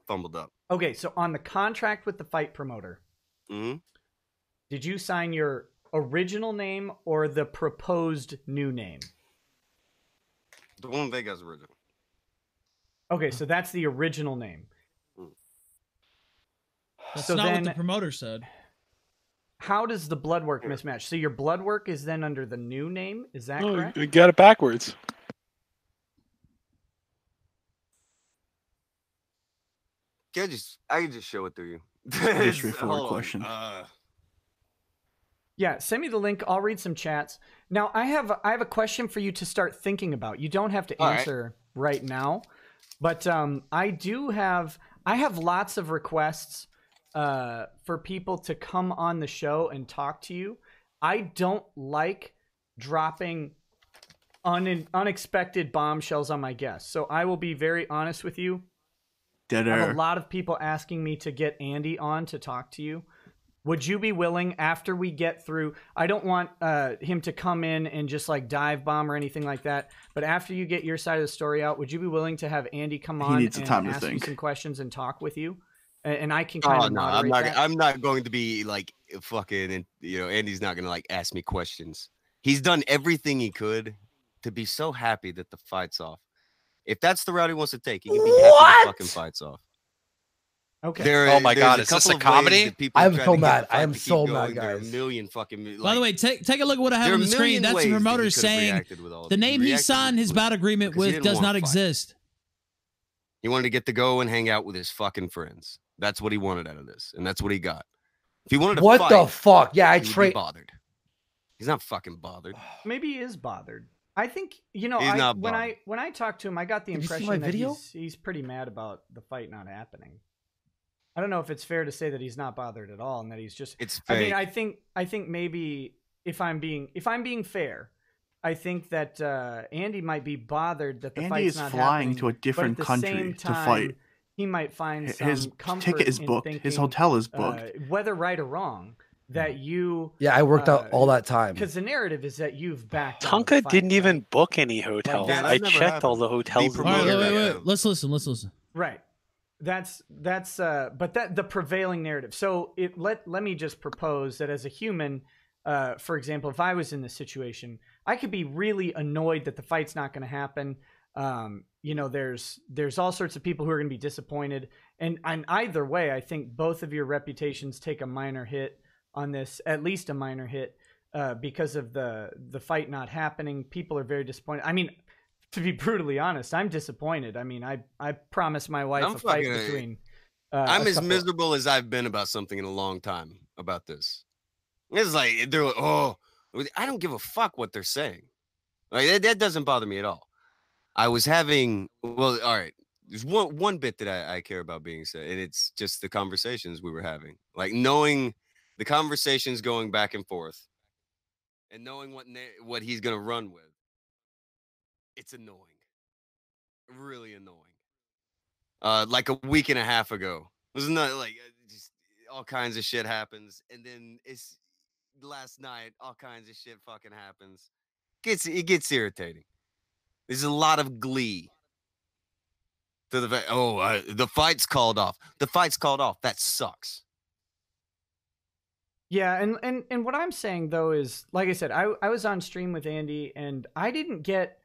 fumbled up. Okay, so on the contract with the fight promoter, did you sign your original name or the proposed new name? The one they got's original. Okay, so that's the original name. That's So not then, what the promoter said. how does the blood work mismatch? So your blood work is then under the new name? Is that No, correct? you got it backwards. I can just show it to you. Just straightforward question. Yeah, send me the link. I'll read some chats. Now, I have a question for you to start thinking about. You don't have to All right. answer right now, but I have lots of requests for people to come on the show and talk to you. I don't like dropping unexpected bombshells on my guests, so I will be very honest with you. Dead I have air. a lot of people asking me to get Andy on to talk to you. Would you be willing, after we get through, I don't want him to come in and just like dive bomb or anything like that, but after you get your side of the story out, would you be willing to have Andy come on needs the and time to ask you think. some questions and talk with you? And I can kind of no, moderate that? I'm not going to be like fucking, Andy's not going to like ask me questions. He's done everything he could to be so happy that the fight's off. If that's the route he wants to take, he can be happy the fucking fight's off. Okay. Oh my God, is this a comedy? I'm so mad. I am so mad, There are a guys. million fucking. By the way, take a look at what I have there on are the a screen. million That's the ways that he promoter could have saying reacted with all the this. name he reacted signed his bout agreement because he with didn't does wanna not fight. exist. He wanted to get to go and hang out with his fucking friends. That's what he wanted out of this, and that's what he got. If he wanted to What fight, the fuck? Yeah, I he would be trade. bothered. He's not fucking bothered. Maybe he is bothered. I think, you know, He's not when bothered. I talked to him, I got the Did you see impression my that video? he's pretty mad about the fight not happening. I don't know if it's fair to say that he's not bothered at all and that he's just. It's I mean, fake. I think maybe if I'm being fair, I think that Andy might be bothered that the Andy fight's is not flying happening, to a different but at the country same to time, fight. He might find some His comfort ticket is in booked. thinking, His hotel is booked. whether right or wrong, that you. Yeah, I worked out all that time. Because the narrative is that you've backed out of the Tonka fight, didn't right? even book any hotels. that I never checked all happened. the hotels. The in All right, the wait, area. wait. Let's listen. Right. That's but that the prevailing narrative. So let me just propose that as a human, for example, if I was in this situation, I could be really annoyed that the fight's not going to happen. You know, there's all sorts of people who are going to be disappointed, and either way, I think both of your reputations take a minor hit on this, at least a minor hit, because of the fight not happening. People are very disappointed. I mean, to be brutally honest, I'm disappointed. I mean, I promised my wife I'm a fight fucking- between. I'm a as couple- miserable as I've been about something in a long time about this. It's like they're like, oh, I don't give a fuck what they're saying. Like that doesn't bother me at all. I was having all right. There's one bit that I care about being said, and it's just the conversations we were having. Like knowing the conversations going back and forth, and knowing what he's gonna run with. It's annoying, really annoying. Like a week and a half ago, it was not like just all kinds of shit happens, and then it's last night. All kinds of shit fucking happens. It gets irritating. There's a lot of glee to the the fight's called off. The fight's called off. That sucks. Yeah, and what I'm saying though is, like I said, I was on stream with Andy, and I didn't get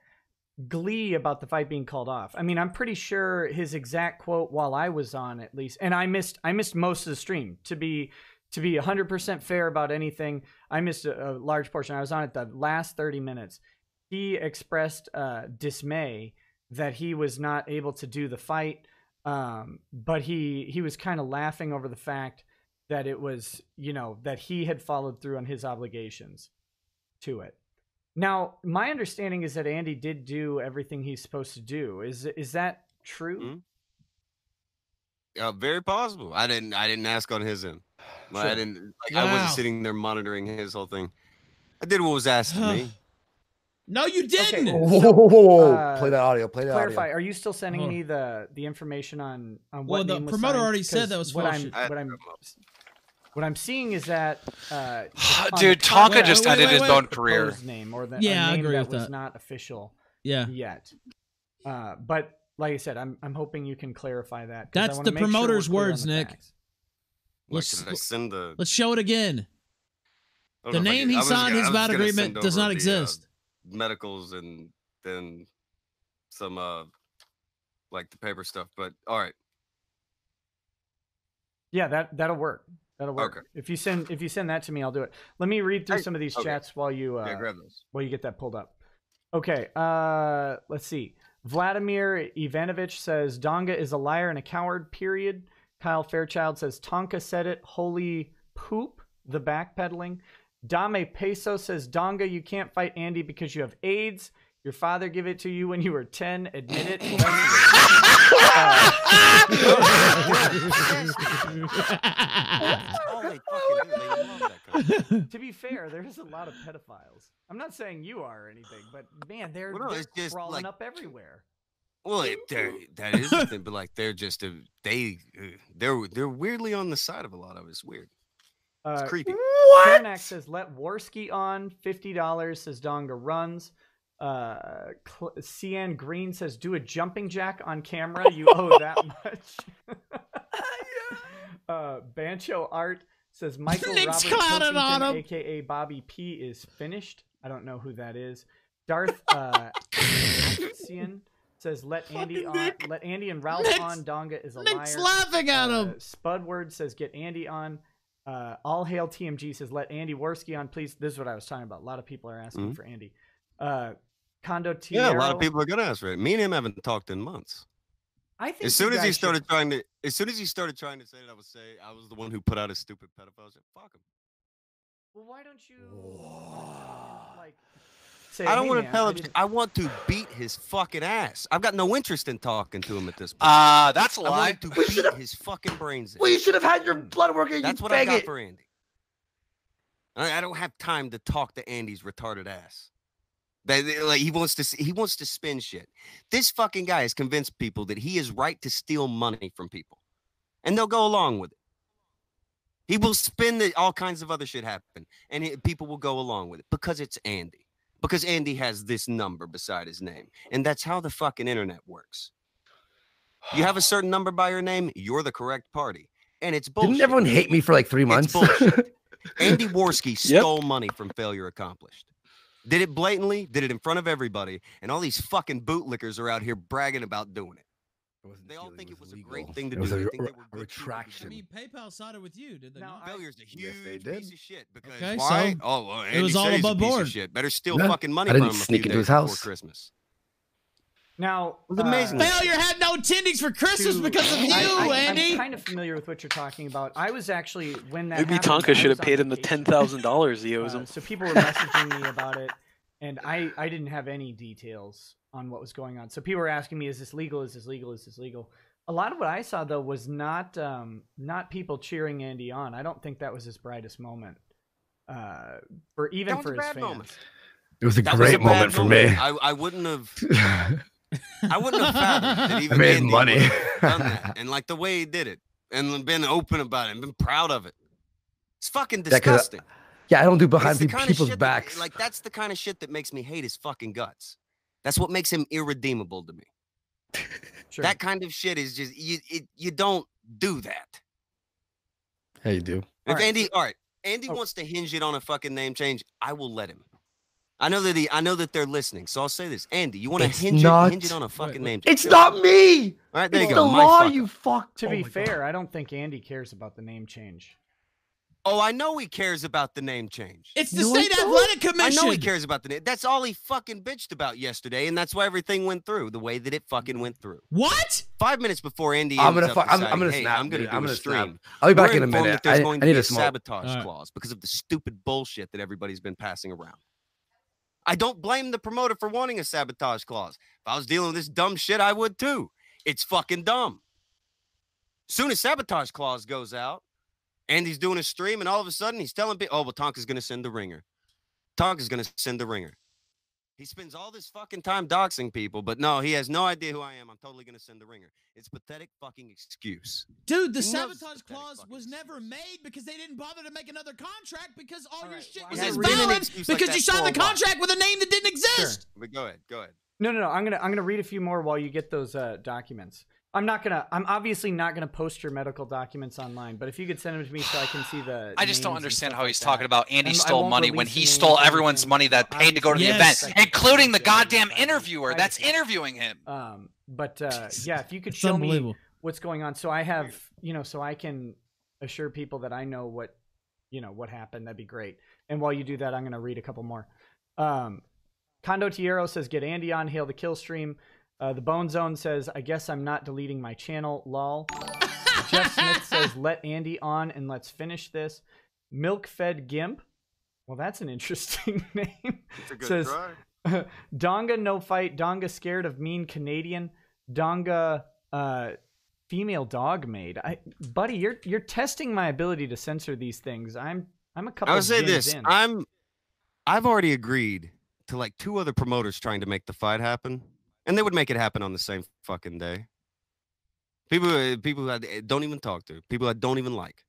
glee about the fight being called off. I mean, I'm pretty sure his exact quote while I was on, at least, and I missed most of the stream. To be 100% fair about anything, I missed a large portion. I was on it the last 30 minutes. he expressed dismay that he was not able to do the fight, but he was kind of laughing over the fact that it was, that he had followed through on his obligations to it. Now, my understanding is that Andy did do everything he's supposed to do. Is that true? Very possible. I didn't ask on his end. Sure. I didn't. I wasn't sitting there monitoring his whole thing. I did what was asked of me. No, you didn't. Okay, Whoa. Play that audio. Play that clarify. audio. Are you still sending me the information on what Well, the name was promoter signed? already said 'Cause that was what full what I'm seeing is that on Dude, the Tonka contract, just ended his there's own a career. proposed name or the Yeah, a I name agree that with was that. not official Yeah. yet. But like I said, I'm hoping you can clarify that. 'Cause I That's wanna the make sure we're promoter's clear on words, the Nick. facts. Should I send the? Let's show it again. I don't The know if I name can- he I was signed gonna- his I was bout gonna agreement send does over not the, exist. Medicals and then some like the paper stuff. But all right. Yeah, that'll work. That'll work. Okay. If you send that to me, I'll do it. Let me read through Hey, some of these okay. chats while you grab those. while you get that pulled up. Okay, let's see. Vladimir Ivanovich says Donga is a liar and a coward, period. Kyle Fairchild says Tonka said it. Holy poop, the backpedaling. Dame Peso says Donga, you can't fight Andy because you have AIDS. Your father gave it to you when you were 10. Admit it. To be fair, there's a lot of pedophiles. I'm not saying you are or anything, but man, they're it's just crawling like up everywhere. Well, that is the thing, but like they're just they're weirdly on the side of a lot of it. It's weird. It's creepy. Karnak says let Worski on. $50 says Donga runs. CN Green says do a jumping jack on camera. You owe that much. Bancho Art says Michael Nick's Robert clowning on Pilkington, him. aka Bobby P, is finished. I don't know who that is. Darth Axian says let Andy on. Let Andy and Ralph on. Donga is a Nick's liar. laughing at him. Spudward says get Andy on. All Hail TMG says let Andy Worski on, please. This is what I was talking about. A lot of people are asking for Andy. Condo Tiero. Yeah, a lot of people are gonna ask for it. Me and him haven't talked in months. I think as soon as he started trying to say that I was the one who put out his stupid pedophile. I said, fuck him. Well, why don't you like say? I don't hey, want man, to tell I him. didn't- I want to beat his fucking ass. I've got no interest in talking to him at this point. That's a I lie. want to beat his fucking brains in. Well, you should have had your blood work. That's what I got for Andy. I don't have time to talk to Andy's retarded ass. Like he wants to spin shit. This fucking guy has convinced people that he is right to steal money from people, and they'll go along with it. He will spin all kinds of other shit happen, and people will go along with it because it's Andy. Because Andy has this number beside his name, and that's how the fucking internet works. You have a certain number by your name, you're the correct party, and it's bullshit. Didn't everyone hate me for like 3 months? It's bullshit. Andy Worski stole money from Failure Accomplished. Did it blatantly, did it in front of everybody, and all these fucking bootlickers are out here bragging about doing it. They all think it was a great thing to It was do. a They think they were good retraction. I mean, PayPal sided with you, did they not? Failure's a huge piece of shit. Because Okay, why? so Oh, well, it Andy was all said he's a above piece of board. shit. Better steal No, fucking money I from didn't him a sneak few into days his house. before Christmas. Now, It was amazing. Failure had no attendees for Christmas because of you, Andy. I'm kind of familiar with what you're talking about. I was actually when that Maybe happened, Tonka I should was have on paid him the vacation. $10,000 he owes him. So people were messaging me about it, and I didn't have any details on what was going on. So people were asking me, "Is this legal? Is this legal? Is this legal?" A lot of what I saw though was not people cheering Andy on. I don't think that was his brightest moment, for even for his fans. Moment. It was a That great was a bad moment for me. I wouldn't have. I wouldn't have fathomed that even I made Andy money. would have done that. And like the way he did it, and been open about it, and been proud of it. It's fucking Yeah, 'cause disgusting. Yeah, I don't do behind It's the kind of people's shit backs. like that's the kind of shit that makes me hate his fucking guts. That's what makes him irredeemable to me. Sure. That kind of shit is just you don't do that. Yeah, you do. If Andy, all right, Andy wants to hinge it on a fucking name change, I will let him. I know that they're listening, so I'll say this, Andy. You want to It's hinge not- it on a fucking name change? It's not me. All right, there It's you go. the My law, fuck you up. fuck. To Oh be my fair, God. I don't think Andy cares about the name change. Oh, I know he cares about the name change. It's the State Athletic Commission. I know he cares about the name. That's all he fucking bitched about yesterday, and that's why everything went through the way that it fucking went through. What? 5 minutes before Andy, I'm ends gonna up deciding, snap. hey, I'm gonna do a stream. Snap. I'll be back We're in a informed minute. that there's I going to need be to a smoke. sabotage clause because of the stupid bullshit that everybody's been passing around. I don't blame the promoter for wanting a sabotage clause. If I was dealing with this dumb shit, I would too. It's fucking dumb. Soon as sabotage clause goes out, Andy's doing a stream, and all of a sudden he's telling people, oh, well, Tonka's going to send the ringer. Tonka's going to send the ringer. He spends all this fucking time doxing people, but no, he has no idea who I am. I'm totally going to send the ringer. It's pathetic fucking excuse. Dude, the sabotage clause was never made because they didn't bother to make another contract because all your shit was invalid because you signed the contract with a name that didn't exist. But go ahead. No. I'm gonna read a few more while you get those documents. I'm obviously not gonna post your medical documents online, but if you could send them to me so I can see the. I just don't understand how he's talking about Andy stole money when he stole everyone's money that paid to go to the event, including the goddamn interviewer that's interviewing him. Yeah, if you could show me what's going on, so I have, so I can assure people that I know what happened. That'd be great. And while you do that, I'm gonna read a couple more. Condo Tierro says, "Get Andy on, hail the Killstream." The Bone Zone says, "I guess I'm not deleting my channel, lol." Jeff Smith says, "Let Andy on and let's finish this." Milk Fed Gimp, well, that's an interesting name. It's a good says, try. Donga no fight. Donga scared of mean Canadian. Donga female dog maid. Buddy, you're testing my ability to censor these things. I'm a couple. I would say this. In. I've already agreed to like 2 other promoters trying to make the fight happen. And they would make it happen on the same fucking day. People who I don't even talk to. People I don't even like.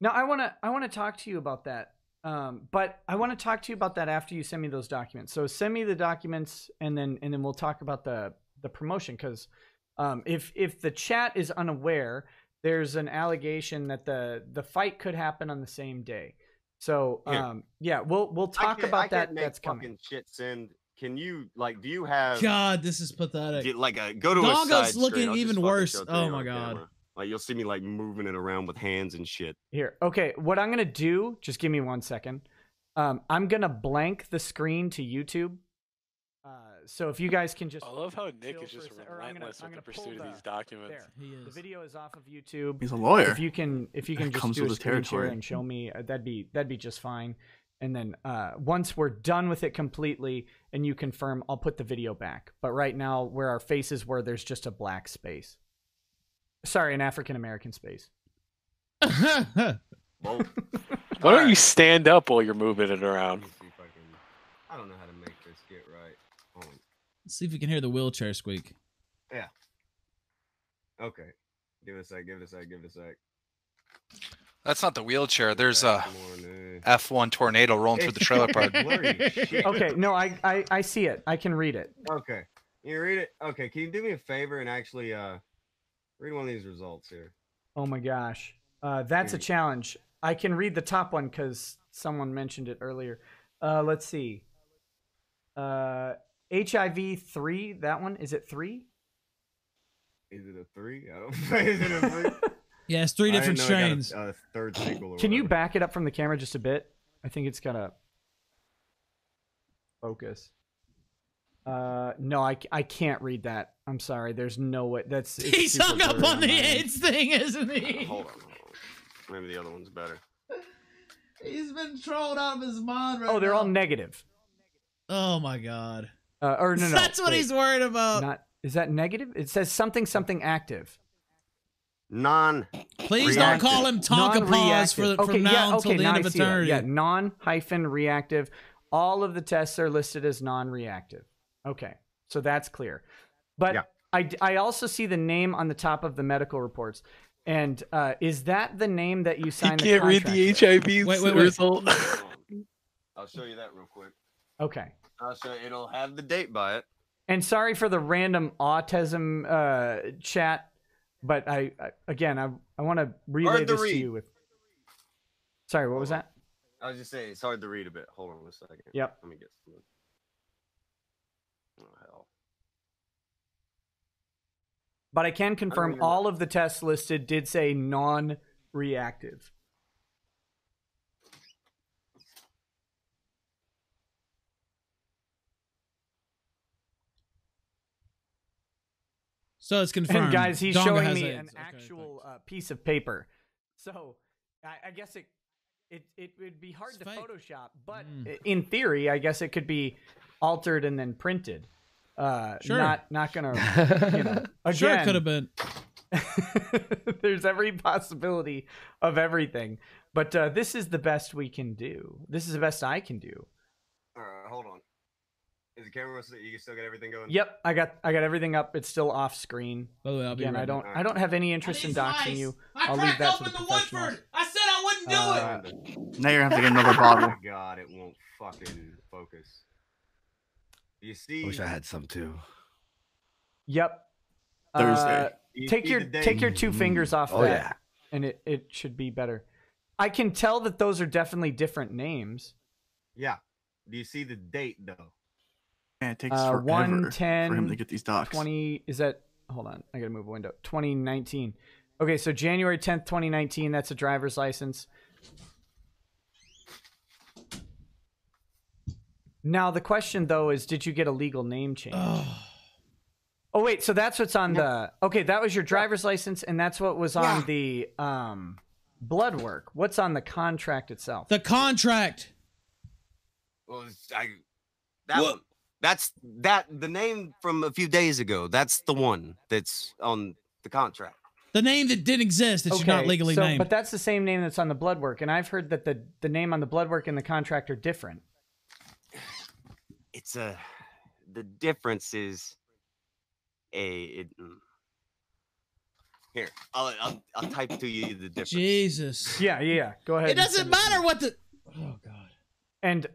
No, I wanna talk to you about that. But I want to talk to you about that after you send me those documents. So send me the documents, and then we'll talk about the promotion. Because if the chat is unaware, there's an allegation that the fight could happen on the same day. So yeah, we'll talk about that. That's coming. Shit send. Can you do you have? God, this is pathetic. Go to a side Dongo's looking screen. even worse. Oh my god. Camera. Like you'll see me moving it around with hands and shit. Here, okay. What I'm gonna do? Just give me 1 second. I'm gonna blank the screen to YouTube. So if you guys can just. I love how Nick is just relentless with the pursuit of these documents. He is. The video is off of YouTube. He's a lawyer. If you can just do a screen share and show me, that'd be just fine. And then once we're done with it completely and you confirm, I'll put the video back. But right now, where our faces were, there's just a black space. Sorry, an African-American space. Why don't you stand up while you're moving it around? I don't know how to make this get right. Let's see if we can hear the wheelchair squeak. Yeah. Okay. Give it a sec. That's not the wheelchair. There's a F1 tornado rolling through the trailer park. Okay, no, I see it. I can read it. Okay. You read it? Okay, can you do me a favor and actually read one of these results here? Oh my gosh. That's a challenge. I can read the top one because someone mentioned it earlier. Let's see. HIV 3, that one. Is it 3? Is it a 3? I don't know. Is it a 3? Yeah, it's 3 different strains. Third sequel. Can you back it up from the camera just a bit? I think it's gotta focus. No, I can't read that. I'm sorry. There's no way. He's hung up on the AIDS thing, isn't he? Hold on. Maybe the other one's better. He's been trolled out of his mind right now. Oh, they're now. all negative. Oh my god. Or no. That's what he's worried about. Is that negative? It says something active. Please don't call him Tonka Paws from now until the end of eternity. Yeah, non-reactive. All of the tests are listed as non-reactive. Okay, so that's clear. But yeah. I also see the name on the top of the medical reports. And is that the name that you signed the contract with? You can't read the HIV result. I'll show you that real quick. Okay. I'll show you. It'll have the date by it. And sorry for the random autism chat. But I want to relay this to you with. Sorry, what was that? I was just saying it's hard to read a bit. Hold on a second. Yep. Let me get some. Oh hell. But I can confirm all of the tests listed did say non-reactive. So it's confirmed. And guys, he's Donga showing has me AIDS. an actual piece of paper. So I guess it would be hard to Photoshop, but in theory, I guess it could be altered and then printed. Sure. Not gonna, again, Sure, it could have been. There's every possibility of everything, but this is the best we can do. This is the best I can do. All right, hold on. Is the camera so that you can still get everything going? Yep, I got everything up. It's still off screen. By the way, I'll be Again, right I don't have any interest in doxing you. I'll leave that to the professionals. I said I wouldn't do it. Now you're gonna have to get another bottle. Oh my God, it won't fucking focus. You see? I wish I had some too. Yep. Thursday. Take your two fingers off that, and it should be better. I can tell that those are definitely different names. Yeah. Do you see the date though? Man, it takes forever 1/10 for him to get these docs. 20 is that? Hold on, I gotta move a window. 2019. Okay, so January 10th, 2019. That's a driver's license. Now the question though is, did you get a legal name change? Oh wait, so that's what's on the. Okay, that was your driver's license, and that's what was on the blood work. What's on the contract itself? The contract. Well, that one. That's the name from a few days ago. That's the one that's on the contract. The name that didn't exist. It's not legally named. But that's the same name that's on the blood work, and I've heard that the name on the blood work and the contract are different. It's the difference is here. I'll type to you the difference. Jesus. Yeah. Go ahead. It doesn't matter what the. Oh God. And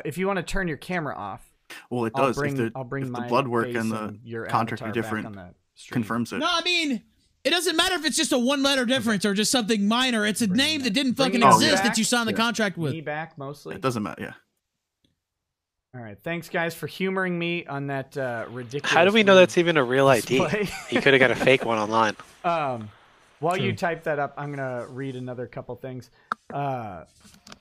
if you want to turn your camera off. Well, it does. I'll bring if the my blood work face and the your contract are avatar back different, on the stream. confirms it. No, I mean, it doesn't matter if it's just a one-letter difference or just something minor. It's a name that didn't fucking exist that you signed the contract with. Me back mostly. It doesn't matter. Yeah. All right, thanks guys for humoring me on that ridiculous. How do we know that's even a real ID? display. He could have got a fake one online. While you type that up, I'm gonna read another couple things.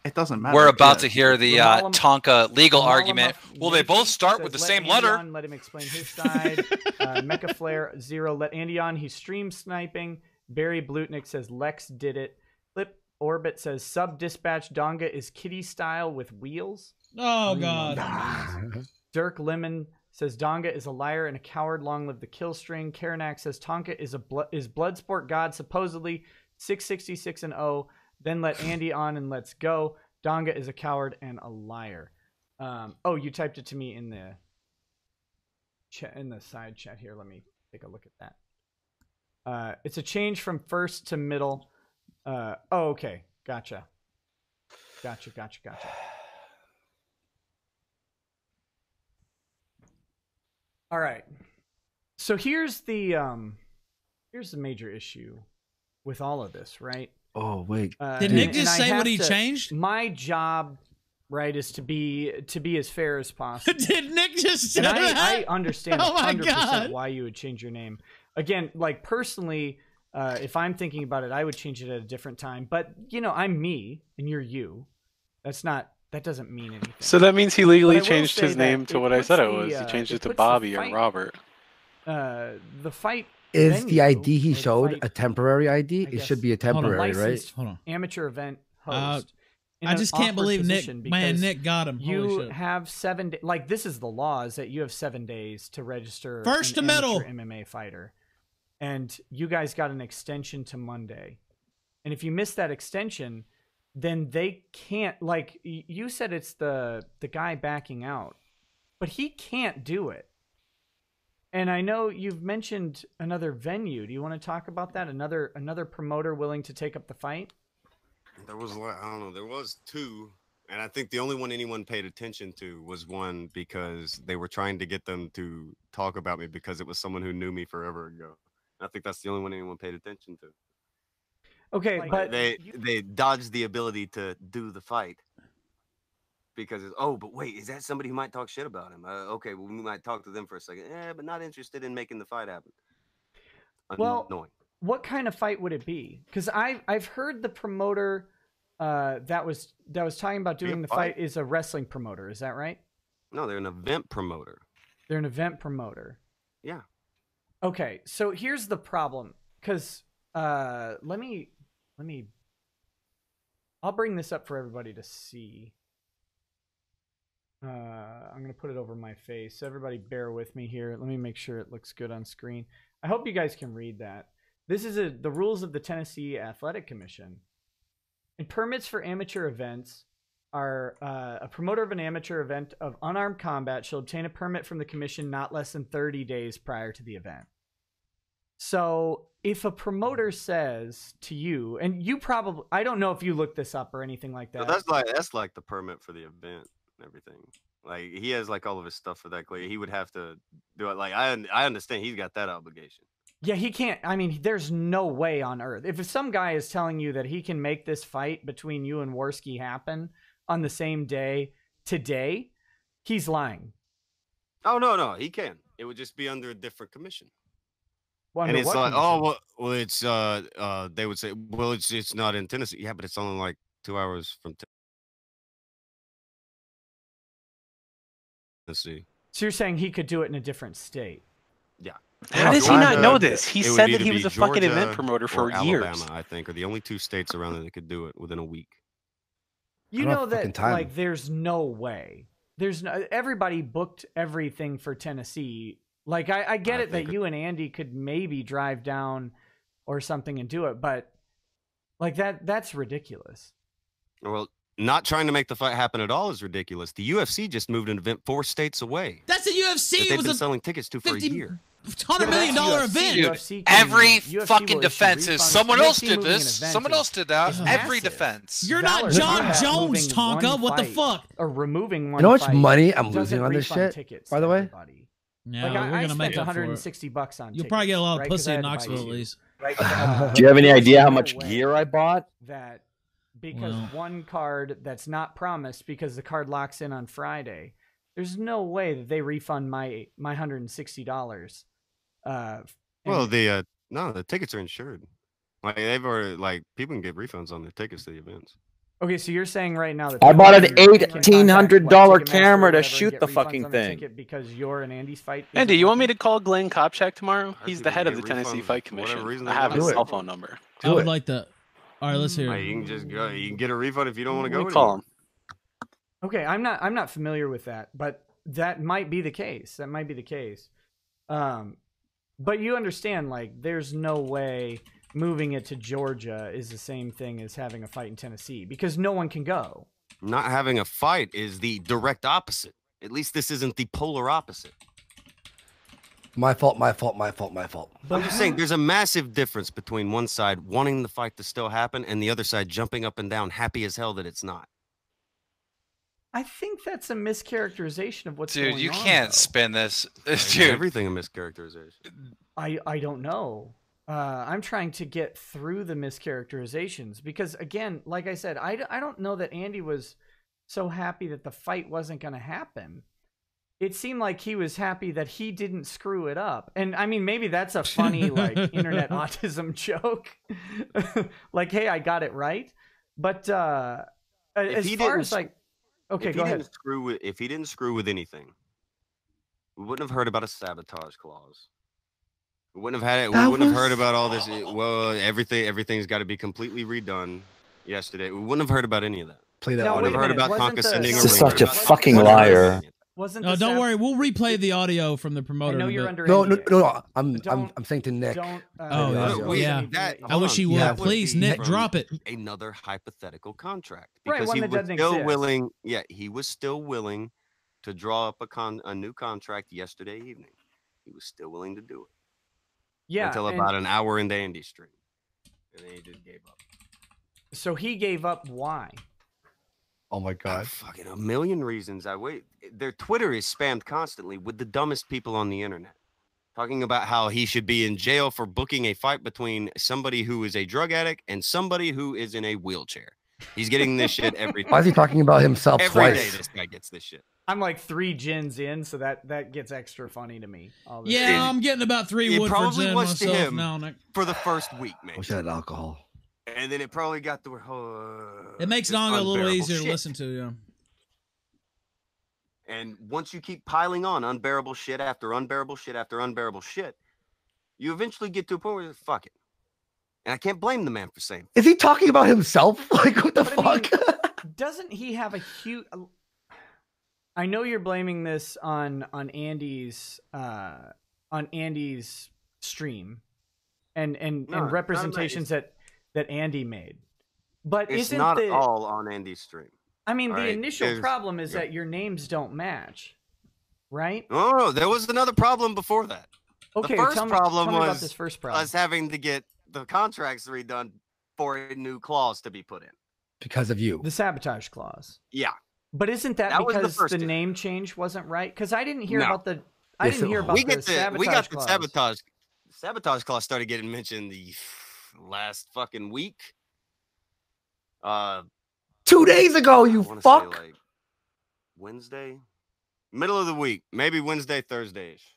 It doesn't matter. We're about to hear the Tonka legal argument. Will they both start with the same letter? On, let him explain his side. Mecha Flare 0, let Andy on. He's stream sniping. Barry Blutnick says Lex did it. Flip Orbit says sub dispatch Donga is kitty style with wheels. Oh God. Dirk Lemon says Donga is a liar and a coward. Long live the kill string. Karanak says Tonka is is Bloodsport God supposedly 666 and 0. Then let Andy on and let's go. Donga is a coward and a liar. Oh, you typed it to me in the chat, in the side chat here. Let me take a look at that. It's a change from first to middle. Oh, okay. Gotcha. All right. So here's the major issue with all of this, right? Oh wait. Did Nick just say what he changed? My job, right, is to be as fair as possible. Did Nick just say and that? I understand Oh my 100% God. why you would change your name. Again, like personally, if I'm thinking about it, I would change it at a different time. But I'm me and you're you. That doesn't mean anything. So that means he legally But I will changed say his that name to it what I puts said it the, was. He changed it it to puts the Bobby or fight- Robert. The fight Is the venue, ID he or the showed fight- a temporary ID? It guess, should be a temporary, right? licensed Hold on. amateur event host. in I an just can't awkward believe Nick. position Man, because Nick got him. Holy You shit. have 7 days. Like this is the law: is that you have 7 days to register First an to middle. amateur MMA fighter, and you guys got an extension to Monday. And if you miss that extension, then they can't. Like you said, it's the guy backing out, but he can't do it. And I know you've mentioned another venue. Do you want to talk about that? Another promoter willing to take up the fight? There was, I don't know, there was 2, and I think the only one anyone paid attention to was one because they were trying to get them to talk about me because it was someone who knew me forever ago. I think that's the only one anyone paid attention to. Okay, but they dodged the ability to do the fight because it's, oh, but wait, is that somebody who might talk shit about him? Okay, well, we might talk to them for a second. But not interested in making the fight happen. Well, Annoying. what kind of fight would it be? Because I've heard the promoter that was talking about doing the fight is a wrestling promoter. Is that right? No, they're an event promoter. They're an event promoter. Yeah. Okay, so here's the problem, because let me I'll bring this up for everybody to see. I'm gonna put it over my face. So everybody bear with me here. Let me make sure it looks good on screen. I hope you guys can read that. This is the rules of the Tennessee Athletic Commission. And permits for amateur events are a promoter of an amateur event of unarmed combat shall obtain a permit from the commission not less than 30 days prior to the event. So if a promoter says to you, and you probably, I don't know if you looked this up or anything like that. No, that's like the permit for the event and everything. Like he has like all of his stuff for that. He would have to do it. Like I understand he's got that obligation. Yeah, he can't. I mean, there's no way on earth. If some guy is telling you that he can make this fight between you and Worski happen on the same day today, he's lying. Oh no, he can. It would just be under a different commission. Well, and it's like, commission? well, it's they would say, well, it's not in Tennessee. Yeah, but it's only like 2 hours from Tennessee. So you're saying he could do it in a different state? Yeah. How does he not know this? He said that he was a fucking event promoter for years. Alabama, I think, are the only two states around that could do it within a week. You know that, like, there's no way. There's no. Everybody booked everything for Tennessee. Like, I get it that you and Andy could maybe drive down or something and do it, but like that's ridiculous. Well, not trying to make the fight happen at all is ridiculous. The UFC just moved an event 4 states away. That's the UFC. They've been selling tickets to for a year. $100 million event. Dude, every fucking defense is someone else did this. Someone else did that. Every defense. You're not John Jones, Tonka. What the fuck? Or removing one. You know how much money I'm losing on this shit? By the way. Yeah, like, we're I gonna make spent up for it. $160 on. You'll probably get a lot of pussy in Knoxville at least. Do you have any idea how much gear I bought? That because one card that's not promised because the card locks in on Friday. There's no way that they refund my $160. Well, the tickets are insured. Like they've already people can get refunds on their tickets to the events. Okay, so you're saying right now that I bought an $1,800 camera to shoot the fucking thing. Because you're in Andy's fight. Andy, you want me to call Glenn Kopchak tomorrow? He's the head of the Tennessee Fight Commission. I have his cell phone number. I would like to. All right, let's hear it. You can just go. You can get a refund if you don't want to go. Call him. Okay, I'm not familiar with that, but that might be the case. That might be the case. But you understand, like, there's no way moving it to Georgia is the same thing as having a fight in Tennessee because no one can go. Not having a fight is the direct opposite. At least this isn't the polar opposite. My fault. But I'm just saying there's a massive difference between one side wanting the fight to still happen and the other side jumping up and down happy as hell that it's not. I think that's a mischaracterization of what's going on. Dude, you can't spin this. Dude. Everything a mischaracterization. I don't know. I'm trying to get through the mischaracterizations because, again, like I said, I don't know that Andy was so happy that the fight wasn't going to happen. It seemed like he was happy that he didn't screw it up. And I mean, maybe that's a funny like internet autism joke. Like, hey, I got it right. But as far as like, okay, go ahead. If he didn't screw with anything, we wouldn't have heard about a sabotage clause. We wouldn't have had it. We wouldn't have heard about all this. Well, everything's got to be completely redone. Yesterday, we wouldn't have heard about any of that. Play that. We wouldn't have heard about Tonka sending a ring. This is such a fucking liar. No, don't worry. We'll replay the audio from the promoter. I know you're under. No. I'm saying to Nick. Yeah. I wish he would. Please, Nick, drop it. Another hypothetical contract Right, because one he that was doesn't still exist. willing. Yeah, he was still willing to draw up a new contract yesterday evening. He was still willing to do it. Yeah. Until about an hour into Andy's stream, and then he just gave up. So he gave up. Why? Oh my God! Fucking a million reasons. Their Twitter is spammed constantly with the dumbest people on the internet, talking about how he should be in jail for booking a fight between somebody who is a drug addict and somebody who is in a wheelchair. He's getting this shit every day. Why is he talking about himself every twice? Every day this guy gets this shit. I'm like 3 gins in, so that gets extra funny to me. Yeah, I'm getting about 3 Woodfords in myself now, Nick. For the first week, man. Wish I had alcohol. And then it probably got to where it makes Nonga a little easier to listen to, yeah. And once you keep piling on unbearable shit after unbearable shit after unbearable shit, You eventually get to a point where you're fuck it. And I can't blame the man for saying. Is he talking about himself? Like, what the fuck? I mean, doesn't he have a huge? I know you're blaming this on Andy's stream, and representations that Andy made. But it's isn't not all on Andy's stream. I mean, all the right? initial problem is that your names don't match, right? No, there was another problem before that. Okay, the first tell me problem about this first problem. us having to get the contracts redone for a new clause to be put in. Because of you. The sabotage clause. Yeah. But isn't that was because the issue. name change wasn't right? Because I didn't hear No. about the sabotage we got clause. the sabotage clause started getting mentioned the last fucking week. 2 days ago, you fuck. Say like Wednesday, middle of the week, maybe Wednesday, Thursday-ish.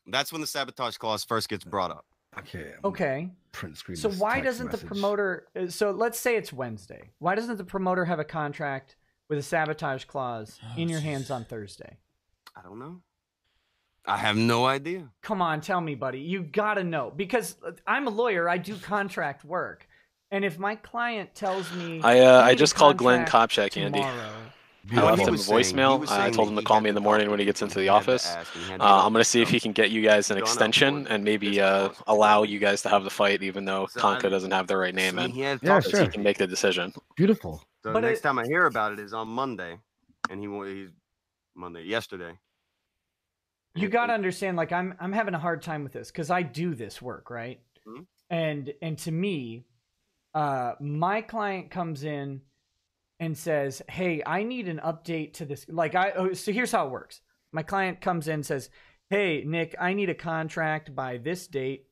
That's when the sabotage clause first gets brought up. Okay. Print screen. So why doesn't the promoter? So let's say it's Wednesday. Why doesn't the promoter have a contract with a sabotage clause in your hands on Thursday? I don't know. I have no idea. Come on, tell me, buddy. You gotta know, because I'm a lawyer. I do contract work, and if my client tells me, I just called Glenn Kopchak, Andy. I left him a saying- voicemail. I told him to call me in the morning when he gets into the office. I'm going to see if he can get you guys an extension and maybe allow you guys to have the fight, even though Tonka doesn't have the right name in. Yeah, so sure. he can make the decision. Beautiful. So the next time I hear about it is on Monday, and he's yesterday. You got to understand, like, I'm having a hard time with this because I do this work, right? Mhm. And to me, my client comes in and says, "Hey, I need an update to this." So here's how it works. My client comes in and says, "Hey, Nick, I need a contract by this date.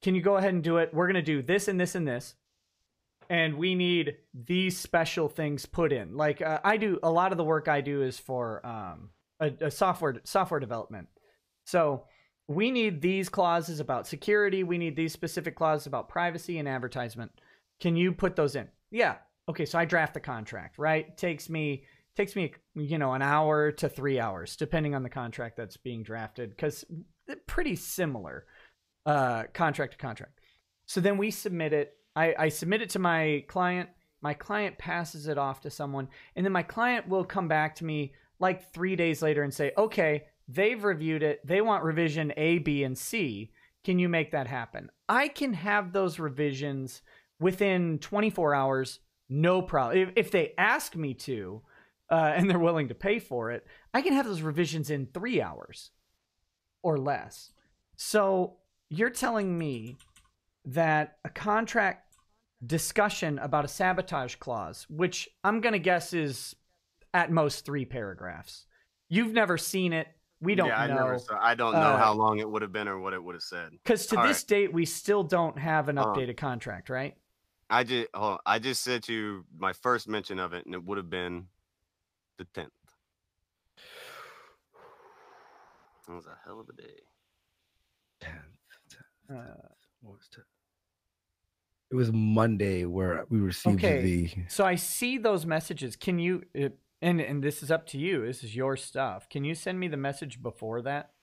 Can you go ahead and do it? We're going to do this and this and this. And we need these special things put in." Like, I do a lot of the work I do is for a software development. So we need these clauses about security. We need these specific clauses about privacy and advertisement. Can you put those in? Yeah. Okay, so I draft the contract, right? Takes me, an hour to 3 hours, depending on the contract that's being drafted, because they're pretty similar, contract to contract. So then we submit it. I submit it to my client. My client passes it off to someone, and then my client will come back to me like 3 days later and say, "Okay, they've reviewed it. They want revision A, B, and C. Can you make that happen?" I can have those revisions within 24 hours. No problem. If they ask me to, and they're willing to pay for it, I can have those revisions in 3 hours or less. So you're telling me that a contract discussion about a sabotage clause, which I'm going to guess is at most 3 paragraphs. You've never seen it. We don't know. I don't know how long it would have been or what it would have said. Because to this date, we still don't have an updated contract, right? I just said to you my first mention of it, and it would have been the 10th. That was a hell of a day. 10th. What was 10th? It was Monday where we received the. So I see those messages. Can you? And this is up to you. This is your stuff. Can you send me the message before that?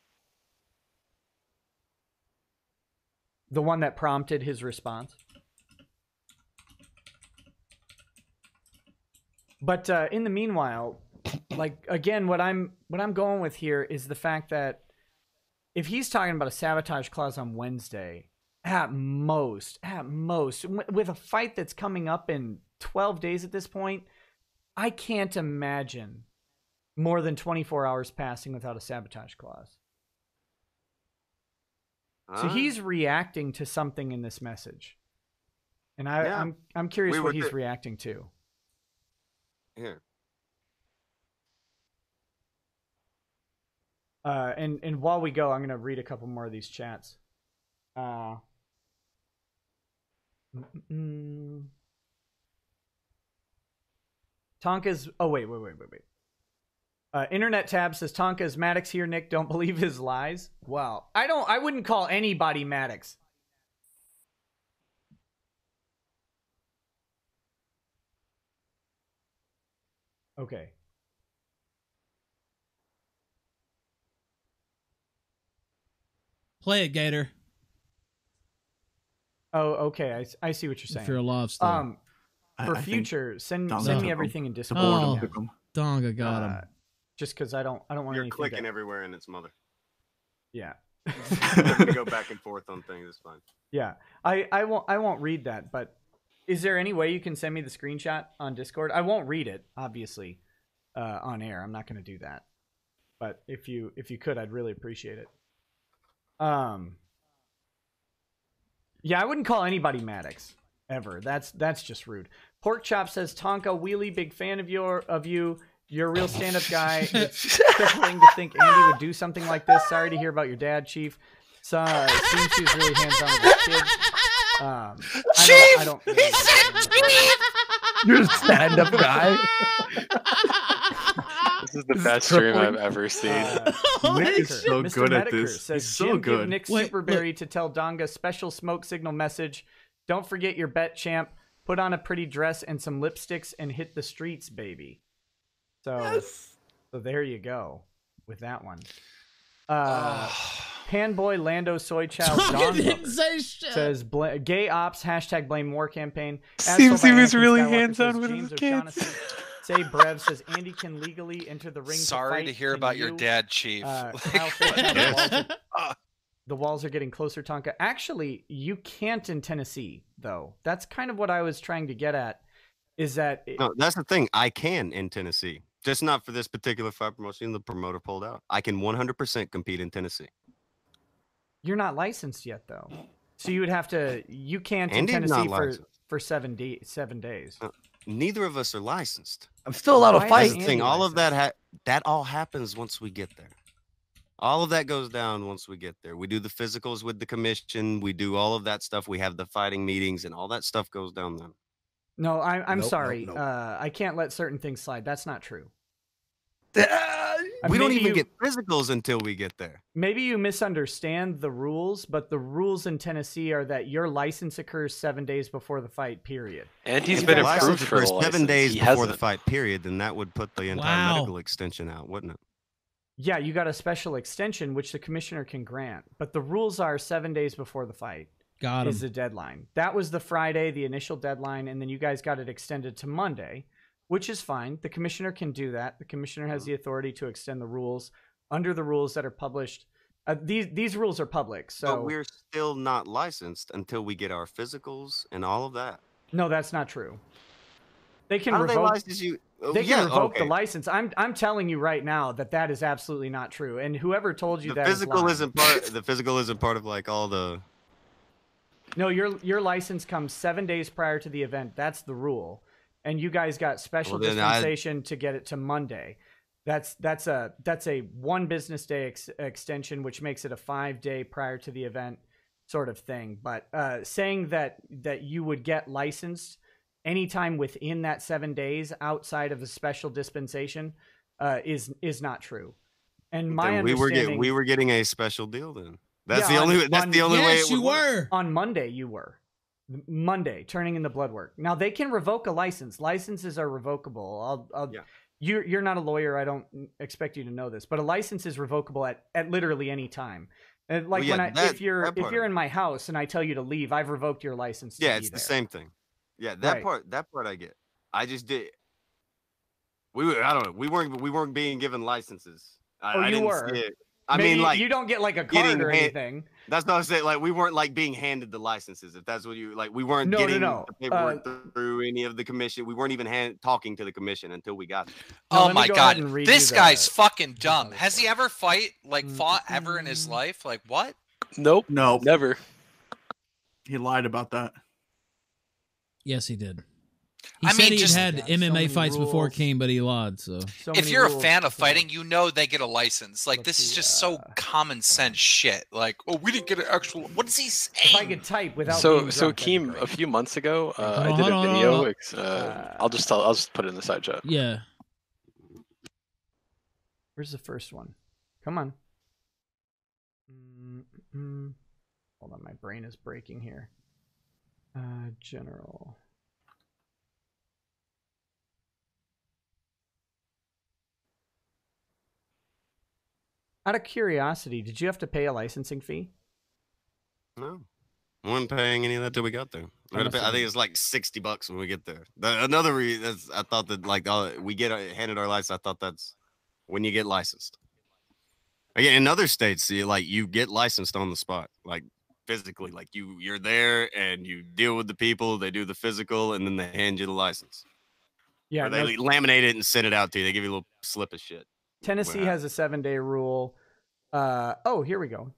The one that prompted his response. But in the meanwhile, like, again, what I'm going with here is the fact that if he's talking about a sabotage clause on Wednesday, at most, with a fight that's coming up in 12 days at this point, I can't imagine more than 24 hours passing without a sabotage clause. So he's reacting to something in this message, and I'm curious what he's reacting to. Here. And while we go, I'm going to read a couple more of these chats. Tonka's. Oh, wait. Internet Tab says Tonka's Maddox here. Nick, don't believe his lies. Wow. I wouldn't call anybody Maddox. Okay. Play it, Gator. Oh, okay. I see what you're saying. If you're a lobster. For I think future, send Donga me took 'em. everything in The Discord. boredom Oh, took 'em. Donga got him. Just because I don't want You're anything clicking to... everywhere in its mother. Yeah. Having to go back and forth on things is fine. Yeah, I won't read that. But is there any way you can send me the screenshot on Discord? I won't read it, obviously, on air. I'm not going to do that. But if you could, I'd really appreciate it. Yeah, I wouldn't call anybody Maddox ever. That's just rude. Pork Chop says, Tonka Wheelie, big fan of you. You're a real stand-up guy. It's crippling to think Andy would do something like this. Sorry to hear about your dad, Chief. So, seems he was really hands-on with his kids. Chief! He said Chief! You're a stand-up guy. This is the best stream I've ever seen. Nick is so Mr. good at Medicare this. says, He's so Jim, good. give Nick Superberry to tell Donga special smoke signal message. Don't forget your bet, champ. Put on a pretty dress and some lipsticks and hit the streets, baby. So there you go with that one. Panboy Lando Soy Chow Didn't say shit. says gay ops # blame war campaign. Seems he was really hands-on with his kids. Say Brev says Andy can legally enter the ring. Sorry to hear about your dad, Chief. The walls are getting closer, Tonka. Actually, you can't in Tennessee, though. That's kind of what I was trying to get at. Is that no? That's the thing. I can in Tennessee, just not for this particular fight promotion. The promoter pulled out. I can 100% compete in Tennessee. You're not licensed yet, though. So you would have to. You can't Andy's in Tennessee not for 7 days. Neither of us are licensed. I'm still allowed to fight. That's the thing. All of that that all happens once we get there. All of that goes down once we get there. We do the physicals with the commission. We do all of that stuff. We have the fighting meetings, and all that stuff goes down then. No, I'm Nope, sorry. nope. I can't let certain things slide. That's not true. We don't even get physicals until we get there. Maybe you misunderstand the rules, but the rules in Tennessee are that your license occurs 7 days before the fight, period. And he's If been the license approved for the occurs 7 license. days He before the hasn't. fight, period, then that would put the entire medical extension out, wouldn't it? Yeah, you got a special extension, which the commissioner can grant. But the rules are 7 days before the fight. Got 'em. Is the deadline. That was the Friday, the initial deadline, and then you guys got it extended to Monday, which is fine. The commissioner can do that. The commissioner has the authority to extend the rules under the rules that are published. These rules are public, so But we're still not licensed until we get our physicals and all of that. no, that's not true. They can How do they revoke. license you? Oh, They can yeah, revoke okay. the license. I'm telling you right now that is absolutely not true. And whoever told you The that is physical lying. isn't part. The physical isn't part of like all the. No, your license comes 7 days prior to the event. That's the rule. And you guys got special Well, then dispensation to get it to Monday. That's a 1 business day extension, which makes it a 5 day prior to the event sort of thing. But saying that you would get licensed anytime within that 7 days outside of a special dispensation is not true. And my Then understanding, we were getting a special deal then. That's Yeah, the only. That's the only way. Yes, It would you work. were. on Monday, you were. Monday, turning in the blood work. Now they can revoke a license. Licenses are revocable. You're not a lawyer. I don't expect you to know this, but a license is revocable at literally any time. Like Well, yeah, when that- if you're that part in of my house and I tell you to leave, I've revoked your license. To Yeah, be it's the there. same thing. Yeah, that Right. part I get. I just did. I don't know. We weren't being given licenses. I you didn't were. see it. I Maybe mean, like you don't get like a getting card or hand- anything. That's not to say like we weren't like being handed the licenses. If that's what you like, we weren't No, getting no. the paperwork through any of the commission. We weren't even talking to the commission until we got it. Oh let me my go god, ahead and read this you guy's the- fucking dumb. Has he ever fought ever in his life? Like what? Nope. No, Never. he lied about that. Yes, he did. He I said mean, he'd just- had Yeah, so MMA many fights before it rules. came, but he lied. So So If many you're a rules. fan of fighting, you know they get a license. Like Let's this is see, just so common sense shit. Like, oh, we didn't get an actual. What is he If I saying? could type without So being so drunk, that'd be Keem, great. a few months ago, Hold I on, did hold a on, video. hold on. I'll just put it in the side chat. yeah, Where's the first one? Come on. Hold on, my brain is breaking here. General. Out of curiosity, did you have to pay a licensing fee? No. We weren't paying any of that till we got there. I think it's like $60 when we get there. Another reason I thought that like we get handed our license. I thought that's when you get licensed. Again, in other states, you get licensed on the spot, like physically, like you're there and you deal with the people. They do the physical, and then they hand you the license. Yeah, or they laminate it and send it out to you. They give you a little slip of shit. Tennessee has a 7-day rule. Oh, here we go.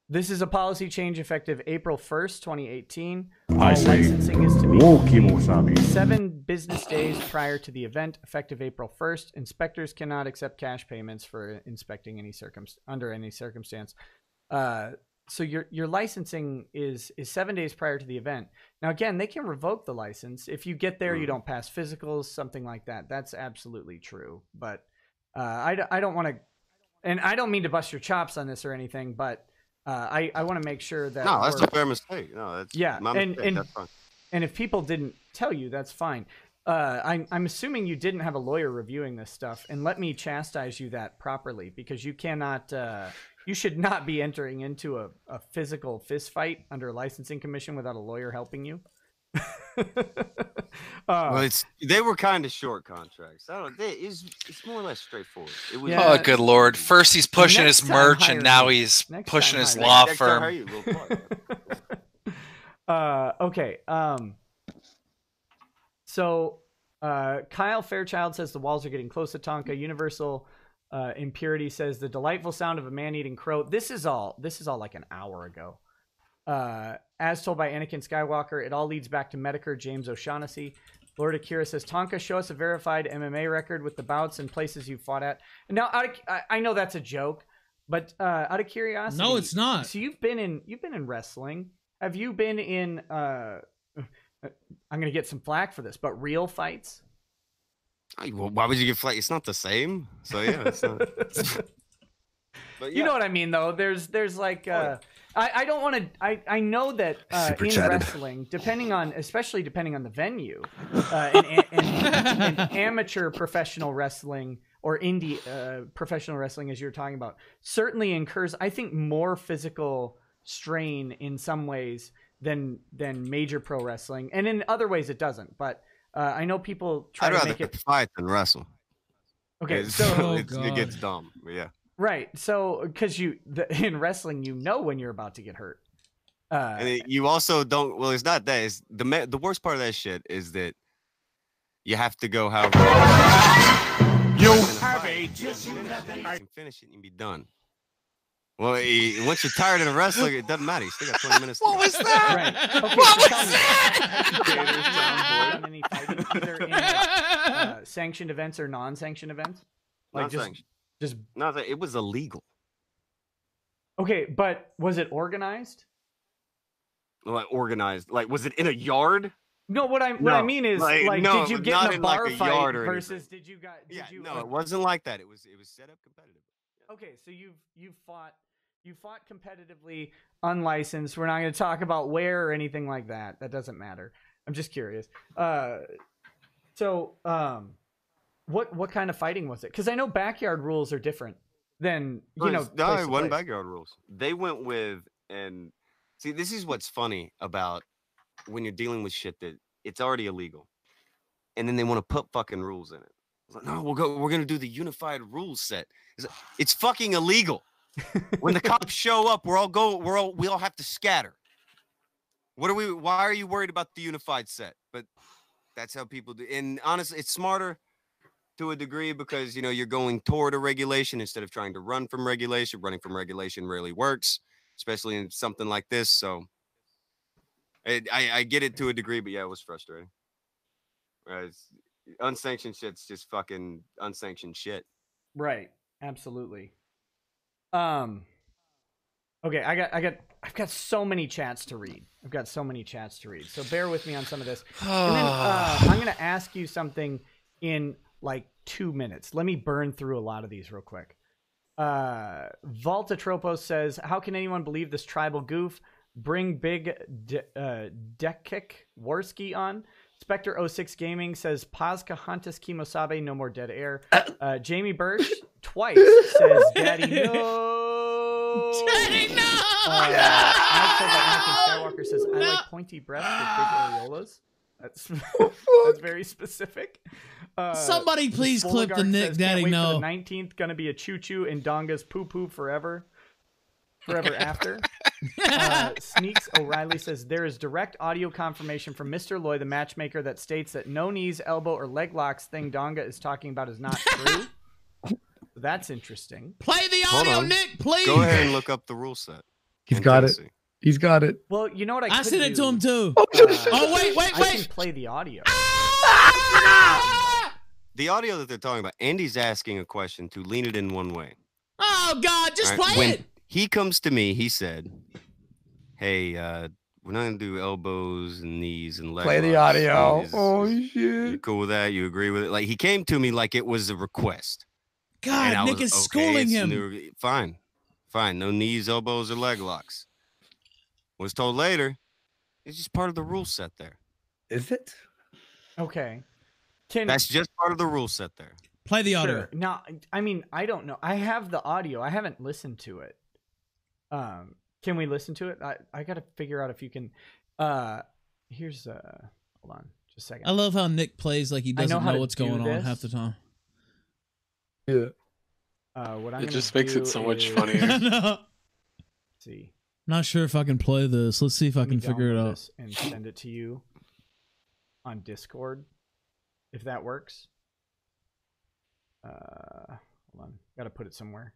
This is a policy change effective April 1st, 2018. Licensing is to be 7 business days prior to the event, effective April 1st. Inspectors cannot accept cash payments for inspecting under any circumstance. So your licensing is 7 days prior to the event. Now, again, they can revoke the license. If you get there, you don't pass physicals, something like that. That's absolutely true. But I don't want to, and I don't mean to bust your chops on this or anything, but I want to make sure that that's a fair mistake. No, that's my mistake. That's fine. And if people didn't tell you, that's fine. I'm assuming you didn't have a lawyer reviewing this stuff, and let me chastise you that properly, because you cannot, you should not be entering into a physical fist fight under a licensing commission without a lawyer helping you. Well, they were kind of short contracts. It's more or less straightforward. It was, oh, good Lord! First he's pushing his merch, and now he's pushing his law firm. Okay. So Kyle Fairchild says the walls are getting close to Tonka. Universal Impurity says the delightful sound of a man-eating crow. This is all like an hour ago. As told by Anakin Skywalker, it all leads back to Medicare James O'Shaughnessy. Lord Akira says, Tonka, show us a verified MMA record with the bouts and places you fought at. Now, I know that's a joke, but out of curiosity, no, it's not. So you've been in wrestling. Have you been in? I'm gonna get some flack for this, but real fights. Well, why would you get flack? It's not the same. So yeah, it's not. But yeah. You know what I mean, though. There's like. I don't want to. I know that in wrestling, especially depending on the venue, in amateur professional wrestling or indie professional wrestling, as you're talking about, certainly incurs, I think, more physical strain in some ways than major pro wrestling, and in other ways it doesn't. But I know people try to make it fight than wrestle. Okay, it gets dumb. But yeah. Right, so because in wrestling, when you're about to get hurt, and you also don't. Well, it's not that. It's the worst part of that shit is that you have to go however. You can finish it and be done. Well, once you're tired of the wrestling, it doesn't matter. You still got 20 minutes. What was that? Right. Okay, what was that? Any fighting, either in sanctioned events or non-sanctioned events? Like it was illegal. Okay, but was it organized? Like organized? Like, was it in a yard? No, what I mean is, did you get in a bar fight versus did you? No, it wasn't like that. It was set up competitive. Okay, so you fought competitively, unlicensed. We're not going to talk about where or anything like that. That doesn't matter. I'm just curious. What kind of fighting was it? Because I know backyard rules are different than No, it wasn't backyard rules. They went with, and see, this is what's funny about when you're dealing with shit that it's already illegal, and then they want to put fucking rules in it. It's like, no, we're gonna do the unified rules set. It's fucking illegal. When the cops show up, we all have to scatter. Why are you worried about the unified set? But that's how people do. And honestly, it's smarter to a degree because you're going toward a regulation instead of trying to run from regulation. Running from regulation rarely works, especially in something like this. So I get it to a degree, but yeah, it was frustrating. Unsanctioned shit's just fucking unsanctioned shit. Right. Absolutely. Okay, I've got so many chats to read. So bear with me on some of this. And then I'm going to ask you something in like 2 minutes. Let me burn through a lot of these real quick. Voltatropos says, how can anyone believe this tribal goof? Bring Big Dekik Warski on. Spectre06 Gaming says, Pazka Huntus Kimosabe, no more dead air. Jamie Birch twice says, Daddy, no. Dang, no! Anakin Skywalker says, I like pointy breasts with big areolas. That's very specific. Somebody please clip the Nick says, Daddy Can't wait no. for the 19th, gonna be a choo-choo in Donga's poo-poo forever after. Sneaks O'Reilly says, there is direct audio confirmation from Mr. Loy, the matchmaker, that states that no knees, elbow, or leg locks thing Donga is talking about is not true. That's interesting. Play the audio, Nick, please. Go ahead and look up the rule set. He's got it. He's got it. Well, you know what I sent it to him too. Wait. I can play the audio. The audio that they're talking about, Andy's asking a question to lean it in one way. Oh, God, just All right? play When it. he comes to me, he said, hey, we're not going to do elbows and knees and legs. Play the audio. Shit. You cool with that? You agree with it? Like, he came to me like it was a request. God, Nick is schooling him. Fine. No knees, elbows, or leg locks. Was told later, it's just part of the rule set there. Is it? Okay. That's just part of the rule set there. Play the audio. Sure. Now, I mean, I don't know. I have the audio. I haven't listened to it. Can we listen to it? I got to figure out if you can. Here's hold on, just a second. I love how Nick plays like he doesn't know what's going on half the time. Yeah. It just makes it so much funnier. No. See. Not sure if I can play this. Let's see if I can figure it out. And send it to you on Discord, if that works. Hold on, got to put it somewhere.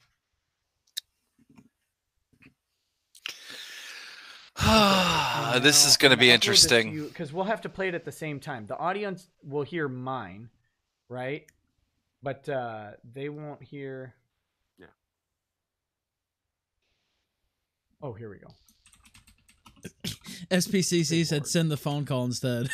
This is going to be interesting because we'll have to play it at the same time. The audience will hear mine, right? But they won't hear. Yeah. Oh, here we go. SPCC said send the phone call instead.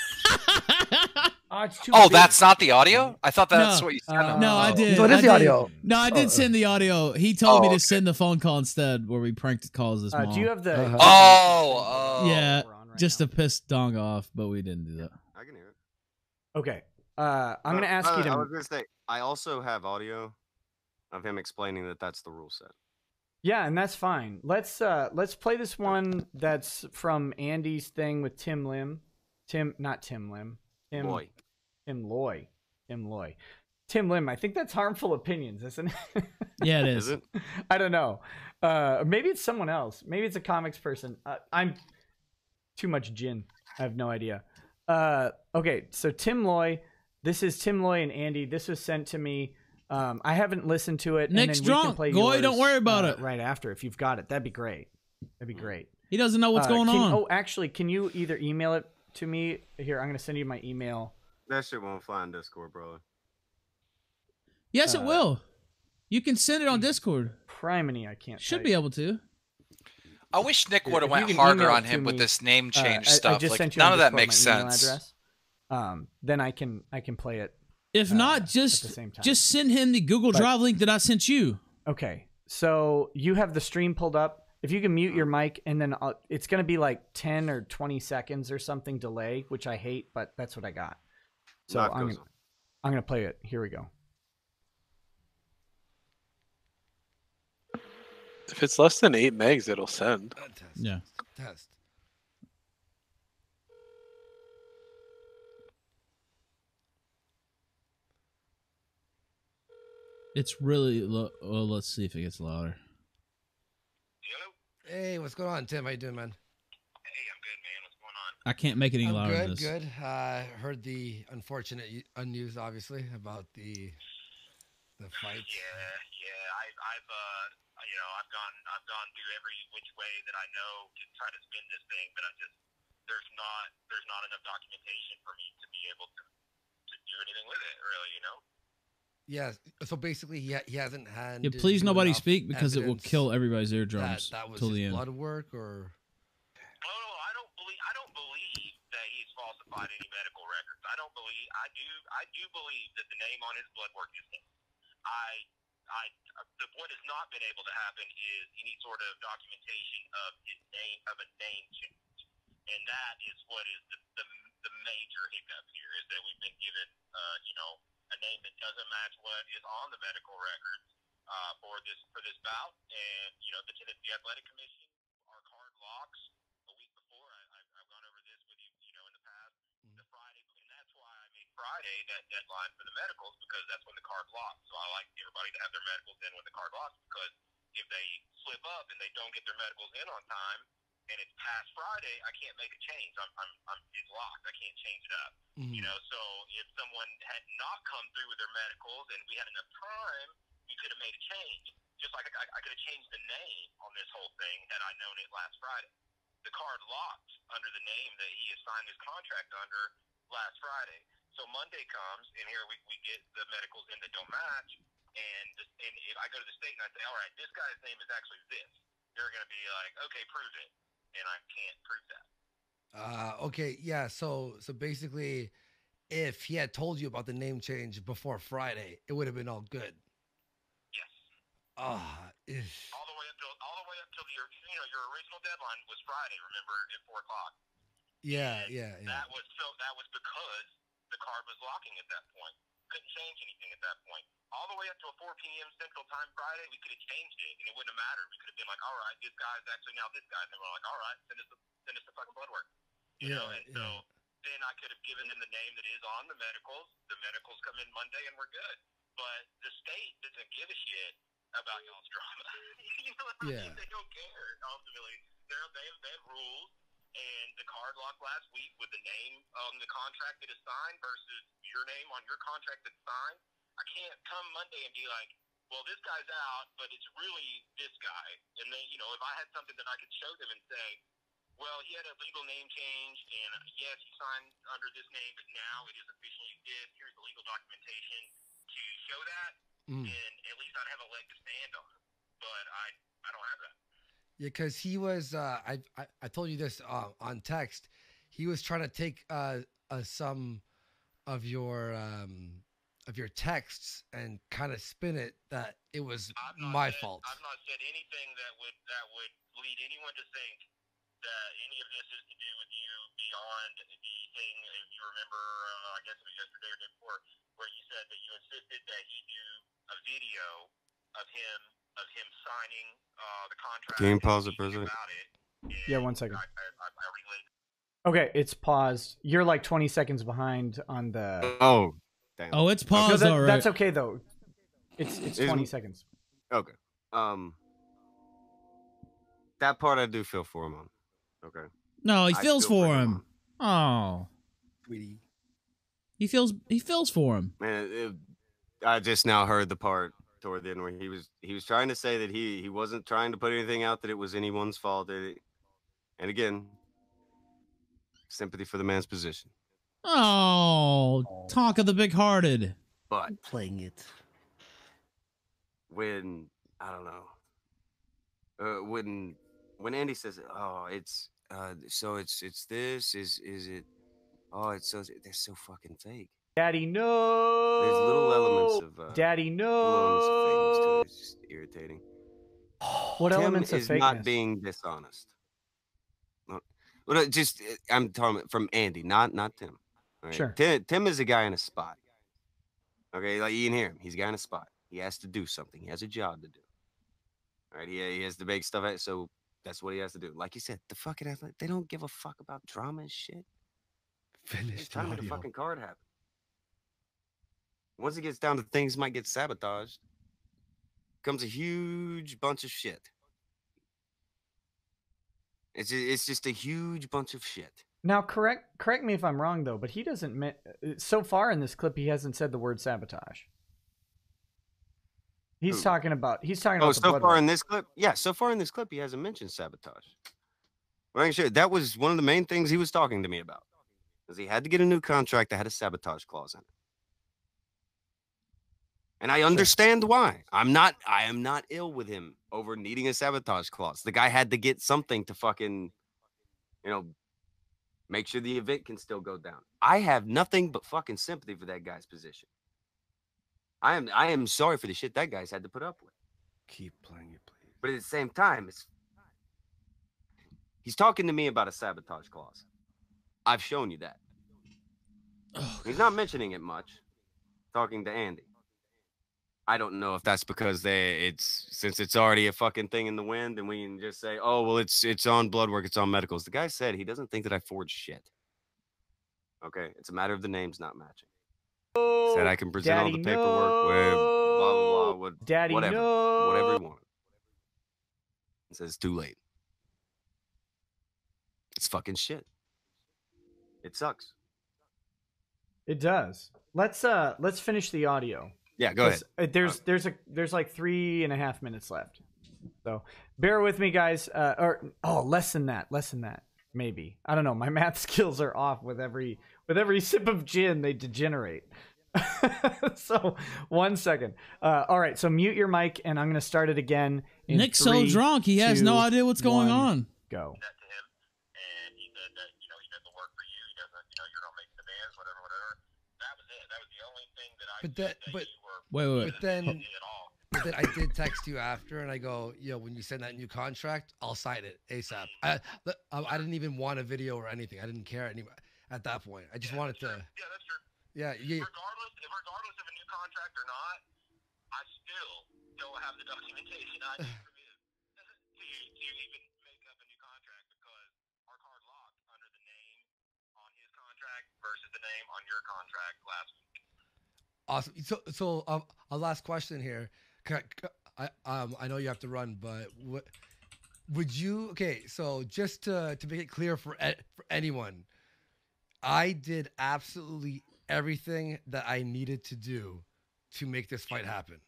Oh, that's not the audio? I thought that's what you said. No, I did. What is the audio? No, I did send the audio. He told me to send the phone call instead, where we pranked calls this mom. Do you have the? Yeah, just to piss Dong off, but we didn't do that. I can hear it. Okay. I'm going to ask you to. I was going to say, I also have audio of him explaining that that's the rule set. Yeah, and that's fine. Let's play this one that's from Andy's thing with Tim Lim. Not Tim Lim. Tim Loy. Tim Loy. Tim Lim. I think that's Harmful Opinions, isn't it? Yeah, it is. Is it? I don't know. Maybe it's someone else. Maybe it's a comics person. I'm too much gin. I have no idea. Okay, so Tim Loy. This is Tim Loy and Andy. This was sent to me. I haven't listened to it. Nick's and then drunk. Goy, Yours, don't worry about it. Right after, if you've got it, that'd be great. That'd be great. He doesn't know what's going on. Oh, actually, can you either email it to me? Here, I'm going to send you my email. That shit won't fly on Discord, brother. Yes, it will. You can send it on Discord. Criminy, I can't. Should be able to. I wish Nick would have went harder on him with this name change stuff. Like, none of that makes sense. Then I can play it. If not, just send him the Google Drive link that I sent you. Okay, so you have the stream pulled up. If you can mute your mic, and then it's going to be like 10 or 20 seconds or something delay, which I hate, but that's what I got. So I'm going to play it. Here we go. If it's less than 8 megs, it'll send. Yeah. Test. It's really low. Well, let's see if it gets louder. Hey, what's going on, Tim? How you doing, man? Hey, I'm good, man. What's going on? I can't make it any louder than this. Good. Heard the unfortunate news, obviously, about the fight. Yeah. I've gone through every which way that I know to try to spin this thing, but there's not enough documentation for me to be able to do anything with it, really, you know. Yeah. So basically, he hasn't had. Yeah, please nobody speak because it will kill everybody's eardrums that was till the his end. blood work, or. No, I don't believe that he's falsified any medical records. I do believe that the name on his blood work is him. What has not been able to happen is any sort of documentation of his name, of a name change, and that is what is the major hiccup here, is that we've been given a name that doesn't match what is on the medical records, for this bout, and the Tennessee Athletic Commission, our card locks a week before. I've gone over this with you, in the past. The Friday, and that's why I made Friday that deadline for the medicals, because that's when the card locks. So I like everybody to have their medicals in when the card locks, because if they slip up and they don't get their medicals in on time, and it's past Friday, I can't make a change. It's locked. I can't change it up. So if someone had not come through with their medicals and we had enough time, we could have made a change. Just like I could have changed the name on this whole thing had I known it last Friday. The card locked under the name that he has signed his contract under last Friday. So Monday comes, and here we get the medicals in that don't match. And if I go to the state and I say, all right, this guy's name is actually this, they're going to be like, okay, prove it. And I can't prove that. Okay, yeah. So basically, if he had told you about the name change before Friday, it would have been all good. Yes. Ah, all the way up till your original deadline was Friday. Remember, at 4:00. Yeah. That was because the card was locking at that point. Couldn't change anything at that point. All the way up to a 4 p.m. Central Time Friday, we could have changed it, and it wouldn't have mattered. We could have been like, all right, this guy's actually now this guy, and then we're like, all right, send us the fucking blood work. So then I could have given them the name that is on the medicals. The medicals come in Monday, and we're good. But the state doesn't give a shit about y'all's drama. I mean? They don't care. Ultimately, they have rules. And the card lock last week with the name on the contract that is signed versus your name on your contract that's signed. I can't come Monday and be like, well, this guy's out, but it's really this guy. And then, if I had something that I could show them and say, well, he had a legal name change, and yes, he signed under this name, but now it is officially this. Here's the legal documentation to show that, and at least I'd have a leg to stand on. But I don't have that. Yeah, because he was. I told you this on text. He was trying to take some of your texts and kind of spin it that it was my fault. I've not said anything that would lead anyone to think that any of this is to do with you beyond the thing. If you remember, I guess it was yesterday or day before, where you said that you insisted that he do a video of him signing the contract. Can you pause it for a second? Yeah, 1 second. Okay, it's paused. You're like 20 seconds behind on the. Oh, damn. Oh, it's paused. No, all right. That's okay though. It's 20 seconds. Okay. That part I do feel for him on. Okay. No, he feels for him. Oh, sweetie. He feels for him. Man, I just now heard the part toward the end where he was trying to say that he wasn't trying to put anything out that it was anyone's fault. And again, sympathy for the man's position. Oh, talk of the big-hearted. But playing it when I don't know when Andy says, "Oh, it's so it's this is it? Oh, it's so they're so fucking fake." Daddy, no. There's little elements of Daddy, no. Little elements of fakeness to it. It's just irritating. What Tim elements of is fakeness? not being dishonest. Well, just I'm talking from Andy, not Tim. All right? Sure. Tim is a guy in a spot. Okay, like you can hear him. He's a guy in a spot. He has to do something. He has a job to do. All right, he has to make stuff. So that's what he has to do. Like you said, the fucking athlete, they don't give a fuck about drama and shit. Finish trying to make a fucking card happen. Once it gets down to things might get sabotaged, comes a huge bunch of shit. It's just a huge bunch of shit. Now, correct me if I'm wrong though, but he doesn't. So far in this clip, he hasn't said the word sabotage. He's talking about. Oh, so far in this clip, yeah. So far in this clip, he hasn't mentioned sabotage. But I can show you, that was one of the main things he was talking to me about, because he had to get a new contract that had a sabotage clause in it. And I understand why. I am not ill with him over needing a sabotage clause. The guy had to get something to fucking, make sure the event can still go down. I have nothing but fucking sympathy for that guy's position. I am sorry for the shit that guy's had to put up with. Keep playing it, please. But at the same time, he's talking to me about a sabotage clause. I've shown you that. He's not mentioning it much. Talking to Andy. I don't know if that's because since it's already a fucking thing in the wind, and we can just say, oh well, it's on blood work, it's on medicals. The guy said he doesn't think that I forged shit. Okay, it's a matter of the names not matching. Said I can present all the paperwork with blah blah blah, whatever he wanted. He says it's too late. It's fucking shit. It sucks. It does. Let's finish the audio. Yeah, go ahead. There's like 3.5 minutes left, so bear with me, guys. Less than that, maybe. I don't know. My math skills are off with every sip of gin. They degenerate. So 1 second. All right, so mute your mic, and I'm gonna start it again. Nick's so drunk he has no idea what's going on. Go. Wait. But then I did text you after, and I go, when you send that new contract, I'll sign it ASAP. I didn't even want a video or anything. I didn't care at that point. I just wanted to. Yeah, that's true. Yeah. Regardless of a new contract or not, I still don't have the documentation I need from you to even make up a new contract, because our card locked under the name on his contract versus the name on your contract last week. Awesome. So a last question here. I know you have to run, but would you? Okay, so just to make it clear for anyone, I did absolutely everything that I needed to do to make this fight happen.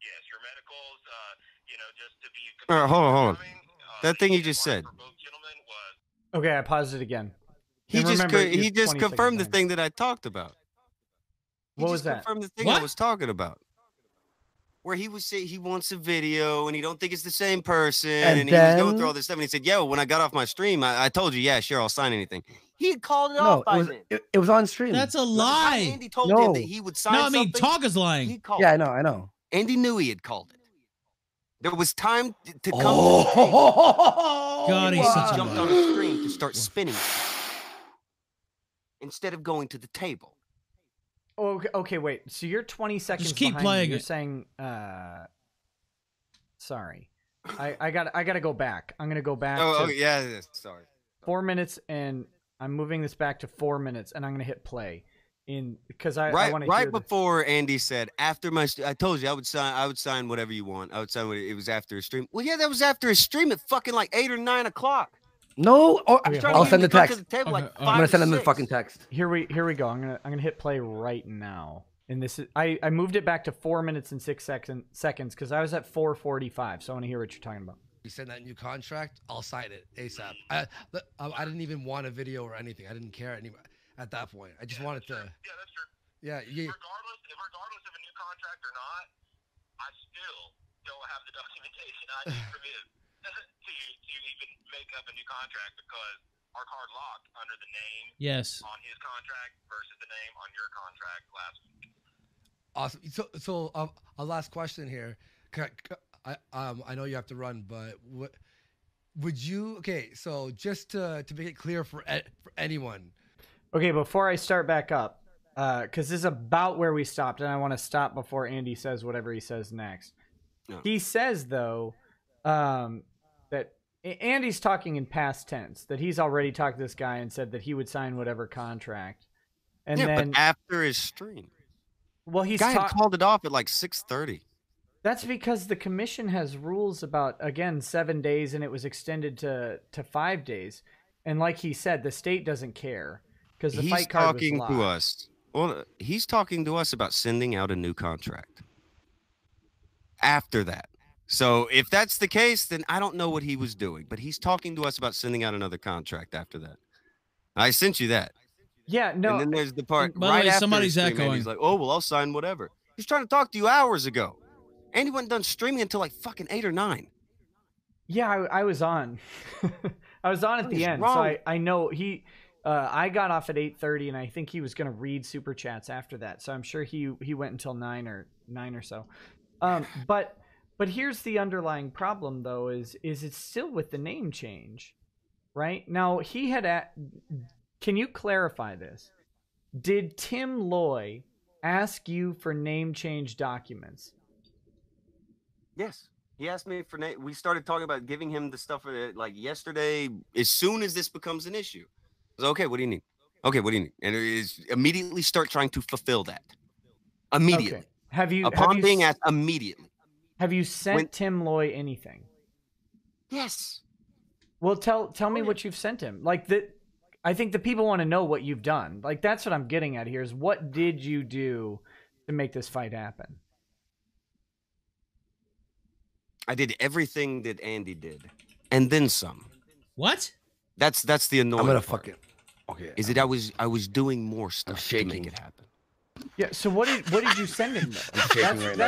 Yes, your medicals. Just to be. All right, hold on. That thing you just said. Okay, I paused it again. He just confirmed the thing that I talked about. What was that? Confirmed the thing I was talking about. Where he was saying he wants a video and he don't think it's the same person, and he was going through all this stuff, and he said, "Yeah, when I got off my stream, I told you, yeah, sure, I'll sign anything." He had called it off by then. It was on stream. That's a lie. Andy told him that he would sign something. No, Tonka's lying. He called I know. Andy knew he had called it. There was time to come. God, he's such a jumped on the screen to start spinning instead of going to the table. Okay, wait. So you're 20 seconds. Just keep behind playing me. You're it. saying, sorry, I gotta go back. I'm gonna go back. Sorry. 4 minutes, and I'm moving this back to 4 minutes, and I'm gonna hit play because I want to right before Andy said after my. I told you I would sign whatever you want. I would sign it was after a stream. Well, yeah, that was after a stream at fucking like 8 or 9 o'clock. No, I'll send the text. I'm gonna send him the fucking text. Here we go. I'm gonna hit play right now. And this is I moved it back to 4 minutes and 6 seconds because I was at 4:45. So I want to hear what you're talking about. You send that new contract, I'll sign it ASAP. I didn't even want a video or anything. I didn't care at that point. I just wanted to. Yeah, that's true. Yeah. Regardless of a new contract or not, I still don't have the documentation I need from you to even make up a new contract, because our card locked under the name on his contract versus the name on your contract last week. Awesome. So a last question here. I know you have to run, but would you? Okay, so just to make it clear for anyone. Okay, before I start back up, because this is about where we stopped, and I want to stop before Andy says whatever he says next. No. He says though, that Andy's talking in past tense, that he's already talked to this guy and said that he would sign whatever contract. And then but after his stream. Well, he's called it off at like 6:30. That's because the commission has rules about, again, 7 days, and it was extended to 5 days. And like he said, the state doesn't care because the fight card was locked. To us. Well, he's talking to us about sending out a new contract. After that. So if that's the case, then I don't know what he was doing, but he's talking to us about sending out another contract after that. I sent you that. Yeah, no. And then there's the part right after somebody's echoing. He's like, "Oh, well, I'll sign whatever." He's trying to talk to you hours ago. And he wasn't done streaming until like fucking 8 or 9. Yeah, I was on. I was on at the end, so I know he. I got off at 8:30, and I think he was going to read super chats after that. So I'm sure he went until 9 or so. But here's the underlying problem, though: is it's still with the name change, right? Now he had. Can you clarify this? Did Tim Loy ask you for name change documents? Yes. He asked me for name. We started talking about giving him the stuff like yesterday. As soon as this becomes an issue, I was okay. What do you need? Okay, what do you need? And it is immediately start trying to fulfill that. Immediately. Okay. Have you being asked immediately? Have you sent Tim Loy anything? Yes. Well, tell me what you've sent him. Like I think the people want to know what you've done. Like that's what I'm getting at here. Is what did you do to make this fight happen? I did everything that Andy did, and then some. What? That's the annoying. I'm gonna part. fucking. Okay. Is that I was doing more stuff to make it happen. Yeah. So what did you send him though? That's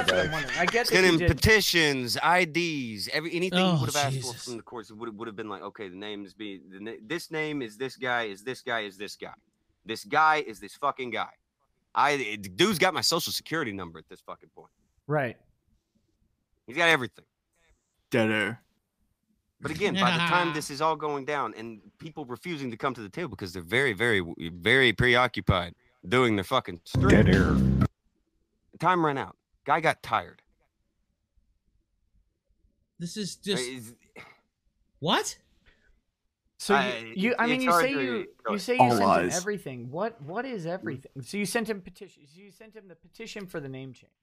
what I'm wondering. I get Send that him you did. petitions, IDs, anything Oh, he would have asked Jesus. for from the courts. It would have been like, okay, the name is this name is this guy, is this guy, is this guy. This guy is this fucking guy. The dude's got my social security number at this fucking point. Right. He's got everything. Dead air. But again, by the time this is all going down and people refusing to come to the table because they're very, very, very preoccupied doing their fucking stream. Dead air. Time ran out. Guy got tired. This is just what? So you say you sent him everything. What is everything? So you sent him petitions. You sent him the petition for the name change.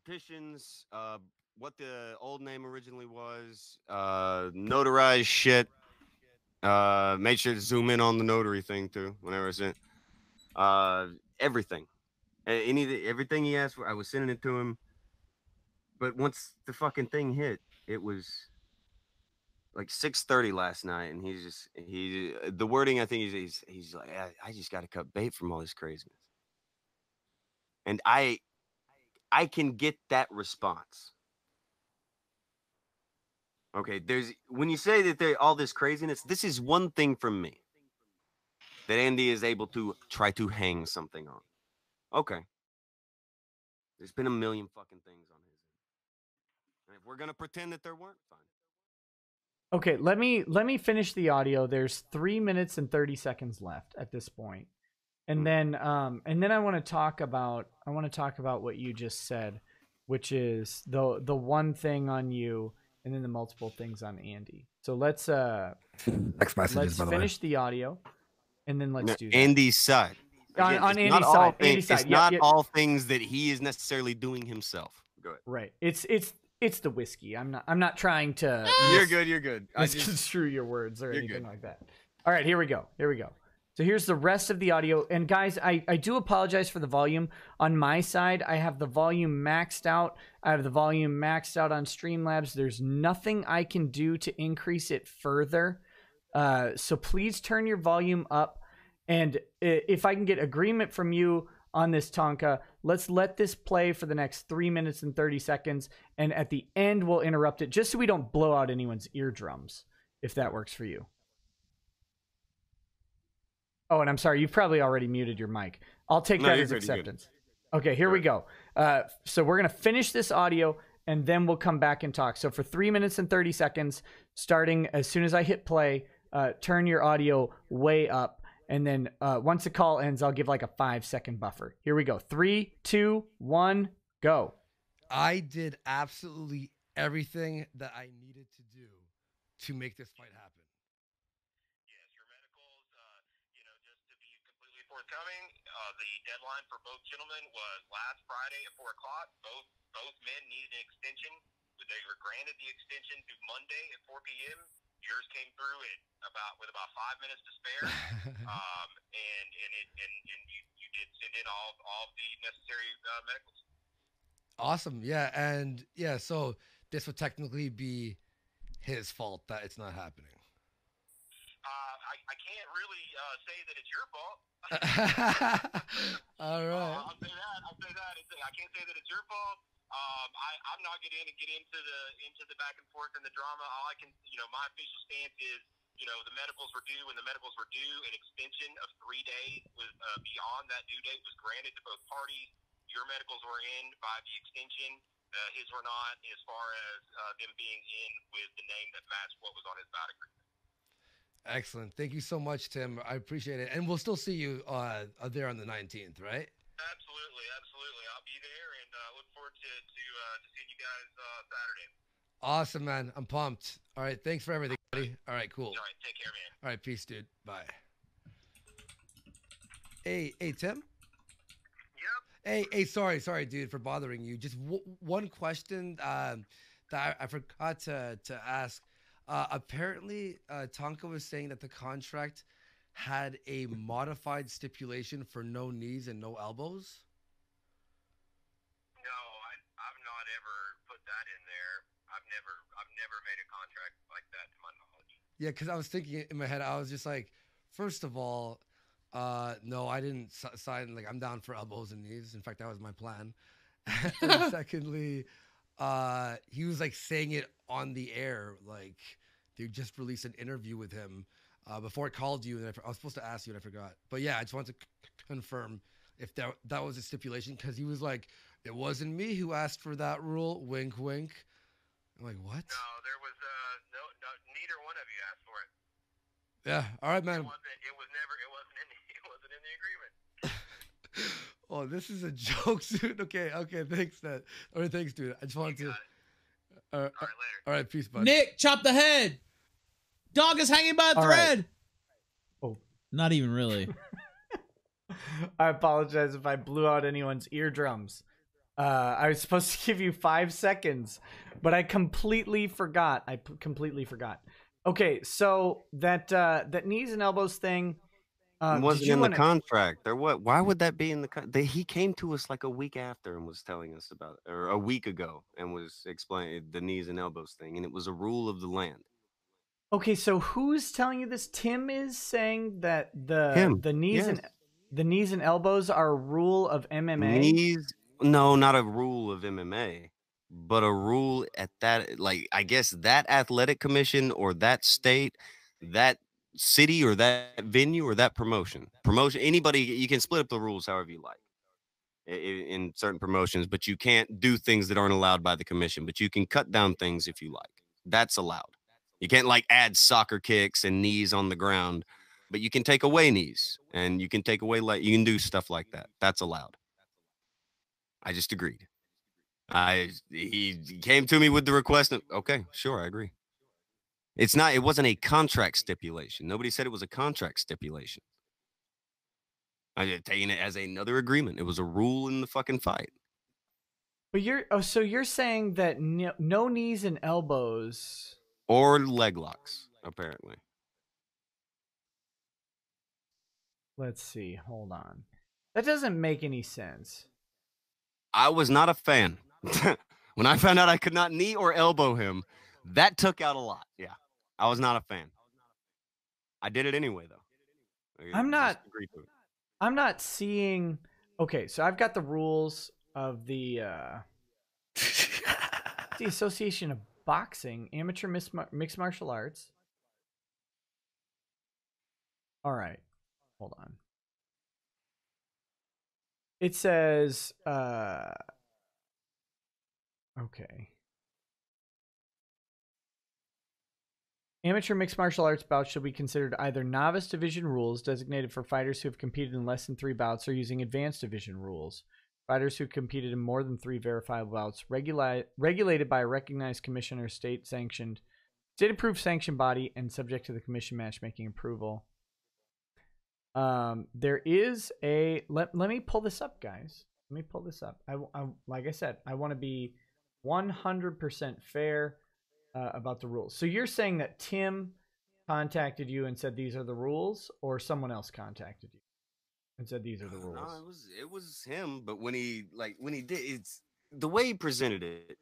Petitions, what the old name originally was, notarized shit. Made sure to zoom in on the notary thing too whenever I sent. Everything. Everything he asked for, I was sending it to him. But once the fucking thing hit, it was like 6:30 last night, and the wording I think he's like, I just got to cut bait from all this craziness. And I can get that response. Okay, when you say that there's all this craziness, this is one thing from me that Andy is able to try to hang something on. Okay. There's been a million fucking things on his end. And if we're gonna pretend that there weren't, fine. Okay, let me finish the audio. There's 3 minutes and 30 seconds left at this point. And then I want to talk about what you just said, which is the one thing on you and then the multiple things on Andy. So let's Text messages, by the way. finish the audio and then let's do that. Andy's side. Again, on Andy's side. It's not all things that he is necessarily doing himself. Go ahead. Right. It's the whiskey. I'm not trying to You're good, you're good. misconstrue your words or anything like that. All right, here we go. So here's the rest of the audio. And guys, I do apologize for the volume. On my side, I have the volume maxed out. I have the volume maxed out on Streamlabs. There's nothing I can do to increase it further. So please turn your volume up. And if I can get agreement from you on this, Tonka, let's let this play for the next 3 minutes and 30 seconds. And at the end, we'll interrupt it just so we don't blow out anyone's eardrums, if that works for you. Oh, and I'm sorry, you've probably already muted your mic. I'll take that as acceptance. Okay, here we go. So we're going to finish this audio, and then we'll come back and talk. So for 3 minutes and 30 seconds, starting as soon as I hit play, turn your audio way up. And then once the call ends, I'll give like a 5-second buffer. Here we go. 3, 2, 1, go. I did absolutely everything that I needed to do to make this fight happen. Forthcoming, the deadline for both gentlemen was last Friday at 4 o'clock. Both men needed an extension. They were granted the extension through Monday at 4 p.m. Yours came through with about 5 minutes to spare, and you did send in all the necessary medicals. Awesome, yeah, and yeah, so this would technically be his fault that it's not happening. I can't really say that it's your fault. All right. I'll say that. I can't say that it's your fault. I'm not going to get into the back and forth and the drama. All I can, my official stance is, the medicals were due. When the medicals were due, an extension of 3 days was beyond that due date was granted to both parties. Your medicals were in by the extension. His were not, as far as them being in with the name that matched what was on his bout agreement. Excellent. Thank you so much, Tim. I appreciate it. And we'll still see you there on the 19th, right? Absolutely, absolutely. I'll be there, and look forward to seeing you guys Saturday. Awesome, man. I'm pumped. All right, thanks for everything, buddy. All right, cool. All right, take care, man. All right, peace, dude. Bye. Hey, Tim. Hey, sorry, dude, for bothering you. Just one question that I forgot to ask. Apparently, Tonka was saying that the contract had a modified stipulation for no knees and no elbows. No, I've not ever put that in there. I've never made a contract like that to my knowledge. Yeah, because I was thinking in my head, I was just like, first of all, no, I didn't sign. Like, I'm down for elbows and knees. In fact, that was my plan. And secondly, he was like saying it on the air, like they just released an interview with him before I called you, and I was supposed to ask you and I forgot. But yeah, I just wanted to confirm if that was a stipulation, because he was like, it wasn't me who asked for that rule. Wink, wink. I'm like, what? No, there was no, neither one of you asked for it. Yeah. All right, man. It wasn't in the agreement. Oh, this is a joke, dude. Okay, thanks, Ned. All right, thanks, dude. I just wanted to. All right, later. All right, peace, bud. Nick, chop the head. Dog is hanging by a All thread. right. Oh, not even really. I apologize if I blew out anyone's eardrums. I was supposed to give you 5 seconds, but I completely forgot. Okay, so that knees and elbows thing. It wasn't in the contract. Why would that be in the he came to us like a week after and was telling us about it, or a week ago, and was explaining the knees and elbows thing, and it was a rule of the land. Okay, so who's telling you this? Tim is saying that the knees and elbows are a rule of MMA. No, not a rule of MMA, but a rule at that, like, I guess that athletic commission or that state, that city or that venue or that promotion, anybody, you can split up the rules however you like in certain promotions, but you can't do things that aren't allowed by the commission, but you can cut down things if you like. That's allowed. You can't like add soccer kicks and knees on the ground, but you can take away knees and you can take away, like, you can do stuff like that. That's allowed. I just agreed. He came to me with the request. Okay, sure, I agree. It wasn't a contract stipulation. Nobody said it was a contract stipulation. I just taking it as another agreement. It was a rule in the fucking fight. But so you're saying that no knees and elbows or leg locks, apparently. Let's see. Hold on. That doesn't make any sense. I was not a fan. When I found out I could not knee or elbow him, that took out a lot. Yeah. I was not a fan. I did it anyway, though. I'm not seeing. Okay, so I've got the rules of the Association of Boxing, Amateur Mixed Martial Arts. All right. Hold on. It says, okay. Amateur mixed martial arts bouts shall be considered either novice division rules designated for fighters who have competed in less than 3 bouts or using advanced division rules. Fighters who competed in more than 3 verifiable bouts regulated by a recognized commission or state-approved sanctioned body and subject to the commission matchmaking approval. There is a let me pull this up, guys. Let me pull this up. I like I said, I want to be 100% fair about the rules. So you're saying that Tim contacted you and said these are the rules, or someone else contacted you and said these are the rules? No, it was him. But when he did, it's the way he presented it.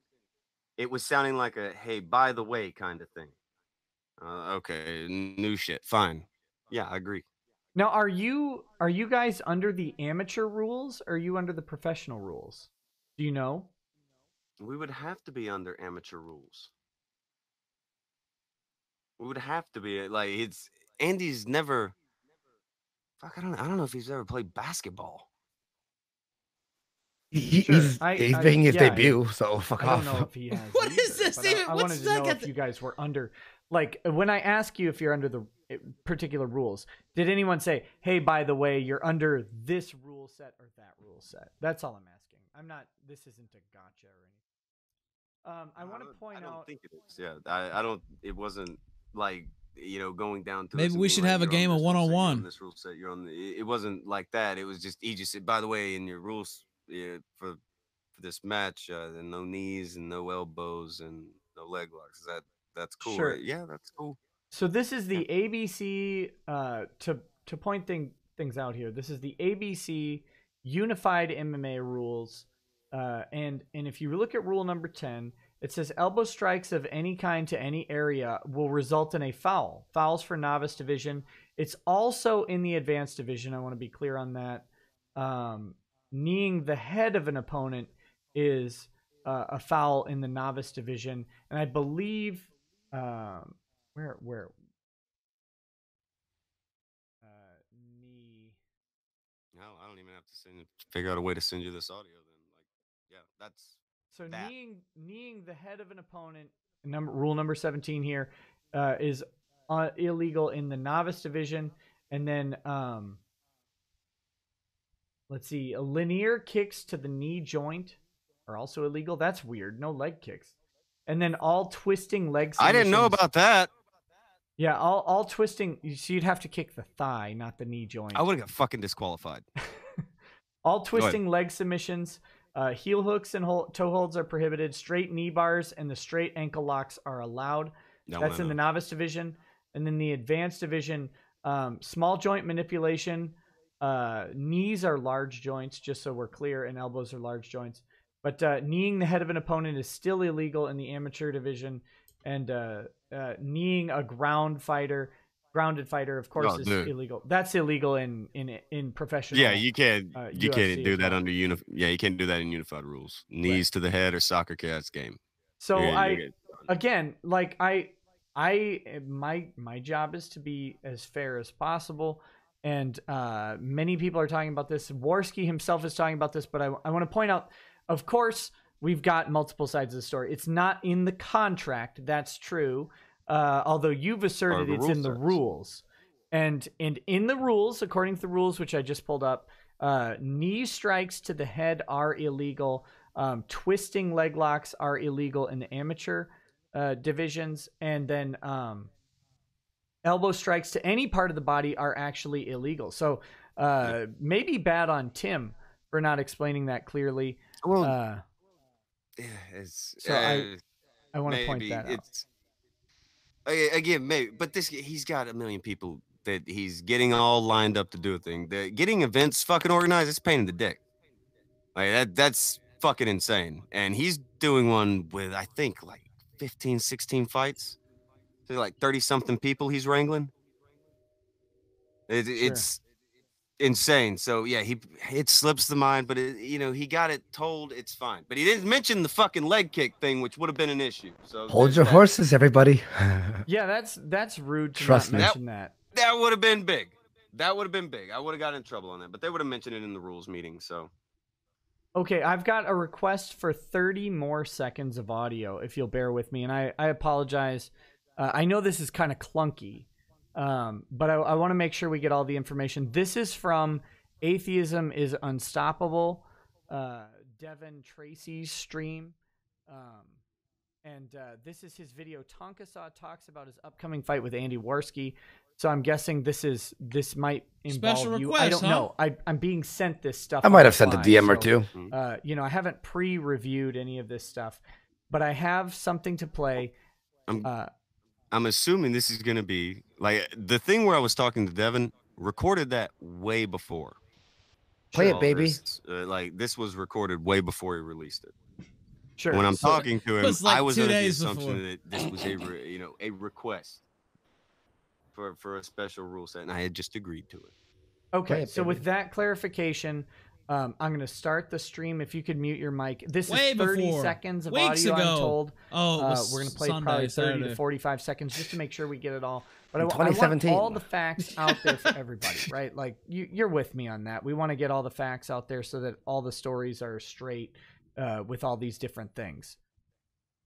It was sounding like a "hey, by the way" kind of thing. Okay, new shit. Fine. Yeah, I agree. Now, are you guys under the amateur rules, or are you under the professional rules? Do you know? We would have to be under amateur rules. We would have to be, like, Andy's never. Fuck, I don't know if he's ever played basketball. He's making his debut, so fuck off. I don't know if he has. What is this? I wanted to know if you guys were under. Like, when I ask you if you're under the particular rules. Did anyone say, "Hey, by the way, you're under this rule set or that rule set"? That's all I'm asking. I'm not. This isn't a gotcha or anything. I want to point out. I don't think it is. Yeah, I don't. It wasn't like going down to. Maybe we should have a game of one-on-one. This rule set, you're on. It wasn't like that. It was just he just said, by the way, in your rules for this match, no knees and no elbows and no leg locks. That's cool. Sure. Right? Yeah, that's cool. So this is the ABC. To point things out here, this is the ABC Unified MMA rules. And if you look at rule number 10, it says elbow strikes of any kind to any area will result in a foul. Fouls for novice division. It's also in the advanced division. I want to be clear on that. Kneeing the head of an opponent is a foul in the novice division, and I believe where knee. No, I don't even have to figure out a way to send you this audio. Then, that's so that. Kneeing the head of an opponent. Rule number 17 here is illegal in the novice division, and then let's see, linear kicks to the knee joint are also illegal. That's weird. No leg kicks. And then all twisting leg submissions. I didn't know about that. Yeah, all twisting. So you'd have to kick the thigh, not the knee joint. I would have got fucking disqualified. All twisting leg submissions, heel hooks and toe holds are prohibited. Straight knee bars and the straight ankle locks are allowed. That's in the novice division. And then the advanced division, small joint manipulation. Knees are large joints, just so we're clear, and elbows are large joints. But kneeing the head of an opponent is still illegal in the amateur division, and kneeing a grounded fighter, of course, is illegal. That's illegal in professional. Yeah, you can't do that well. under you can't do that in unified rules. Knees to the head or soccer cats game. So my job is to be as fair as possible. And many people are talking about this. Warski himself is talking about this, but I want to point out, of course, we've got multiple sides of the story. It's not in the contract. That's true. Although you've asserted it's in the rules. And in the rules, according to the rules, which I just pulled up, knee strikes to the head are illegal. Twisting leg locks are illegal in the amateur divisions. And then elbow strikes to any part of the body are actually illegal. So maybe bad on Tim for not explaining that clearly. Well, I want to point that out. Again, maybe, but he's got a million people that he's getting all lined up to do a thing. Getting events fucking organized, it's a pain in the dick. Like that's fucking insane. And he's doing one with, I think, like 15, 16 fights. So like 30-something people he's wrangling. It's insane. So yeah, it slips the mind, but he got it told it's fine. But he didn't mention the fucking leg kick thing, which would have been an issue. So hold your horses, everybody. Yeah, that's rude to Trust not me. mention that. That would have been big. That would have been big. I would have got in trouble on that, but they would have mentioned it in the rules meeting. So okay, I've got a request for 30 more seconds of audio, if you'll bear with me, and I apologize. I know this is kind of clunky, but I want to make sure we get all the information. This is from Atheism is Unstoppable, Devin Tracy's stream. And this is his video. Tonkasaw talks about his upcoming fight with Andy Warski. So I'm guessing this might involve Special you. request, I don't huh? know. I'm being sent this stuff. I might have sent a DM or two. I haven't pre-reviewed any of this stuff, but I have something to play. I'm assuming this is going to be like the thing where I was talking to Devin, recorded that way before. Play it, baby. This was recorded way before he released it. Sure. When I'm talking to him, like I was 2 under the days assumption before. that this was a request for a special rule set, and I had just agreed to it. Okay, so with that clarification, I'm going to start the stream. If you could mute your mic. This Way is 30 before. Seconds of Weeks audio, ago. I'm told. Oh, it was we're going to play Sunday, probably 30 Saturday. to 45 seconds just to make sure we get it all. But I want 2017. all the facts out there for everybody, right? Like, you're with me on that. We want to get all the facts out there so that all the stories are straight with all these different things.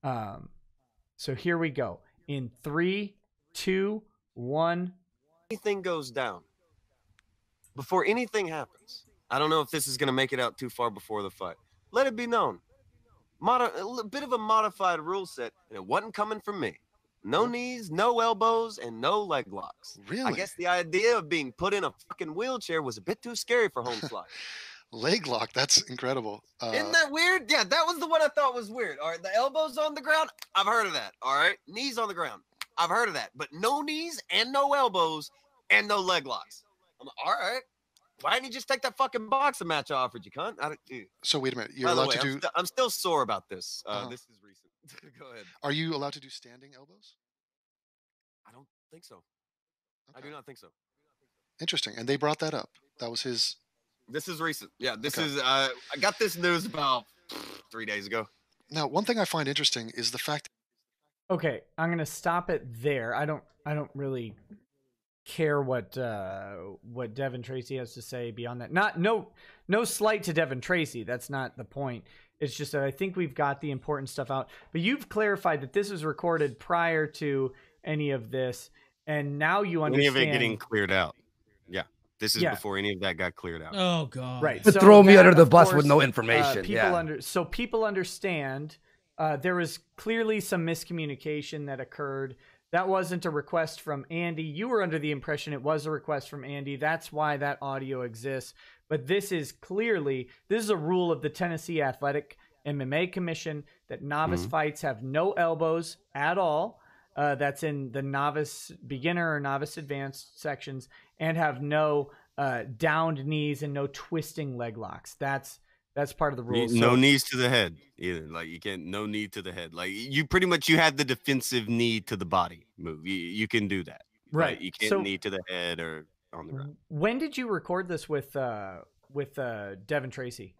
So here we go. In 3, 2, 1, anything goes down, before anything happens, I don't know if this is going to make it out too far before the fight. Let it be known. A bit of a modified rule set, and it wasn't coming from me. No knees, no elbows, and no leg locks. Really? I guess the idea of being put in a fucking wheelchair was a bit too scary for home slot. Leg lock. That's incredible. Isn't that weird? Yeah, that was the one I thought was weird. All right, the elbows on the ground, I've heard of that. All right, knees on the ground, I've heard of that. But no knees and no elbows and no leg locks. I'm like, all right. Why didn't you just take that fucking boxing match I offered you, cunt? So wait a minute. You're By the allowed way, to do. I'm still sore about this. This is recent. Go ahead. Are you allowed to do standing elbows? I don't think so. I do not think so. Interesting. And they brought that up. That was his. This is recent. Yeah, this is. I got this news about 3 days ago. Now, one thing I find interesting is the fact. Okay, I'm gonna stop it there. I don't really care what Devin Tracy has to say beyond that. No slight to Devin Tracy. That's not the point. It's just that I think we've got the important stuff out. But you've clarified that this was recorded prior to any of this, and now you understand any of it getting cleared out. Yeah, this is before any of that got cleared out. Oh God! Right. To throw me under the bus with no information. People understand. There was clearly some miscommunication that occurred. That wasn't a request from Andy. You were under the impression it was a request from Andy. That's why that audio exists. But this is a rule of the Tennessee Athletic MMA Commission that novice fights have no elbows at all. That's in the novice beginner or novice advanced sections, and have no downed knees and no twisting leg locks. That's part of the rules. No knees to the head either. Like you can't. No knee to the head. Like you pretty much you had the defensive knee to the body move. You can do that. Right. You can't knee to the head or on the ground. When did you record this with Devin Tracy?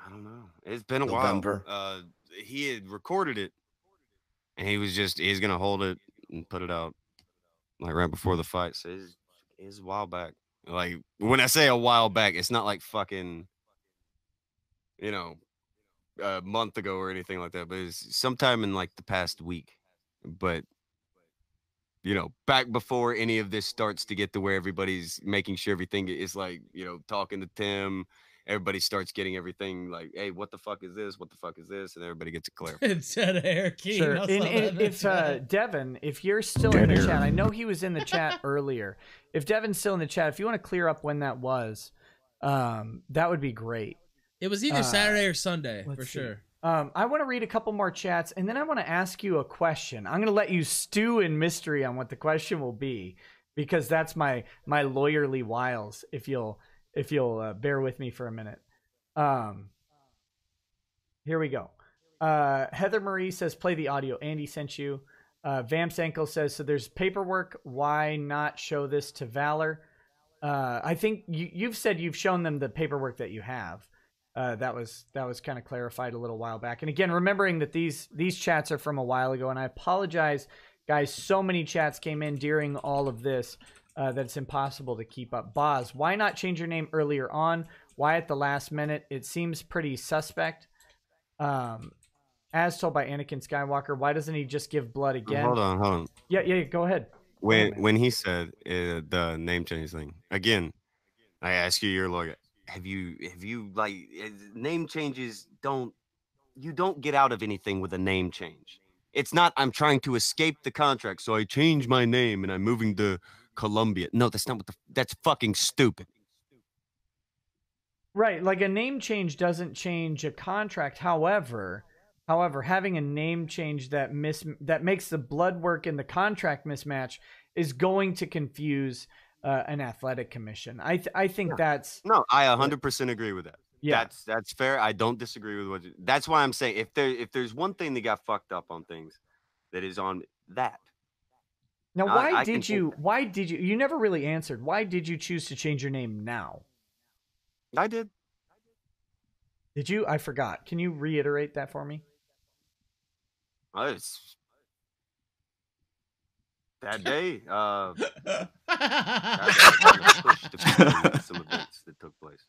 I don't know. It's been a while. He had recorded it, and he's gonna hold it and put it out like right before the fight. So it's a while back. Like when I say a while back, it's not like fucking, a month ago or anything like that. But it's sometime in like the past week. But back before any of this starts to get to where everybody's making sure everything is like, talking to Tim. Everybody starts getting everything like, hey, what the fuck is this? What the fuck is this? And everybody gets a clarification. It's at Air King. Sure. If Devin, if you're still in the chat, I know he was in the chat earlier. If Devin's still in the chat, if you want to clear up when that was, that would be great. It was either Saturday or Sunday for sure. I want to read a couple more chats, and then I want to ask you a question. I'm going to let you stew in mystery on what the question will be, because that's my lawyerly wiles. If you'll bear with me for a minute. Here we go. Heather Marie says, play the audio. Andy sent you. Vamps Ankle says, so there's paperwork. Why not show this to Valor? I think you've said you've shown them the paperwork that you have. That was kind of clarified a little while back. And again, remembering that these chats are from a while ago, and I apologize, guys. So many chats came in during all of this. That it's impossible to keep up. Boz, why not change your name earlier on? Why at the last minute? It seems pretty suspect. As told by Anakin Skywalker, why doesn't he just give blood again? Hold on. Yeah, go ahead. When he said the name change thing, again, I ask you, your lawyer, have you like name changes? You don't get out of anything with a name change. It's not I'm trying to escape the contract, so I change my name and I'm moving to Columbia. No, that's not that's fucking stupid. Right, like a name change doesn't change a contract. However, having a name change that makes the blood work in the contract mismatch is going to confuse an athletic commission. I think that's I 100% agree with that. Yeah, that's fair. I don't disagree with that's why I'm saying if there's one thing that got fucked up on things, that is on that. Now, why did you? You never really answered. Why did you choose to change your name now? I did. Did you? I forgot. Can you reiterate that for me? It's that day. Some events that took place.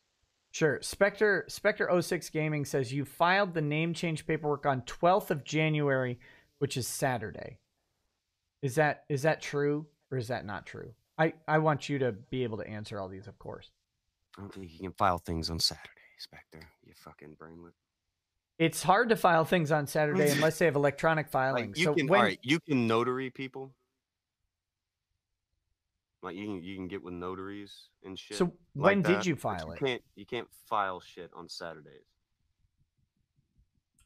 Sure. Spectre 06 Gaming says you filed the name change paperwork on 12th of January which is Saturday. Is that true or is that not true? I want you to be able to answer all these, of course. I don't think you can file things on Saturday, Spectre. You fucking brainless. It's hard to file things on Saturday unless they have electronic filing. Like, you so can, when, all right, you can notary people. Like you can get with notaries and shit. So when like did that, you but file it? You can't file shit on Saturdays.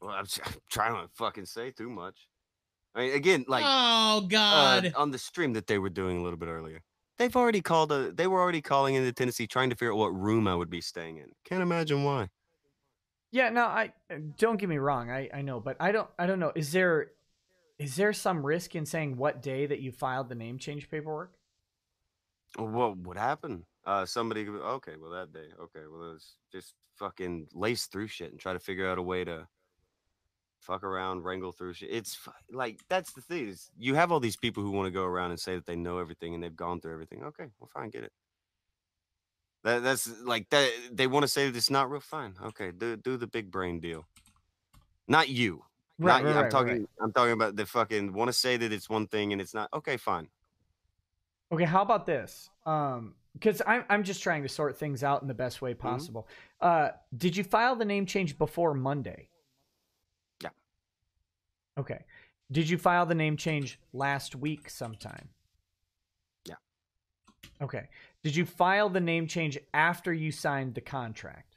Well, I'm trying to fucking say too much. I mean, again, like oh god, on the stream that they were doing a little bit earlier, they've already called they were already calling into Tennessee trying to figure out what room I would be staying in. Can't imagine why. Yeah, no, I don't get me wrong. I know, but I don't know. Is there some risk in saying what day that you filed the name change paperwork? What would happen? Somebody could, okay, well that day, okay, well let's just fucking lace through shit and try to figure out a way to fuck around, wrangle through shit. It's like that's the thing is you have all these people who want to go around and say that they know everything and they've gone through everything. Okay, well fine, get it. That's like that. They want to say that it's not real. Fine, okay, do the big brain deal. Not you. Right, not, right, I'm talking. right. I'm talking about the fucking want to say that it's one thing and it's not. Okay, fine. Okay, how about this? Because I'm just trying to sort things out in the best way possible. Did you file the name change before Monday? Yeah. Okay. Did you file the name change last week sometime? Yeah. Okay. Did you file the name change after you signed the contract?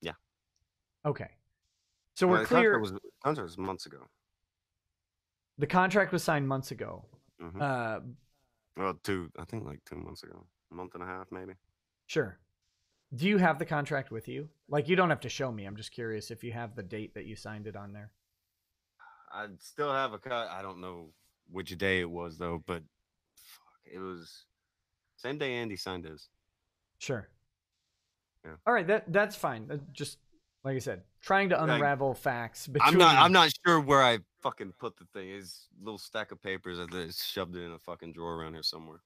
Yeah. Okay. So we're clear. The contract was months ago. The contract was signed months ago. Mm-hmm. Well, I think like 2 months ago, a month and a half, maybe. Sure. Do you have the contract with you? Like, you don't have to show me. I'm just curious if you have the date that you signed it on there. I still have I don't know which day it was though, but fuck, it was same day Andy signed his. Sure. Yeah. All right, that's fine. Just like I said, trying to unravel facts. Between... I'm not sure where I fucking put the thing. It's a little stack of papers. I just shoved it in a fucking drawer around here somewhere.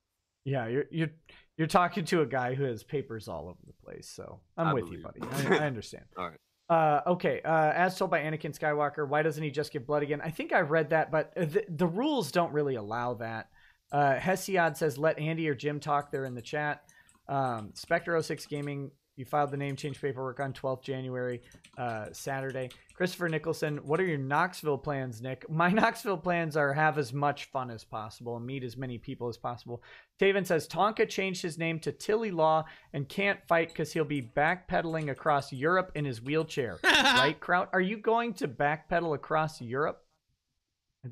Yeah, you're talking to a guy who has papers all over the place. So I'm with you, buddy. I understand. All right. Okay. As told by Anakin Skywalker, why doesn't he just give blood again? I think I read that, but the rules don't really allow that. Hesiod says, let Andy or Jim talk. They're in the chat. Spectre06 Gaming, you filed the name change paperwork on 12th January, Saturday. Christopher Nicholson, what are your Knoxville plans, Nick? My Knoxville plans are have as much fun as possible and meet as many people as possible. Taven says, Tonka changed his name to Tilly Law and can't fight because he'll be backpedaling across Europe in his wheelchair. Right, Kraut? Are you going to backpedal across Europe?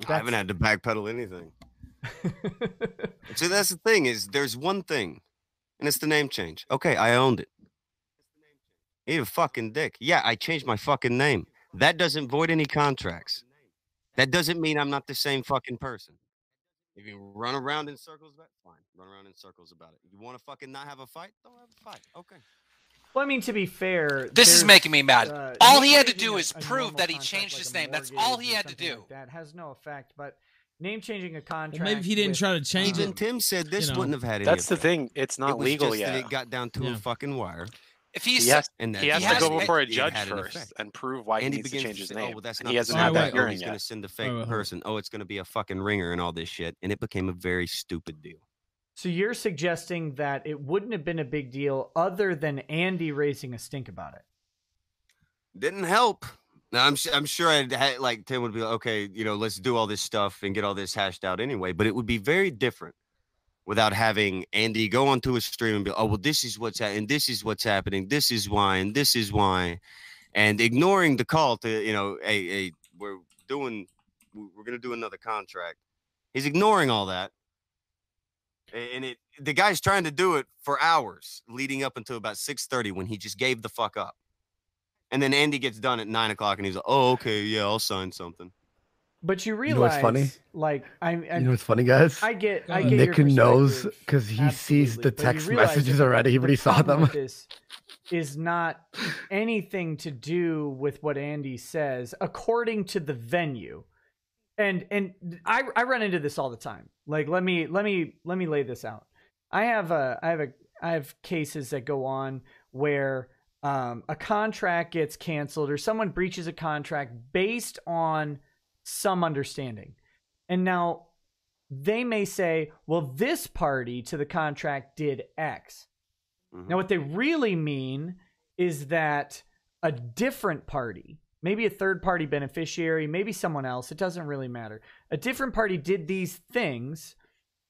I haven't had to backpedal anything. So that's the thing is there's one thing, and it's the name change. Okay, I owned it. Eat a fucking dick. Yeah, I changed my fucking name. That doesn't void any contracts. That doesn't mean I'm not the same fucking person. If you run around in circles about it, fine. Run around in circles about it. You want to fucking not have a fight? Don't have a fight. Okay. Well, I mean, to be fair, this is making me mad. All he had to do is prove that he changed his name. That's all he had to do. Like that has no effect, but name changing a contract. Well, maybe if he didn't try to change it. Even Tim said this wouldn't have had any. That's the effect. thing. It's not legal yet. That it got down to a fucking wire. If he has to go before a judge first and prove why he needs to change his name. Oh, well, that's and not he hasn't had that hearing He's yet. going to send a fake person. Oh, it's going to be a fucking ringer and all this shit. And it became a very stupid deal. So you're suggesting that it wouldn't have been a big deal other than Andy raising a stink about it? Didn't help. Now, I'm sure I'd like Tim would be like, okay, let's do all this stuff and get all this hashed out anyway. But it would be very different without having Andy go onto a stream and be, oh, well, this is what's happening. This is what's happening. This is why. And this is why. And ignoring the call to, hey, we're going to do another contract. He's ignoring all that. And the guy's trying to do it for hours leading up until about 6:30 when he just gave the fuck up. And then Andy gets done at 9 o'clock and he's like, oh, okay, yeah, I'll sign something. But you realize, what's funny? Like, you know what's funny, guys? I get Nick your knows because he sees the text messages already. He already saw them. This is not anything to do with what Andy says, according to the venue. And I run into this all the time. Like, let me lay this out. I have cases that go on where a contract gets canceled or someone breaches a contract based on some understanding. And now they may say, well, this party to the contract did X. Now, what they really mean is that a different party, maybe a third-party beneficiary, maybe someone else, it doesn't really matter. A different party did these things,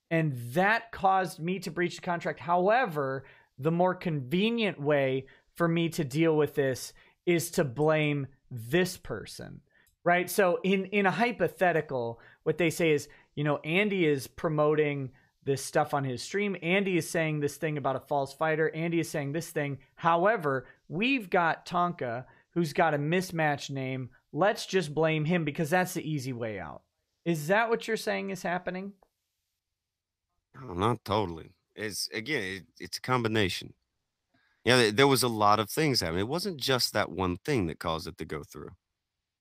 and that caused me to breach the contract. However, the more convenient way for me to deal with this is to blame this person, right? So in a hypothetical, what they say is, you know, Andy is promoting this stuff on his stream. Andy is saying this thing about a false fighter. Andy is saying this thing. However, we've got Tonka, who's got a mismatched name. Let's just blame him because that's the easy way out. Is that what you're saying is happening? No, not totally. It's again, it's a combination. Yeah, there was a lot of things happening. It wasn't just that one thing that caused it to go through.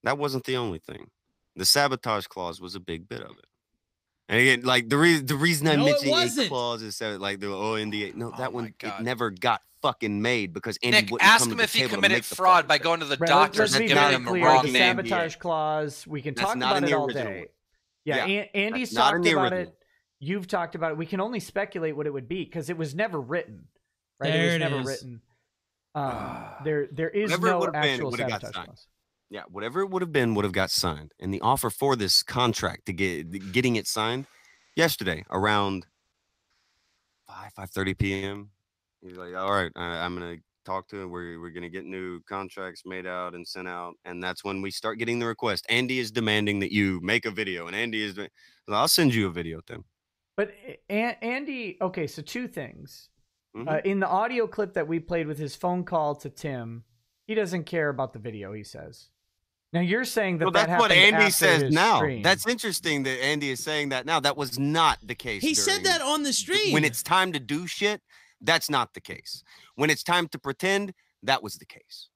That wasn't the only thing. The sabotage clause was a big bit of it. And again, like the reason I'm No, it mentioning a wasn't. clause is that like the NDA. No, that one it never got fucking made because Andy Nick, wouldn't ask come him to if the he table to committed make the fraud fucking by thing. going to the Right, doctors let's and be giving very him a clear. wrong The name. sabotage clause, we can That's talk not about in it the all original day. one. Yeah, Yeah, Andy's that's not in talked the about original. it. You've talked about it. We can only speculate what it would be because it was never written. Right? There it was it never is. written. There is Whatever it no would have been, it actual would have got sabotage signed. clause. Yeah, whatever it would have been would have got signed. And the offer for this contract to getting it signed yesterday around 5:30 p.m. He's like, all right, I'm gonna talk to him. We're gonna get new contracts made out and sent out, and that's when we start getting the request. Andy is demanding that you make a video, and Andy is, I'll send you a video, Tim. But Andy, okay, so two things. Mhm. In the audio clip that we played with his phone call to Tim, he doesn't care about the video, he says. Now you're saying that Well, that that's what happened Andy after says his now. stream. That's interesting that Andy is saying that now. That was not the case. He said that on the stream. When it's time to do shit, that's not the case. When it's time to pretend, that was the case.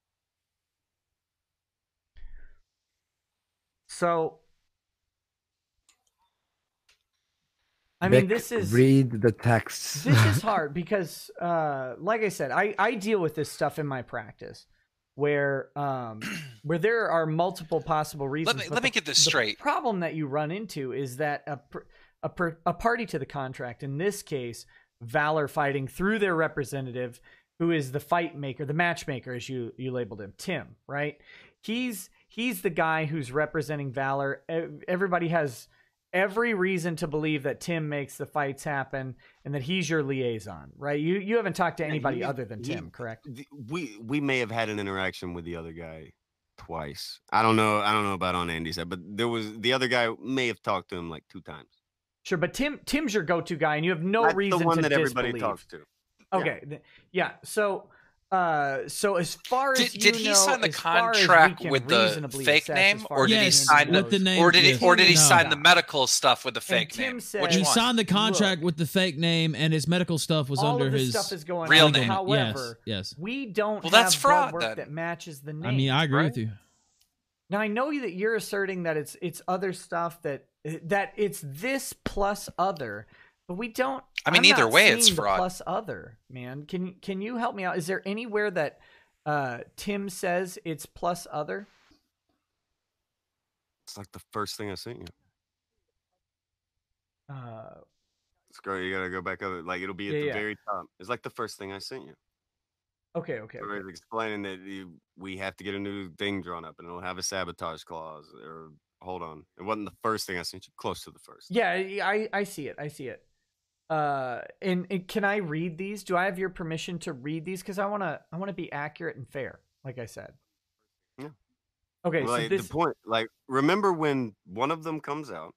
So, I mean, Vic, this is read the texts. This is hard because, like I said, I deal with this stuff in my practice, where there are multiple possible reasons. Let me get this straight. The problem that you run into is that a party to the contract, in this case, Valor Fighting through their representative, who is the fight maker, the matchmaker, as you labeled him, Tim, right? He's the guy who's representing Valor. Everybody has every reason to believe that Tim makes the fights happen and that he's your liaison, right? You haven't talked to anybody other than Tim, correct? We may have had an interaction with the other guy twice. I don't know about on Andy's side, but there was the other guy may have talked to him like 2 times. Sure, but Tim's your go-to guy, and you have no That's reason the one to that everybody disbelieve. talks to. Okay, yeah. So as far as Did he know, sign the as far as we contract can with the reasonably fake assess, name, as far or as did he Tim sign knows- with the name? or did he No. sign the medical stuff with the fake Tim name? said- Which He one? signed the contract with the fake name, and his medical stuff was all under of this his stuff is going real on. name. However, Yes. we don't Well, have that's blood fraud, work then. that matches the name. I mean, I agree with right? you. Now I know that you're asserting that it's other stuff that it's this plus other, but we don't. I mean, I'm either not way, it's seeing the fraud. plus other, man. Can you help me out? Is there anywhere that Tim says it's plus other? It's like the first thing I sent you. Uh, Let's go. You gotta go back up. Like it'll be at Yeah, the yeah. very top. It's like the first thing I sent you. okay. Where it's explaining that we have to get a new thing drawn up, and it'll have a sabotage clause. Or hold on, it wasn't the first thing I sent you. Close to the first. Yeah, I see it. I see it. And can I read these? Do I have your permission to read these? Because I wanna be accurate and fair, like I said. Yeah. Okay, Well, so like, this the point, like, remember when one of them comes out,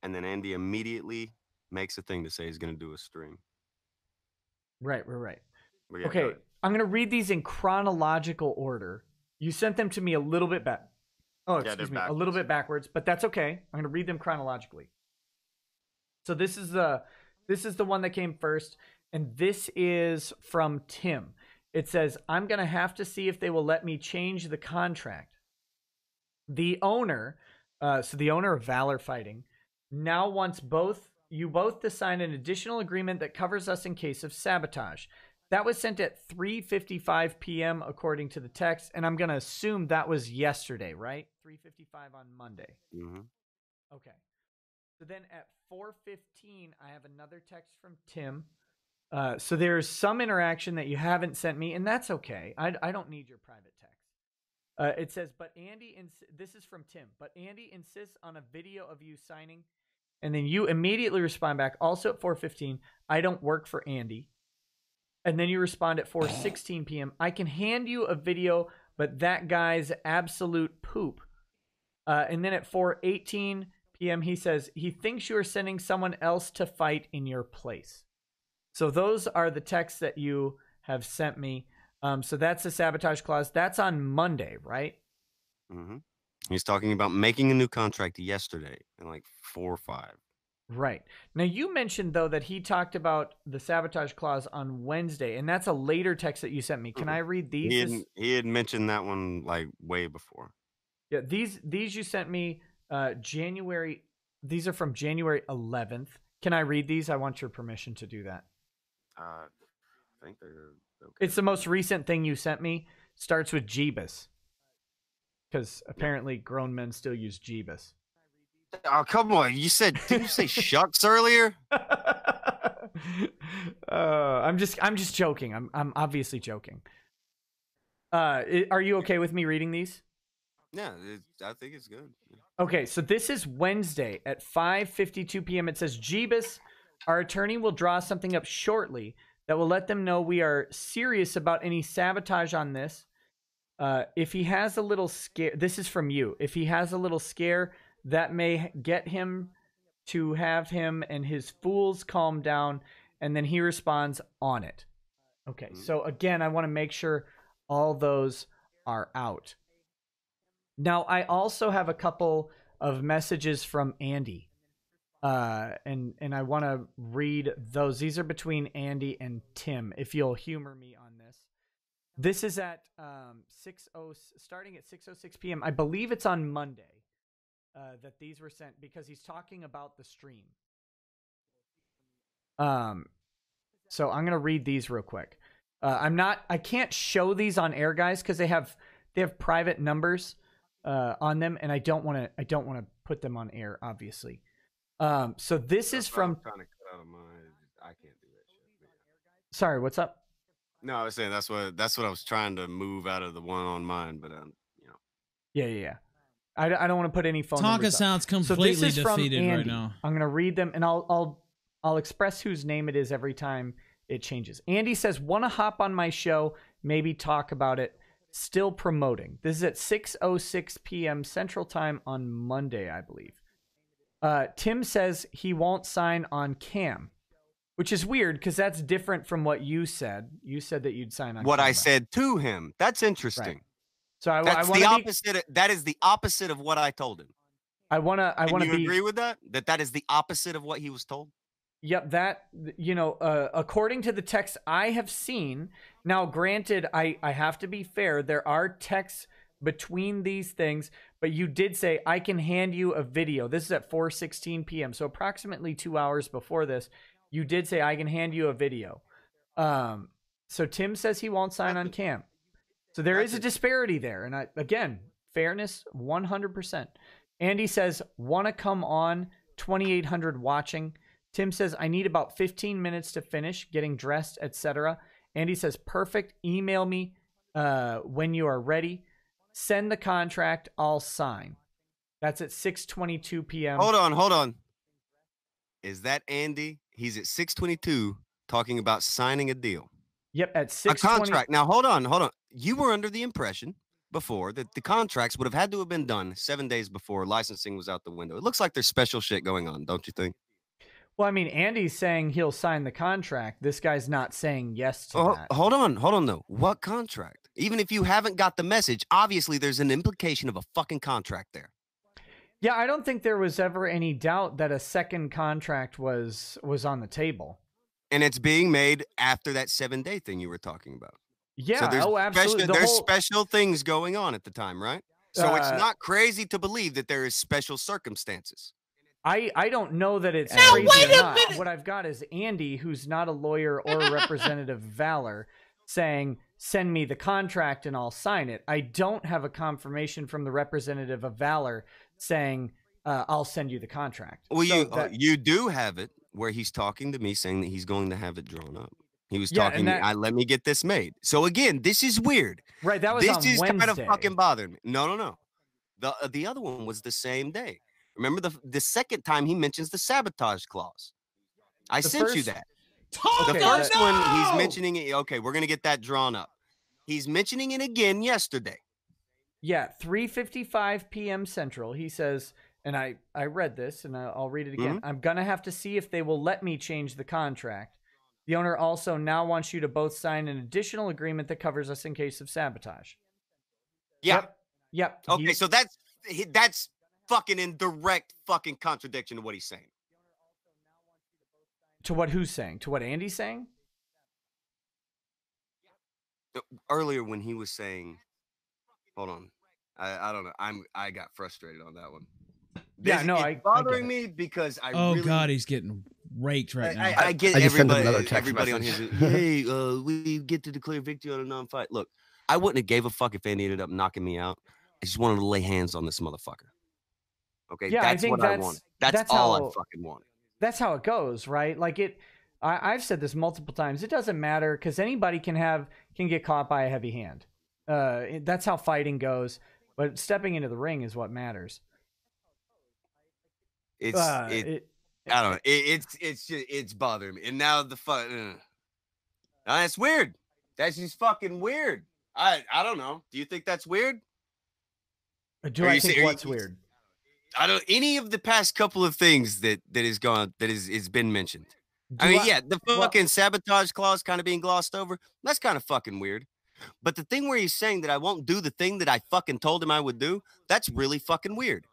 and then Andy immediately makes a thing to say he's going to do a stream. right. But yeah, go Okay, ahead. I'm gonna read these in chronological order. You sent them to me a little bit back. Oh, Yeah, excuse they're me, a little bit backwards, but that's okay. I'm gonna read them chronologically. So this is the one that came first, and this is from Tim. It says, "I'm gonna have to see if they will let me change the contract. The owner, so the owner of Valor Fighting, now wants you both to sign an additional agreement that covers us in case of sabotage. That was sent at 3:55 p.m. according to the text, and I'm gonna assume that was yesterday, right? 3:55 on Monday. Mm-hmm. Okay. So then at 4:15, I have another text from Tim. So there's some interaction that you haven't sent me, and that's okay. I don't need your private text. It says, but Andy, this is from Tim, but Andy insists on a video of you signing. And then you immediately respond back, also at 4:15, I don't work for Andy. And then you respond at 4:16 p.m. I can hand you a video, but that guy's absolute poop. And then at 4:18 p.m., he says he thinks you are sending someone else to fight in your place. So those are the texts that you have sent me. So that's the sabotage clause. That's on Monday, right? Mm-hmm. He's talking about making a new contract yesterday in like 4 or 5. Right. Now, you mentioned, though, that he talked about the sabotage clause on Wednesday, and that's a later text that you sent me. Can I read these? He had mentioned that one like way before. Yeah, these you sent me January. These are from January 11th. Can I read these? I want your permission to do that. I think they're okay. It's the most recent thing you sent me. Starts with Jeebus. Because apparently grown men still use Jeebus. Oh, come on. Didn't you say shucks earlier? I'm just joking. I'm obviously joking. Are you okay with me reading these? Yeah, I think it's good. Okay, so this is Wednesday at 5:52 p.m. It says, Jeebus, our attorney will draw something up shortly that will let them know we are serious about any sabotage on this. If he has a little scare, this is from you. If he has a little scare, that may get him to have him and his fools calm down. And then he responds on it. Okay, so again, I want to make sure all those are out. Now, I also have a couple of messages from Andy. And I want to read those. These are between Andy and Tim, if you'll humor me on this. This is at starting at 6:06 p.m. I believe it's on Monday that these were sent because he's talking about the stream. So I'm gonna read these real quick. I can't show these on air, guys, because they have private numbers on them, and I don't want to put them on air, obviously. So this is from. I'm trying to cut out of mine. I can't do that shit. Sorry, what's up? No, I was saying that's what I was trying to move out of the one on mine, but you know. Yeah. I don't want to put any phone Tonka numbers sounds up. completely so this is defeated from Andy. right now. I'm gonna read them, and I'll express whose name it is every time it changes. Andy says, "Want to hop on my show? Maybe talk about it." Still promoting. This is at 6:06 p.m. Central Time on Monday, I believe. Tim says he won't sign on cam, which is weird because that's different from what you said. You said that you'd sign on what camera. I said to him. That's interesting. Right. So that's the opposite. That is the opposite of what I told him. I want to agree with that? That is the opposite of what he was told? Yep, that, according to the text I have seen, now granted, I have to be fair, there are texts between these things, but you did say, I can hand you a video. This is at 4:16 p.m., so approximately 2 hours before this, you did say, I can hand you a video. So Tim says he won't sign on cam. So there is a disparity there, and again, fairness, 100%. Andy says, want to come on, 2,800 watching. Tim says, I need about 15 minutes to finish, getting dressed, etc. Andy says, perfect. Email me when you are ready. Send the contract. I'll sign. That's at 6:22 p.m. Hold on. Is that Andy? He's at 6:22 talking about signing a deal. Yep, at 6:20. A contract. Now, hold on. You were under the impression before that the contracts would have had to have been done 7 days before licensing was out the window. It looks like there's special shit going on, don't you think? Well, I mean, Andy's saying he'll sign the contract. This guy's not saying yes to that. Hold on, though. What contract? Even if you haven't got the message, obviously there's an implication of a fucking contract there. Yeah, I don't think there was ever any doubt that a second contract was on the table. And it's being made after that 7-day thing you were talking about. Yeah, so absolutely. There's special things going on at the time, right? So it's not crazy to believe that there is special circumstances. I don't know that it's Now, crazy wait or a not. minute! What I've got is Andy, who's not a lawyer or a representative of Valor, saying, send me the contract and I'll sign it. I don't have a confirmation from the representative of Valor saying, I'll send you the contract. Well, So you do have it where he's talking to me saying that he's going to have it drawn up. He was Yeah, talking and to me, that- let me get this made. So again, this is weird. Right, that was this on is kind of Wednesday. fucking bothering me. No. The other one was the same day. Remember the second time he mentions the sabotage clause. I The sent you first- that. Tonka, The first one, he's no! mentioning it. Okay, we're gonna get that drawn up. He's mentioning it again yesterday. Yeah, 3:55 p.m. Central. He says, and I read this, and I'll read it again. I'm going to have to see if they will let me change the contract. The owner also now wants you to both sign an additional agreement that covers us in case of sabotage. Yeah. Yep. Okay, so that's fucking in direct fucking contradiction to what he's saying. To what who's saying? To what Andy's saying? Earlier when he was saying, hold on, I don't know. I got frustrated on that one. Yeah, no, it's bothering me because I Oh really, God, he's getting raked right now. I get I just sent him everybody, another text everybody on message. his. Hey, we get to declare victory on a non-fight. Look, I wouldn't have gave a fuck if Andy ended up knocking me out. I just wanted to lay hands on this motherfucker. Okay, Yeah, I that's think what I wanted. That's how, all I fucking wanted. That's how it goes, right? Like I've said this multiple times. It doesn't matter because anybody can get caught by a heavy hand. That's how fighting goes. But stepping into the ring is what matters. I don't know. It's bothering me. And now the fun. That's weird. That's just fucking weird. I don't know. Do you think that's weird? Do I think what's weird? I don't. Any of the past couple of things that is been mentioned. The fucking sabotage clause kind of being glossed over. That's kind of fucking weird. But the thing where he's saying that I won't do the thing that I fucking told him I would do, that's really fucking weird.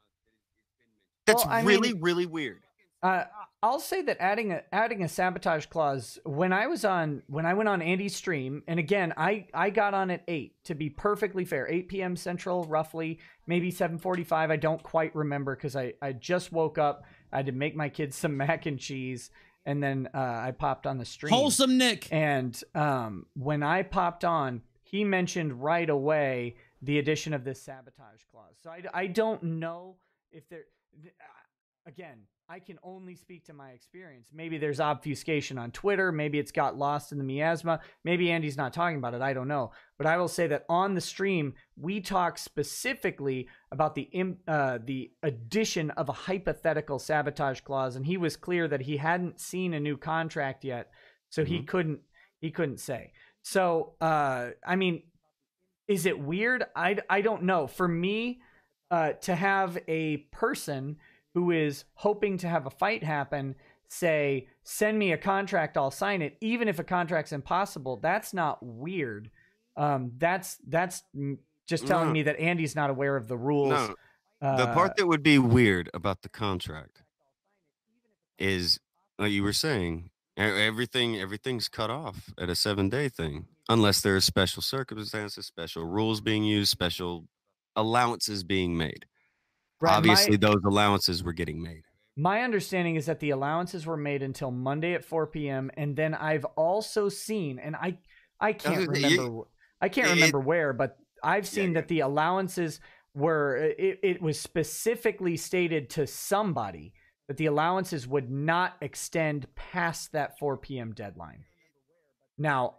That's really weird. I'll say that adding a sabotage clause when I went on Andy's stream, and again I got on at 8 to be perfectly fair, 8 p.m. Central, roughly, maybe 7:45. I don't quite remember because I just woke up. I had to make my kids some mac and cheese, and then I popped on the stream. Wholesome Nick. And when I popped on, he mentioned right away the addition of this sabotage clause. So I don't know if there. Again, I can only speak to my experience. Maybe there's obfuscation on Twitter. Maybe it's got lost in the miasma. Maybe Andy's not talking about it. I don't know. But I will say that on the stream, we talk specifically about the addition of a hypothetical sabotage clause, and he was clear that he hadn't seen a new contract yet, so he couldn't say. So, I mean, is it weird? I don't know. For me, to have a person who is hoping to have a fight happen say, send me a contract, I'll sign it, even if a contract's impossible, that's not weird. That's just telling me that Andy's not aware of the rules. No, the part that would be weird about the contract is, like you were saying, everything's cut off at a 7-day thing, unless there are special circumstances, special rules being used, special allowances being made. Right, obviously, those allowances were getting made. My understanding is that the allowances were made until Monday at 4 p.m. And then I've also seen, and I can't remember where, but I've seen that the allowances were, it was specifically stated to somebody that the allowances would not extend past that 4 p.m. deadline. Now,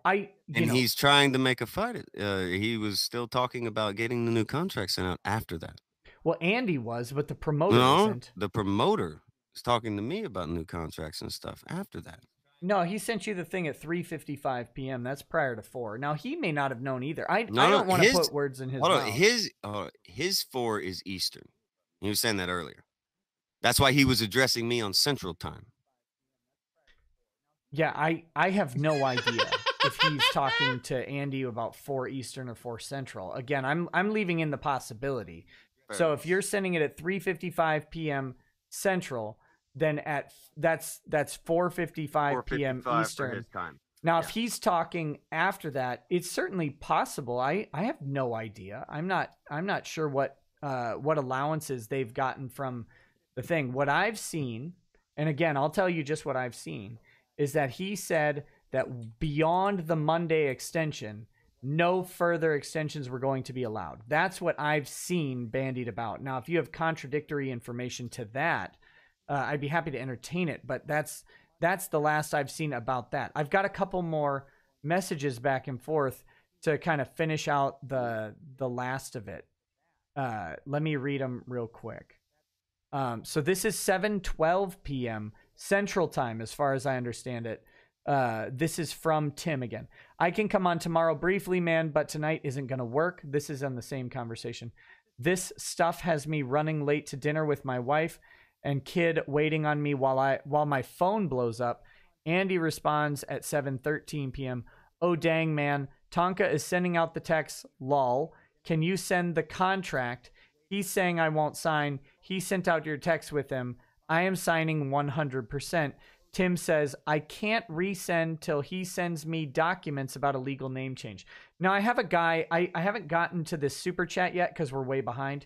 he's trying to make a fight. He was still talking about getting the new contract sent out after that. Well, Andy was, but the promoter wasn't. The promoter is talking to me about new contracts and stuff after that. No, he sent you the thing at 3:55 p.m. That's prior to 4. Now, he may not have known either. I don't want to put words in his mouth. His 4 is Eastern. He was saying that earlier. That's why he was addressing me on Central Time. Yeah, I have no idea if he's talking to Andy about 4 Eastern or 4 Central. Again, I'm leaving in the possibility. So if you're sending it at 3:55 p.m. Central, then that's 4:55 p.m. Eastern. His time. Now, if he's talking after that, it's certainly possible. I have no idea. I'm not sure what allowances they've gotten from the thing. What I've seen, and again, I'll tell you just what I've seen, is that he said that beyond the Monday extension, no further extensions were going to be allowed. That's what I've seen bandied about. Now, if you have contradictory information to that, I'd be happy to entertain it, but that's the last I've seen about that. I've got a couple more messages back and forth to kind of finish out the last of it. Let me read them real quick. So this is 7:12 p.m. Central Time, as far as I understand it. This is from Tim again. I can come on tomorrow briefly, man, but tonight isn't going to work. This is on the same conversation. This stuff has me running late to dinner with my wife and kid waiting on me while my phone blows up. Andy responds at 7:13 p.m. Oh, dang, man. Tonka is sending out the text, lol. Can you send the contract? He's saying I won't sign. He sent out your text with him. I am signing 100%. Tim says, I can't resend till he sends me documents about a legal name change. Now, I have a guy, I haven't gotten to this super chat yet because we're way behind.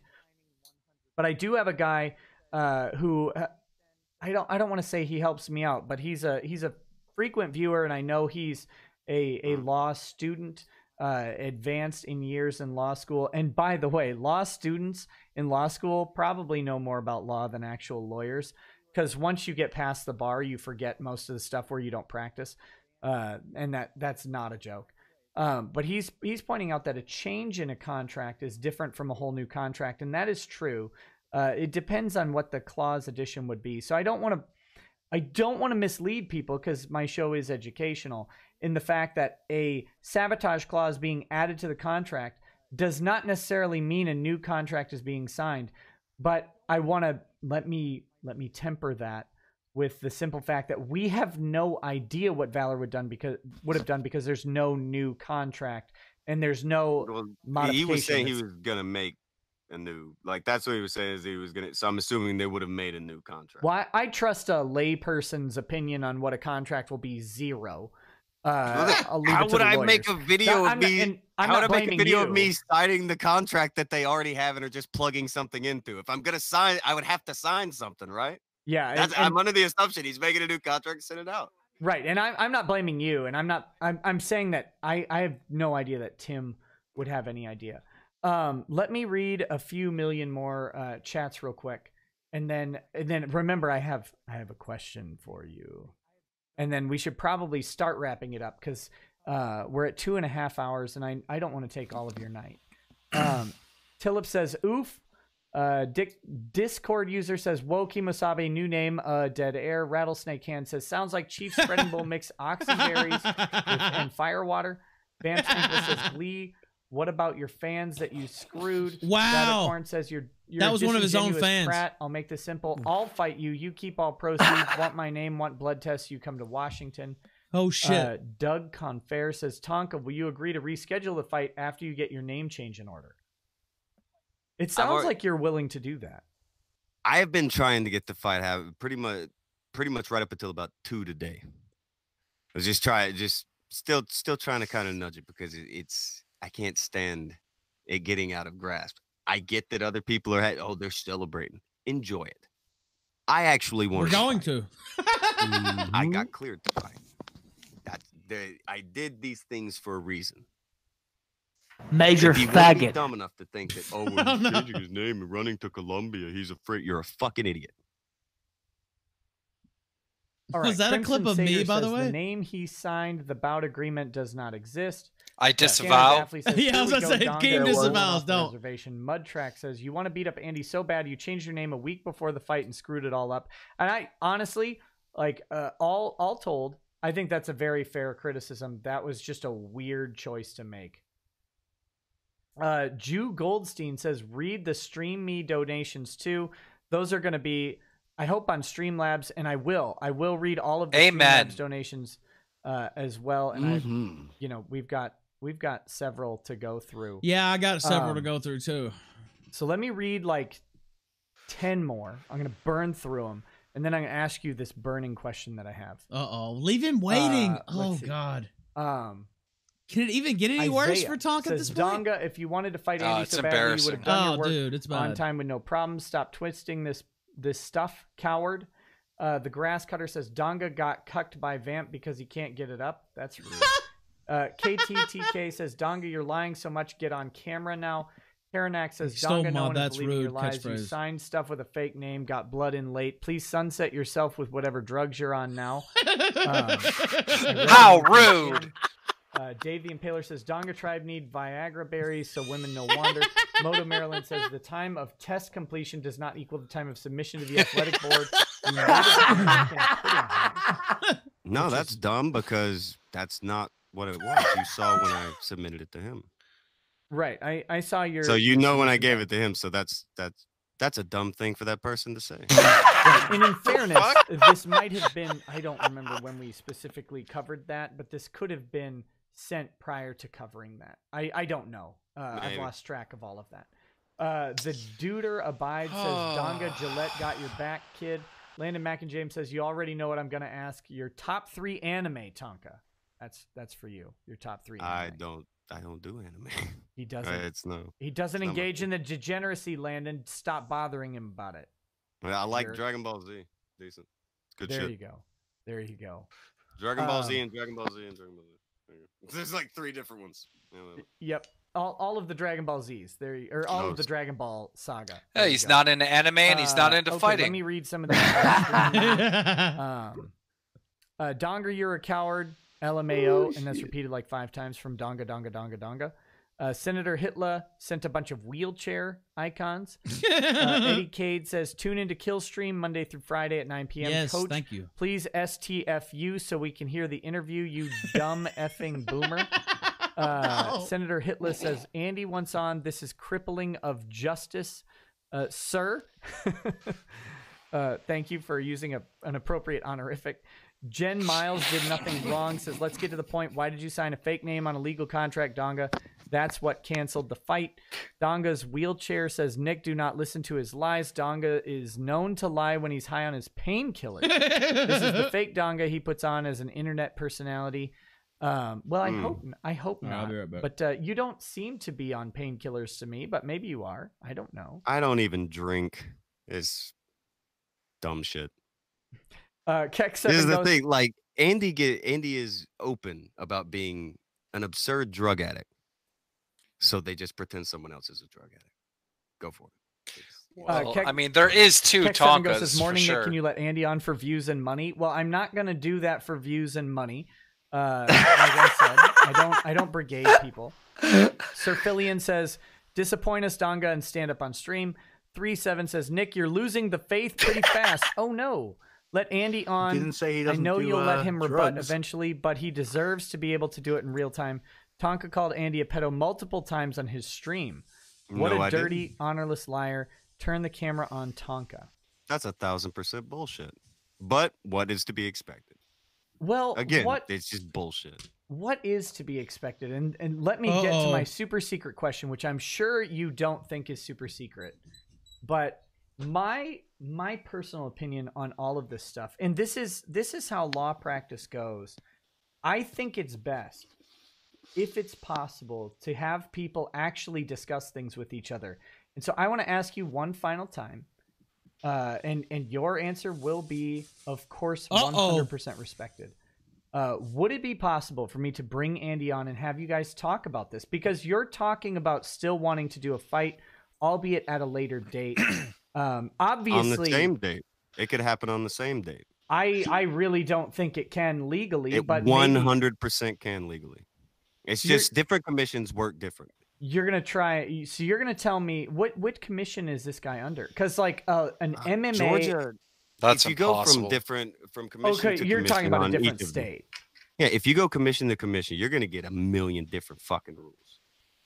But I do have a guy who, I don't want to say he helps me out, but he's a frequent viewer, and I know he's a law student, advanced in years in law school. And by the way, law students in law school probably know more about law than actual lawyers. Because once you get past the bar, you forget most of the stuff where you don't practice, and that's not a joke. But he's pointing out that a change in a contract is different from a whole new contract, and that is true. It depends on what the clause addition would be. So I don't want to mislead people, because my show is educational, in the fact that a sabotage clause being added to the contract does not necessarily mean a new contract is being signed. But I want to let me temper that with the simple fact that we have no idea what Valor would have done because there's no new contract and there's no modification. He was saying he was gonna make a new, like, that's what he was saying, is he was gonna. So I'm assuming they would have made a new contract. Well, I trust a layperson's opinion on what a contract will be, zero. How would I make a video of me? How would I make a video of me signing the contract that they already have and are just plugging something into? If I'm gonna sign, I would have to sign something, right? Yeah, I'm under the assumption he's making a new contract and send it out. Right, and I'm not blaming you, and I'm saying that I have no idea that Tim would have any idea. Let me read a few million more chats real quick, and then remember I have a question for you. And then we should probably start wrapping it up, because we're at 2.5 hours, and I don't want to take all of your night. Tillip says, oof. Discord user says, whoa, Kimosabe, new name, dead air. Rattlesnake Hand says, sounds like Chief Spreading Bull mix oxyberries and firewater. Bam Twinkle says, Glee, what about your fans that you screwed? Wow. Corn says, you're that was one of his own disingenuous fans. Prat. I'll make this simple. I'll fight you. You keep all proceeds. Want my name, want blood tests. You come to Washington. Oh, shit. Doug Confair says, Tonka, will you agree to reschedule the fight after you get your name change in order? It sounds like you're willing to do that. I have been trying to get the fight pretty much right up until about 2 today. I was still trying to kind of nudge it, because it's I can't stand it getting out of grasp. I get that other people are they're celebrating. Enjoy it. I actually want. We're going to. I got cleared to fight. I did these things for a reason. Major if he faggot. Be dumb enough to think that when he's changing his name and running to Colombia, he's afraid. You're a fucking idiot. All right, was that Crimson a clip of Satyr me, by the says, way? The name he signed, the bout agreement, does not exist. I disavow. Yeah, I was gonna say, King disavows, don't. Reservation. Mudtrack says, you want to beat up Andy so bad, you changed your name a week before the fight and screwed it all up. And I honestly, like, all told, I think that's a very fair criticism. That was just a weird choice to make. Jew Goldstein says, read the Stream Me donations too. Those are going to be, I hope, on Streamlabs, and I will read all of the Streamlabs donations as well. And we've got several to go through. Yeah, I got several to go through too. So let me read like 10 more. I'm going to burn through them, and then I'm going to ask you this burning question that I have. Leave him waiting. Oh God. Can it even get any worse for Tonka at this point? Donga, if you wanted to fight Andy so badly, you would have done your work it's bad. on time with no problems. Stop twisting this this stuff, coward. The grass cutter says Donga got cucked by Vamp because he can't get it up. That's rude. KTTK says Donga, you're lying so much. Get on camera now. Karanac says Donga, no one is believing your lies. You signed stuff with a fake name, got blood in late. Please sunset yourself with whatever drugs you're on now. How rude. Dave the Impaler says Donga tribe need Viagra berries so women no wonder. Moto Maryland says the time of test completion does not equal the time of submission to the athletic board. No, that's dumb because that's not what it was. You saw when I submitted it to him. Right. I saw your. So you know when I gave it to him. So that's a dumb thing for that person to say. Right. And in fairness, this might have been. I don't remember when we specifically covered that, but this could have been sent prior to covering that. I don't know. I've lost track of all of that. The Duder Abide says Donga Gillette got your back, kid. Landon Mack and James says you already know what I'm gonna ask. Your top 3 anime, Tonka. That's for you. Your top 3 anime. I don't do anime. He doesn't. He doesn't it's engage in the degeneracy, Landon. Stop bothering him about it. I like Dragon Ball Z. Decent. It's good shit. There you go. There you go. Dragon Ball Z and Dragon Ball Z and Dragon Ball Z. There's like 3 different ones. Yep. All of the Dragon Ball Z's. All of the Dragon Ball saga. Hey, he's not into anime and he's not into fighting. Let me read some of that. Donger, you're a coward. LMAO, and that's repeated like 5 times from Donga, Donga, Donga, Donga. Senator Hitler sent a bunch of wheelchair icons. Eddie Cade says, tune into Killstream Monday through Friday at 9 p.m. Yes, Coach, thank you. Please STFU so we can hear the interview, you dumb effing boomer. Senator Hitler says, Andy once on, this is crippling of justice. Sir, thank you for using an appropriate honorific. Jen Miles did nothing wrong, says, let's get to the point. Why did you sign a fake name on a legal contract, Donga? That's what canceled the fight. Donga's wheelchair says, Nick, do not listen to his lies. Donga is known to lie when he's high on his painkillers. This is the fake Donga he puts on as an internet personality. Well, I hope not. I'll be right back. But you don't seem to be on painkillers to me, but maybe you are. I don't know. I don't even drink. It's dumb shit. Keck This is the thing. Like Andy is open about being an absurd drug addict, so they just pretend someone else is a drug addict. Go for it. Well, I mean, there is 2 Tonkas says, morning, for sure. Nick, can you let Andy on for views and money? Well, I'm not going to do that for views and money. Like I said, I don't brigade people. Sir Filian says, disappoint us, Donga, and stand up on stream. 3-7 says, Nick, you're losing the faith pretty fast. Oh no. Let Andy on. Didn't say he doesn't I know do, you'll let him rebut drugs. eventually, but he deserves to be able to do it in real time. Tonka called Andy a pedo multiple times on his stream. What No, a I dirty, didn't. honorless liar. Turn the camera on Tonka. That's 1,000% bullshit. But what is to be expected? Well, Again, it's just bullshit. What is to be expected? And let me get to my super secret question, which I'm sure you don't think is super secret. But my personal opinion on all of this stuff, and this is how law practice goes. I think it's best, if it's possible, to have people actually discuss things with each other. And so I want to ask you one final time, and your answer will be, of course, 100% respected. Would it be possible for me to bring Andy on and have you guys talk about this? Because you're talking about still wanting to do a fight, albeit at a later date. Obviously, on the same date. It could happen on the same date. I really don't think it can legally, It but 100% can legally. It's just different commissions work differently. You're gonna try. So you're gonna tell me what commission is this guy under? Because like an MMA, Georgia. That's if you impossible. go from commission to you're talking commission about a on different each of them. state. Yeah, if you go commission to commission, you're gonna get a million different fucking rules.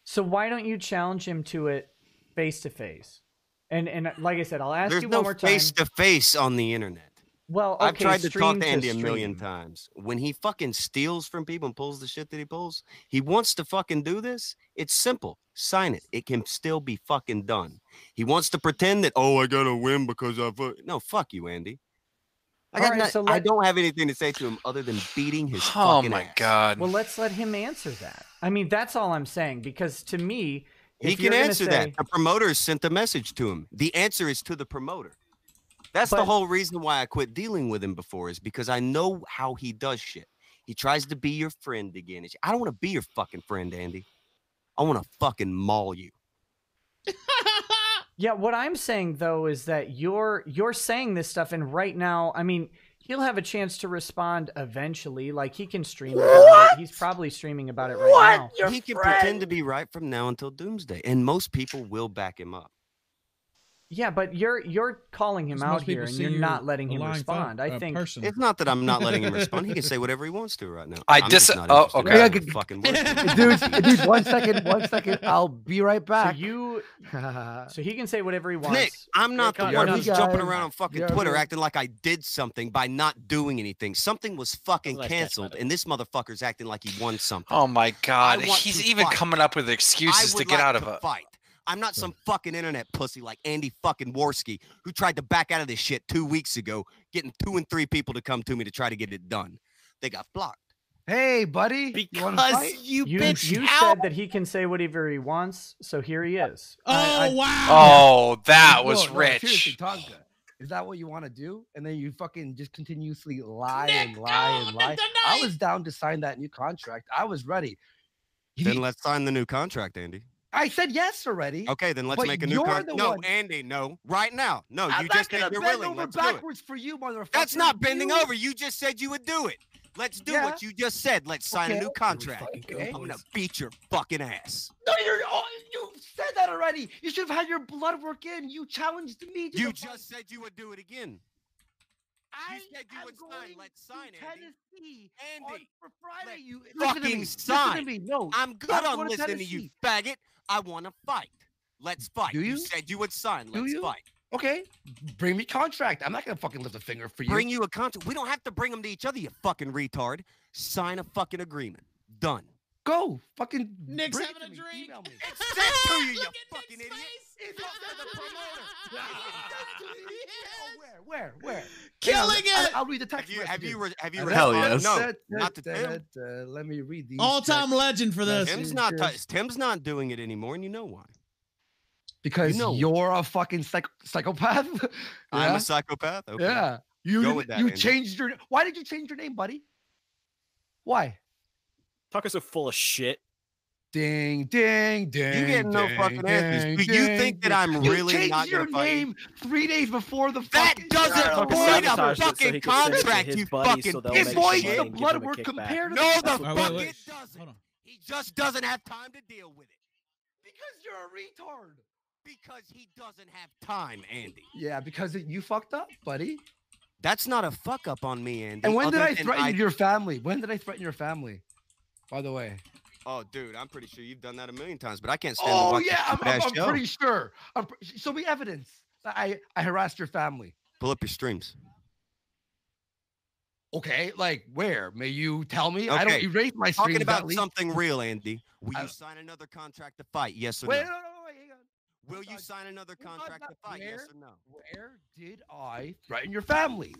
So why don't you challenge him to it face to face? And like I said, I'll ask There's you no one more time. face to face on the internet. Well, okay, I've tried to talk stream to Andy a stream. million times. When he fucking steals from people and pulls the shit that he pulls, he wants to fucking do this. It's simple. Sign it. It can still be fucking done. He wants to pretend that, I gotta win because I've... No, fuck you, Andy. I don't have anything to say to him other than beating his fucking ass. God. Well, let's let him answer that. I mean, that's all I'm saying, because to me, He if can you're gonna answer say- that. The promoter sent a message to him. The answer is to the promoter. That's the whole reason why I quit dealing with him before, is because I know how he does shit. He tries to be your friend again. I don't want to be your fucking friend, Andy. I want to fucking maul you. Yeah, what I'm saying though is that you're saying this stuff, and right now, I mean, he'll have a chance to respond eventually. Like he can stream about it. He's probably streaming about it right now. He can pretend to be right from now until doomsday, and most people will back him up. Yeah, but you're calling him out here, and you're not letting him respond. I think it's not that I'm not letting him respond. He can say whatever he wants to right now. Okay. Fucking dude, 1 second. I'll be right back. So he can say whatever he wants. Nick, I'm not the one who's jumping around on fucking Twitter me. acting like I did something by not doing anything. Something was fucking canceled, and this motherfucker's acting like he won something. Oh my god, he's even coming up with excuses to get out of it. Fight. I'm not some fucking internet pussy like Andy fucking Worski, who tried to back out of this shit 2 weeks ago, getting 2 and 3 people to come to me to try to get it done. They got blocked. Hey, buddy. Because you said that he can say whatever he wants, so here he is. Wow. Oh, that was rich. Seriously, Tonka, is that what you want to do? And then you fucking just continuously lie and lie. I was down to sign that new contract. I was ready. Then let's sign the new contract, Andy. I said yes already. Okay, then let's make a new contract. No, Andy, no. Right now. No, you just said you're willing. Over backwards for you, motherfucker. That's not bending over. You just said you would do it. Let's do what you just said. Let's sign a new contract. I'm gonna beat your fucking ass. No, you said that already. You should have had your blood work in. You challenged me. You just said you would do it again. You said you would sign. Let's sign it. Andy, for Friday, you fucking sign. Listen to me. No, I'm good on listening to you, faggot. I want to fight. Let's fight. Do you? You said you would sign. Let's fight. Okay, bring me contract. I'm not gonna fucking lift a finger for you. Bring you a contract. We don't have to bring them to each other, you fucking retard. Sign a fucking agreement. Done. Go. Fucking Nick's bring having a drink. Email me. It's sent to you, you fucking idiot. It's up to the promoter. Where? Killing it. I'll read the text. Have you Hell yes. No, not to Tim. Let me read these. All-time legend for this. Tim's not doing it anymore, and you know why. Because you're a fucking psychopath. I'm a psychopath. Okay. Yeah. Go with that, you Andy. changed your. Why did you change your name, buddy? Why? Tucker's so full of shit. Ding, ding, ding. You get no fucking answers. Do you think that I'm really not your gonna fight you? name 3 days before the That doesn't void a fucking contract, you fucking It voids the blood work compared to No, the fuck fuck it doesn't. He just doesn't have time to deal with it. Because you're a retard. Because he doesn't have time, Andy. Yeah, because you fucked up, buddy. That's not a fuck up on me, Andy. And when did I threaten your family? When did I threaten your family? By the way. Oh, dude, I'm pretty sure you've done that a million times, but I can't stand. Oh yeah, I'm pretty sure. Show me evidence that I harassed your family. Pull up your streams. Okay, like where? May you tell me? Okay. I don't erase my streams. Talking about something real, Andy. Will you sign another contract to fight? Yes or no? Wait, hang on. Will you sign another contract to fight? Yes or no? Where did I threaten your family?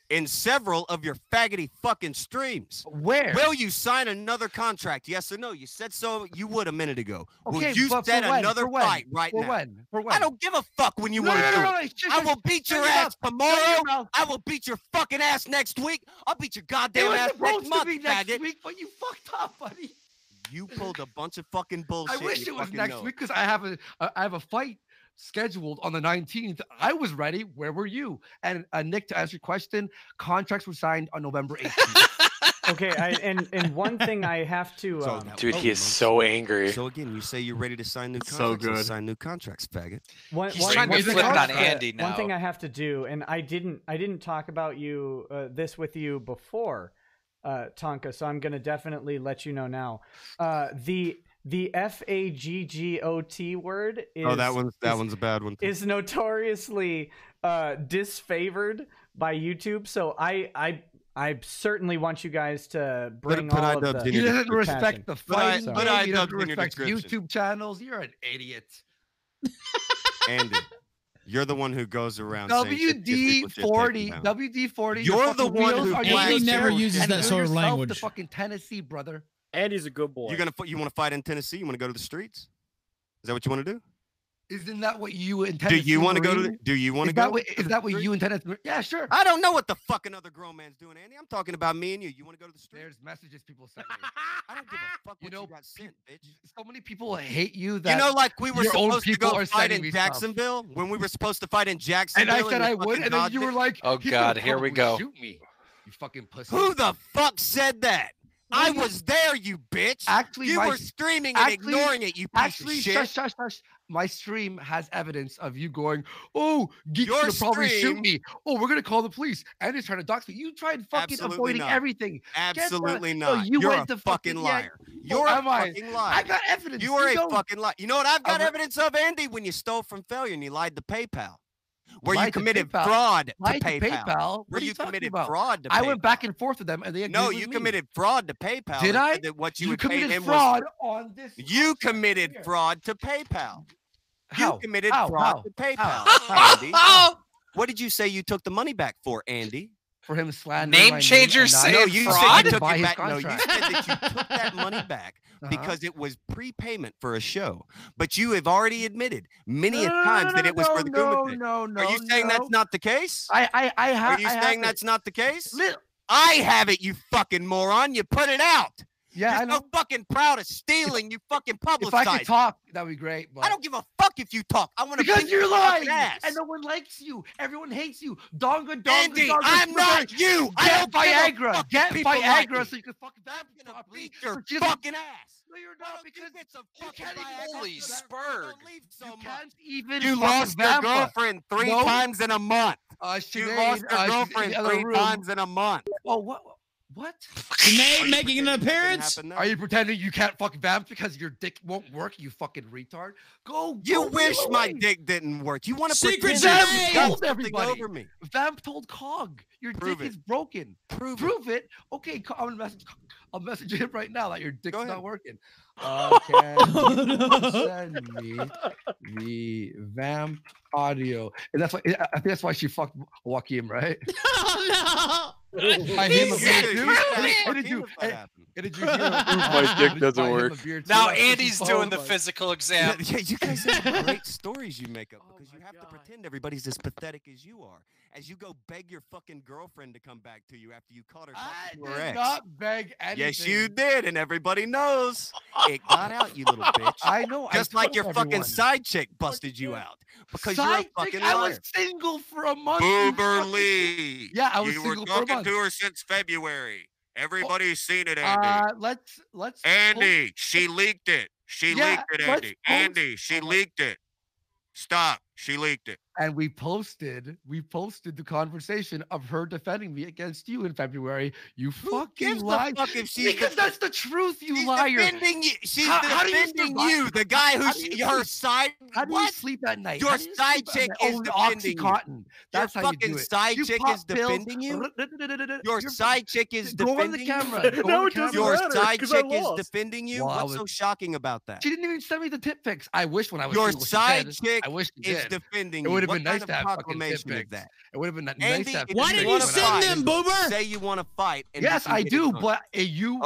In several of your faggoty fucking streams. Where? Will you sign another contract? Yes or no? You said so. You would a minute ago. Okay, will you set another fight right now? For when? I don't give a fuck when you want to do it. I will beat your ass tomorrow. I will beat your fucking ass next week. I'll beat your goddamn ass next month, faggot. Week, but you fucked up, buddy. You pulled a bunch of fucking bullshit. I wish it was next week because I have a fight scheduled on the 19th. I was ready. Where were you? And Nick, to answer your question, contracts were signed on November 18th. Okay, and one thing I have to, dude, he is so angry. So again, you say you're ready to sign new contracts. So good. Let's sign new contracts, faggot. He's trying to flip it on Andy now. One thing I have to do, and I didn't talk about this with you before, Tonka. So I'm gonna definitely let you know now. The FAGGOT word is that one's a bad one. Is notoriously disfavored by YouTube. So I certainly want you guys to bring all of the. You didn't respect the fight, but I you dubbed didn't in your respect description. YouTube channels. You're an idiot. Andy, you're the one who goes around saying WD-40. WD-40. You're the one who Andy never uses that sort of language. To fucking Tennessee, brother. Andy's a good boy. You want to fight in Tennessee? You want to go to the streets? Is that what you want to do? Isn't that what you intended? Do you want to go to? Do you want to go? Is that what you intended? Yeah, sure. I don't know what the fucking other grown man's doing, Andy. I'm talking about me and you. You want to go to the street? There's messages people send me. I don't give a fuck what you got sent, bitch. So many people hate you that You know, like we were your own supposed to people go are fight sending in me stuff. Jacksonville when we were supposed to fight in And Jacksonville. I said I would, and then you were like, "Oh "He's gonna God, here we probably go." Shoot me, you fucking pussy. Who the fuck said that? I was there, you bitch. Actually, you my- were streaming and actually- ignoring it, you piece Actually, of shit. shush, shush, shush. My stream has evidence of you going, "Oh, Geek's Your gonna probably shoot stream- me. Oh, we're gonna call the police." And he's trying to dox me. You tried fucking Absolutely avoiding not. everything. Absolutely No, not. you You're went a to fucking yeah. liar. Oh, You're a am I? fucking liar. I got evidence. You are a don't. fucking liar. You know what I've got I'm a- evidence of, Andy? When you stole from failure and you lied to PayPal. Where you Lied to committed PayPal. fraud to Lied PayPal. What Where are you talking committed about? fraud to PayPal. I went back and forth with them, and they agreed No, with you me. committed fraud to PayPal. Did and I? said that what you You had paid committed him fraud was on this. you committed fraud to PayPal. How? You committed How? fraud How? to PayPal. How? Andy. What did you say you took the money back for, Andy? For him slandering Name my changer and not- saying No, you fraud? said you took Buy it his back. No, you contract. said that you took that money back because it was prepayment for a show. But you have already admitted many a times that it was for the Goomba thing. No, Are you saying that's not the case? I have. Are you saying that's not the case? Li- I have it, you fucking moron. You put it out. Yeah, I You're know. so fucking proud of stealing. You fucking If I publicize. could talk, that'd be great. But I don't give a fuck if you talk. I want to because you're lying, ass. and no one likes you. Everyone hates you. Donga, Andy, donga. I'm not you. I Get don't give a Viagra. fuck if Get people Viagra like me. so you can fucking that. I'm gonna beat your fucking ass. No, you're not because you can't even Holy you spurg. can't even. You fucking lost your vamp. girlfriend three No. times in a month. You Sinead, lost your she's in girlfriend the other 3 room. times in a month. Oh, what? What? Sinead making an appearance? Are you pretending you can't fucking vamp because your dick won't work? You fucking retard. Go. You go wish the other my way. dick didn't work. You want to Secret pretend that Sinead! you got Told something everybody. over me. Vamp told Cog your Prove dick it. is broken. Prove it. Okay, I'll message him right now that your dick's Go ahead. not working. Can you send me the vamp audio? And that's why I think that's why she fucked Joaquin, right? Oh I him a beard too. Did you hear? My dick doesn't work. Now Andy's doing the physical exam. Yeah, you guys have great stories you make up because you have to pretend everybody's as pathetic as you are. As you go beg your fucking girlfriend to come back to you after you caught her talking to her I did ex. not beg anything. Yes, you did, and everybody knows. It got out, you little bitch. I know. Just I like told your fucking everyone. side chick busted you out because you're a Side fucking chick? liar. I was single for a month. Boober Lee. Yeah, I was You were single for a talking month. to her since February. Everybody's seen it, Andy. Let's Andy, she leaked it. She Yeah, leaked it, let's Andy. post- Andy, she leaked it. Stop. She leaked it. And we posted the conversation of her defending me against you in February. You fucking gives a lied. fuck if she's Because that's the truth, you She's liar. defending you. She's How do you defending survive- you, the guy How who do you her sleep? side. How do you What? sleep at night? Your How do you side sleep at chick night? is Oh, the defending you. Oxycontin. That's Your how you fucking do it. side You chick pop is pills. defending you. Your side chick is Go on the defending camera. you. Go on No, the it doesn't camera. Your matter, side 'cause I chick is lost. defending you. Well, I What's so was- shocking about that? She didn't even send me the tip pics. I wish when I was Your single, she side did. chick I wish she is did. defending It you. would have What been nice kind to of have fucking tip proclamation is pics. that? It would have been nice Andy, to have. if Why you did you wanna send fight, them, Boomer? Say you want to fight. And Yes, you can I get it do, done. but you.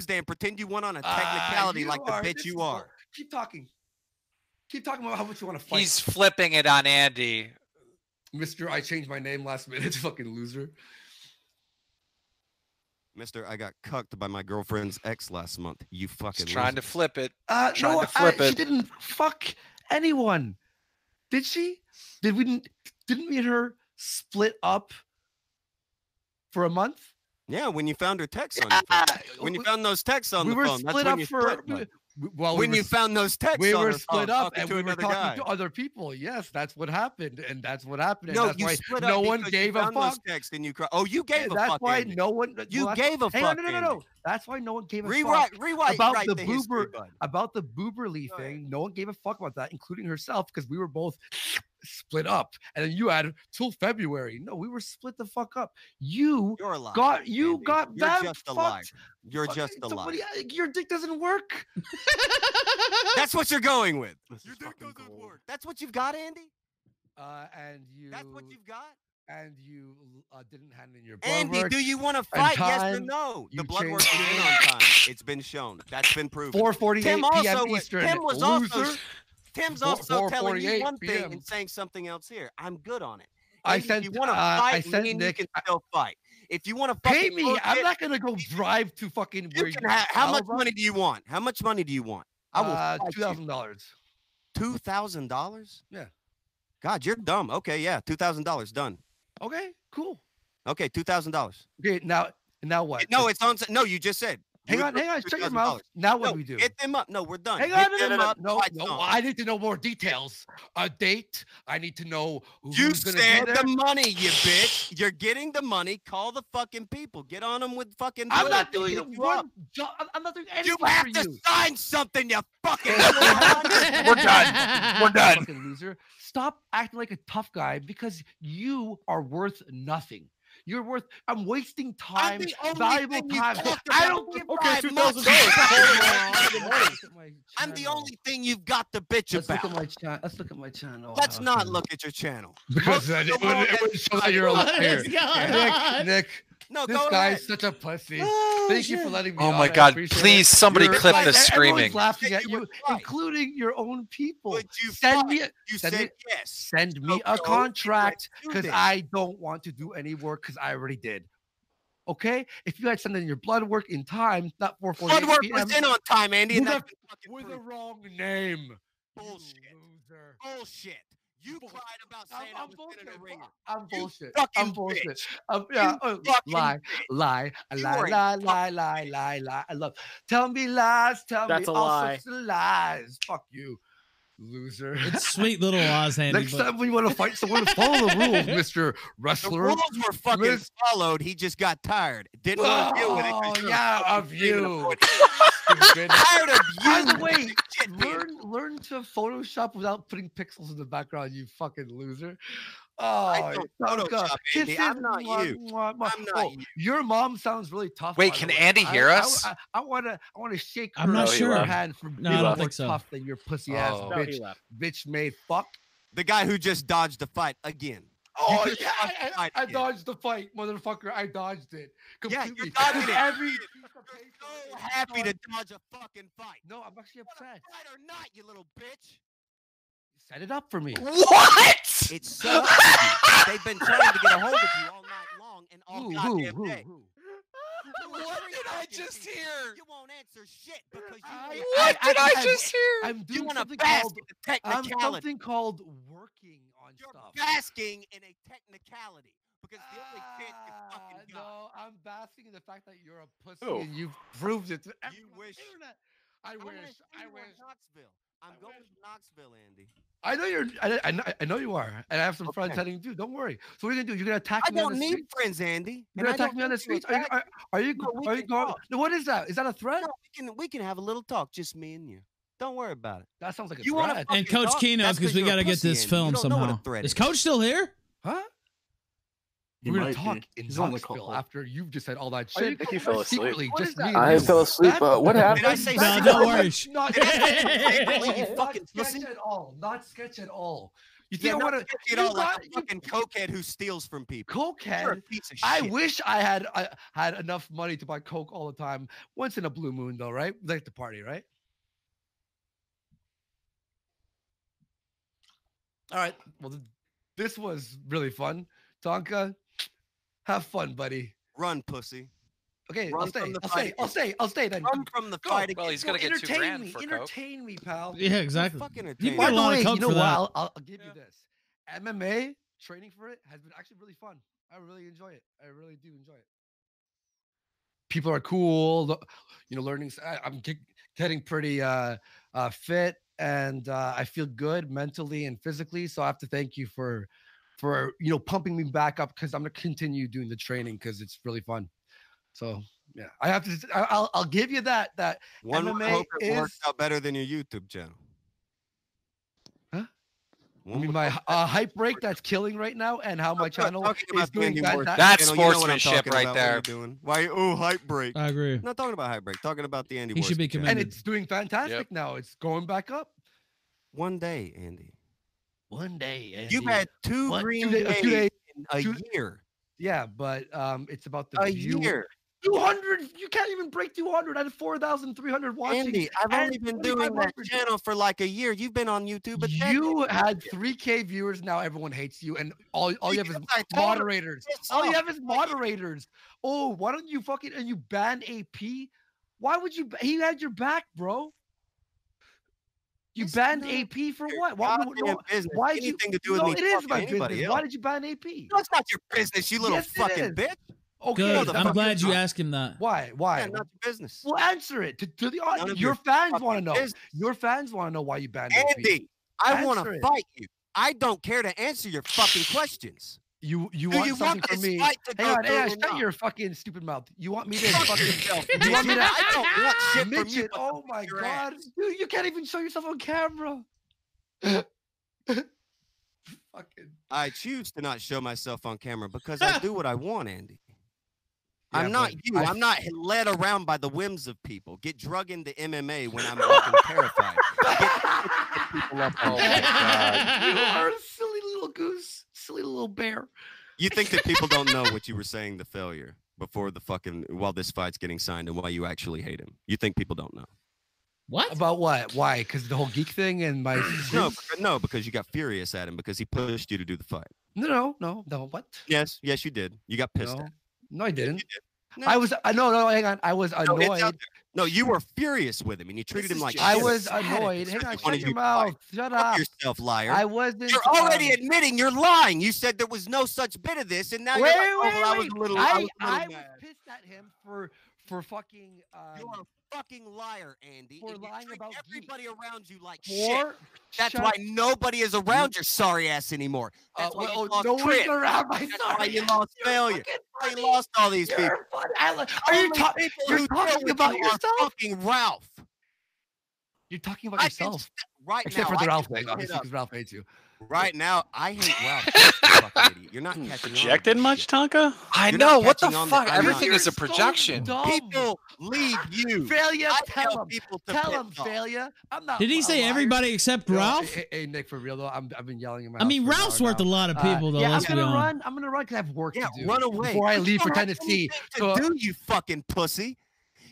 And pretend you won on a technicality You like the are- bitch this you is are. Keep talking. Keep talking about how much you want to fight. He's flipping it on Andy. Mr. I changed my name last minute. Fucking loser. Mister, I got cucked by my girlfriend's ex last month. You fucking He's trying loser. to flip it. No, to flip she it. didn't fuck anyone. Did she? Didn't me and her split up for a month? Yeah, when you found her text on your phone. When you found those texts on we the were phone. That's split when up you for. split, bud. Well, when we you were, found those texts we on were her split phone, up talking and to we were another talking guy. to other people. Yes, that's what happened, and that's what happened. And No, that's you why split no up one because gave you a found fuck. those texts and you cried. Oh, you gave a That's fuck. why Andy. no one. You well, gave a hang on, fuck. no. Andy. That's why no one gave a Rewrite fuck about write the the history, Boober bud. about the Booberly thing. No one gave a fuck about that, including herself, because we were both split up. And then you had till February. No, we were split the fuck up. You You're a liar, got Andy. You're just a liar. fucked. You're just a liar. Your dick doesn't work. That's what you're going with. This Your is dick fucking doesn't gold. work. That's what you've got, Andy. And you. That's what you've got. and you didn't hand in your blood Andy, work do you want to and fight? Yes or time, no? The you blood work changed is in on time. It's been shown. That's been proven. 4:48 Tim p.m. also Eastern. Tim was loser. also Tim's also telling you 4:48 one thing p.m. and saying something else here. I'm good on it. I Andy, said, if you want to I fight said, me, and Nick, you can still fight. If you want to pay fucking me. I'm bullshit, not gonna go drive to fucking you where can you. have, how much money do you want? How much money do you want? I will fight you. $2,000. $2,000? Yeah. God, you're dumb. Okay, yeah, $2,000 done. Okay, cool. Okay, $2,000. Okay, now what? No, it's on. No, you just said. Hang on. Shut your mouth. Now what do we do? Hit them up. No, we're done. Hang Hit on. them up. No. I need to know more details. A date. I need to know You who's gonna said be there. the money, you bitch. You're getting the money. Call the fucking people. Get on them with fucking. I'm not doing Hit it. you up. I'm not doing anything You have for to you. sign something, you fucking. We're done. We're done. Fucking loser. Stop acting like a tough guy because you are worth nothing. You're worth. I'm wasting time, valuable time. I don't give I'm the only thing you've got to bitch Let's about. Look at my channel. Let's look at my channel. Let's not look at your channel. Because it would show that you're a liar. Nick, no, this guy's such a pussy. Thank you for letting me. Oh on. my I God! appreciate Please, it. somebody You're clip right. the screaming. Everyone's laughing at you, including your own people. Send me. You send said me, yes. Send me a contract because I don't want to do any work because I already did. Okay, if you had something in your blood work in time, not 4:48 Blood work p.m. was in on time, Andy. And that's with the wrong name. Bullshit. Bullshit. You cried about saying I was in a ringer. I'm bullshit. Fucking I'm bullshit. bitch. Yeah, fucking lie. I love. Tell me lies. Tell That's me a all lie. sorts of lies. Fuck you, loser. It's sweet little laws, Andy. Next time when you want to fight someone, follow the rules, Mr. Wrestler. The rules were fucking followed. He just got tired. Didn't want to deal with it. 'cause Yeah, of you. Tired of you. By the way, learn to Photoshop without putting pixels in the background, you fucking loser. I Oh, don't Tonka, Photoshop, Andy. kisses, I'm not you. mwah, mwah. I'm not Oh, you. your mom sounds really tough. Wait, by can the way. Andy hear us? I wanna shake her I'm not sure. hand for No, being I don't more think so. tough than your pussy ass Oh. No, he bitch. left. Bitch made fuck. The guy who just dodged the fight again. Oh You just yeah, dodged the fight I again. dodged the fight, motherfucker. I dodged it Yeah, completely. you're dodging it. Every You're so happy to dodge a fucking fight. No, I'm actually upset. Fight or not, you little bitch. Set it up for me. What? It's set up for you. They've been trying to get a hold of you all night long and all goddamn day. What did I just hear? You won't answer shit because What did I just hear? I'm doing want to something bask called in the technicality. something called working on You're stuff. basking in a technicality because the only chance you fucking got. No, I'm basking in the fact that you're a pussy Oh. and you've proved it to You everyone on wish. the internet. I I'm gonna wish. see you in Knoxville. I'm going to Knoxville, Andy. I know you're. I know you are, and I have some friends heading too. Don't worry. So what are you gonna do? You're gonna attack I me on don't the need street. friends, Andy. You're gonna attack me on the streets. Are you? Are you? No, we Are you can going? talk. No, what is that? Is that a threat? No, we can have a little talk, just me and you. Don't worry about it. That sounds like a You wanna threat. And fucking Coach talk? Key knows That's because 'cause we you're a got to get pussy, this Andy. film You don't know what a somehow. threat Is is. Coach still here? Huh? He We're gonna might talk be. in He's on the Knoxville call. after you've just said all that I shit. think he fell asleep. Secretly, What just is me that? and I you. fell asleep. What happened? Did I say No, don't worry. Not Did I say you fucking sketch pussy? at all. Not sketch at all. You Yeah, think I not want to? sketchy at all, like a fucking cokehead who steals from people. You're a Cokehead. piece of I shit. wish I had enough money to buy coke all the time. Once in a blue moon, though, right? We like to party, right? All right. Well, this was really fun. Tonka, have fun, buddy. Run, pussy. Okay, Run I'll stay. from the I'll fight stay. again. I'll stay. I'll stay then. Run from the Go. fight Well, again. he's gonna get $2 grand me. for coke. Entertain me, pal. Yeah, exactly. Fucking You entertain can By get a the lot way, of coke you know for what? that. I'll give you this. MMA training for it has been actually really fun. I really enjoy it. I really do enjoy it. People are cool. Learning. I'm getting pretty fit, and I feel good mentally and physically. So I have to thank you for pumping me back up because I'm gonna continue doing the training because it's really fun. So yeah, I have to. I'll give you that. One would MMA hope it is. works out better than your YouTube channel. Huh? One I mean, would my hope hype break that's killing right now, and how my channel talking is about doing Andy Moore's fantastic. That's channel, you know what I'm sportsmanship talking right about, there. What are you doing? Why? Oh, hype break. I agree. Not talking about hype break. Talking about the Andy. He should be Worth channel. And commended. it's doing fantastic Yep. now. It's going back up. One day, Andy. One day, Andy. You've had two What? green 2 days days. in a year. Yeah, but it's about the A view. year. 200. You can't even break 200 out of 4,300 watching. Andy, I've only been doing that channel for like a year. You've been on YouTube. You had 3K viewers. Now everyone hates you, and all you have is moderators. All you have is moderators. Oh, why don't you fucking and you ban AP? Why would you? He had your back, bro. You banned AP for what? Why did you? Anything to do with me it is my fucking anybody business. else. Why did you ban AP? No, it's not your business, you little Yes, it fucking is. bitch. Okay, Good. I'm glad you asked him that. Why? Yeah, not your business. Well, answer it to the None audience. of Your your fans want to fucking know. business. Your fans want to know why you banned AP. Andy, I want Answer to it. fight you. I don't care to answer your fucking questions. You Do want you something want from this me? fight to Hang go on, through or shut not? your fucking stupid mouth. You want me to Fuck fucking yourself. You want me to? I don't want shit from you. Midget, but oh my your god, ass. dude, you can't even show yourself on camera. Fucking. I choose to not show myself on camera because I do what I want, Andy. Yeah, I'm not but you. I'm not led around by the whims of people. Get drug into MMA when I'm fucking terrified. Get people up. Oh my god, you are a silly little goose, silly little bear. You think that people don't know what you were saying to Failure before while this fight's getting signed and why you actually hate him? You think people don't know? What? About what? Why? Because the whole geek thing and my No, because you got furious at him because he pushed you to do the fight. No. What? Yes, you did. You got pissed No. at him. No, I didn't. You did. No. I was no. Hang on. I was No, it's out annoyed. there. No, you were furious with him and you treated him like I shit. was annoyed. Hang on. Shut your mouth. Shut Fuck up. yourself, liar. I wasn't. You're already admitting you're lying. You said there was no such bit of this, and now you're like, oh, well, I was a little I mad. was pissed at him for fucking. You're a fucking liar, Andy. For and you lying treat about everybody around you like For- shit. That's shut- why nobody is around your sorry ass anymore. That's why you lost no one's Chris. around my That's sorry why you ass. lost You're Failure. fucking That's why you lost all these people. You're funny. Are you talking? You're who talking deal with about you are yourself. fucking Ralph. You're talking about I can yourself. Right Except now, for the I Ralph can thing, pick it obviously, up. because Ralph hates you. Right now, I hate Ralph. You fucking idiot. You're not catching on. Projected much, Tonka? I You're know. not What the catching on fuck? that I'm Everything not. is a projection. People leave you. Failure. I Tell him. people to Tell piss him. off. Failure. I'm not. Did he a say liar. everybody except No, Ralph? Hey, Nick, for real though, I've been yelling him out. I mean, for an Ralph's hour worth now. a lot of people, though. Yeah, Let's I'm be gonna honest. run. I'm gonna run because I have work Yeah, to do. run away. before I You leave for don't have Tennessee. anything to do, you fucking pussy.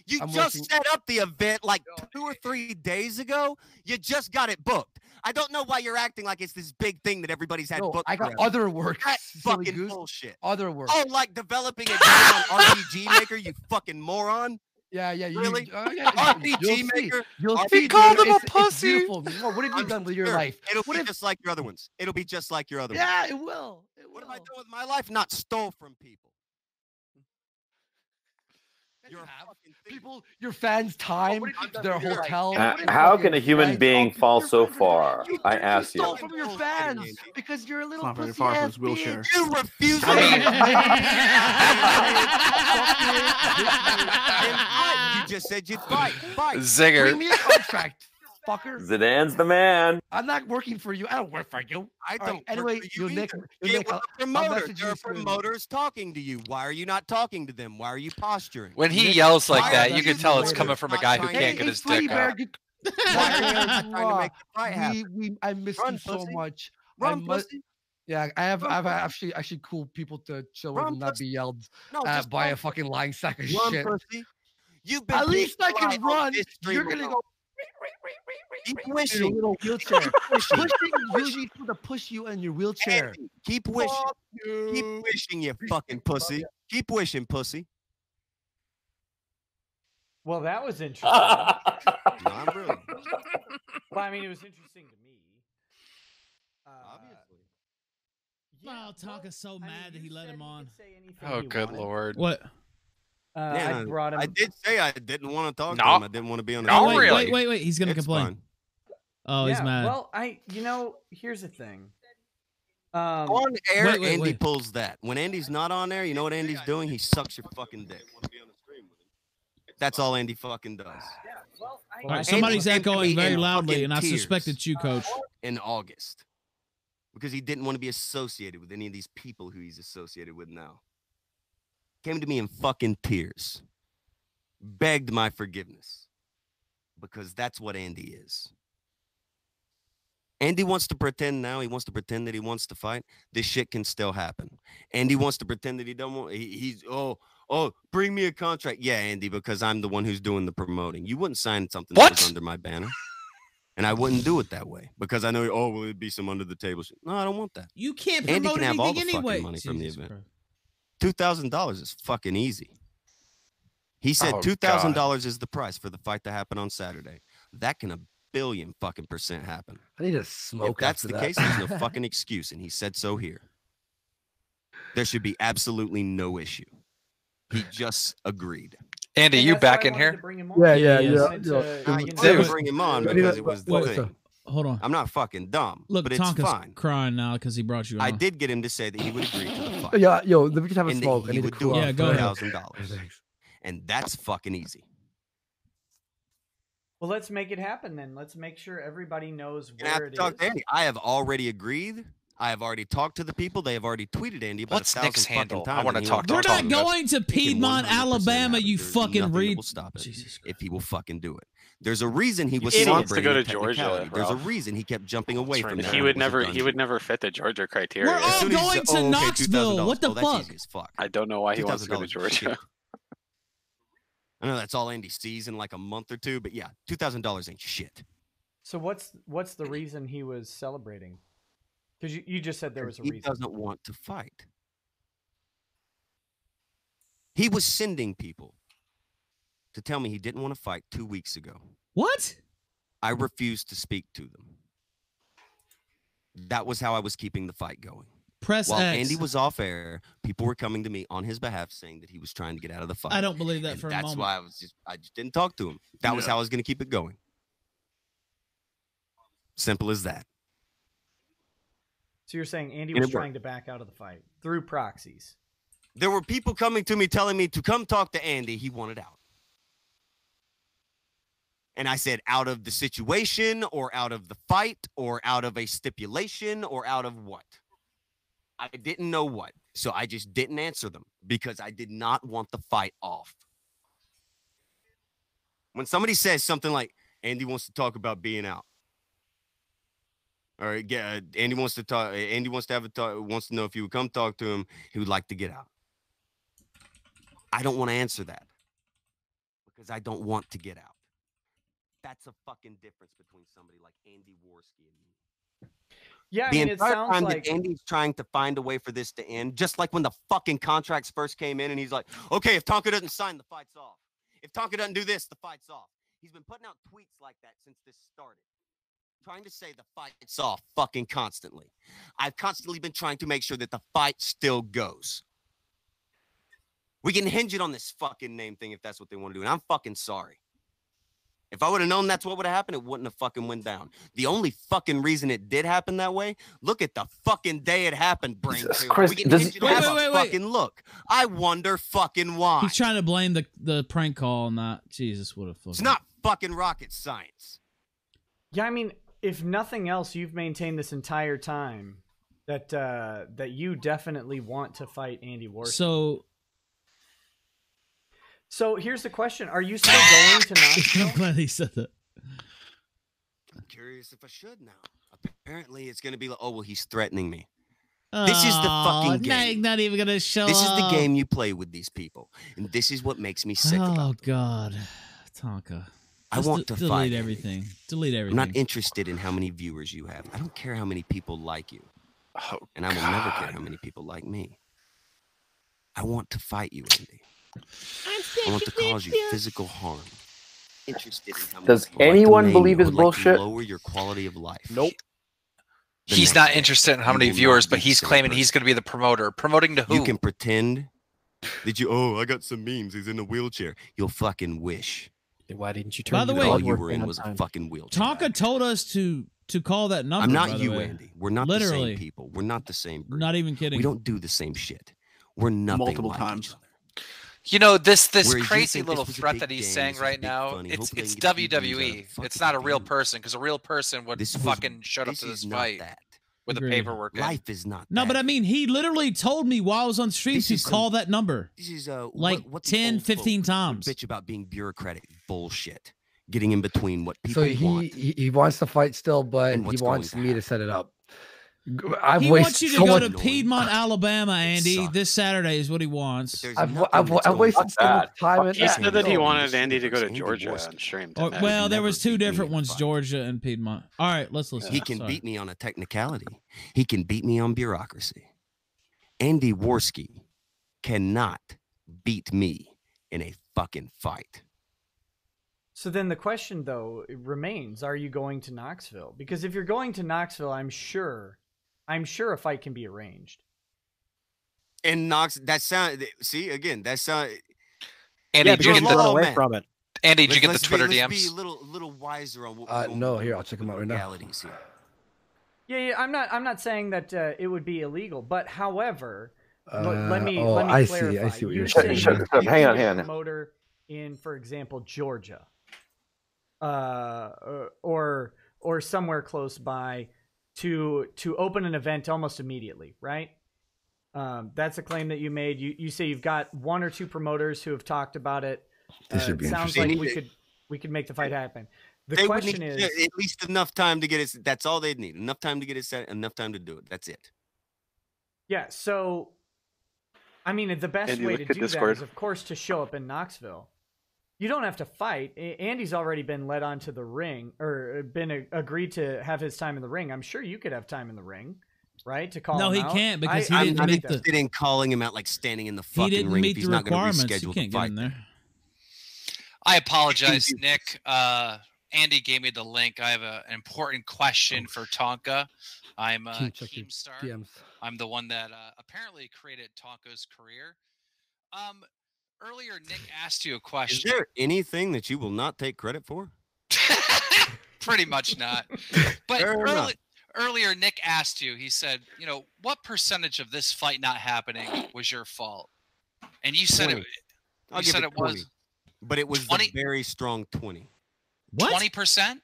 You I'm just working- set up the event like 2 or 3 days ago. You just got it booked. I don't know why you're acting like it's this big thing that everybody's had No, booked. I got forever. other work. That's silly fucking goose. bullshit. Other work. Oh, like developing a game on RPG Maker, you fucking moron. Yeah. You, Really? yeah, RPG you'll see. Maker? You'll RPG see. He called dude. him a It's pussy. beautiful. What have you done with your Sure. life? It'll What be if- just like your other ones. It'll be just like your other ones. Yeah, it will. What am I doing with my life? Not stole from people. You're a fucking thief. People, your fans' time, their hotel. How can a human being fall so far? I ask You stole you. from your fans because you're a little not very pussy far from ass his wheelchair. bitch. You refuse to You just said you'd fight. Fight. Zinger. Bring me a contract, fucker. Zidane's the man. I'm not working for you. I don't work for you. I All don't. right, anyway, work for you Nick, either. you'll Get Nick, with I'll the promoter. message There you are soon. promoters talking to you. Why are you not talking to them? Why are you posturing? When he Nick, yells like why that, are you can you tell it's later coming from a not guy who trying to can't Hey, get his Flea dick Bear, out. Why are you not trying to make the fight happen? I missed Run, you so pussy. much. Run, I pussy. Yeah, I have Run, actually cool people to chill with Run, and not pussy. be yelled No, at just by run, a fucking lying sack of run, shit. pussy. You've been At least I pushing can on run. this stream You're gonna alone. go Keep in a wishing. little wheelchair. Keep wishing. Pushing, you need people to push you in your wheelchair. Andy, keep wishing. Keep wishing, you fucking pussy. Keep wishing, pussy. Well, that was interesting. No, I'm really. Well, I mean, it was interesting to me. Obviously. Wow, Tonka's so mad that he let him on. Oh, good lord. What? Yeah, I brought him. I did say I didn't want to talk to No. him. I didn't want to be on the No, show. really? Wait. He's gonna It's complain. fine. Oh, he's Yeah, mad. Well, here's the thing. On air, wait, Andy wait. pulls that. When Andy's not on there, you know what Andy's doing? He sucks your fucking dick. That's all Andy fucking does. All right, somebody's Andy came to echoing me very in loudly, fucking and I suspect tears it's you, Coach. in August because he didn't want to be associated with any of these people who he's associated with now. Came to me in fucking tears, begged my forgiveness because that's what Andy is. Andy wants to pretend now. He wants to pretend that he wants to fight. This shit can still happen. Andy wants to pretend that he don't want. He's bring me a contract. Yeah, Andy, because I'm the one who's doing the promoting. You wouldn't sign something that was under my banner, and I wouldn't do it that way because I know. Oh, well, it'd be some under the table shit. No, I don't want that. You can't Andy promote can have all the anything anyway. fucking money from the event. $2,000 is fucking easy. He said $2,000 is the price for the fight to happen on Saturday. That can a billion fucking % happen. I need to smoke. If that's the after case, that. there's no fucking excuse, and he said so here. There should be absolutely no issue. He just agreed. Andy, you back in here? Yeah. I didn't bring him on because it was the thing. Hold on. I'm not fucking dumb, Look, but it's Tonka's fine. crying now because he brought you on. I did get him to say that he would agree to the fight. Yeah, yo, let me just have a and smoke. that I he need would to do cool it Yeah, off. go ahead. $2,000. And that's fucking easy. Well, let's make it happen then. Let's make sure everybody knows And I have where to it talk is. to Andy. I have already agreed. I have already talked to the people. They have already tweeted Andy about What's 1,000 Nick's fucking handle? times. I wanna and he talk won't to We're do it. not going to It can Piedmont, 100% Alabama, happen. you There's fucking nothing that read. will stop it if he will fucking do it. There's a reason he was He wants to celebrating go the to Georgia, technicality. There's a Ralph. reason he kept jumping away from that. He would never fit the Georgia criteria. We're all soon as he going said, to "Oh, okay, Knoxville. $2,000." What the Oh, that's fuck? easy as fuck. I don't know why he wants to go to $2,000 is shit. Georgia. I know that's all Andy sees in like a month or two, but yeah, $2,000 ain't shit. So what's the reason he was celebrating? Because you just said there was a He reason. doesn't want to fight. He was sending people to tell me he didn't want to fight 2 weeks ago. What? I refused to speak to them. That was how I was keeping the fight going. Press While X. Andy was off air, people were coming to me on his behalf saying that he was trying to get out of the fight. I don't believe that And for a that's moment. why I just didn't talk to him. That was how I was going to keep it going. Simple as that. So you're saying Andy And was it worked. trying to back out of the fight through proxies. There were people coming to me telling me to come talk to Andy. He wanted out. And I said, out of the situation or out of the fight or out of a stipulation or out of what? I didn't know what. So I just didn't answer them because I did not want the fight off. When somebody says something like, Andy wants to talk about being out. Or Andy wants to talk. Andy wants to have a talk. Wants to know if you would come talk to him. He would like to get out. I don't want to answer that because I don't want to get out. That's a fucking difference between somebody like Andy Worski and me. Yeah, I The mean, it entire sounds time like that Andy's trying to find a way for this to end, just like when the fucking contracts first came in, and he's like, "Okay, if Tonka doesn't sign, the fight's off. If Tonka doesn't do this, the fight's off." He's been putting out tweets like that since this started. Trying to say the fight's off fucking constantly. I've constantly been trying to make sure that the fight still goes. We can hinge it on this fucking name thing if that's what they want to do. And I'm fucking sorry. If I would have known that's what would have happened, it wouldn't have fucking went down. The only fucking reason it did happen that way, look at the fucking day it happened, brain. Christ, We can does- hinge it on Wait, a wait, wait. fucking look. I wonder fucking why. He's trying to blame the prank call on that. Jesus, what a fucking. It's not fucking rocket science. Yeah, I mean, if nothing else, you've maintained this entire time that that you definitely want to fight Andy Worski. So here's the question: are you still going to Knoxville? I'm glad he said that. I'm curious if I should now. Apparently, it's going to be like, oh, well, he's threatening me. This is the fucking game. Not even gonna show This is the up. game you play with these people, and this is what makes me sick about Oh them. God, Tonka. I Just want to delete fight everything. Andy. Delete I'm everything. not interested in how many viewers you have. I don't care how many people like you. And I will never care how many people like me. I want to fight you, Andy. I want to cause you physical harm. Interested in how many Does people like to anyone name believe you, his would like to bullshit? lower your quality of life. Nope. The He's next not day, interested in how you many will viewers, not but be he's the same claiming person. he's going to be the promoter. Promoting to who? You can pretend that I got some memes. He's in a wheelchair. You'll fucking wish. Why didn't you By the way, all you were in was a fucking wheelchair. Tonka told us to call that number. I'm by not the you, way. Andy. We're not Literally. the same people. We're not the same breed. Not even kidding. We don't do the same shit. We're nothing Multiple like times. each other. You know, this Whereas you crazy think little this was a threat big that he's game, saying this is right big now, fun. He it's hopefully they can get a few views out of WWE. it. Fuck It's it, not a dude. real person, because a real person would This was- fucking shut up this to is this not fight that. with the Agreed. paperwork in. Life is not No, that. but I mean, he literally told me while I was on stream This to is some- call that number. This is like what the 10, old 15 folk times. bitch about being bureaucratic bullshit. getting in between what people So he wants to fight still, but he wants me to set it up. He wants you to go to Piedmont, Alabama, Andy. This Saturday is what he wants. I've wasted so much time in He said that he wanted Andy to go to Georgia and stream. Well, there was two different ones, Georgia and Piedmont. All right, let's listen. He can beat me on a technicality. He can beat me on bureaucracy. Andy Worski cannot beat me in a fucking fight. So then the question, though, remains, are you going to Knoxville? Because if you're going to Knoxville, I'm sure a fight can be arranged. And that sound, see, again, that sound. Andy, did you get away from it? Andy, did you get the Twitter DMs? Let's be a little wiser on what no, here, I'll check them out right now. Yeah, I'm not saying that it would be illegal, but however, let me I clarify. I see what you're saying. Hang on. Promoter in, for example, Georgia, or somewhere close by, to open an event almost immediately, right? That's a claim that you made. You say you've got one or two promoters who have talked about it. This should be sounds like we could make the fight happen. The question is at least enough time to get it. That's all they'd need. Enough time to get it set. Enough time to do it. That's it. Yeah. So, I mean, the best way to do that is, of course, to show up in Knoxville. You don't have to fight. Andy's already been led onto the ring, or been agreed to have his time in the ring. I'm sure you could have time in the ring, right? To call him out. No, he can't, because he I'm didn't meet the. Interested in calling him out, like standing in the fucking He didn't ring meet if he's the not going to requirements. You reschedule can't the get fight. in there. I apologize, Nick. Andy gave me the link. I have an important question for Tonka. I'm Keemstar. I'm the one that apparently created Tonka's career. Earlier, Nick asked you a question. Is there anything that you will not take credit for? Pretty much not. But earlier, Nick asked you, he said, what percentage of this fight not happening was your fault? And you said 20. I'll give it 20. But it was 20? The very strong 20. What? 20%?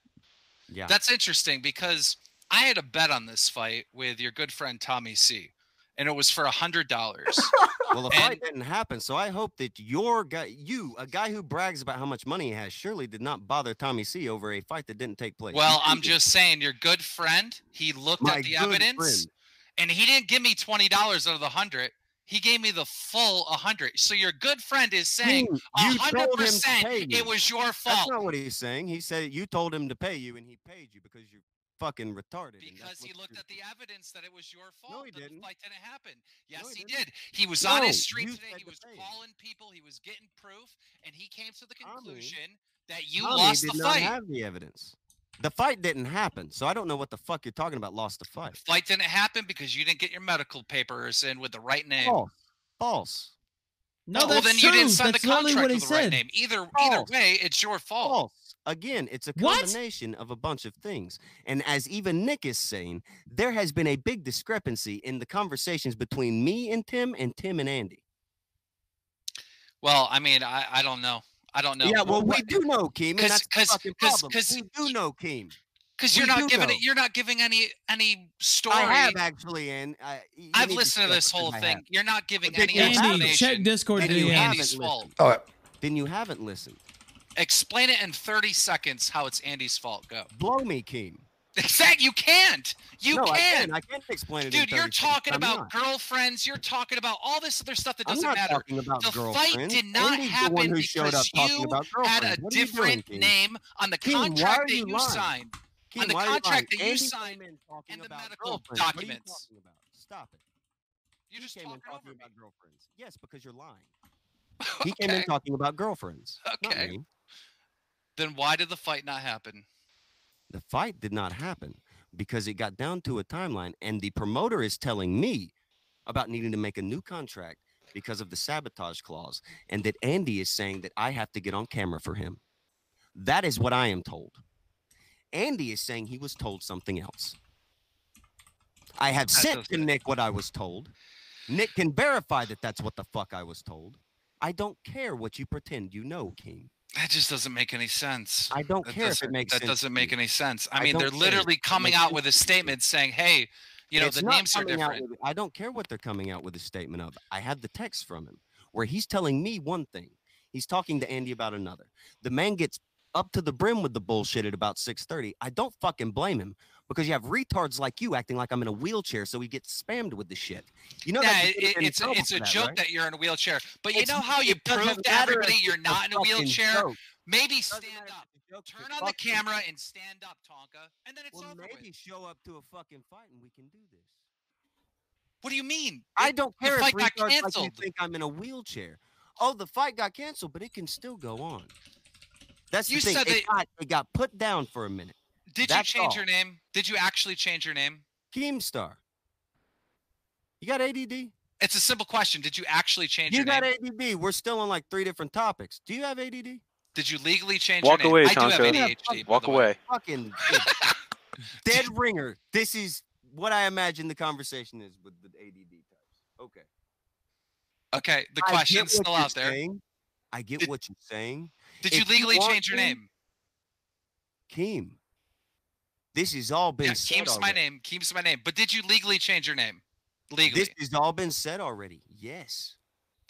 Yeah. That's interesting, because I had a bet on this fight with your good friend Tommy C, and it was for $100. Well, the fight didn't happen, so I hope that a guy who brags about how much money he has, surely did not bother Tommy C over a fight that didn't take place. Well, I'm just saying, your good friend, he looked at the evidence, and he didn't give me $20 out of the 100. He gave me the full 100. So your good friend is saying 100% it was your fault. That's not what he's saying. He said you told him to pay you, and he paid you because you're fucking retarded. Because he looked at the evidence that it was your fault. No, he didn't. The fight didn't happen. Yes, he did. He was on his street today. He was calling people. He was getting proof, and he came to the conclusion that you lost the fight. Did not have the evidence. The fight didn't happen, so I don't know what the fuck you're talking about. Lost the fight. The fight didn't happen because you didn't get your medical papers in with the right name. False. No, well, then true. you didn't sign that's the contract what he with the right said. name. Either way, it's your fault. False. Again, it's a combination of a bunch of things. And as even Nick is saying, there has been a big discrepancy in the conversations between me and Tim and Andy. Well, I mean, I don't know. I don't know. Yeah, well, we do know, Keem, and that's the fucking problem. We do know, Keem. Because you're not giving it. You're not giving any story. I have actually, and I've listened to this whole thing. You're not giving any Andy, explanation. check Discord. Andy's fault. Then you haven't listened. Explain it in 30 seconds how it's Andy's fault. Go. Blow me, Keem. Exactly. You can't. You can't. I can't explain it. Dude, you're talking about girlfriends. You're talking about all this other stuff that doesn't matter. The fight did not happen because you had a different name on the contract that you signed. On the contract that you signed and the medical documents. Stop it. You just came in talking about girlfriends. Yes, because you're lying. He came in talking about girlfriends. Okay. Then why did the fight not happen? The fight did not happen because it got down to a timeline, and the promoter is telling me about needing to make a new contract because of the sabotage clause, and that Andy is saying that I have to get on camera for him. That is what I am told. Andy is saying he was told something else. I have sent to Nick what I was told. Nick can verify that that's what the fuck I was told. I don't care what you pretend you know, King. That just doesn't make any sense. I don't care if it makes sense. That doesn't make any sense. I mean, they're literally coming out with a statement saying, hey, the names are different. I don't care what they're coming out with a statement of. I have the text from him where he's telling me one thing. He's talking to Andy about another. The man gets up to the brim with the bullshit at about 6:30. I don't fucking blame him because you have retards like you acting like I'm in a wheelchair, so he gets spammed with the shit. You know, yeah, it's a joke right? that you're in a wheelchair. But you It's- know how you it doesn't prove to matter everybody if you're it's a not in a fucking wheelchair? joke. Maybe stand up. Turn on the camera and stand up, Tonka, and then it's over maybe with. show up to a fucking fight and we can do this. What do you mean? I don't The care if fight got retards like you canceled. think I'm in a wheelchair. Oh, the fight got canceled, but it can still go on. That's You the thing. said It got put down for a minute. Did That's you change all. your name? Did you actually change your name? Keemstar. You got ADD? It's a simple question. Did you actually change You your got name? ADD. We're still on like 3 different topics. Do you have ADD? Did you legally change Walk your name? away, I do have Tonka. ADHD. Walk away. Fucking dead ringer. This is what I imagine the conversation is with the ADD types. Okay. Okay, the I get question's what still you're out there. saying. I get what you're saying. Did you If legally want change your to, name? Keem. This has all been Yeah, said Keem's my already. name. Keem's my name. But did you legally change your name? Legally. This has all been said already. Yes.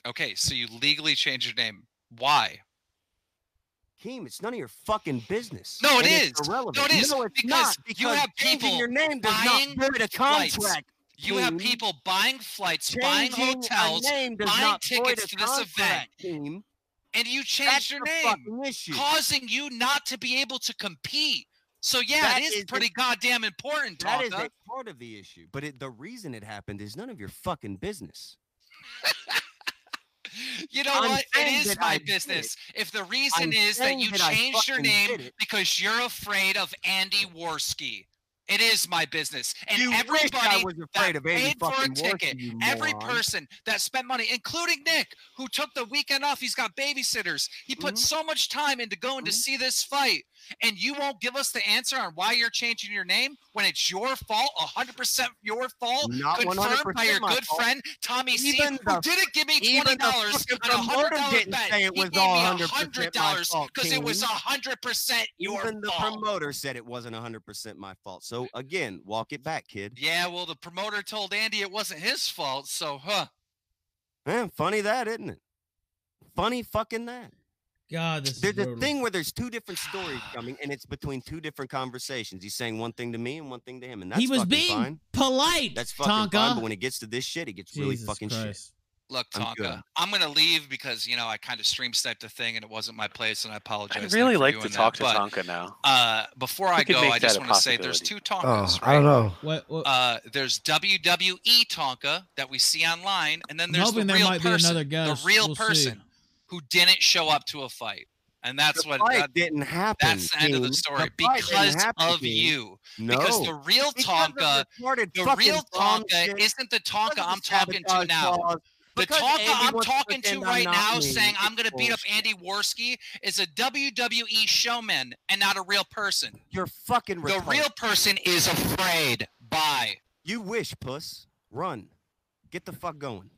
Okay, so you legally changed your name. Why? Keem, it's none of your fucking business. No, it And is. it's irrelevant. No, it is. No, it's because not. you Because have changing people your name does buying not void a flights. contract. You have Keem. people buying flights, buying Changing hotels, a name does buying not void tickets a to this event, contract, Keem. and you changed That's your the name, fucking issue. causing you not to be able to compete. So yeah, That it is is pretty goddamn important, That is Tonka. a part of the issue. But the reason it happened is none of your fucking business. You know I'm what? It saying is that my I did business. it. If the reason I'm is that saying you that I changed your fucking name did it. because you're afraid of Andy Worski, it is my business. And You wish everybody I was afraid that of Andy paid for a fucking ticket, Worski, you every moron. person that spent money, including Nick, who took the weekend off, he's got babysitters. He put so much time into going to see this fight, and you won't give us the answer on why you're changing your name when it's your fault, 100% your fault, Not confirmed by 100% your my good fault. friend Tommy C, Even who the- didn't give me even the $20 fucking on a promoter $100 didn't bet. say it He was gave all me 100% my $100 fault, because it was King. 100% your Even the fault. promoter said it wasn't 100% my fault. So again, walk it back, kid. Yeah, well, the promoter told Andy it wasn't his fault, so Man, funny that, isn't it? Funny fucking that. God, this There's is a brutal. thing where there's 2 different stories coming, and it's between 2 different conversations. He's saying one thing to me and one thing to him, and that's He was fucking being fine. polite, That's fucking Tonka. fine. But when it gets to this shit, it gets really Jesus fucking Christ. Look, I'm good. Tonka, I'm going to leave because, you know, I kind of stream sniped the thing and it wasn't my place, and I apologize. I'd really Nick, for like to doing talk that. to But, Tonka now. Before I We could go, make I that just a want to say there's possibility. 2 Tonkas, I don't know. What? There's WWE Tonka that we see online, and then I'm there's the hoping there real might be person, another guest. the real We'll see. person who didn't show up to a fight. And that's The what fight didn't happen. That's the end of the King. story The fight didn't because happen, of King. you. No. Because the real Because of Tonka, retarded the fucking real bomb Tonka shit. isn't the Tonka Because of I'm the talking to sabotage now. clause. The Because Tonka Andy I'm wants to talking to pretend I'm right not now, me. saying I'm It's going to beat up bullshit. Andy Worski, is a WWE showman and not a real person. You're fucking The retarded. real person is afraid. Bye. You wish, puss. Run. Get the fuck going.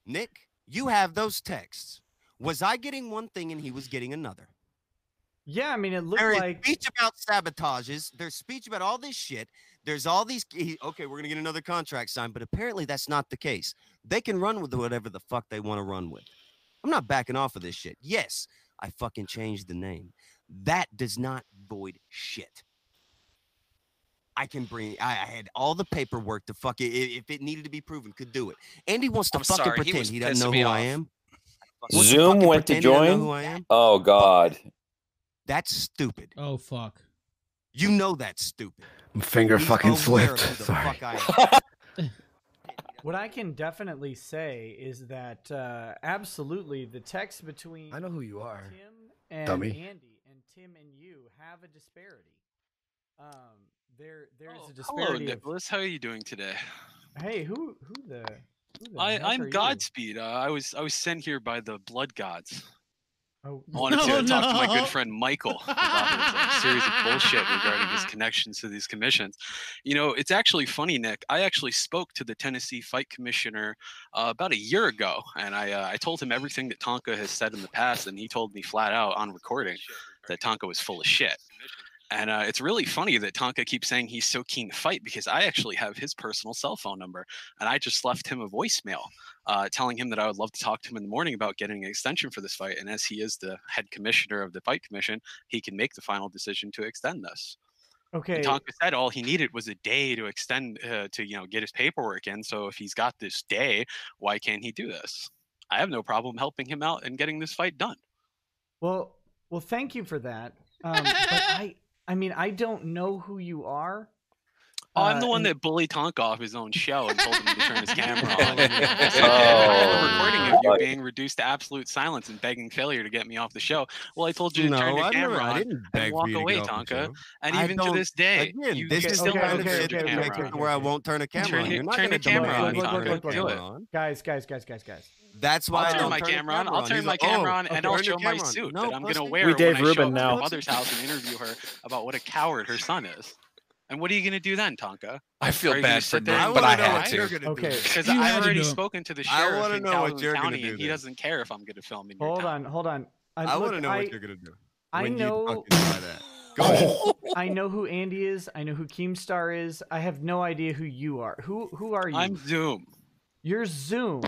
Nick, you have those texts. Was I getting one thing and he was getting another? Yeah, I mean, it looked There is like speech about sabotages. There's speech about all this shit. There's all these. Okay, we're gonna get another contract signed, but apparently that's not the case. They can run with whatever the fuck they want to run with. I'm not backing off of this shit. Yes, I fucking changed the name. That does not void shit. I can bring. I had all the paperwork to fuck it. If it needed to be proven, could do it. Andy wants to I'm fucking sorry, he pretend was he doesn't know pissing who me I off. am. Wants to Zoom fucking went to pretend he doesn't know join. who I am. Oh God. That's stupid. Oh fuck. You know that's stupid. Finger He's fucking aware slipped. of who the Sorry. fuck I am. what I can definitely say is that absolutely the text between I know who you are. Tim and Dummy. Andy and Tim and you have a disparity. There's a Hello, disparity. of, Nicholas. How are you doing today? hey, who the heck are I'm you? Godspeed. I was sent here by the blood gods. Oh, I wanted to talk to my good friend Michael about his series of bullshit regarding his connections to these commissions. You know, it's actually funny, Nick. I actually spoke to the Tennessee Fight Commissioner about a year ago, and I told him everything that Tonka has said in the past, and he told me flat out on recording that Tonka was full of shit. And it's really funny that Tonka keeps saying he's so keen to fight because I actually have his personal cell phone number. And I just left him a voicemail telling him that I would love to talk to him in the morning about getting an extension for this fight. And as he is the head commissioner of the fight commission, he can make the final decision to extend this. Okay. And Tonka said all he needed was a day to extend to get his paperwork in. So if he's got this day, why can't he do this? I have no problem helping him out and getting this fight done. Well, thank you for that. But I mean, I don't know who you are. Oh, I'm the one that bullied Tonka off his own show and told him to turn his camera on. I have a recording of you being reduced to absolute silence and begging failure to get me off the show. Well, I told you to turn your camera on and walk away, Tonka. And even to this day, you still haven't turned your camera on. Where I won't turn a camera on. You're not turn gonna the camera on, Look, Tonka. Do it. Guys. That's why I'll turn my camera on. I'll turn my camera on, and I'll show my suit that I'm going to wear when I show up to my mother's house and interview her about what a coward her son is. And what are you going to do then, Tonka? I feel bad for them, but I had to. Okay. Because I've already spoken to the sheriff in Calhoun County, and he then. doesn't care if I'm going to film in your Hold town. on. I want to know what you're gonna do. I know. Go ahead. I know who Andy is. I know who Keemstar is. I have no idea who you are. Who are you? I'm Zoom. You're Zoom.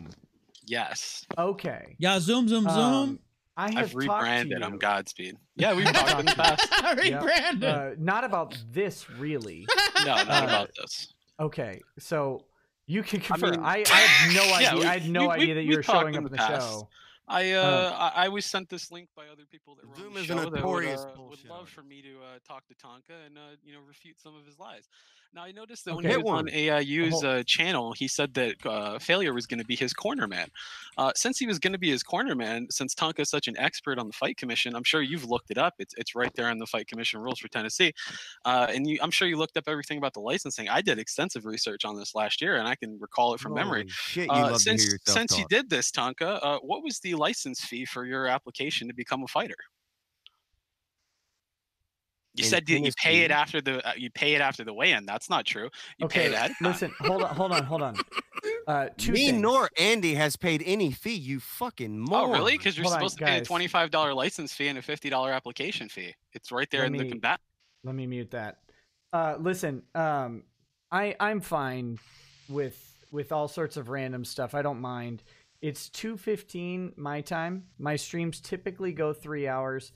Yes. Okay. Yeah, Zoom. I've rebranded. I'm Godspeed. Yeah, we've talked in the past. Rebranded. Not about this, really. No, not about this. Okay, so you can confirm. I have no idea. I had no idea that you were showing up in the show. I was sent this link by other people that were on the is show that notorious would love for me to talk to Tonka and refute some of his lies. Now I noticed that Okay. when he was on AIU's channel, he said that Failure was going to be his corner man. Since he was going to be his corner man, since Tonka is such an expert on the Fight Commission, I'm sure you've looked it up. It's right there in the Fight Commission rules for Tennessee, and I'm sure you looked up everything about the licensing. I did extensive research on this last year, and I can recall it from memory. Shit, you love to hear yourself Since you talk. did this, Tonka, what was the license fee for your application to become a fighter? You said that you pay it after the weigh-in. That's not true. You pay it ahead of time. Listen, hold on. Two Me things. nor Andy has paid any fee. You fucking moron. Oh, really? Because you're Hold on, supposed to pay a guys. $25 license fee and a $50 application fee. It's right there in the combat. Let me mute that. Listen, I'm fine with all sorts of random stuff. I don't mind. It's 2:15 my time. My streams typically go 3 hours.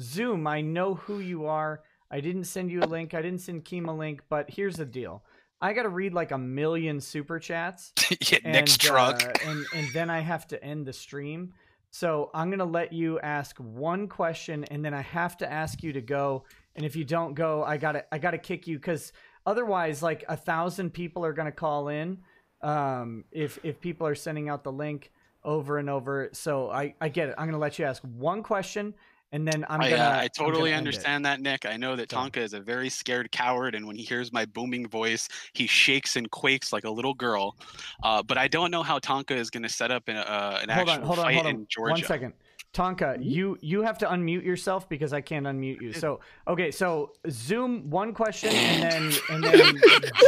Zoom, I know who you are. I didn't send you a link. I didn't send Keem a link, but here's the deal. I got to read like 1 million super chats. Nick's truck. And then I have to end the stream. So I'm going to let you ask one question, and then I have to ask you to go. And if you don't go, I gotta kick you, because otherwise like 1,000 people are going to call in. If people are sending out the link over and over. So I get it. I'm going to let you ask one question, and then I totally understand that, Nick. I know that Tonka is a very scared coward, and when he hears my booming voice, he shakes and quakes like a little girl. But I don't know how Tonka is going to set up an actual fight in Georgia. 1 second. Tonka, you have to unmute yourself because I can't unmute you. So okay, so Zoom one question and then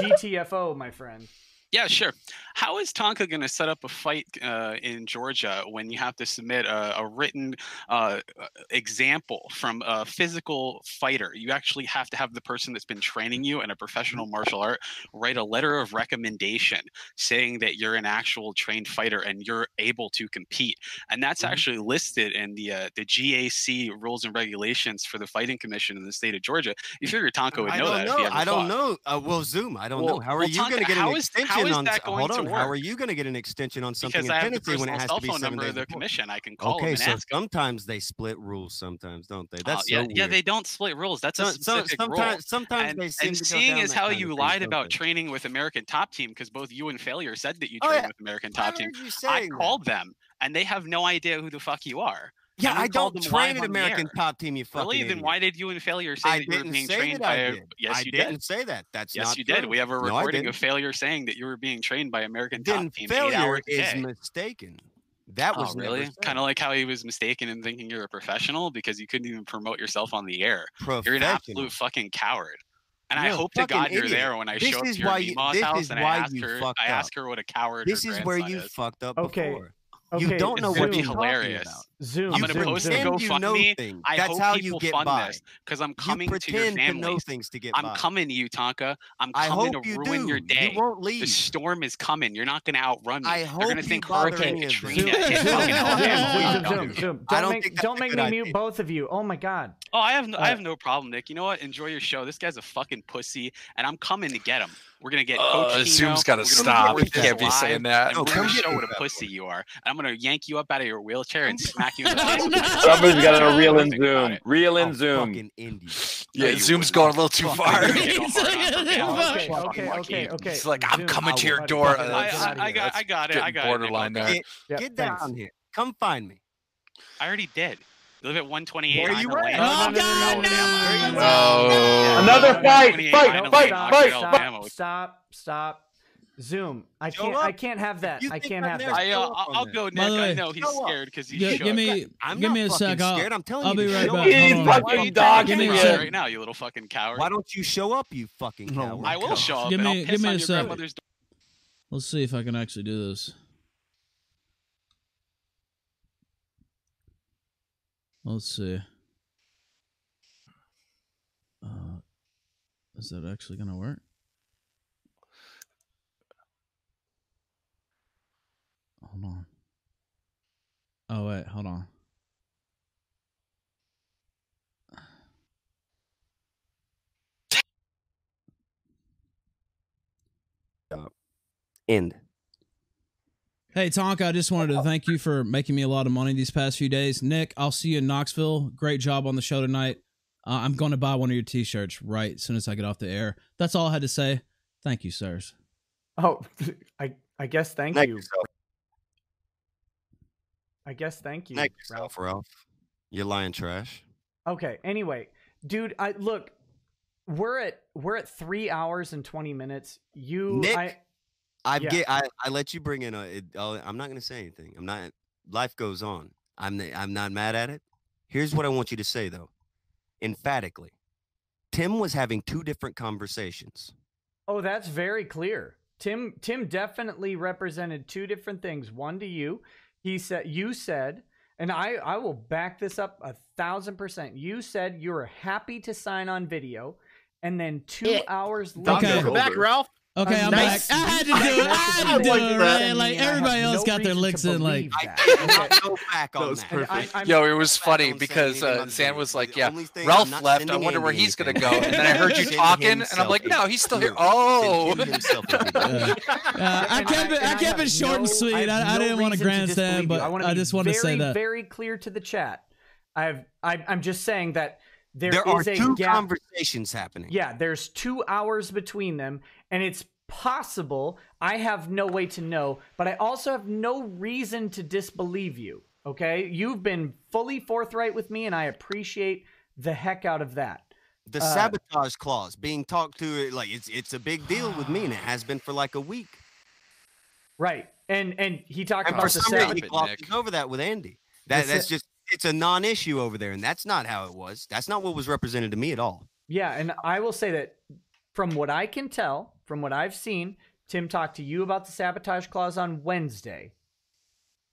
GTFO, my friend. Yeah, sure. How is Tonka going to set up a fight in Georgia when you have to submit a written example from a physical fighter? You actually have to have the person that's been training you in a professional martial art write a letter of recommendation saying that you're an actual trained fighter and you're able to compete. And that's actually listed in the GAC rules and regulations for the Fighting Commission in the state of Georgia. You figure Tonka would know that. I don't know. Well, Zoom, I don't know. How are you going to get an extension on? Hold on. How are you going to get an extension on something because in I have the Tennessee when it personal has to be cell phone 7 number days of the before? commission. I can call them Okay, and so ask. sometimes they split rules. Sometimes, don't they? That's so yeah, weird. they don't split rules. That's a specific rule. Sometimes they seem and to go seeing down as that how kind you of lied thing, about don't they? training with American Top Team, because both you and Failure said that you Oh, trained yeah. with American I Top Team. heard you I saying that. called them, and they have no idea who the fuck you are. Yeah, And we I called don't them train live at on the American air. Top Team, you fucking Really? Then idiot. why did you and Failure say I that you were didn't being say trained that I by a... did. Yes, I you didn't did. say that. That's yes, not you did. true. We have a No, I recording didn't. of Failure saying that you were being trained by American Then Top Team 8 Failure hours a is day. mistaken. That was never really said. kind of like how he was mistaken in thinking you're a professional because you couldn't even promote yourself on the air. You're an Professional. absolute fucking coward. And I You're a hope to fucking God you're idiot. there when I This show up is to your why you- Mima's this house is and why I ask you her. fucked I ask up. her what a coward. This her is where grandson you is. fucked up Okay. before. Okay, You don't know It's what gonna be you're talking hilarious. about. Zoom. I'm gonna post the GoFundMe. I That's hope how people you get fund by. this because I'm You coming to your pretend to know families. things to get I'm by. coming to you, Tonka. I'm I coming hope to you ruin do. your day. You won't The leave. storm is coming. You're not gonna outrun me. I They're hope gonna you think bother Hurricane any of them. Katrina hit fucking Alabama. Zoom. I don't Don't make me mute both of you. Oh my God. Oh, I have no problem, Nick. You know what? Enjoy your show. This guy's a fucking pussy, and I'm coming to get him. We're gonna get Coach Zoom's got to stop. You can't be saying that. And we're gonna come show get what a that pussy you are. And I'm gonna yank you up out of your wheelchair and smack you in the face. Somebody's got to reel in Think about Zoom. it. Reel in Zoom. Fucking Indy. Yeah, Zoom's going a little too far. Okay. He's like, I'm Zoom. coming to your door. I got it. Borderline there. Get down here. Come find me. I already did. You live at 128. Where you at? Another fight. Stop. Zoom. I can't have that. I can't have that. I'll go, Nick. I know he's scared because he's shook. Give me a sec. Scared. I'm telling I'll you. be right back. He's Hold on. fucking dodging Give me a it sec. right now, you little fucking coward. Why don't you show up, you fucking coward? I will show up. Give and me I'll piss a on your sec. grandmother's door. Let's see if I can actually do this. Let's see. Is that actually gonna work? Hold on. Oh wait, hold on. End. Hey Tonka, I just wanted to thank you for making me a lot of money these past few days. Nick, I'll see you in Knoxville. Great job on the show tonight. I'm going to buy one of your t-shirts right as soon as I get off the air. That's all I had to say. Thank you, sirs. Oh, I guess thank you. Yourself. I guess thank you. Thank yourself, Ralph. You're lying trash. Okay. Anyway, dude, look, we're at 3 hours and 20 minutes. Nick, I Yeah. let you bring in I'm not gonna say anything. I'm not. Life goes on. I'm not mad at it. Here's what I want you to say though, emphatically. Tim was having two different conversations. Oh, that's very clear. Tim definitely represented two different things. One to you. You said, and I will back this up 1,000%. You said you were happy to sign on video, and then 2 hours later. Okay. Welcome back, Ralph. Okay, I'm Nice. back. I had to do it, right? Like everybody else got their licks in. Like Go back on that. Perfect. Yo, it was funny because Zan was like, "Yeah, Ralph left. I wonder where he's gonna go." And then I heard you talking, and I'm like, "No, he's still here." Oh, I kept it short and sweet. I didn't want to grandstand, but I just want to say that. Very clear to the chat. I'm just saying that there are is a two gap. Conversations happening. Yeah, there's 2 hours between them, and it's possible. I have no way to know, but I also have no reason to disbelieve you. Okay, you've been fully forthright with me, and I appreciate the heck out of that. The sabotage clause being talked to, like it's a big deal with me, and it has been for like a week. Right, and he talked And about for the some reason, he sabotage. glosses over that with Andy. That's just it's a non-issue over there, and that's not how it was. That's not what was represented to me at all. Yeah, and I will say that from what I can tell, from what I've seen, Tim talked to you about the sabotage clause on Wednesday.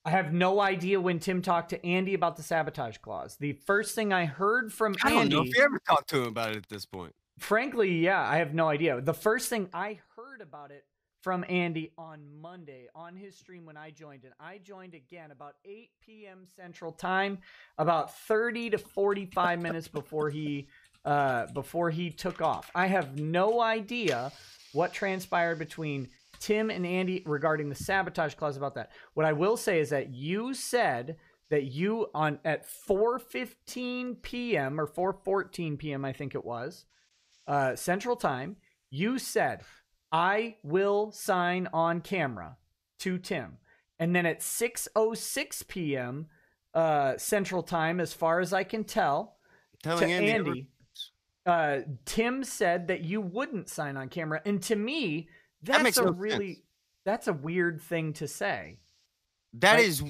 I have no idea when Tim talked to Andy about the sabotage clause. The first thing I heard from I don't Andy, know if you ever talked to him about it at this point. frankly, yeah, I have no idea. The first thing I heard about it from Andy on Monday on his stream when I joined, and I joined again about 8 p.m. Central Time, about 30 to 45 minutes before he took off. I have no idea what transpired between Tim and Andy regarding the sabotage clause about that. What I will say is that you said that you at 4:15 p.m. or 4:14 p.m. I think it was Central Time, you said, "I will sign on camera" to Tim. And then at 6:06 p.m. Central Time, as far as I can tell, to Andy, Tim said that you wouldn't sign on camera. And to me, that's that's a weird thing to say. That is,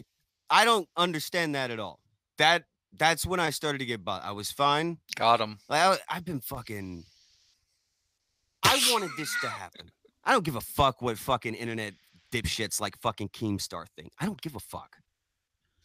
I don't understand that at all. That's when I started to get bought. I was fine. Got him. Like, I've been fucking. I wanted this to happen. I don't give a fuck what fucking internet dipshits like fucking Keemstar think. I don't give a fuck.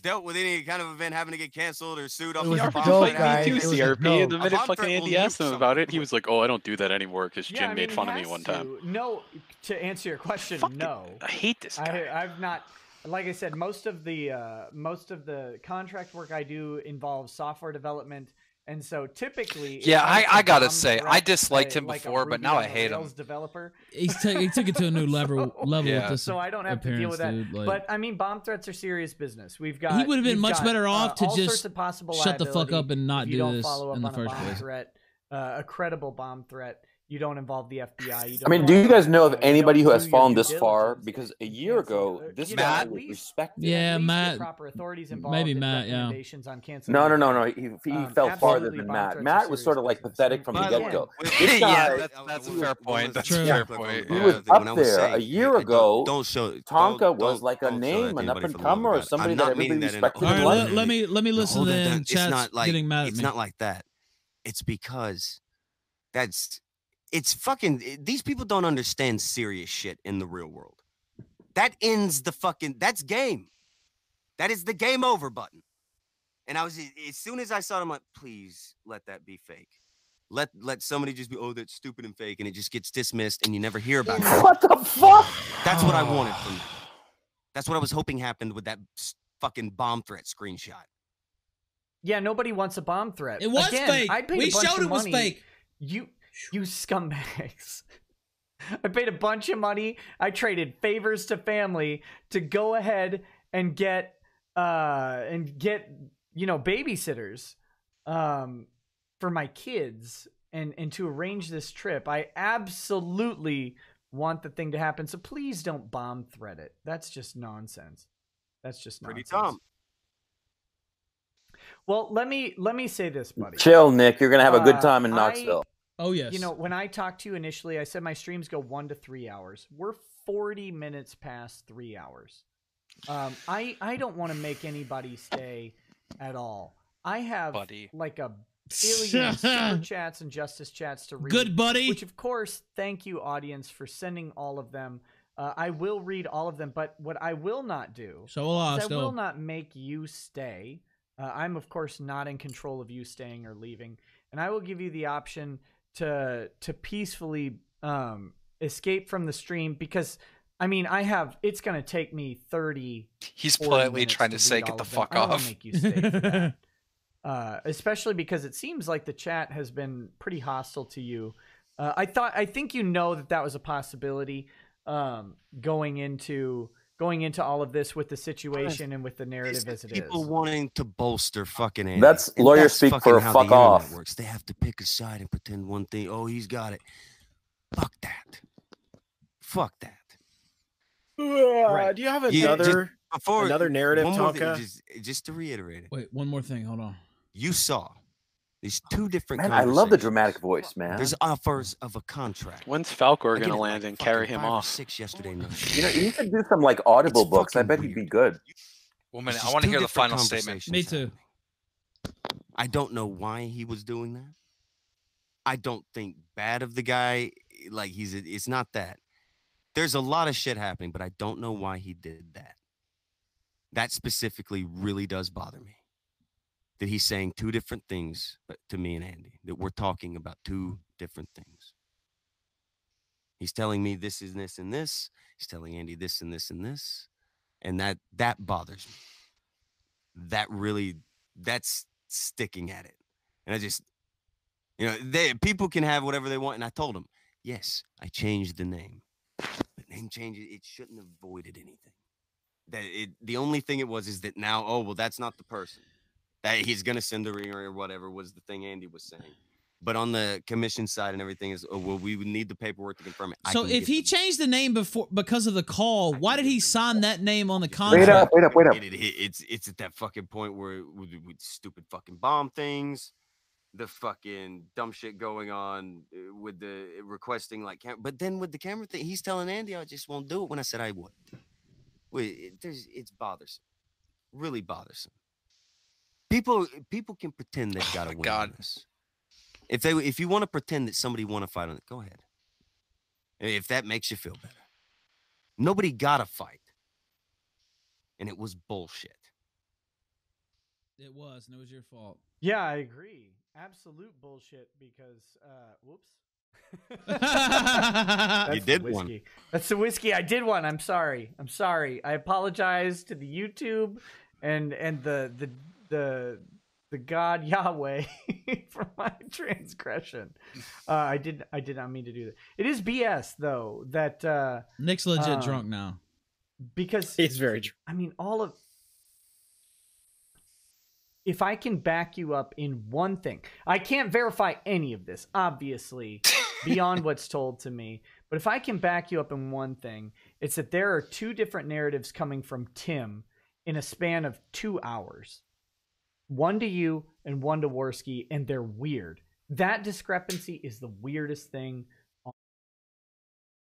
dealt with any kind of event having to get canceled or sued off was of a bomb joke, threat. guys. Me It too, was a CRP. And the joke. minute bomb fucking threat will Andy asked nuke him about it, he was like, "Oh, I don't do that anymore," because Yeah, Jim I made mean, fun he of me has one time. to. No, to answer your question, no. I hate this guy. I've not. like I said, most of the contract work I do involves software development, and so typically, Yeah, I gotta bomb say, threat, I disliked him like a before, but Ruby now on I the hate Rails him. developer. He took it to a new level Yeah. with this. So I don't have to deal with that. Dude. Like, But I mean, bomb threats are serious business. We've got. he would have been you've much got, better off to all just sorts of possible shut the fuck liability up and not if you do don't this follow up in the on first a bomb place. threat, a credible bomb threat. You don't involve the FBI. You I mean, don't do you involve guys know of you don't anybody who has do your fallen due this far? diligence. Because a year ago, this You know, guy at was least- respected. Yeah, at least Matt. get proper authorities involved. Maybe and Matt. Yeah. recommendations on canceling. No, the no, no, account. no. He fell farther absolutely, than bomb Matt. threats are Matt was serious sort of like business. pathetic from the Again, get-go. Wait, This Yeah, guy, that's a fair point. That's True. a fair point. he Yeah. was when up I was there a saying, year hey, ago. don't show Tonka was don't- like a don't show that name, to an anybody up and for the love of comer, God. somebody I'm that not everybody meaning that in a respected All and right, liked. let me No, listen. hold that Then down. It's chat's not like getting mad at it's me. not like that. It's because it's fucking. These people don't understand serious shit in the real world. That ends the fucking. That's game. That is the game over button. And I was as soon as I saw it, I'm like, please let that be fake. Let somebody just be, oh, that's stupid and fake, and it just gets dismissed, and you never hear about it. What the fuck? That's what I wanted from that. That's what I was hoping happened with that fucking bomb threat screenshot. Yeah, nobody wants a bomb threat. It was Again, fake. I paid We a bunch showed of it was money. fake. You scumbags. I paid a bunch of money. I traded favors to family to go ahead and get babysitters for my kids and to arrange this trip. I absolutely want the thing to happen. So please don't bomb threat it. That's just nonsense. That's just Pretty nonsense. dumb. Well, let me say this, buddy. Chill, Nick. You're gonna have a good time in Knoxville. Oh yes. You know, when I talked to you initially, I said my streams go 1 to 3 hours. We're 40 minutes past 3 hours. I don't want to make anybody stay at all. I have like a billion super chats and justice chats to read. Good buddy. Which of course, thank you audience for sending all of them. I will read all of them, but what I will not do So will I is I still. will not make you stay. I'm of course not in control of you staying or leaving, and I will give you the option to peacefully escape from the stream, because I mean it's going to take me 30. He's 40 politely minutes trying to say, read "Get all the of them. fuck I don't wanna off." make you stay for that. Especially because it seems like the chat has been pretty hostile to you. I think you know that was a possibility going into all of this with the situation and with the narrative as it is. People wanting to bolster fucking Andy. That's And lawyer that's speak fucking for how fuck the internet off. works. They have to pick a side and pretend one thing. Oh, he's got it. Fuck that. Fuck that. Do you have another narrative, one more thing, Tonka? just to reiterate it. Wait, one more thing. Hold on. You saw these two different. Man, I love the dramatic voice, man. There's offers of a contract. When's Falcor I get gonna it, land like and carry fucking him 5 or off? 6 yesterday night. You know, you could do some like Audible It's books. I fucking bet he'd be good. Well, It's I just want to two hear the different final statement. conversations Me too. happening. I don't know why he was doing that. I don't think bad of the guy. Like it's not that. There's a lot of shit happening, but I don't know why he did that. That specifically really does bother me. That he's saying two different things to me and Andy. That we're talking about two different things. He's telling me this is this and this. He's telling Andy this and this and this. And that bothers me. That's sticking at it. And I just, people can have whatever they want. And I told him, yes, I changed the name. But name changes, it shouldn't have voided anything. The only thing it was is that now, oh, well, that's not the person. That he's going to send a ringer or whatever was the thing Andy was saying. But on the commission side and everything is, oh, well, we would need the paperwork to confirm it. So if he changed the name because of the call, why did he sign that name on the contract? Wait up. It's at that fucking point where with stupid fucking bomb things, the fucking dumb shit going on with the requesting like, but then with the camera thing, he's telling Andy, I just won't do it when I said I would. It's bothersome, really bothersome. People can pretend they've got to win on this. If you want to pretend that somebody want to fight on it, go ahead. If that makes you feel better. Nobody got to fight. And it was bullshit. It was, and it was your fault. Yeah, I agree. Absolute bullshit because, whoops. That's did the one. whiskey. That's the whiskey. I did one. I'm sorry. I apologize to the YouTube and the God Yahweh for my transgression. I did not mean to do that. It is BS though that Nick's legit drunk now. Because he's very drunk. I mean, if I can back you up in one thing, I can't verify any of this, obviously, beyond what's told to me. But if I can back you up in one thing, it's that there are two different narratives coming from Tim in a span of 2 hours. One to you and one to Worski, and they're weird. That discrepancy is the weirdest thing